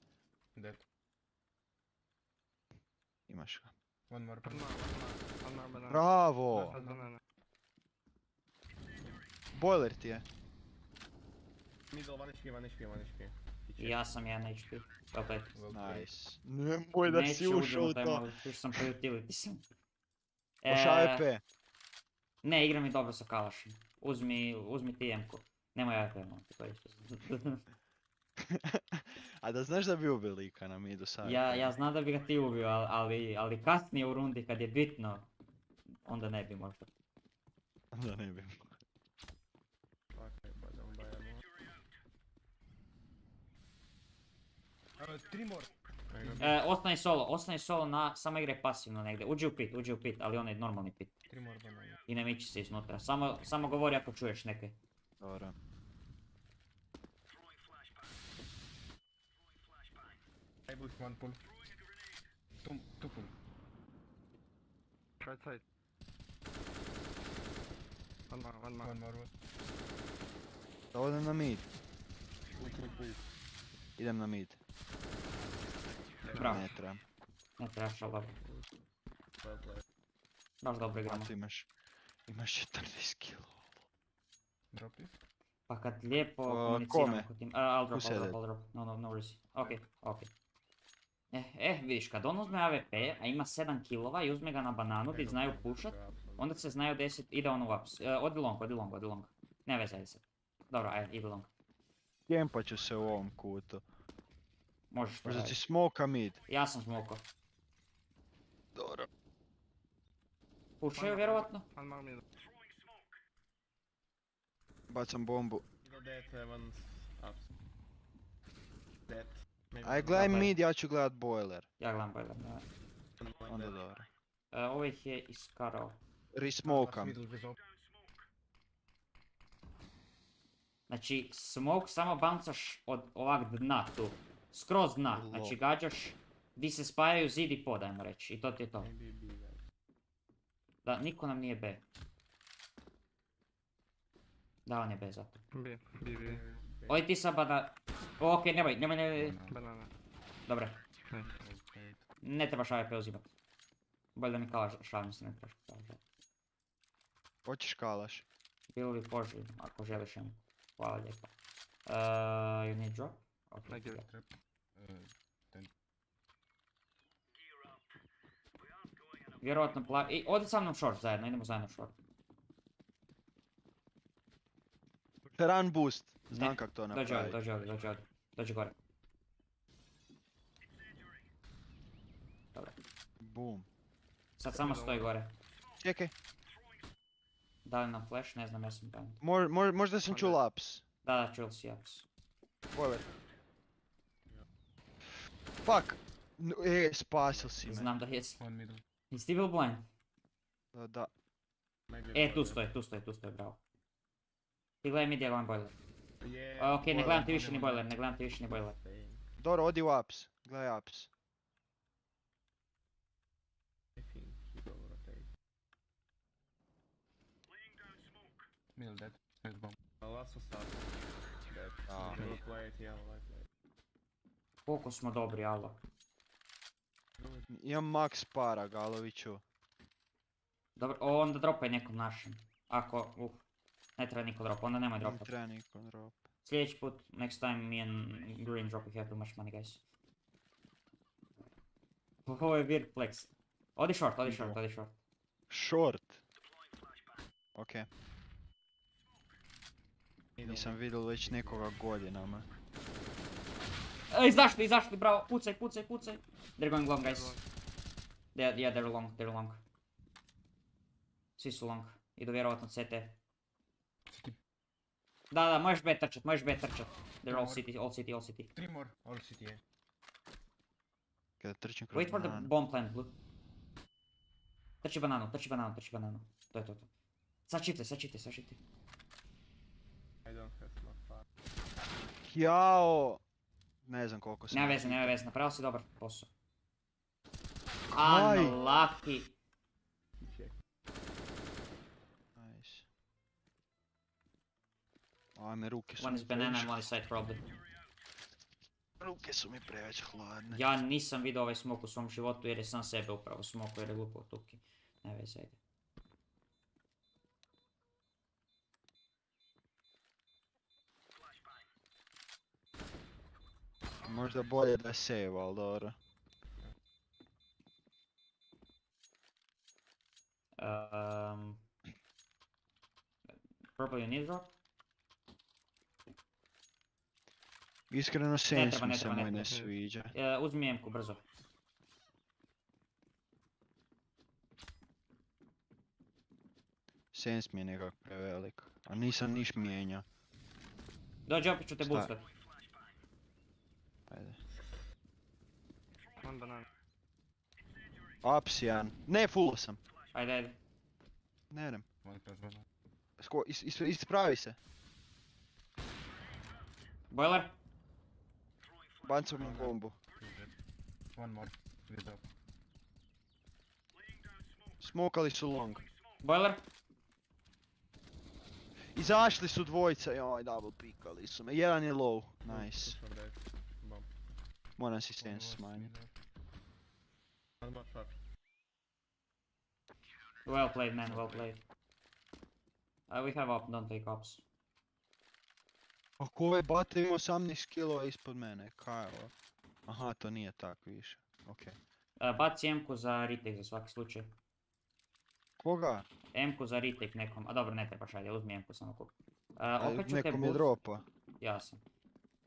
Imaš ga. Bravo! Boiler ti je. Middle, 1 HP. Ja sam 1 HP. Opet. Nice. Nemoj da si ušao u to. Tu sam po utility sam. Oš AWP. Ne, igram mi dobro sa kalašem. Uzmi ti M-ku. Nemoj AWP, molim te, to isto. A da znaš da bi ubio lika na midu sad? Ja znam da bi ga ti ubio, ali kasnije u rundi kad je bitno, onda ne bi možda. Onda ne bi. Ostani solo samo igraj pasivno negdje. Uđi u pit, ali onaj normalni pit. I ne miči se iznutra, samo govori ako čuješ neke. Dobro. I boost one pull. Two pull. Right side. One more. Da odem na mid. Idem na mid. Bravo. Ne trebam. Ne trebaš, ali dobro. Baš dobro igramo. Imaš 14 kilo. Drop this? Pa kad lijepo komuniciramo kod tim... I'll drop. No worries. Ok. Vidiš, kad on uzme AWP, a ima 7 killova i uzme ga na bananu gdje znaju pušat, onda se znaju desiti, ide on u ups. Odi long. Ne vezaj se. Dobro, ajde, ide long. Kempat ću se u ovom kutu. Možeš to raditi. Možda raditi. ti smoka mid. Ja sam smokao. Dobro. Pušaju vjerovatno. Bacam bombu. Dead. Aj gledaj mid, ja ću gledat boiler. Ja gledam boiler, da. Onda dobro. Ovo ih je iskarao. Resmokam. Znači, smoke samo bouncaš od ovak dna tu. Skroz dna, znači gađaš di se spajaju zid i pod, ajmo reći. I to ti je to. Da, niko nam nije B. Da, on je B zato. B. Oj ti sad bada... Okej, nemoj. Banana. Dobre. Ne trebaš AWP uzimat. Bolje da mi kalaš, šalim se, ne trebaš kalaš. Hoćeš kalaš? Bilo bi poželjno, ako želiš im. Hvala lijepo. You need drop? I give it trap. Vjerovatno plavi... Odi sa mnom short zajedno, idemo zajedno short. Run boost. Znam kak to napravi. Dođi gore. Dobro. Boom. Sad samo stoji gore. Čekaj. Da li nam flash? Ne znam, ja sam blind. Možda sam čul ups. Da, čul si ups. Boiler. Fuck! Spasil si me. Znam da jesi. Jesi ti bil blind? Da. Tu stoji, bravo. Ti gledaj mid, ja gledam boiler. Okej, ne gledam ti više ni boiler, Dobro, odi u ups. Gledaj ups. Middle dead. There's bomb. Last was start. Dead. Yellow play it, light play. Koliko smo dobri, alo. Imam max para, Galoviću. Dobro, onda dropaj nekom našem. Ako, ne treba niko drop, onda nemoj dropat. Ne treba niko drop. Sljedeći put, next time me and Green drop if you have too much money, guys. Ovo je weird flex. Odi short. Short? Okej. Nisam vidio već nekoga godinama. Izašli, bravo, pucaj. They're going long, guys. Yeah, they're long. Svi su long. Idu vjerovatno CT. Da, možeš B trčat. They're all city. 3 more, all city, yeah. Kada trčim kroz Wait for the bomb plant, blue. Trči bananu. To je to. Sad shifte. I don't have enough far. Jao! Ne znam koliko sam... Nema veze, napravio si dobar posao. Unlucky. Nice. Ajme, ruke su One is banana and one is side probably. Ruke su mi preveć hladne. Ja nisam vidio ovaj smok u svom životu jer je sam sebe upravo smokao jer je glupao tuki. Ne veze, ajde. Možda bolje da save, ali dobro. Purple, you need drop? Iskreno Sens mi se moj ne sviđa. Uzmi M-ku, brzo. Sens mi je nekak prevelik, a nisam niš mijenjao. Dođi, opet ću te boostat. Ajde. One banana. Ups jedan. Ne, fullo sam. Ajde, ajde. Ne idem. One close banana. Ispravi se. Boiler. Bacam mu bombu. One more. With up. Smokali su long. Boiler. Izašli su dvojica, joj, double pikali su me. Jedan je low, nice. Moram si Sens smanjiti. Well played, man, well played. We have up, don't take ups. Ako ovaj bata ima 18 kilova ispod mene, kaj je ovo? Aha, to nije tak više, okej. Baci M-ku za retake za svaki slučaj. Koga? M-ku za retake nekom, a dobro ne trebaš, ajde, uzmi M-ku samo kup. Nekom je dropa. Ja sam.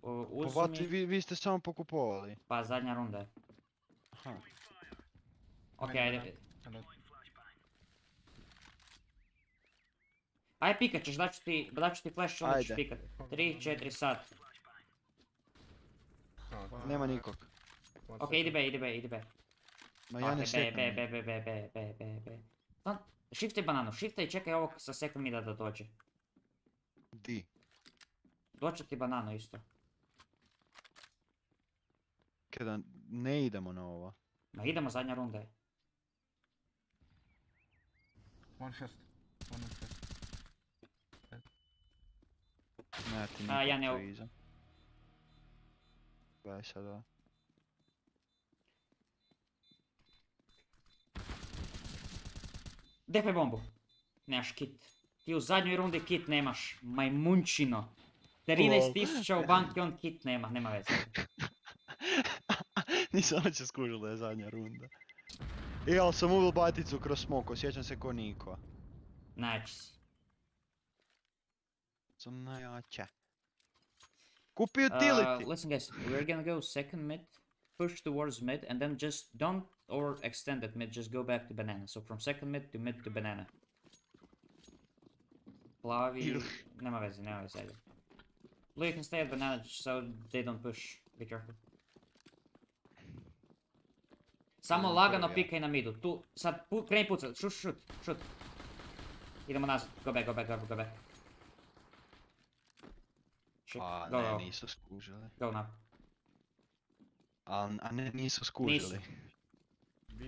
Pa vi ste samo pokupovali. Pa zadnja runda je. Aha. Okej, ajde. Ajde pikat ćeš, daću ti flash, onda ćeš pikat. 3, 4, sad. Nema nikog. Okej, idi B. Ma ja ne stekam. B. Shiftaj bananu, shiftaj i čekaj ovog sa second mida da dođe. Di? Doće ti bananu isto. Kada ne idemo na ovo. Ma idemo, zadnja runda je. One fist. One fist. Ne, ti ja ne... nikog tu iza. Gledaj sad ovo. Defaj bombu. Nemaš kit. Ti u zadnjoj rundi kit nemaš. Majmunčino. 13.000 u banki, on kit nema veze. Nisam oće skužil da je zadnja runda. Ali sam uvil baticu kroz smoko, sjećam se ko Niko. Naći si. Sam najjača. Kupi utility! Listen guys, we're gonna go second mid, push towards mid, and then just don't overextend at mid, just go back to banana. So from second mid to banana. Plavi, nema veze, ajde. Blue, you can stay at banana so they don't push, be careful. Samo lagano pikaj na midu, tu, sad kreni pucat, shoot. Idemo nazad, go back. Ne, nisu skužili. Go now. A ne, nisu skužili. B.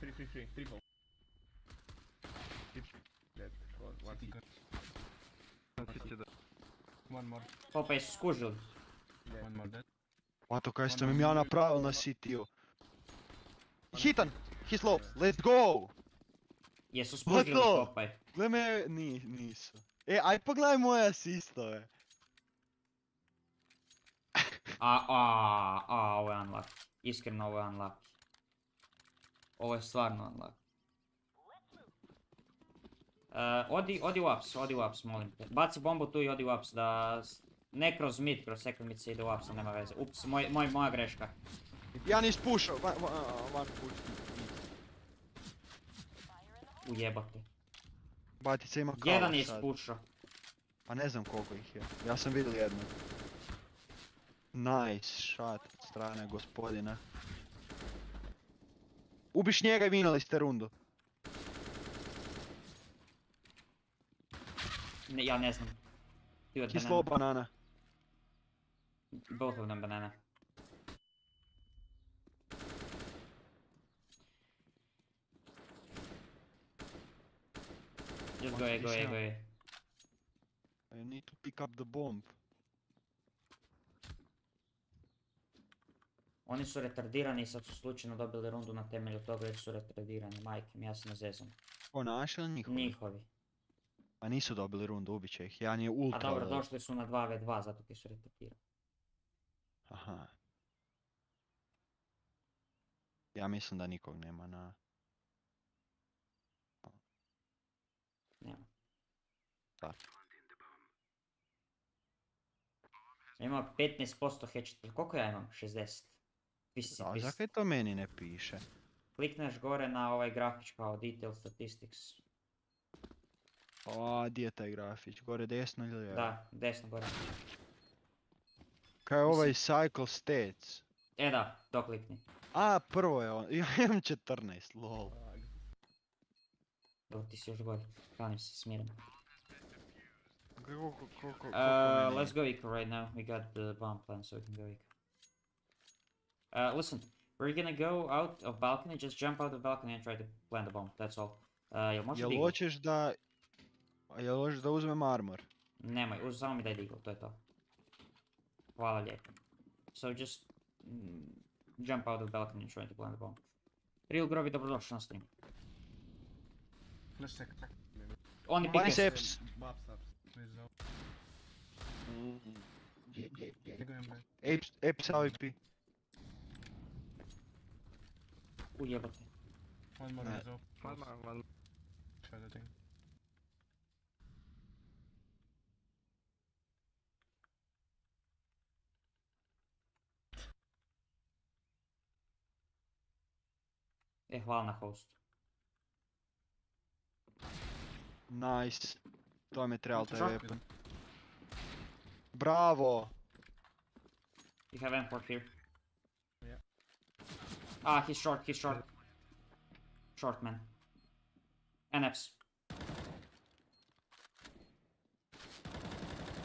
3 hole. Dead. One hit. One more. Opa, jesu skužili. One more dead. Pato, kaj ste mi ja napravil na CT-u. Hitan! He's low, let's go! Jesu skužili, popaj. Gle me, nisu. Aj pogledaj moje asistove. Ovo je unlucky. Iskreno ovo je unlucky. Ovo je stvarno unlucky. Odi u ups, molim te. Baci bombu tu i odi u ups, da... Ne kroz mid, kroz second mid se ide u ups, nema veze. Ups, moja greška. Ja nis pušao, van puš. Ujebote. Batica ima kao sad. Jedan je ispušao. Pa ne znam koliko ih je, ja sam vidio jednog. Nice shot od strane gospodina. Ubiš njega i vinali ste rundu. Ja ne znam. Kislo banana. Both of them banana. Just go away. I need to pick up the bomb. Oni su retardirani i sad su slučajno dobili rundu na temelju toga jer su retardirani. Majke mi, ja se ne zezam. O, naši ili njihovi? Njihovi. Pa nisu dobili rundu, ubit će ih. Jedan je ultra... A dobro, došli su na 2v2 zato ti su retardirani. Aha. Ja mislim da nikog nema na... Nema. Da. Imao 15% headshot. Koliko ja imam? 60. A zakaj to meni ne piše? Klikneš gore na ovaj grafič kao Detail Statistics. O, gdje je taj grafić? Gore desno ili lijevo? Da, desno gore. Kaj je ovaj Cycle Stats? Da, to klikni. A, prvo je on. Ja imam 14, lol. Dobro, ti si još gore. Kanim se, smirim. Koliko Let's go eco right now. We got the bomb plan, so we can go eco. Listen, we're gonna go out of balcony, just jump out of balcony and try to plant the bomb, that's all. Jel može Jel hoćeš da... Jel hoćeš da uzmem armor? Nemoj, samo mi daj digl, to je to. Hvala lijepo. So just... jump out of balcony and try to plant the bomb. Real Grovi, dobrodošli na stream. Oni pick Biceps! Apes AWP. Ujebate. One more is up. One more. Shadow thing. Hvala na hostu. Nice. To mi je trebalo taj weapon. Bravo! You have import here. Yeah. Ah, he's short. Short man. NFs.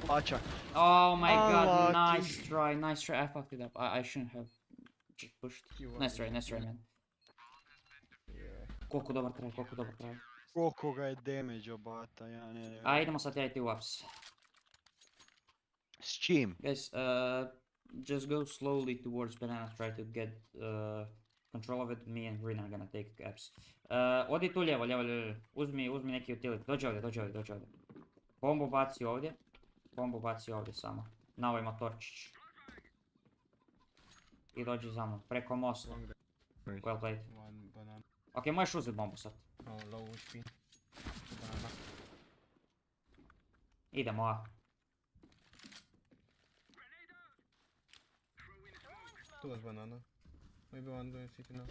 Plaća. Oh my god, nice try, I fucked it up. I shouldn't have pushed. Nice try, man. Koliko dobar try. Koliko ga je damage obata, ja ne. A idemo sad ja i ti u ups. S čim? Guys, just go slowly towards banana, try to get control of it. Me and Green are gonna take ups. Odi tu lijevo. Uzmi neki utility. Dođi ovdje. Bombu baci ovdje samo. Na ovaj motorčić. I dođi za mnom, preko mosta. Well played. Ok, možeš uzeti bombu sad. Low HP. Idemo, A. Two was banana. Maybe one doing city now.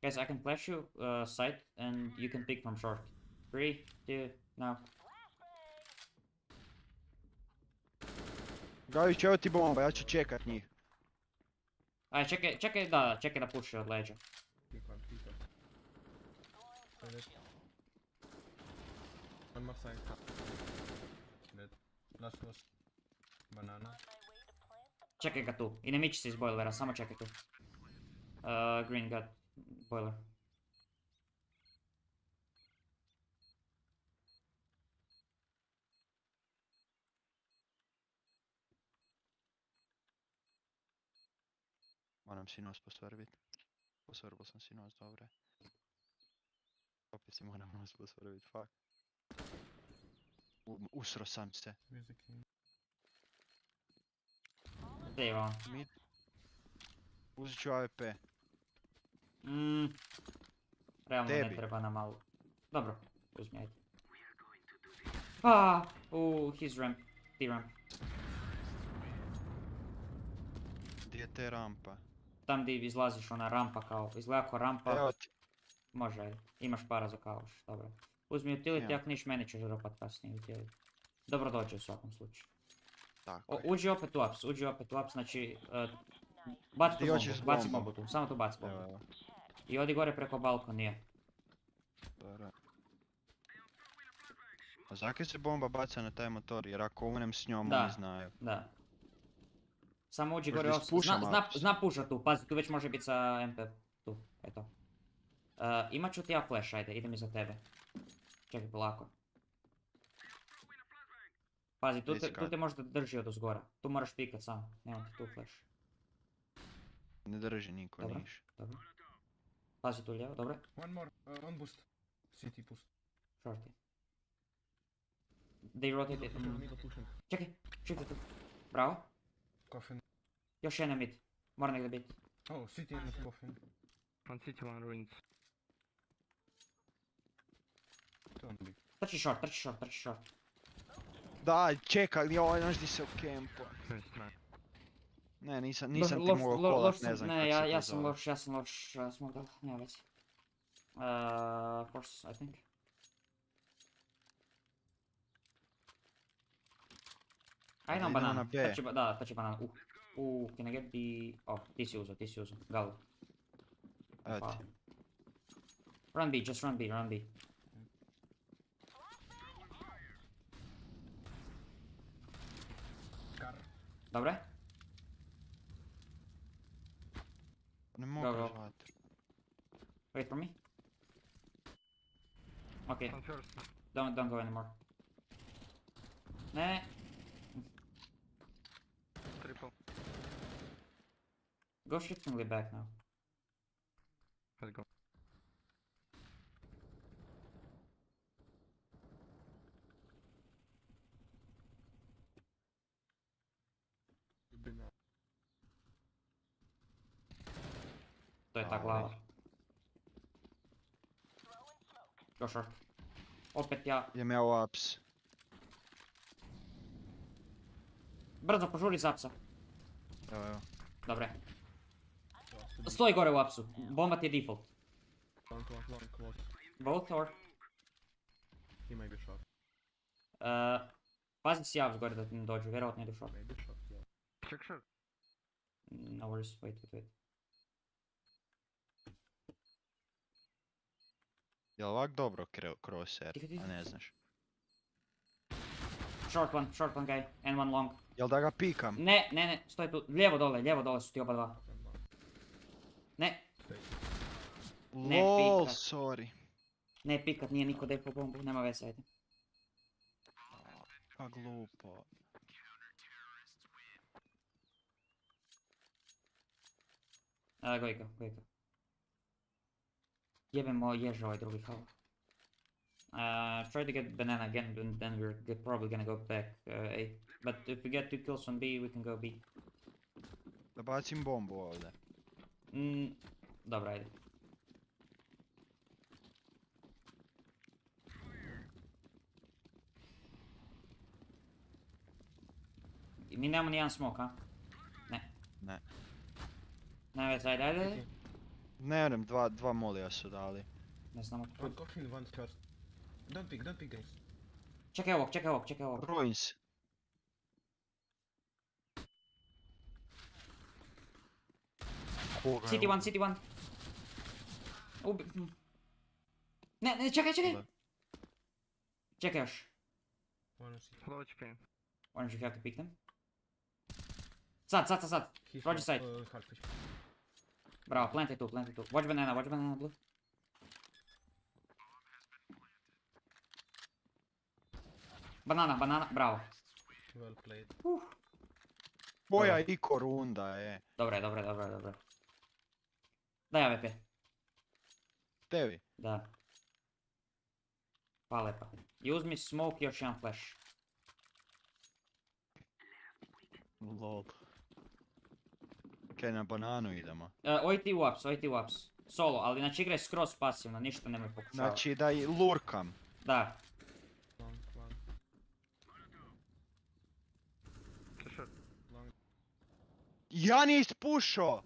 Guys, I can flash you side and you can pick from short. 3, 2, now. Gavić, evo ti bomba, ja ću čekat njih. Aj, čekaj da puši od leđa. One more side. Dead. Last was banana. Čekaj ga tu, i ne miči se iz bojlera, samo čekaj tu. Green got boiler. Moram sinoć posvrbit. Posvrbil sam sinoć, dobro. Opet si moram nos posvrbit, fuck. Usro sam se. Gdje je on? Mid. Uzit ću AWP. Realno Tebi. ne treba nam malo. Dobro, uzmi ajde. His ramp. T-ramp. Gdje je te rampa? Tam gdje izlaziš ona rampa kao, izgleda kao rampa. Evo ti. Može, ajde. Imaš para za kavaš, dobro. Uzmi utility, ako niš meni ćeš dropat kasnije utility. Dobro dođe u svakom slučaju. Tako. Uđi opet u ups, znači... baci tu bombu, baci bombu tu, samo tu baci bombu. I odi gore preko balkonija. Dobro. A zakaj se bomba baca na taj motor, jer ako umrem s njom oni znaju. Da. Samo uđi gore off, zna pušat tu, pazi tu već može biti sa MP tu, eto. Imat ću ti ja flash, ajde, idem iza tebe. Čekaj polako. Pazi, tu te možda drži od uzgora, tu moraš pikat sam, nemam ti tu flash. Ne drži niko niš. Dobro. Pazi tu lijevo, dobro. One more, on boost. City boost. Shorty. They rotate. Čekaj, čekaj tu. Bravo. Coffin. Još jedan mid. Mora negdje biti. Oh, city in the coffin. One city, one ruins. Don't be. Trči short. Daj, čekaj, joj, znaš di se u kempu. Ne, nisam ti mogao kolat, ne znam kako se to zove. Ja sam loš, smog dal, nema vezi. Force, I think. Ajde nam banana, to će banana, can I get the... Oh, ti si uzeo, Galu. Evo ti. Run B, just run B. Dobre? Ne mogu vatru. Wait for me. Okay. Don't go anymore. Ne. Triple. Go shiftingly back now. Let's go. To je ta glava. Go short. Opet ja. Idem ja u ups. Brzo požuri za upsa. Evo. Dobre. Stoji gore u upsu. Bomba ti je default. Both or? He may be short. Pazi si ups gore da ti ne dođu, vjerovatno idu short. Maybe short, yeah. Check short. No worries, wait. Jel ovak dobro Corsair, a ne znaš? Short one guy, and one long. Jel da ga pikam? Ne, stoji tu, lijevo dole su ti oba dva. Ne. LOL, sorry. Ne pikat, nije niko depo bombu, nema veze, ajde. Pa glupo. Go. Jebemo ježa ovaj drugi hava. Try to get banana again, and then we're probably gonna go back A. But if we get 2 kills on B, we can go B. Da bacim bombu ovdje. Dobra, ajde. Mi nemamo nijedan smoke, a? Ne. Ne već, ajde. Ne vjerujem, dva molija su dali. Ne znamo. One coffin, one curse. Don't pick guys. Čekaj ovog. Ruins. City one. Ne, čekaj. Čekaj još. Low HP. Why don't you have to pick them? Sad. Roger side. Bravo, plant it too. Watch banana, blue. Banana, bravo. Well played. Koja iko runda je. Dobre. Daj AWP. Tebi? Da. Hvala lepa. I uzmi smoke i još jedan flash. Lol. Kaj na bananu idemo? Oj ti u ups. Solo, ali znači igraj skroz pasivno, ništa nemoj pokušavati. Znači da i lurkam. Da. Ja nije ispušao!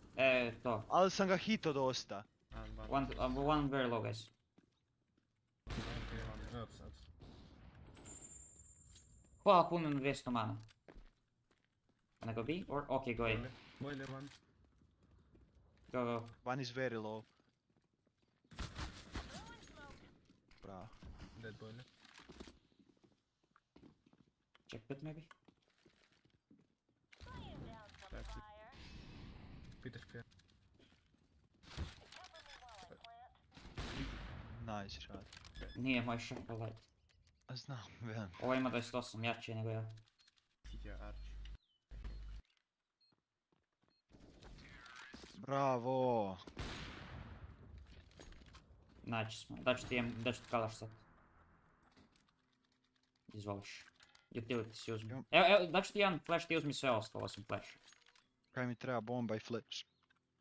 To. Ali sam ga hito dosta. One very low, guys. Hvala puno na 200 mana. Can I go B? Or, okay, go A. Boiler one. Go. One is very low. Bravo. Dead boiler. Check pit maybe? Peter clear. Nice shot. Nije moj shot light. Znam, vem. Ovo ima 28, jači nego ja. Bravo! Naći smo, daću ti kalaš sad. Izvoliš. Utility si uzmi. Evo, daću ti jedan flash, ti uzmi sve ostalo osim flash. Kaj mi treba bomba i flash.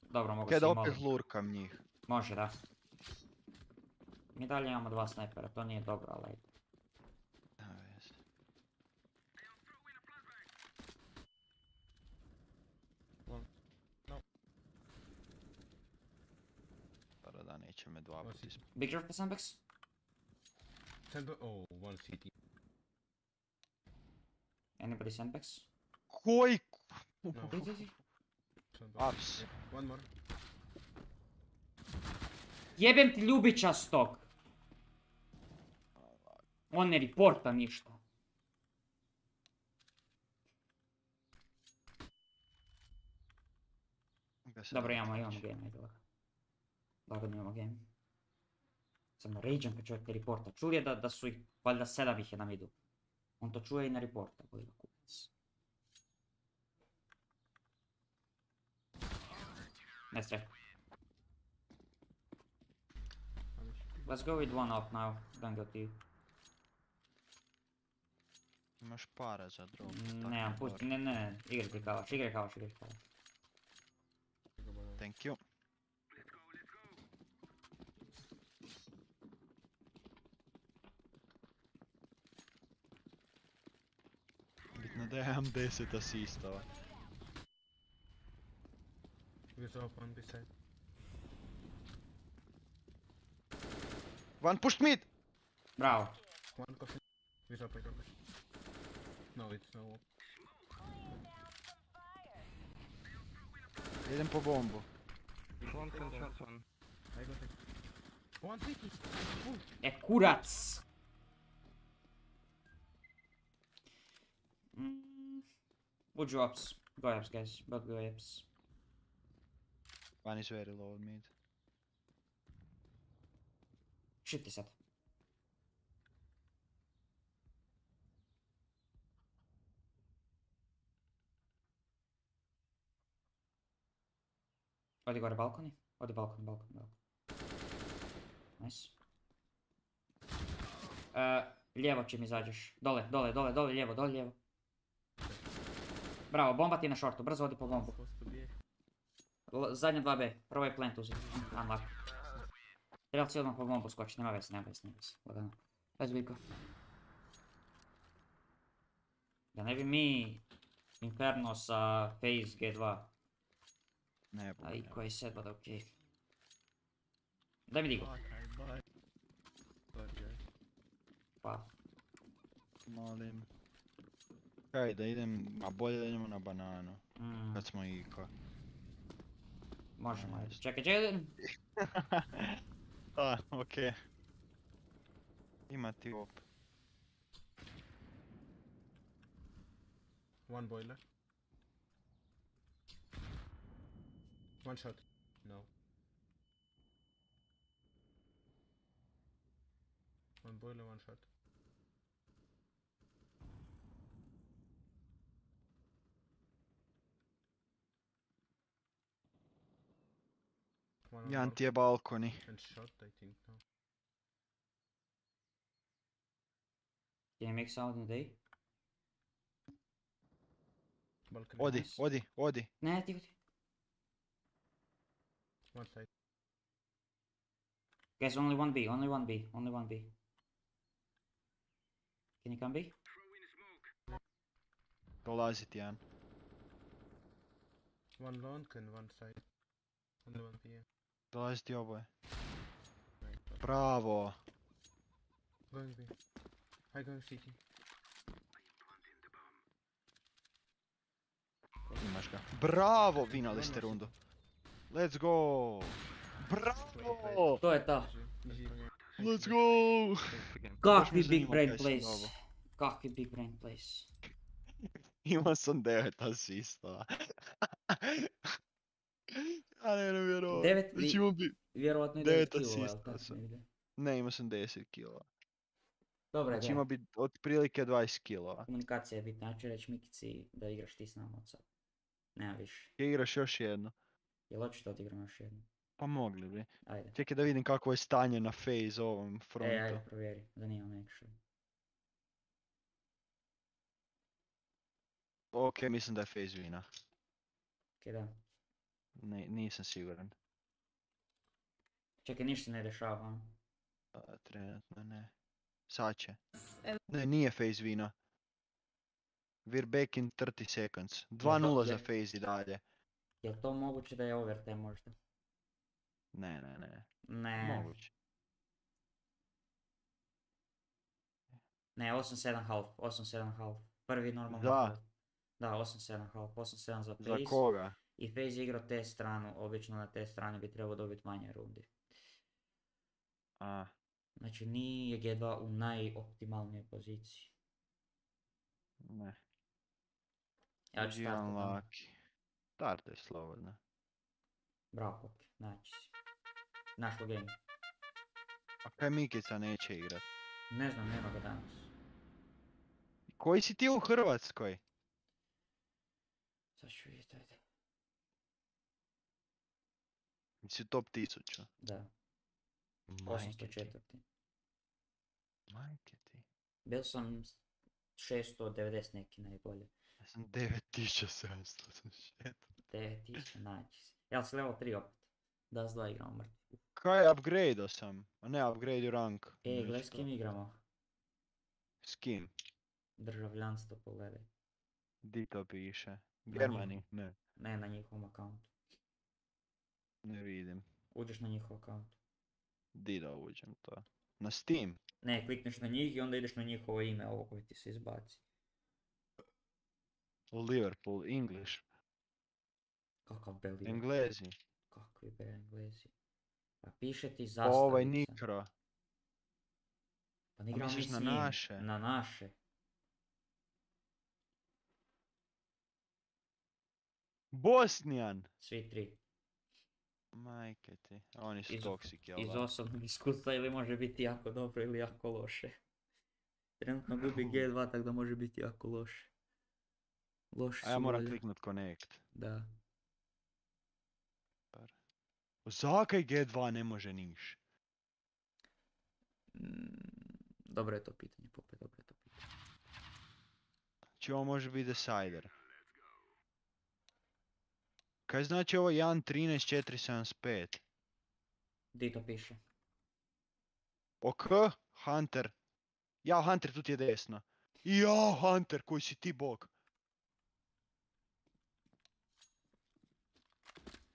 Dobro, mogu si da opet lurkam njih. Može, da. Mi dalje imamo 2 snajpera, to nije dobro, ali... da neće me dva puta ispred. Big drop for Sandbags? Oh, one CT. Anybody Sandbags? Koji? No. Ups. One more. Jebem ti ljubičastog! On ne reporta ništa. Dobro, imamo game, ajde lako. Lagodno imamo game. Sam rage'am kad čovjek ne reporta. Čuli je da su ih, valjda 7 ih je na midu. On to čuje i ne reporta, koji ga kupac. Ne strah. Let's go with one up now, don't go to. Imaš para za drop. Nemam, pusti, ne, igraj kalaš. Thank you. Bitno da imam 10 asistova. With up one beside. One pushed mid! Bravo. One coffee. With up, No, it's no. Idem po bombu. One can shot one. I got it. One city. Kurac! Would you ups? Go ups, guys. Both go ups. One is very low mid. Shit ti sad. Odi gore balkoni. Odi balkon. Nice. Lijevo čim izađeš. Dole, lijevo. Bravo, bomba ti na shortu. Brzo odi po bombu. Zadnja 2B. Prvo je plant uzi. Unlock. Trebali si odmah po bombu skoči. Nema veze. Lagano. Let's Biko. Da ne bi mi Inferno sa FAZE G2. Ne, a i koji set, but okej. Daj mi digu. Pa. Molim. Kaj da idem, a bolje da idemo na bananu. Kad smo iko. Možemo, ajde. Čekaj. Okej. Ima ti op. One boiler. One shot. No. One boiler, one shot. Jedan ti je balkoni. And shot, I think, no. Can you make sound in the day? Balkoni. Odi. Ne, ti. One side. Guys, only one B. Can you come B? Dolazi ti jedan. One long and one side. Only one PM. Dolazi ti oboje. Bravo. Going B. I go CT. Imaš ga. Bravo, vinali ste rundu. Let's go! Bravo! To je to. Let's go! Kakvi big brain plays. Imao sam 9 asista. Ja ne vjerovao. 9 vjerovatno i 9 asista sam. Ne, imao sam 10 kilova. Dobro, znači ima biti otprilike 20 kilova. Komunikacija je bitna, ja ću reći Mikici da igraš ti s nama od sad. Nema više. Igraš još jedno. Jel hoćete odigramo još jedno? Pa mogli bi. Ajde. Čekaj da vidim kako je stanje na FAZE ovom frontu. Ajde, provjeri. Zanima me actually. Ok, mislim da je FAZE vina. Ok, da. Nisam siguran. Čekaj, ništa se ne dešava. Trenutno ne. Sad će. Ne, nije FAZE vina. We're back in 30 seconds. 2-0 za FAZE i dalje. Jel to moguće da je overtime možda? Ne. Moguće. Ne, 8.7.5, 8.7.5. Prvi normalno Da. flat. Da, 8.7.5, 8.7 za Za FaZe. koga? I FaZe igrao te stranu, obično na te strane bi trebao dobiti manje rundi. A. Znači nije G2 u najoptimalnijoj poziciji. Ne. Ja ću startat tamo. Unlucky. Startaj slobodno. Bravo Popi, naći si. Našlo game. A kaj Mikica neće igrat? Ne znam, nema ga danas. Koji si ti u Hrvatskoj? Sad ću vidjeti, ajde. Si top 1000. Da. Majke 804. Majke ti. Bil sam 690 neki najbolje. Ja sam 9786. 9000, naći si. Jel si level 3 opet? Da s 2 igramo mrtvi. Kaj upgrade-o sam? A ne, upgrade rank. Gle s kim igramo? S kim? Državljanstvo pogledaj. Di to piše? Germany? Ne. Ne, na njihovom akauntu. Ne vidim. Uđeš na njihov akaunt. Di da uđem to? Na Steam? Ne, klikneš na njih i onda ideš na njihovo ime, ovo koje ti se izbaci. Liverpool, English. Kakav beli. Englezi. Kakvi be Englezi. Pa piše ti zastavica. Ovaj Nikro. Pa ne igramo mi misliš s na njim. naše? Na naše. Bosnijan! Svi tri. Majke ti. Oni su toksik, jel Iz da? osobnog iskustva ili može biti jako dobro ili jako loše. Trenutno gubi G2 tako da može biti jako loše. Loše su. A ja moram kliknut connect. Da. Zakaj G2 ne može niš? Dobro je to pitanje, Pope, dobro je to pitanje. Znači ovo može biti decider. Kaj znači ovo 1.13.475? Di to piše? Ok, Hunter. Ja, Hunter, tu ti je desno. Ja, Hunter, koji si ti bog.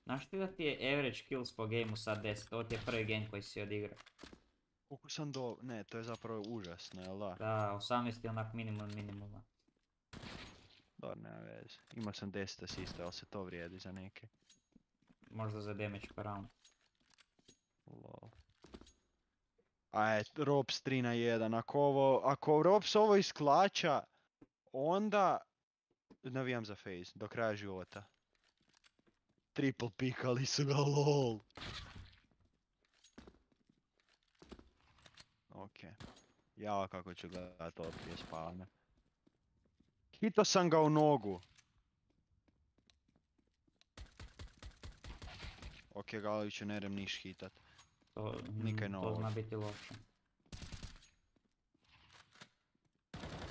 Znaš ti da ti je average kills po gameu sad 10? Ovo ti je prvi game koji si odigrao. Koliko sam do... Ne, to je zapravo užasno, jel da? Da, 18 je onak minimum. Dobro, nema veze. Imao sam 10 asista, jel se to vrijedi za neke? Možda za damage per round. Lol. Aj, Robs 3 na 1. Ako Robs ovo isklača, onda navijam za FaZe do kraja života. Triple pikali su ga, lol. Okej. Jao, kako ću gledat ovo prije spavanja. Hito sam ga u nogu. Okej, Galoviću, ne idem niš hitat. Nikaj novo. To zna biti loše.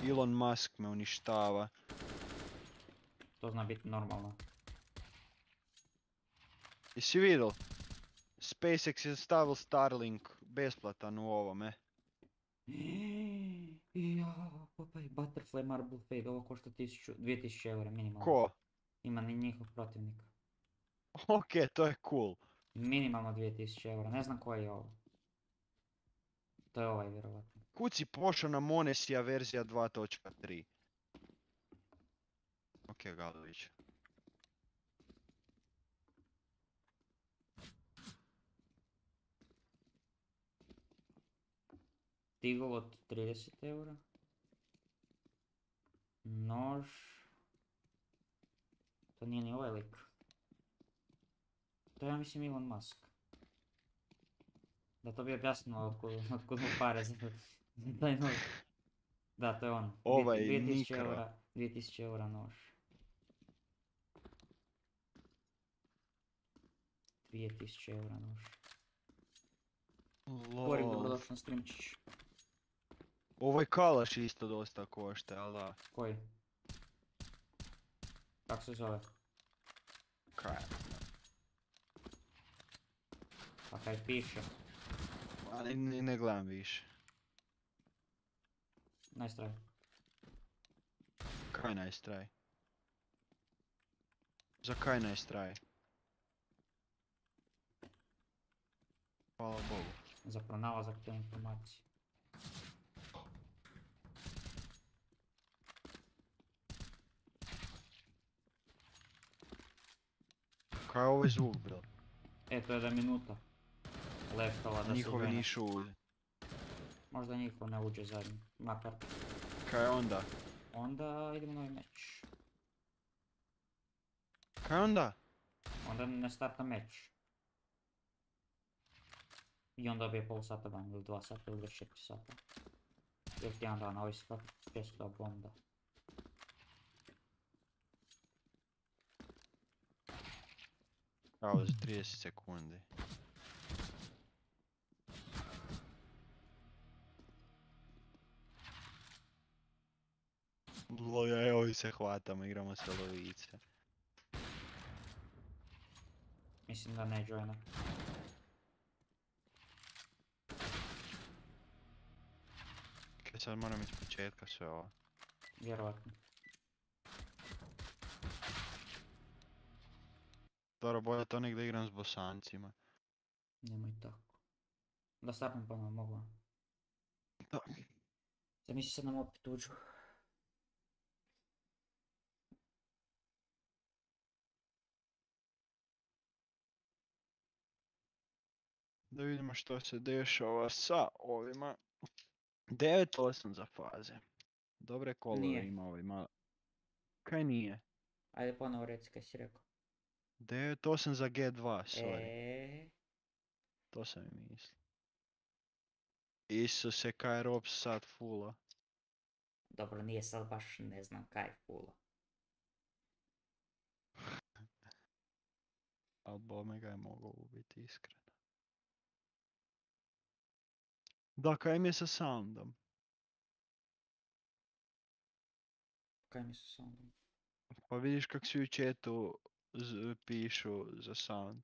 Elon Musk me uništava. To zna biti normalno. Jesi vidjel? SpaceX je stavil Starlink besplatan u ovome. Jao, Popaj, Butterfly Marble Fade, ovo košta 2000 eura minimalno. Ko? Ima ni njihov protivnik. Okej, to je cool. Minimalno 2000 eura, ne znam koji je ovo. To je ovaj vjerovatno. Kud si pošao na Monesija verzija 2.3? Okej, Galović. Tigol od 30 eura. Nož. To nije ni ovaj lik. To ja mislim Elon Musk. Da to bi objasnilo otkud mu pare za taj nož. Da, to je on. Ovaj 2000 eura nož. 2000 eura nož. Korik, dobrodošle na streamčić. Ovaj kalaš isto dosta košta, ali da. Koji? Kako se zove? Kaj? Pa kaj piše? Ali ne gledam više. Nice try. Kaj nice try? Za kaj nice try? hvala Bogu. Za pronalazak te informacije. Kaj je ovaj zvuk bil? To je da minuta. Leftova da se Njihovi žene. nišu uđe. Možda njihov ne uđe zadnji. Makar. Kaj je onda? Onda idemo novi meč. Kaj je onda? Onda ne starta meč. I on dobije pol sata dan, ili 2 sata, ili 4 sata. Još jedan dan, ovisi kako često da bomba. Evo za 30 sekundi. Evo se hvatamo, igramo se lovice. Mislim da ne joina. Kaj sad moram iz početka sve ovo? Vjerovatno. Dobro, bolje to nek da igram s Bosancima. Nemoj tako. Da startam ponovno mogu. Da. Zamisli sad nam opet uđu. Da vidimo što se dešava sa ovima. 9-8 za faze. Dobre kolove ima ovaj malo. Kaj nije? Ajde ponovo reci kaj si rekao. 9-8 za G2, sorry. To sam i mislio. Isuse, kaj je Robs sad fulla. Dobro, nije sad baš ne znam kaj fulla. Al bome ga je mogao ubiti, iskreno. Da, kaj mi je sa soundom? Kaj mi sa soundom? Pa vidiš kak svi u chatu pišu za sound.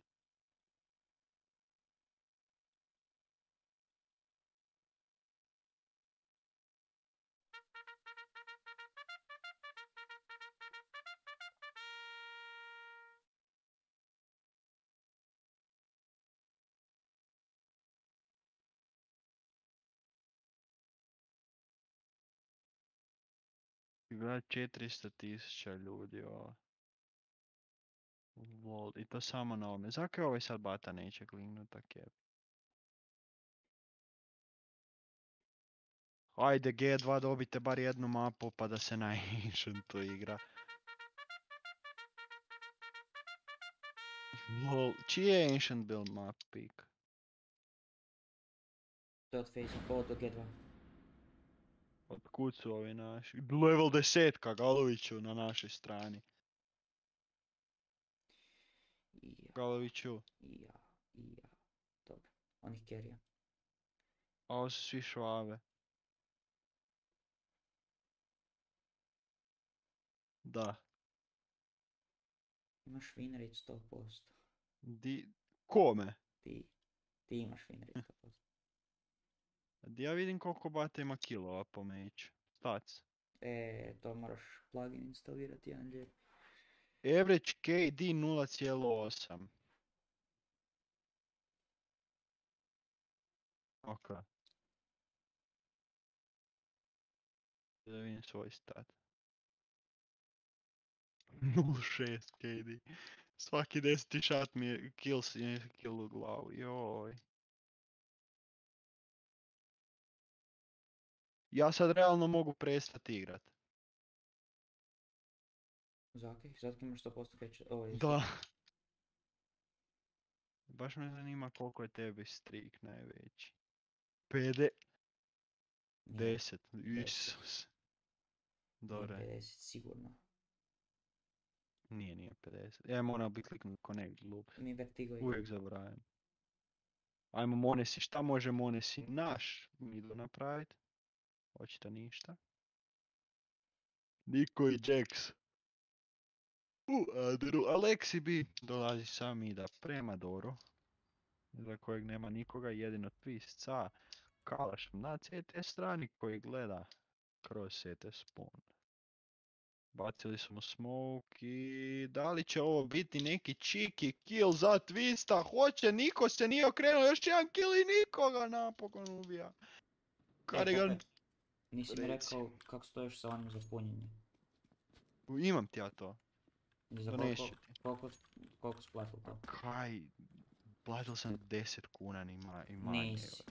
Gleda 400.000 ljudi ovo. Lol, i to samo na ovome. Zakaj ovaj sad bata neće klinut tak je? Ajde G2 dobite bar jednu mapu pa da se na Ancientu igra. Lol, čiji je Ancient bil map pick? To je od FAZE, od G2. Od kud su ovi naši? Level 10 Galoviću na našoj strani. Galoviću. Ja. Dobro, on ih carrya. A ovo su svi švave. Da. Imaš win rate 100%. Kome? Ti imaš win rate 100%. Di ja vidim koliko bata ima killova po meču. Stats. To moraš plugin instalirati jedan lijep. Average KD 0,8. Ok. Da vidim svoj stat. 0,6 KD. Svaki 10. shot mi je kill u glavu. Joj. Ja sad realno mogu prestati igrat. Zakaj imaš 100% catch? Da. Baš me zanima koliko je tebi streak najveći. 50. 10. Isus. Dobre. 50 sigurno. Nije 50. Ja moram biti kliknut connect loop. Mi Vertigo je. Uvijek zaboravim. Ajmo Monesi, šta može Monesi naš middle napravit? Očito ništa. Niko i Jax. Aderu, Alexi bi dolazi sam mida prema Doro. Za kojeg nema nikoga, jedino Twist Kalaš na CT strani koji gleda kroz CT spawn. Bacili smo smoke i da li će ovo biti neki cheeky kill za Twista? Hoće, niko se nije okrenuo, još jedan kill i nikoga napokon ubija. Karigan, nisi mi rekao kako stojiš sa onim za punjenje. imam ti ja to. Doneši ti. Koliko si platio to? Kaj, platio sam 10 kuna ni manje. Nisi.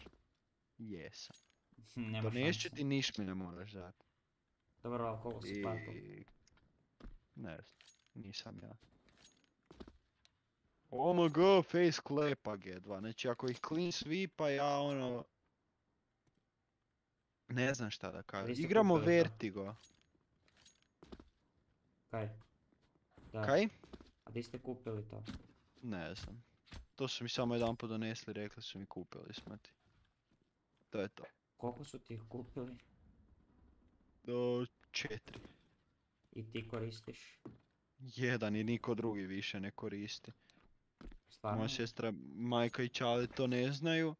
Jesam. Nema Doneši šanse. ti, niš mi ne moraš dati. Dobro, ali koliko si platio? Ne znam, nisam ja. OMG, face klepa G2, znači ako ih clean sweepa ja ono... Ne znam šta da kažem, igramo Vertigo. Kaj? Da. Kaj? A di ste kupili to? Ne znam. To su mi samo jedan put donesli, rekli su mi kupili smo ti. To je to. Koliko su ti ih kupili? 4. I ti koristiš? Jedan i niko drugi više ne koristi. Stvarno? Moja sestra, majka i čale to ne znaju.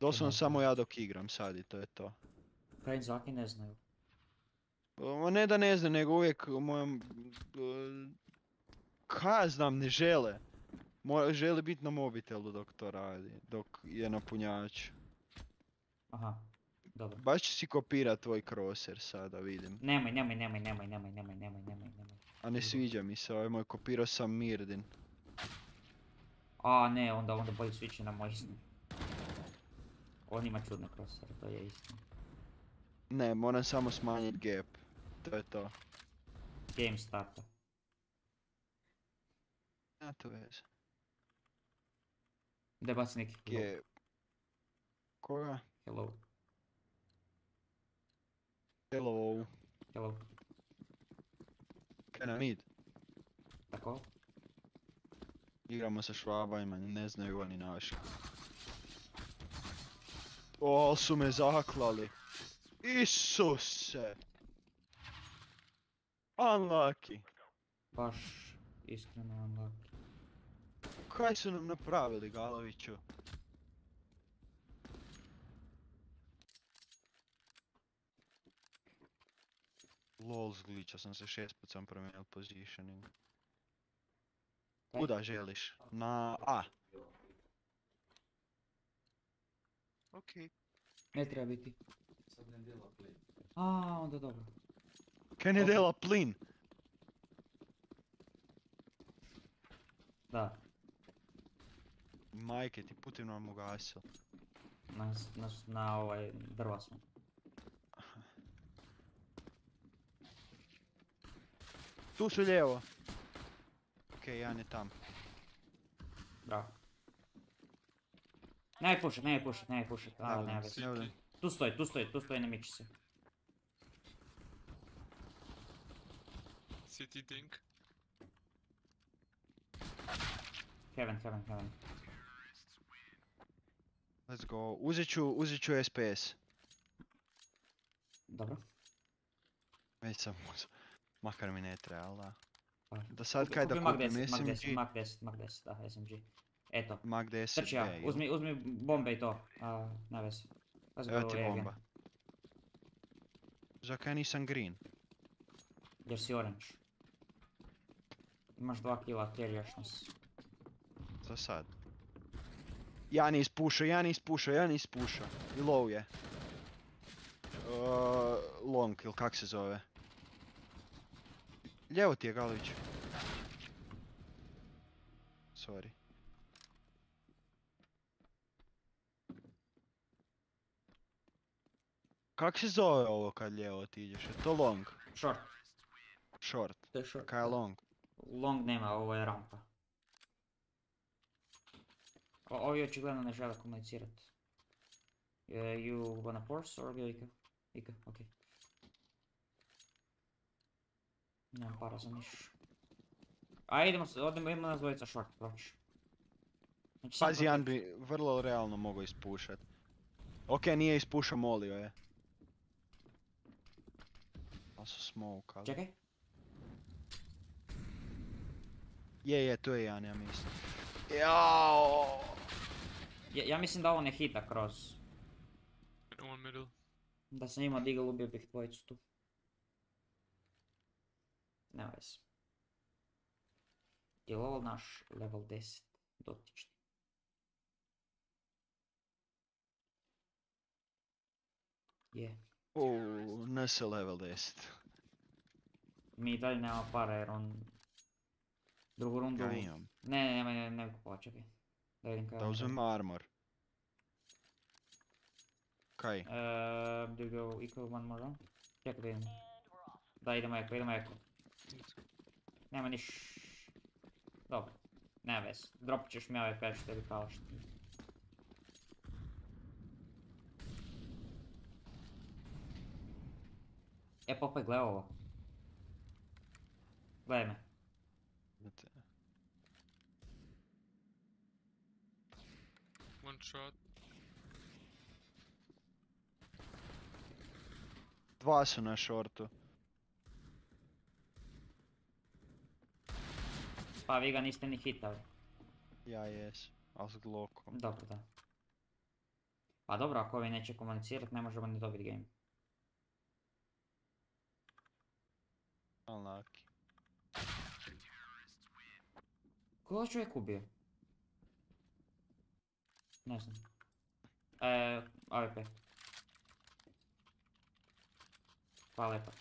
Doslovno samo ja dok igram sad i to je to. Kaj zaki ne znaju? Ne da ne znam, nego uvijek mojom... Kaj ja znam, ne žele. Želi biti na mobitelu dok to radi, dok je na punjaču. Aha, dobro. Baš ću si kopirat tvoj Corsair sada, vidim. Nemoj. A ne sviđa mi se, ovaj moj kopirao sam Mirdin. A ne, onda bolje svići na moj snu. On ima čudne Corsair, to je istina. Ne, moram samo smanjit gap. To je to. Game starta. Ja to veze. Gdje baci neki hello? Koga? Hello. Hello. Hello. Kaj na mid? Tako? Igramo sa švabajima, ne znaju oni naši. O, su me zaklali. Isuse! Unlucky. Baš iskreno unlucky. Kaj su nam napravili, Galoviću? Lol, zgličao sam se 6 put, sam promijenil positioning. Kuda želiš? Na A. Okej. Ne treba biti. A, onda dobro. Kaj ne dela plin? Da. Majke, ti putem nam ugasio. Na ovaj drva smo. Tu su lijevo. Okej, jedan je tam. Bravo. Nemoj pušat, a nema veze. Tu stoji, ne miči se. City dink. Heaven. Let's go. Uzet ću SPS. Dobro. Već sam uzeo. Makar mi ne treba, ali da. Da sad kaj da kupim SMG? Mag 10, da, SMG. Eto. Mag 10, Trči ja, uzmi bombe i to. Ne veze. Evo ti bomba. Zakaj nisam green? Jer si orange. Imaš 2 kila, carryaš nas. Za sad. Ja ne ispušao. I low je. Long, ili kak se zove? Lijevo ti je, Galović. Sorry. Kak se zove ovo kad lijevo ti ideš? Je to long? Short. To je short. Kaj je long? Long nema, ovo je rampa. Ovi očigledno ne žele komunicirat. You wanna force or go Ika? Ika, okej. Nemam para za niš. A idemo nas dvojica short, proći. Pazi, Jan bi vrlo realno mogao ispušat. Okej, nije ispušao, molio je. Ali su smoke, ali... Čekaj. Je, to je Jan, ja mislim. Jao! Ja mislim da ovo ne hita kroz. One middle. Da sam imao digel, ubio bih dvojicu tu. Nema veze. Je li ovo naš level 10 dotični? Je. NS level 10. Mi dalje nema para jer on... Drugu rundu... Ja imam. Ne kupovat, čekaj. Da vidim Da uzmem armor. Kaj? Do you go equal one more round? Čekaj da vidim. Da, idemo eko. Nema niš... Dobro. Nema veze. Dropit ćeš mi ovaj pa ja ću tebi kao što... Popaj, gledaj ovo. Gledaj me. One shot. Dva su na shortu. Pa vi ga niste ni hitali. Ja jes, ali s Glockom. Dobro, da. Pa dobro, ako ovi neće komunicirat, ne možemo ni dobiti game. Unlucky. Ko čovjek ubio? Ne znam. AWP. Hvala lijepa.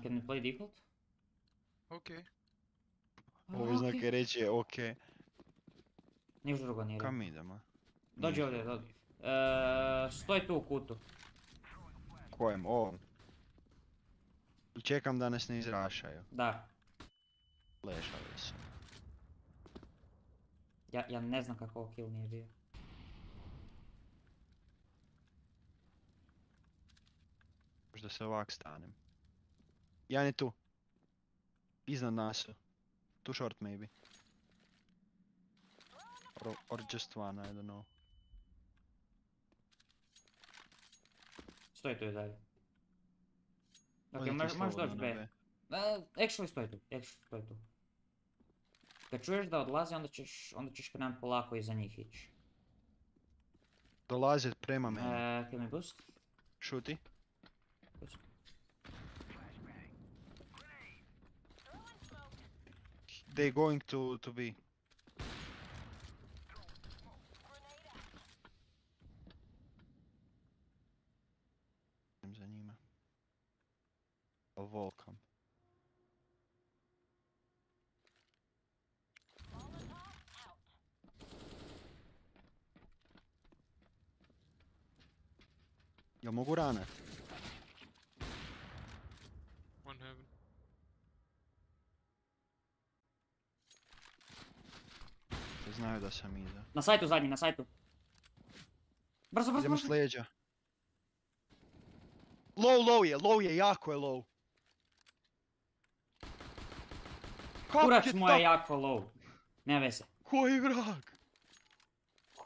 Can we play default? Okej. Ovi znake reći je okej. Niš drugo nije. Kam idemo? Dođi ovdje, dođi. Stoj tu u kutu. Kojem? Ovom? Čekam da nas ne izrašaju. Da. Lešali su. Ja ne znam kako ovo kill nije bio. Možda se ovak stanem. Jedan je tu. Iznad nas su. Too short maybe. Or just one, I don't know. Stoj tu i dalje. Ok, možeš doći B. Actually stoj tu. Kad čuješ da odlazi, onda ćeš krenut polako iza njih ići. Dolaze prema meni. Can we boost? Šuti. Boost. They going to B. Za njima. Volcam. Jel mogu ranat? One heaven. Znaju da sam iza. Na sajtu zadnji, na sajtu. Brzo. Idemo s leđa. Low je, jako je low. Kurac mu je jako low. Nema veze. Koji vrag?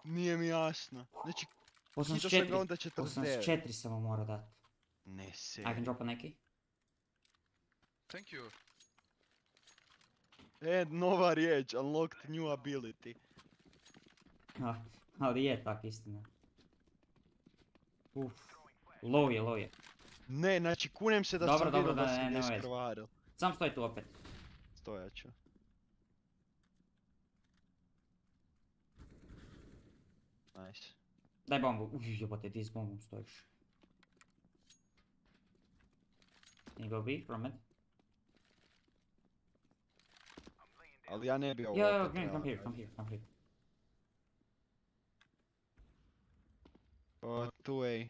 Nije mi jasno. Znači, 84 samo mora dat. Ne se. I can drop a neki. Thank you. Nova riječ, unlocked new ability. Ali je tak istina. Low je. Ne, znači kunem se da sam vidio da si neskrvaril. Sam stoj tu opet. Stojat ću. Nice. Daj bombu. Jebote, ti s bombom stojiš. You go B, from it. Ali ja ne bi ovo opet trebao. Come here. Tu A.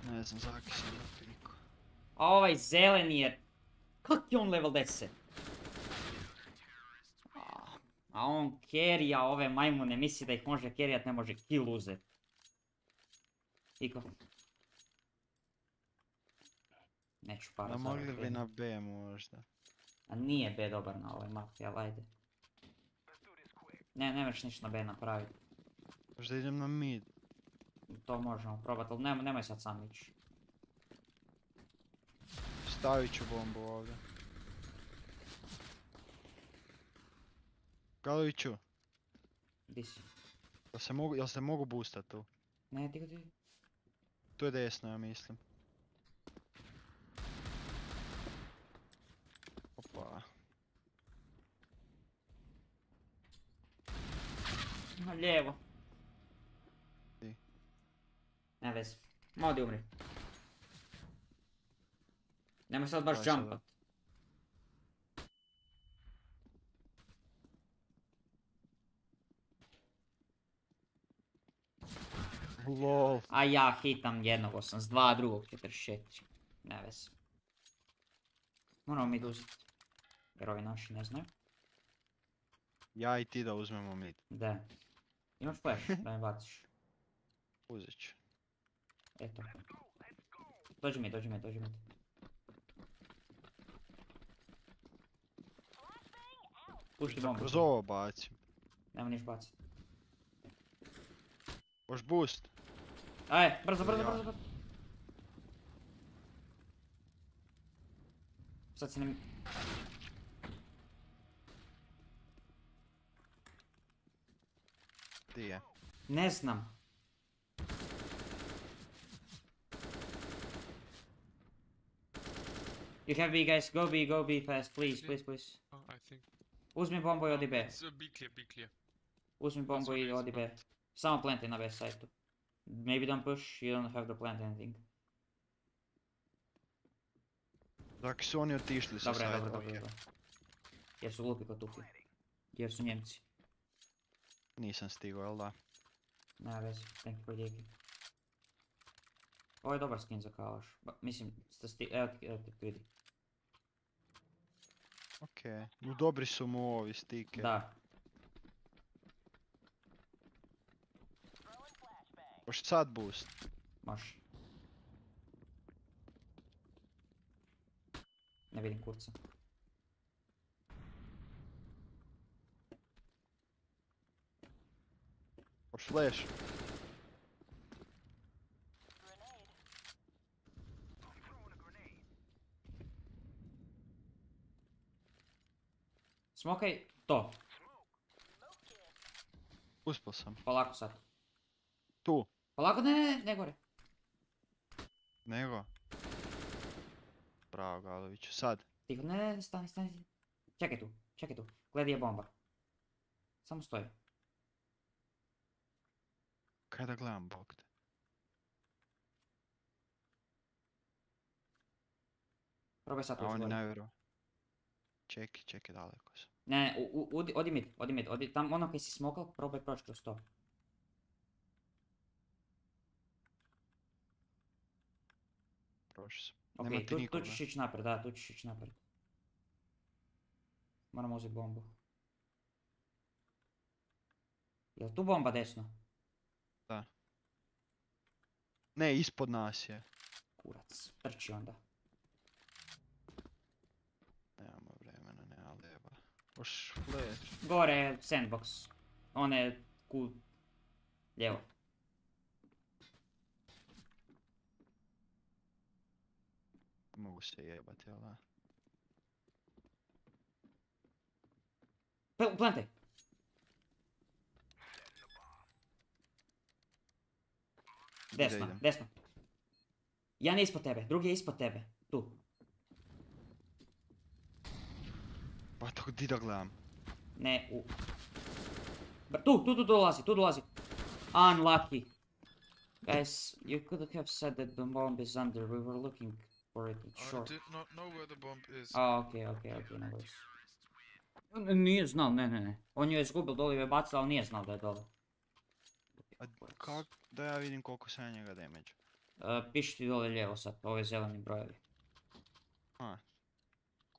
Ne znam, zaki sam na piku. A ovaj zeleni je... Kak je on level 10? A on carrya ove majmune, misli da ih može carryat, ne može kill uzet. Iko. Neću para. Da mogli bi na B možda. A nije B dobar na ovoj mapi, ali ajde. Ne možeš ništa na B napraviti. Možda idem na mid. To možemo probati, ali nemoj sad sam ići. Stavit ću bombu ovdje. Galoviću. Gdje si? Jel se mogu boostat tu? Ne, ti. Tu je desno, ja mislim. Opa. Lijevo. Di? Ne vez. Modi umri. Nemoj sad baš jumpat. Lol. A ja hitam jednog 82, drugog 44. Ne vez. Moramo mi uzeti. Jer ovi naši ne znaju. Ja i ti da uzmemo mid. Da. Imaš flash da me baciš. Uzet ću. Eto. Dođi mi. Pušti bombu. Kroz ovo bacim. Nema niš bacit. Moš boost. Aj, brzo. Sad se ne... Di je? Ne znam. You have B, guys. Go B fast, please. Oh, I think. Uzmi bombu i odi B. Be clear. Uzmi bombu i odi B. Samo planti na B side-u. Maybe don't push, you don't have to plant anything. Dakle su oni otišli sa side. Dobro. Jer su glupi kod tuhli. Jer su Njemci. Nisam stigao, jel da? Nema veze, thank you for the Ovo je dobar skin za kalaš. Mislim, evo ti vidi. Okej, no dobri su mu ovi stike. Da. Možeš sad boost? Može. Ne vidim kurca. Možeš flash? Smokaj to. Uspio sam. Polako sad. Tu. Polako, ne gore. Nego? Bravo Galoviću, sad. Tiho, ne, stani. Čekaj tu. Gledaj je bomba. Samo stoji. Kaj da gledam, bog te. Probaj sad A on je ući. najvjerovatnije. Čekaj, daleko sam. Ne, odi mid, tam ono kaj si smokal, probaj proći kroz to. Prošao sam. Ok, Nema ti tu nikoga. ćeš ići napred, da, tu ćeš ići napred. Moramo uzeti bombu. Jel tu bomba desno? Da. Ne, ispod nas je. Kurac, trči onda. Nemamo vremena, nema leba. Možeš flash. Gore, sandbox. One ku... Lijevo. Mogu se jebati, jel da? Plantaj! Desno. Jedan je ispod tebe, drugi je ispod tebe. Tu. Pa tako di da gledam? Ne, u... Tu dolazi. Unlucky. Guys, you could have said that the bomb is under. We were looking for it. It's short. I did not know where the bomb is. Okay, no worries. Nije znao, ne. On ju je izgubil dole i je bacao, ali nije znao da je dole. A kak da ja vidim koliko sam njega damage? Piši ti dole lijevo sad, ove zeleni brojevi. A.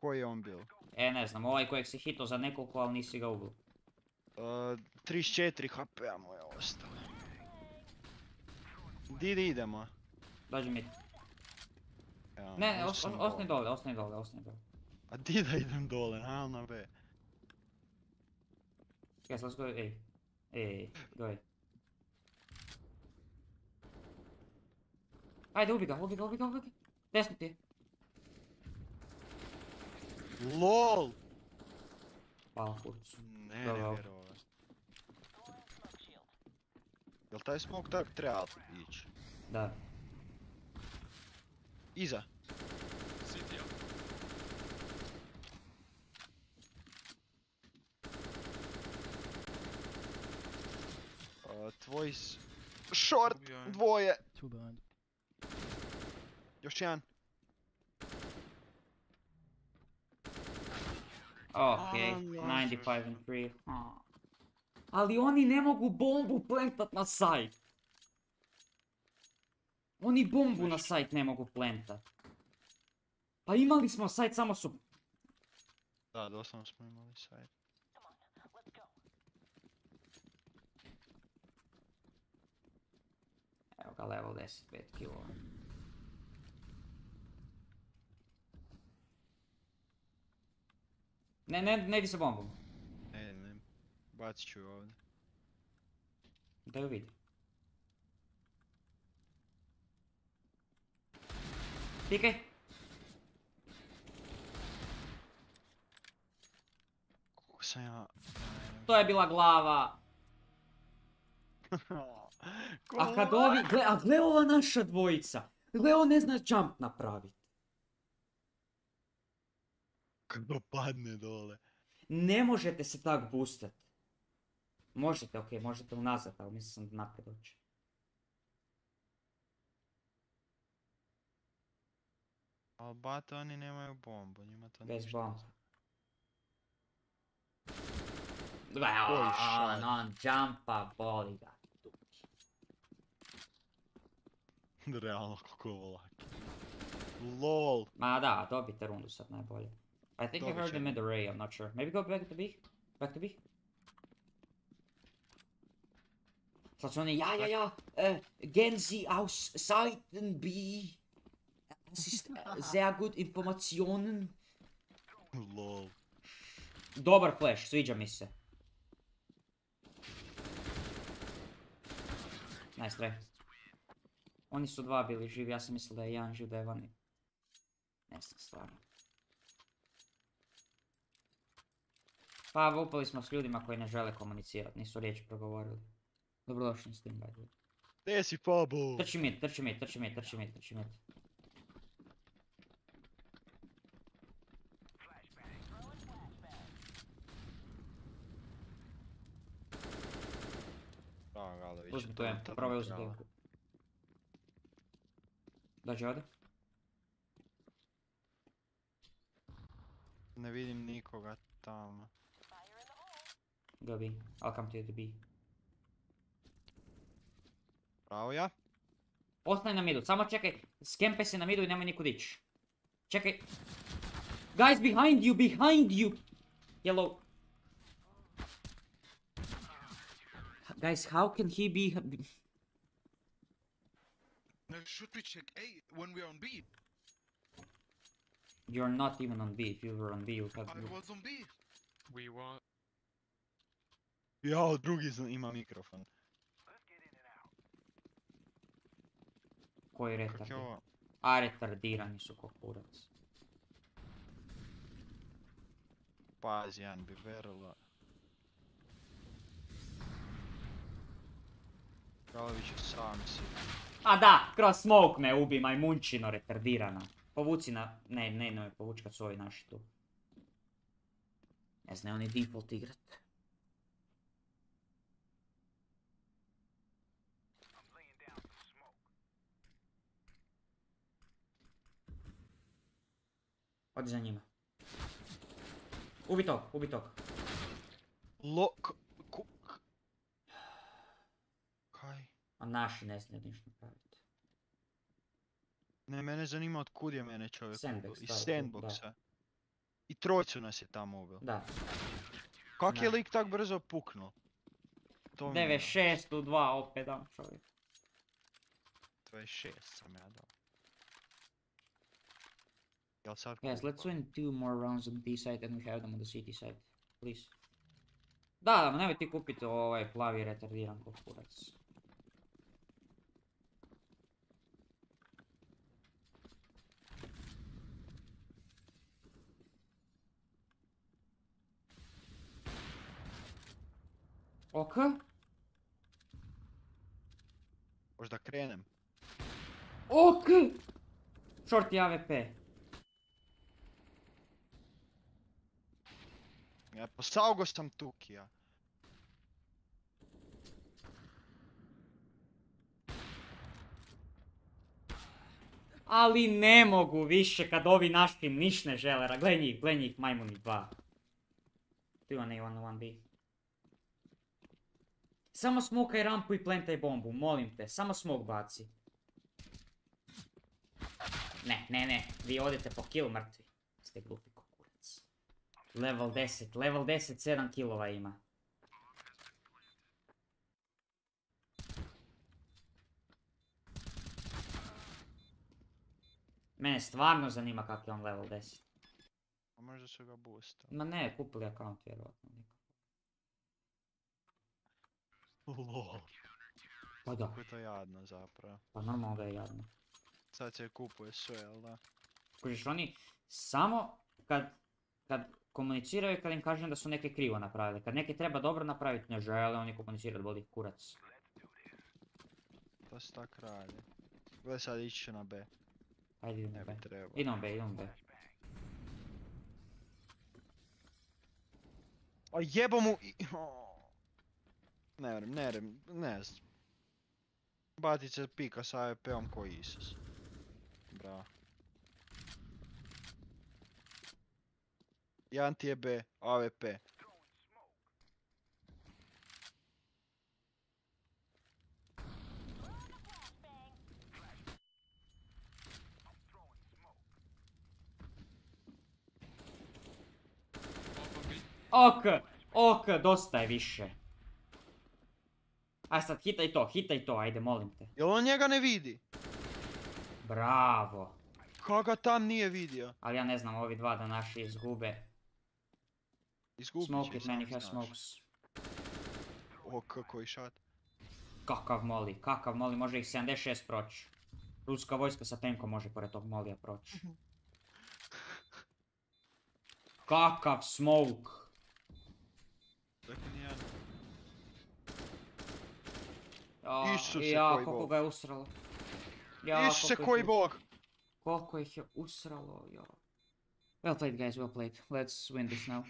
Koji je on bil? Ne znam, ovaj kojeg si hitao za nekoliko, ali nisi ga ubil. 34 HP-a mu je ostalo. Di idemo? Dođi mi. Ne, ostani dole. A di da idem dole, na B? Guys, let's go, ej, go. Ajde, ubi ga. Desno ti je. LOL! Hvala kurcu. Ne vjerovao. Jel taj smoke tak treba ići? Da. Iza. City, Tvoj short, dvoje. Još jedan. Okej, 95 and 3. Ali oni ne mogu bombu plantat na site. Oni bombu na site ne mogu plantat. Pa imali smo site, samo su... Da, doslovno smo imali site. Evo ga, level 10, 5 kilo. Ne idi sa bombom. Ne. Bacit ću ju ovdje. Da ju vidi. Pikaj. Koliko sam ja... To je bila glava. A kad ovi, gle ova naša dvojica. Gle on ne zna jump napravit. Kako padne dole. Ne možete se tak boostat. Možete, okej, možete unazad, ali mislim da naprijed doći. Ali bata oni nemaju bombu, njima to bez ništa. bomba. Koji šaj. On jumpa, boli ga. Realno kako je ovo laki. LOL. Ma da, dobite rundu sad najbolje. I think I heard the mid array, I'm not sure. Maybe go back to B? Back to B? Sad su oni, ja, Genzi aus Seiten B. Es ist sehr gut Informationen. LOL. Dobar flash, sviđa mi se. Nice try. Oni su dva bili živi, ja sam mislio da je jedan živ, da je vani. Ne znam, stvarno. Pa upali smo s ljudima koji ne žele komunicirati, nisu riječi progovorili. Dobrodošli s tim, by the way. Gdje si Pabo? Trči mid. Uzmi tu jedan, probaj uzeti jedinku. Dođi ovdje. Ne vidim nikoga tamo. Go B, I'll come to you to B. Pravo ja? Ostani na midu, samo čekaj, skempe se na midu i nemoj nikud ići. Čekaj. Guys, behind you! Yellow. Guys, how can he be... No, should we check A when we're on B? You're not even on B. If you were on B, you have... I was on B. We were... Jao, drugi ima mikrofon. Koji retardirani? A, retardirani su ko kurac. Pazi, jedan bi verila. Kralović je sam si. A da, kroz smoke me ubi, majmunčino retardirana. Povuci na... Ne, povuči kad su ovi naši tu. Ne znaju oni default igrat. Odi za njima. Ubi tog. Kaj? A naši ne znaju ništa napraviti. Ne, mene zanima od kud je mene čovjek ubio. Iz sandboxa. Da. I trojcu nas je tamo ubio. Da. Kak je lik tak brzo puknuo? 96 u 2 opet dam čovjek. 26 sam ja dao. Guys, let's win 2 more rounds on the side and we have them on the city side. Please. Da, nemoj ti kupiti ovaj plavi retardiran ko kurac. Ok. Možda krenem. Ok! Short je AWP. Ja, posaugo sam Tukija. Ali ne mogu više kad ovi naši niš ne žele. Gle njih, majmuni 2. Tu on A, on B. Samo smokaj rampu i plantaj bombu, molim te. Samo smok baci. Ne. Vi odete po kill mrtvi. Ste glupi kukurac. Level 10, 7 killova ima. Mene stvarno zanima kak je on level 10. A možda su ga boostali. Ma ne, kupili account vjerovatno. Lol. Pa da. Kako je to jadno zapravo. Pa normalno da je jadno. Sad se kupuje sve, jel da? Kužiš, oni samo kad komuniciraju i kad im kažem da su neke krivo napravili. Kad neke treba dobro napraviti, ne žele oni komunicirati, boli kurac. To se tak radi. Gledaj sad ići će na B. Ajde idemo ne B. Bi trebalo. Idemo B. A jebo mu... Ne znam. Batit će pika sa AWP-om ko Isus. Bravo. Jedan ti je B, AWP. Ok, dosta je više. Aj sad, hitaj to, ajde, molim te. Jel on njega ne vidi? Bravo. Kako ga tam nije vidio? Ali ja ne znam, ovi dva da naši izgube. Smoke it, man, you have smokes. O, koji šat. Kakav moli, može ih 76 proći. Ruska vojska sa tankom može pored tog molija proći. Kakav smoke! Dakle, nijedan. Isuse, koliko ga je usralo. Isuse, koji bog! Koliko ih je usralo, jo. Well played, guys, well played. Let's win this now.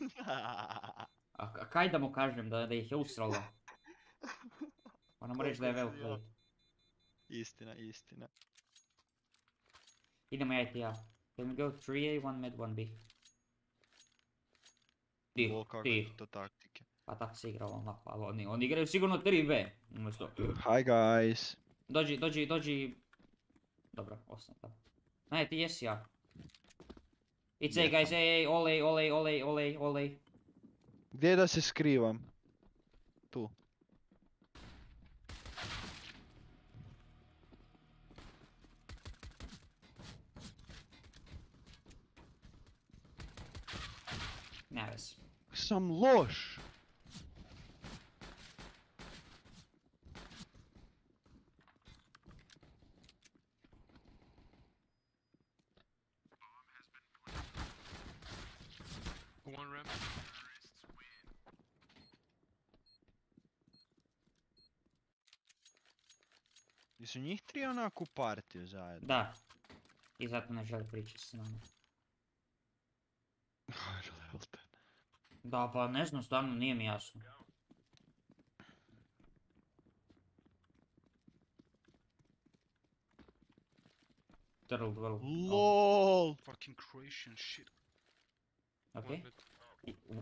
A kaj da mu kažem da ih je usralo? Moramo reći da je well played. Istina. Idemo ja i ti ja. Can we go 3A, 1 mid, 1 B? Ti. To taktike. Pa tako se igra ovom mapa, ali oni igraju sigurno 3B. Hi guys. Dođi. Dobro, osam tamo. Ne, ti jesi ja. It's A guys, olej. Gdje da se skrivam? Tu. Ne vezi. Sam loš. One ramp. Jesu njih tri onako u partiju zajedno? Da. I zato ne žele pričati s nama. Da, pa ne znam, stvarno nije mi jasno. LOL! Fucking Croatian shit. Okay.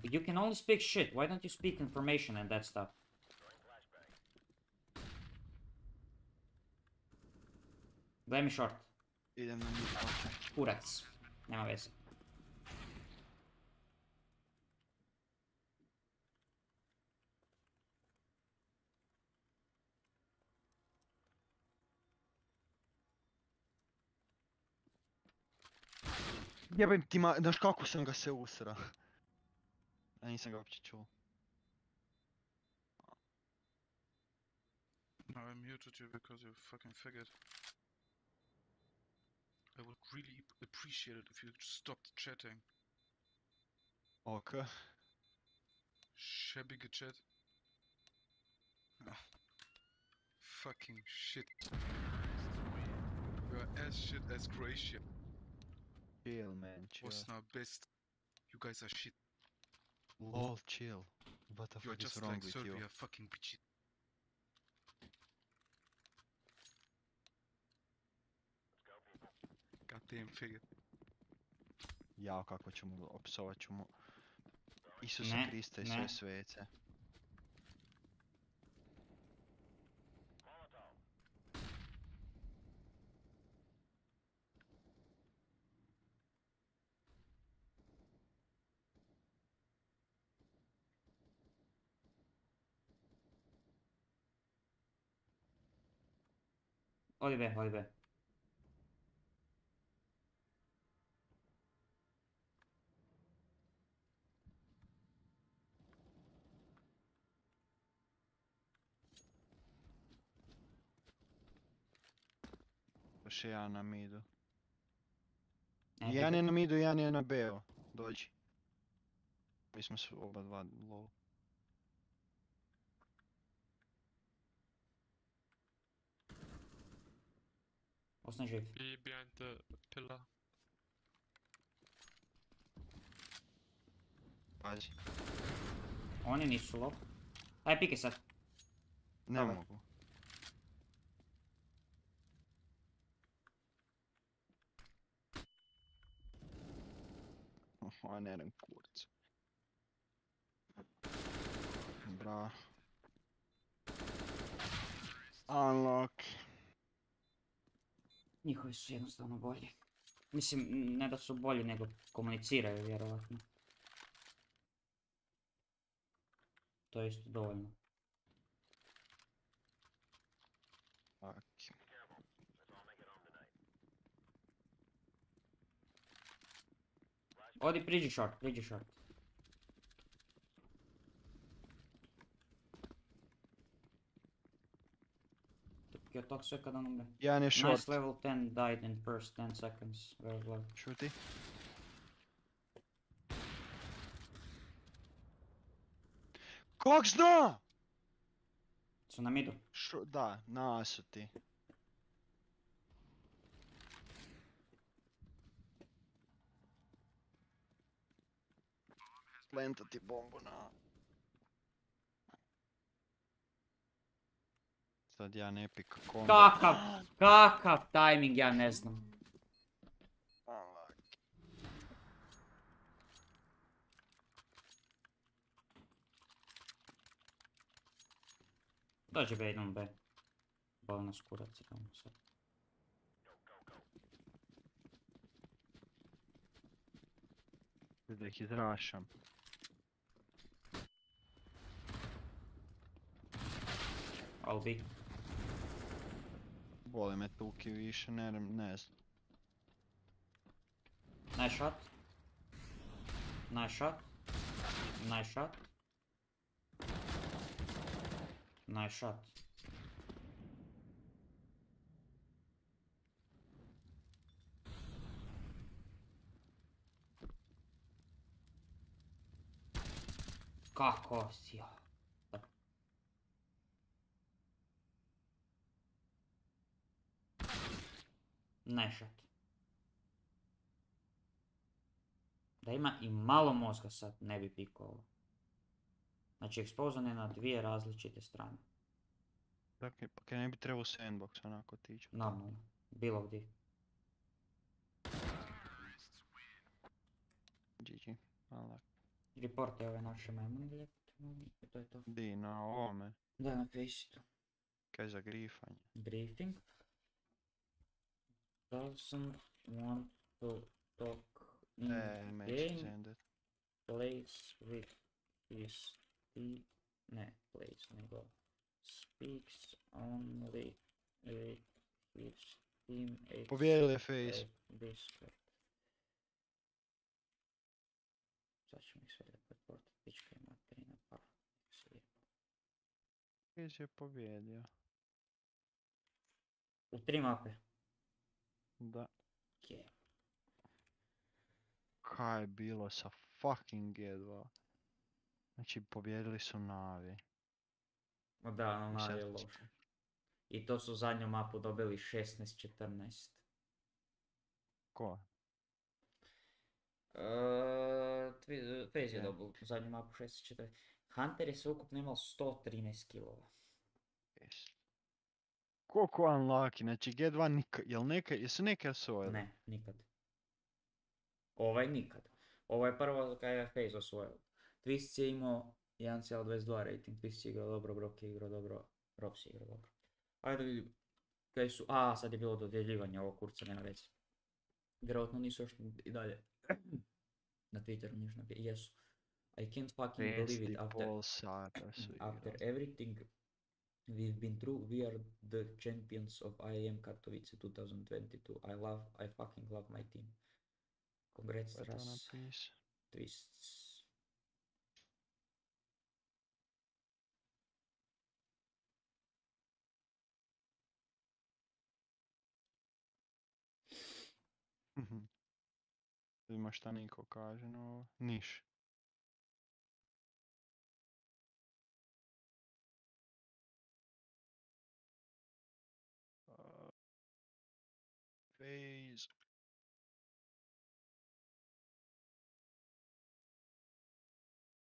You can only speak shit, why don't you speak information and that stuff? Gledaj mi short. Idem na njih, ok. Kurac. Nema veze. Jebem ti znaš kako sam ga se usra. A nisam ga uopće čuo. No, I muted you because you're a fucking faggot. I would really appreciate it if you stopped chatting. Okay. Schäbige Chat. Fucking shit. You are as shit as Croatia. Chill, man, chill. Bosnia best. You guys are shit. Lol, chill. What the You are fuck is just wrong like with Serbia, you? fucking bitch. Goddamn figure. Jao, kako ću mu, opsovat ću mu Isusa Krista i sve svece. Odi be, odi be. Još je jedan na midu. Jedan je na midu, jedan je na B-u. Dođi. Mi smo oba dva low. Ostaj živ. Be behind the pillar. Pazi. Oni nisu low. Aj, pike sad. Ne mogu. A ne rem kurcu. Bra. Unlock. Njihovi su jednostavno bolji. Mislim, ne da su bolji, nego komuniciraju vjerovatno. To je isto dovoljno. Odi, priđi short, priđi short. Je to sve kada on umre. Jedan je short. Nice level 10 died in first 10 seconds. Very well. Šuti. Kak zna? Su na midu? Da, na su ti. Plantati bombu na... Sad jedan epic combo. Kakav timing, ja ne znam. Dođe B, idem B. Bol nas kurac, idemo sad. Da ih izrašam. I'll be. Boli me tuki više, ne znam. Nice shot. Nice shot. Nice shot. Nice shot. Kako si ja? Nice shot. Da ima i malo mozga sad, ne bi pikao ovo. Znači, ekspozan je na dvije različite strane. Dakle, pa kaj ne bi trebao sandbox onako tići. Normalno, bilo gdje. GG, malak. Reporte ove naše memorije, to je to. Di, na ovome? Da, na FAZE-u. Kaj za grifanje? Briefing. Doesn't want to talk in game. Plays with his plays, nego speaks only with his teammates. Pobijedili je FAZE. Sad ćemo ih sve da pretportat, pička ima 3 na par. FAZE je pobjedio. U 3 mape. Da. Yeah. Kaj je bilo sa fucking G2? Znači, pobjedili su Navi. Da, I ona sad je loša. I to su zadnju mapu dobili 16-14. Ko? FAZE je dobil zadnju mapu 16-14. Hunter je sveukupno imao 113 killova. Koliko unlucky, znači G2 nikad, jesu neke osvojili? Ne, nikad. Ovaj nikad. Ovo je prvo kada je FAZE osvojio. Twist je imao 1,22 rating, Twist je igrao dobro, Brock je igrao dobro, Robs je igrao dobro. Ajde da vidimo. Kaj su, sad je bilo dodjeljivanje ovog kurca, nema veze. Vjerojatno nisu još i dalje na Twitteru ništa napisali. Jesu. I can't fucking believe it after everything we've been through, we are the champions of IAM Katowice 2022. I fucking love my team. Congrats Ras. Twists. Vidimo šta niko kaže, no niš. FAZE.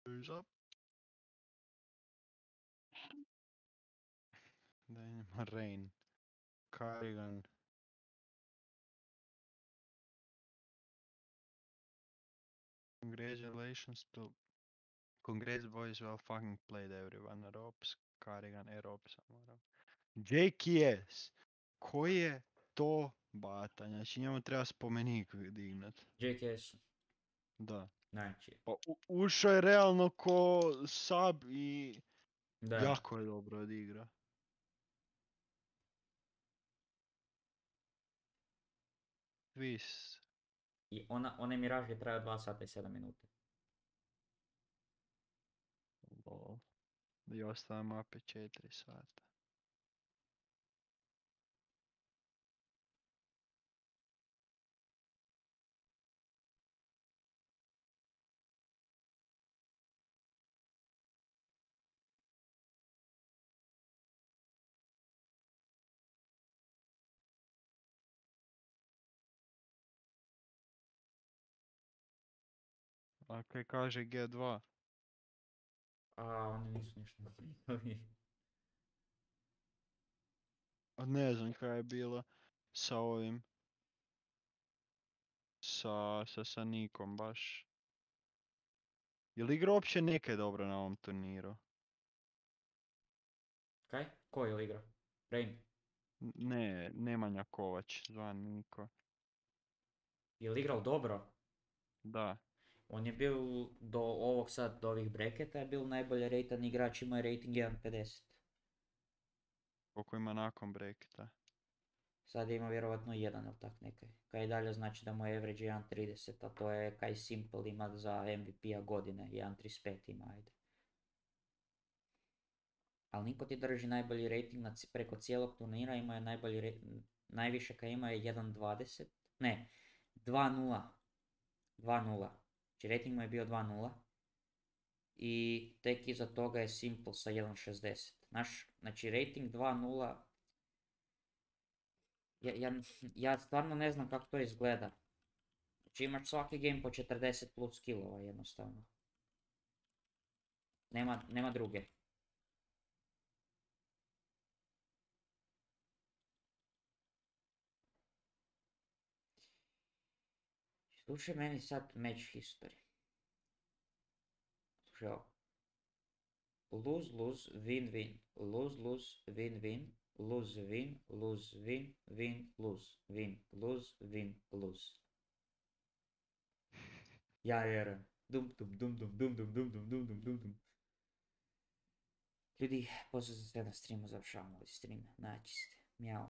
FAZE up. Da ima Rain. Carrigan. Congratulations to... Congrats boys, well fucking played everyone. Robs, Carrigan, Robs. JKS. Koji je to bata? Znači njemu treba spomenik dignat. JKS. Da. Znači. Pa ušao je realno ko sub i jako je dobro odigra. Twist. I onaj Miraž je trajao 2 sata i 7 minuta. Lol. I ostale mape 4 sata. A kaj kaže G2? Oni nisu ništa napravili. Ne znam kaj je bilo sa ovim. Sa Nikom baš. Je li igra uopće neke dobro na ovom turniru? Kaj? Ko je li igra? Rain? Ne, Nemanja Kovač, zvan Niko. Je li igrao dobro? Da. On je bil do ovog sad, do ovih breketa je bil najbolje rejtan igrač, imao je rating 1.50. Koliko ima nakon breketa? Sad ima vjerovatno 1 ili tak nekaj. Kaj dalje znači da mu je average 1.30, a to je kaj Simple ima za MVP-a godine, 1.35 ima, ajde. Ali niko ti drži najbolji rating preko cijelog turnira, ima je najbolji rating, najviše kaj ima je 1.20, ne, 2.0. 2.0. Znači rating mu je bio 2.0. I tek iza toga je Simple sa 1.60. Znači rating 2.0. Ja stvarno ne znam kako to izgleda. Znači imaš svaki game po 40 plus killova jednostavno. Nema druge. Slušaj meni sad match history. Slušaj ovo. Lose, lose, win, win. Lose, lose, win, win. Lose, win, lose, win, win, lose. Win, lose, win, lose. Ja vjerujem. Dum, dum, dum, dum, dum, dum, dum, dum, dum, dum, dum, dum. Ljudi, pozdrav za sve na streamu, završavamo ovaj stream. Naći ste. Mjau.